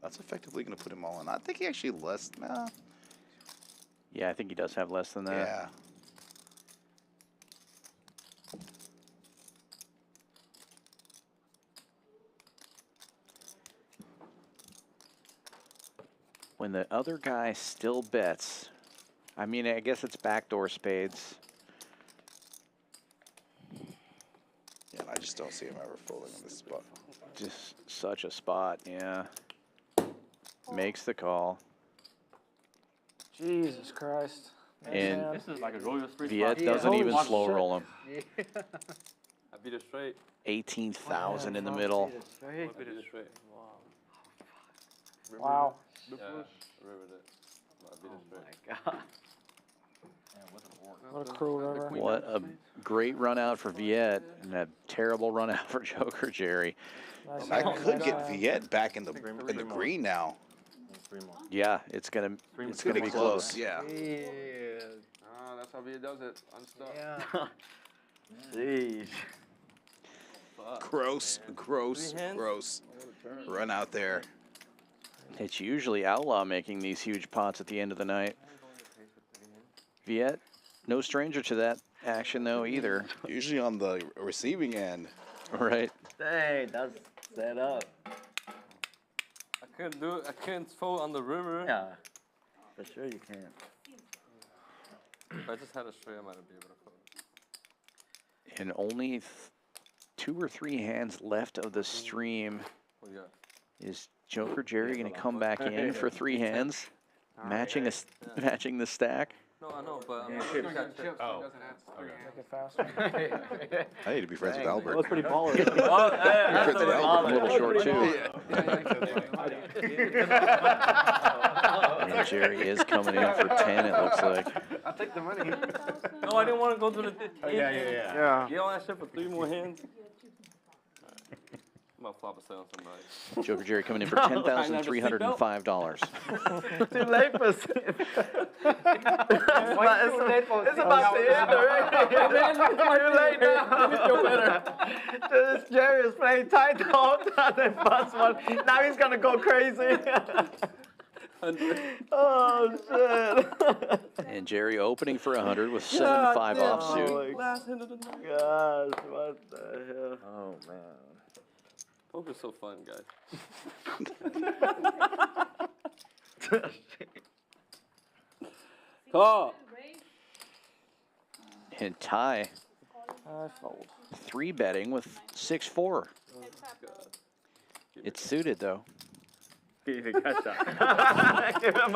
That's effectively going to put him all in. I think he actually less. Nah. Yeah, I think he does have less than that. Yeah. When the other guy still bets, I mean, I guess it's backdoor spades. Yeah, I just don't see him ever folding in this spot. Just such a spot, yeah. Makes the call. Jesus Christ. And This is like a Royal Street Viet spot. doesn't even Holy slow shit. roll him. I beat it straight. 18,000 in the middle. I beat it straight. Wow. Yeah, rivered it. I beat it straight. God. What a cruel river. What a great run out for Viet and a terrible run out for Joker Jerry. Nice I hand, could nice get hand. Viet back in the green now. Yeah, it's gonna be close. Yeah. Ah, that's how Viet does it. Unstuck. Yeah. Jeez. Gross, gross, gross. Run out there. It's usually Outlaw making these huge pots at the end of the night. Viet, no stranger to that action though either. Usually on the receiving end. Right. Dang, that's set up. I couldn't do it. I can't fold on the river. Yeah. For sure you can. If I just had a straight, I might be able to fold. And only 2 or 3 hands left of the stream. What do you got? Is Joker Jerry going to come back in for 3 hands, matching matching the stack? No, I know, but I'm Yeah, not chips. sure. Chips. Oh. Okay. Make it faster. I need to be friends with Albert. That was pretty baller. Oh, yeah, Friends with Albert. A little short too. And Jerry is coming in for 10, it looks like. I'll take the money. No, I didn't want to go to the. Yeah. Get all that shit for 3 more hands. I'm gonna flop a sale on somebody. Joker Jerry coming in for $10,305. Too late for It's about to end already. Too late now. This Jerry is playing tight the whole time. They bust one. Now he's gonna go crazy. Oh shit. And Jerry opening for 100 with 7-5 offsuit. Last hand of the night. Gosh, what the hell? Oh man. Poker's so fun, guys. Call. And Ty, I fold. 3 betting with 6-4. It's suited though. Give him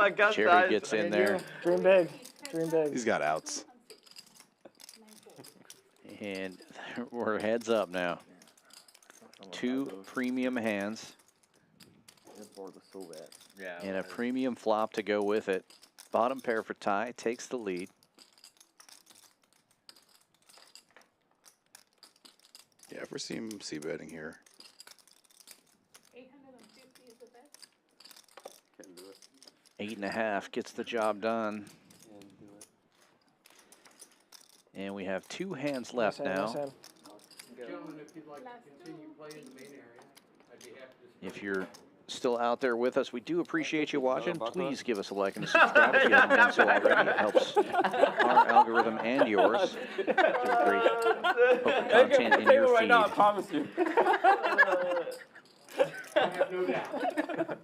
a gut Jerry size. gets in there. Dream big. Dream big. He's got outs. And we're heads up now. 2 premium hands Yeah. and a premium flop to go with it. Bottom pair for Ty takes the lead. Yeah, ever see him c-betting here? 850 is the best. Can't do it. 8.5 gets the job done. Can't do it. And we have 2 hands left Nice hand, now. nice hand. Gentlemen, if you'd like to continue playing the main area, I'd be happy to. If you're still out there with us, we do appreciate you watching. Please give us a like and a subscribe if you haven't done so already. It helps our algorithm and yours. Give great poker content in your right feed. now, I promise you. I have no doubt.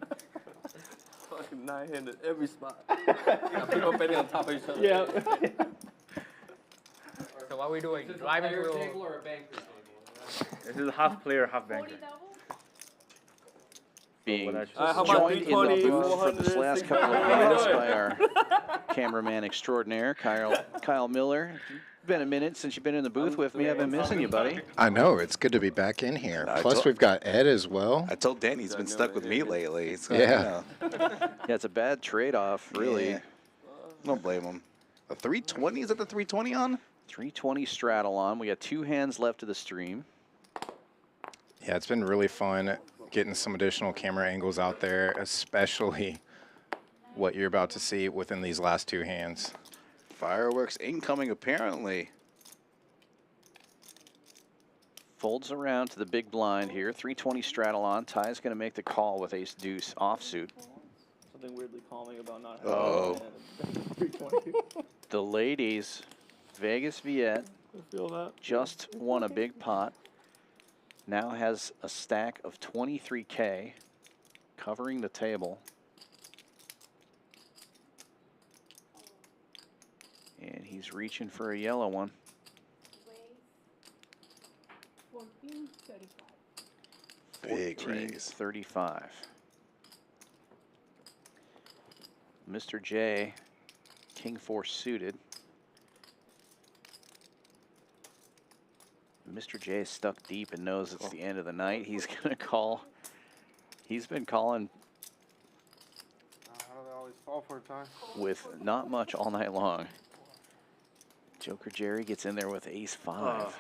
Fucking 9-handed every spot. Got people betting on top of each other. Yeah. So what are we doing? Is it a Driving player wheel. table or a banker table? This is half player, half 40 banker. double? Being What I should how about joined in the 320, booth for this last couple of 400, minutes by our cameraman extraordinaire, Kyle Miller. Been a minute since you've been in the booth with me. I've been missing you, buddy. I know. It's good to be back in here. Plus, we've got Ed as well. I told Danny he's been stuck with me lately. So, yeah. Yeah, it's a bad trade-off, really. Yeah. Don't blame him. A 320? Is that the 320 on? 320 straddle on. We got 2 hands left of the stream. Yeah, it's been really fun getting some additional camera angles out there, especially what you're about to see within these last 2 hands. Fireworks incoming, apparently. Folds around to the big blind here. 320 straddle on. Ty's going to make the call with ace deuce offsuit. Something weirdly calming about not Uh-oh. having 320. The ladies, Vegas Viet, I feel that. just won a big pot. Now has a stack of 23K covering the table. And he's reaching for a yellow one. 1435. Big raise. 35. Mr. J, King 4 suited. Mr. J is stuck deep and knows it's the end of the night. He's going to call. He's been calling How do they always fall for a time? with not much all night long. Joker Jerry gets in there with ace 5.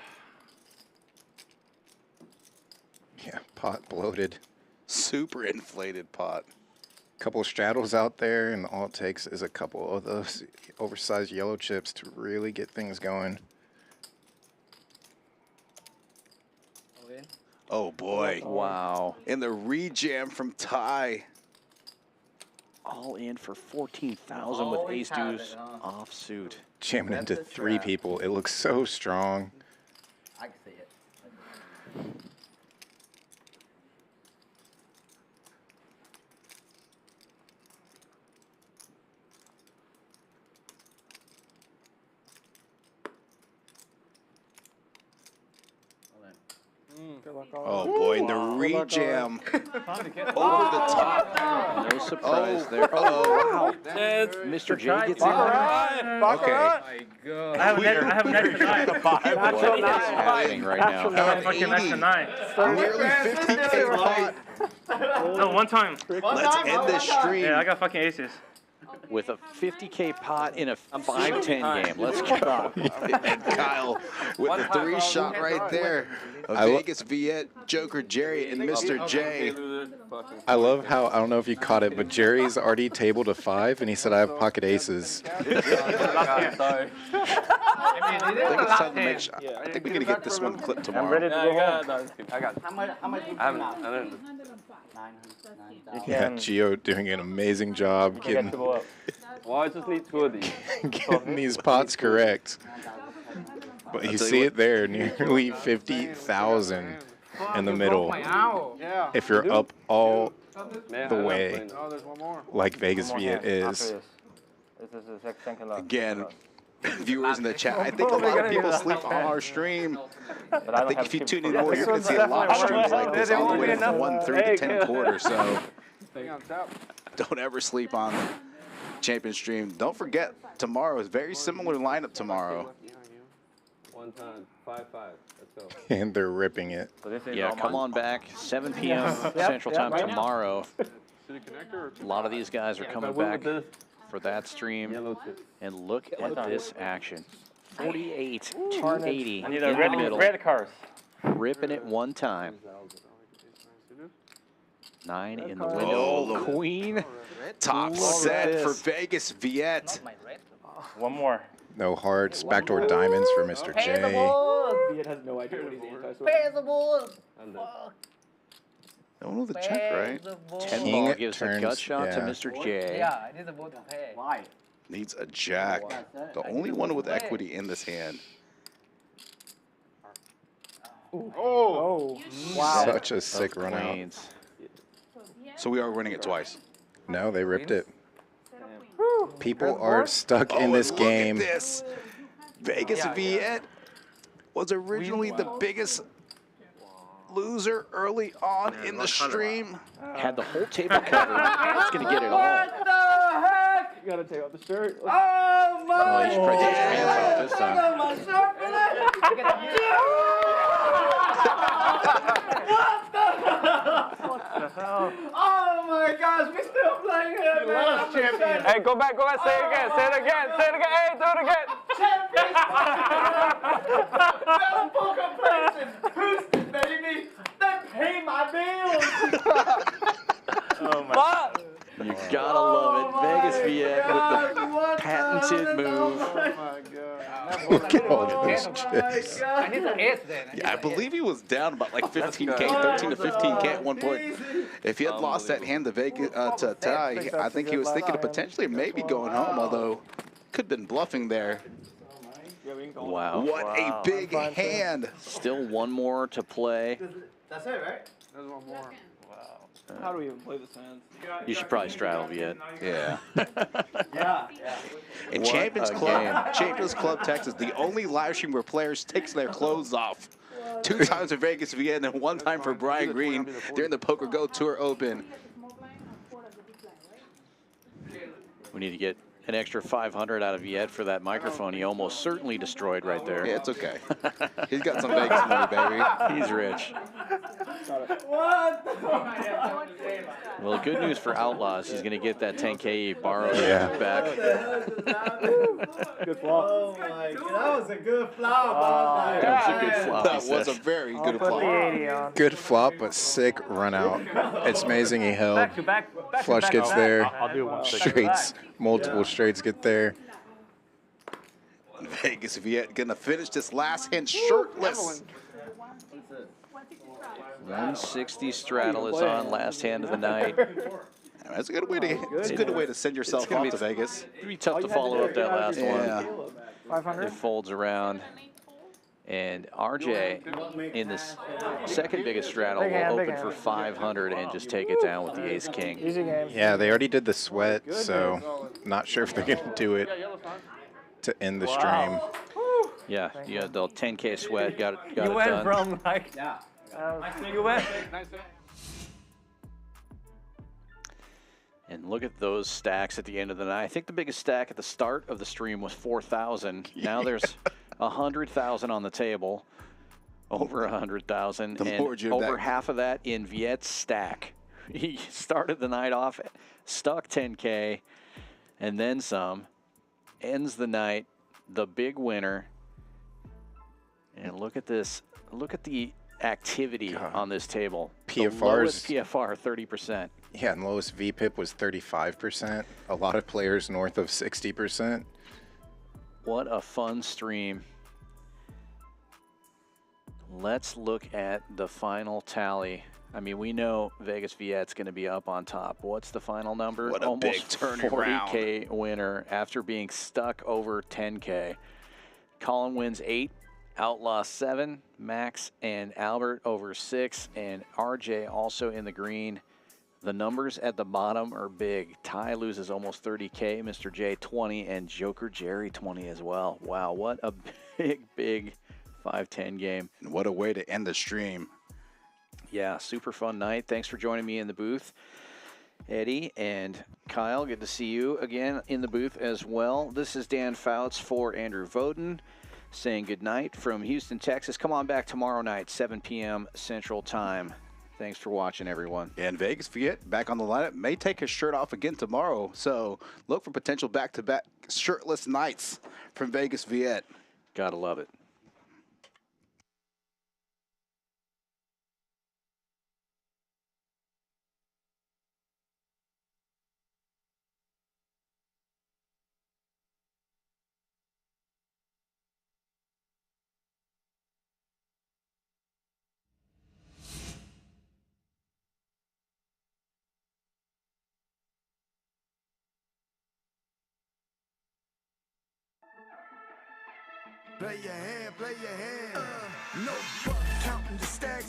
Yeah, pot bloated. Super inflated pot. Couple of straddles out there, and all it takes is a couple of those oversized yellow chips to really get things going. Oh, boy. Wow. And the rejam from Ty. All in for 14,000 with ace deuce offsuit. Jamming into 3 people. It looks so strong. I can see it. Oh, boy, the rejam over the top. No surprise there. Oh, wow. Mr. J gets in there. Okay. I have an extra 9. What is happening right now? I have a fucking extra 9. Nearly 50K pot. No, one time. Let's end this stream. Yeah, I got fucking aces. With a 50K pot in a 5-10 game. Let's go. And Kyle with the 3-shot right there. Vegas Viet, Joker Jerry, and Mr. J. I love how, I don't know if you caught it, but Jerry's already tabled a 5, and he said, I have pocket aces. I think it's time to make sure. I think we're going to get this one clipped tomorrow. I'm ready to go home. I got How much I don't Yeah, Gio doing an amazing job getting, well, I just need 2 of these. getting these pots correct. But you see it there, nearly 50,000 in the middle. If you're up all the way, like Vegas Viet is. Again, viewers in the chat, I think a lot of people sleep on our stream. I think if you tune in more, you're going to see a lot of streams like this all the way from 1-3 to 10 quarters. So don't ever sleep on Champion Stream. Don't forget, tomorrow is very similar lineup tomorrow. One time, 5-5. Let's go. And they're ripping it. Yeah, come on back. 7 p.m. Central Time tomorrow. A lot of these guys are coming back for that stream. And look at this action. 48, 280 I need in a the middle. red cars. Ripping it one time. 9 in the window. Oh, Queen. Top Look set at for this. Vegas Viet. One more. No hearts, backdoor diamonds for Mr. J. Viet has no idea what he's anti-social. Pay the balls. Don't know the check, right? 10 King ball gives a gut turns- shot to yeah. Mr. J. Yeah, I need the boat to pay. Why? Needs a jack. The only one with equity in this hand. Oh. Wow. Such a sick run out. Queens. So we are running it twice. No, they ripped it. People are stuck in this and game. Look at this. Vegas Viet was originally the biggest loser early on in the stream. Had the whole table covered. It's going to get it all. What the heck? You gotta take off the shirt. Oh my! Well, you should probably take your hands off this time. I got my shirt for that. What the hell? Oh my gosh, we still playing here, man. Champion. Hey, go back, say it again, say it again, say it again, hey, do it again. Champions! Best poker players in Houston, baby. They pay my bills. Oh my. You gotta love it. Vegas Viet with the patented move. Oh my god. Look at all those chips. I need an ace then. Yeah, I believe he was down about like 15K, 13 to 15K at one point. If he had lost that hand to Vegas to Ty, I think he was thinking of potentially maybe going home, although could have been bluffing there. Wow. What a big hand. Still one more to play. That's it, right? There's one more. How do we even play this hand? You should probably straddle Viet. Yeah. Yeah. And What Champions a Club Texas, the only live stream where players takes their clothes off. 2 times for Vegas Viet and 1 time for Brian Green during the Poker Go Tour Open. We need to get an extra 500 out of Viet for that microphone he almost certainly destroyed right there. Yeah, it's okay. He's got some Vegas money, baby. He's rich. What? Well, good news for Outlaws. He's going to get that 10K he borrowed back. Good flop. Oh my god, that was a good flop. That was a good flop. That was a very good flop. Good flop, but sick run out. It's amazing he held. Back to back. Flush gets there. I'll do one. Straights, multiple straights get there. Vegas Viet gonna finish this last hand shirtless. 160 straddle is on, last hand of the night. That's a good way to. It's a good way to send yourself off to Vegas. It'd be tough to follow up that last Yeah. one. 500. It folds around. And RJ, in this second biggest straddle, Big will hand, big open for hand. 500 and just take it down with the ace-king. Easy game. Yeah, they already did the sweat, so not sure if they're going to do it to end the stream. Yeah, the 10K sweat got it You went done. from like, you went. And look at those stacks at the end of the night. I think the biggest stack at the start of the stream was 4,000. Now there's 100,000 on the table, over 100,000, and over half of that in Viet's stack. He started the night off, stuck 10K, and then some. Ends the night, the big winner. And look at this. Look at the activity on this table. PFR's PFR 30%. Yeah, and lowest VPIP was 35%. A lot of players north of 60%. What a fun stream. Let's look at the final tally. I mean, we know Vegas Viet's going to be up on top. What's the final number? What a Almost big turnaround. 40K winner after being stuck over 10K. Colin wins 8, Outlaw 7, Max and Albert over 6, and RJ also in the green. The numbers at the bottom are big. Ty loses almost 30K, Mr. J 20, and Joker Jerry 20 as well. Wow, what a big 5-10 game. And what a way to end the stream. Yeah, super fun night. Thanks for joining me in the booth, Eddie and Kyle. Good to see you again in the booth as well. This is Dan Fouts for Andrew Voden saying good night from Houston, Texas. Come on back tomorrow night, 7 p.m. Central Time. Thanks for watching, everyone. And Vegas Viet back on the lineup, may take his shirt off again tomorrow. So look for potential back-to-back shirtless nights from Vegas Viet. Gotta love it. Play your hand, play your hand. No buck, counting the stacks,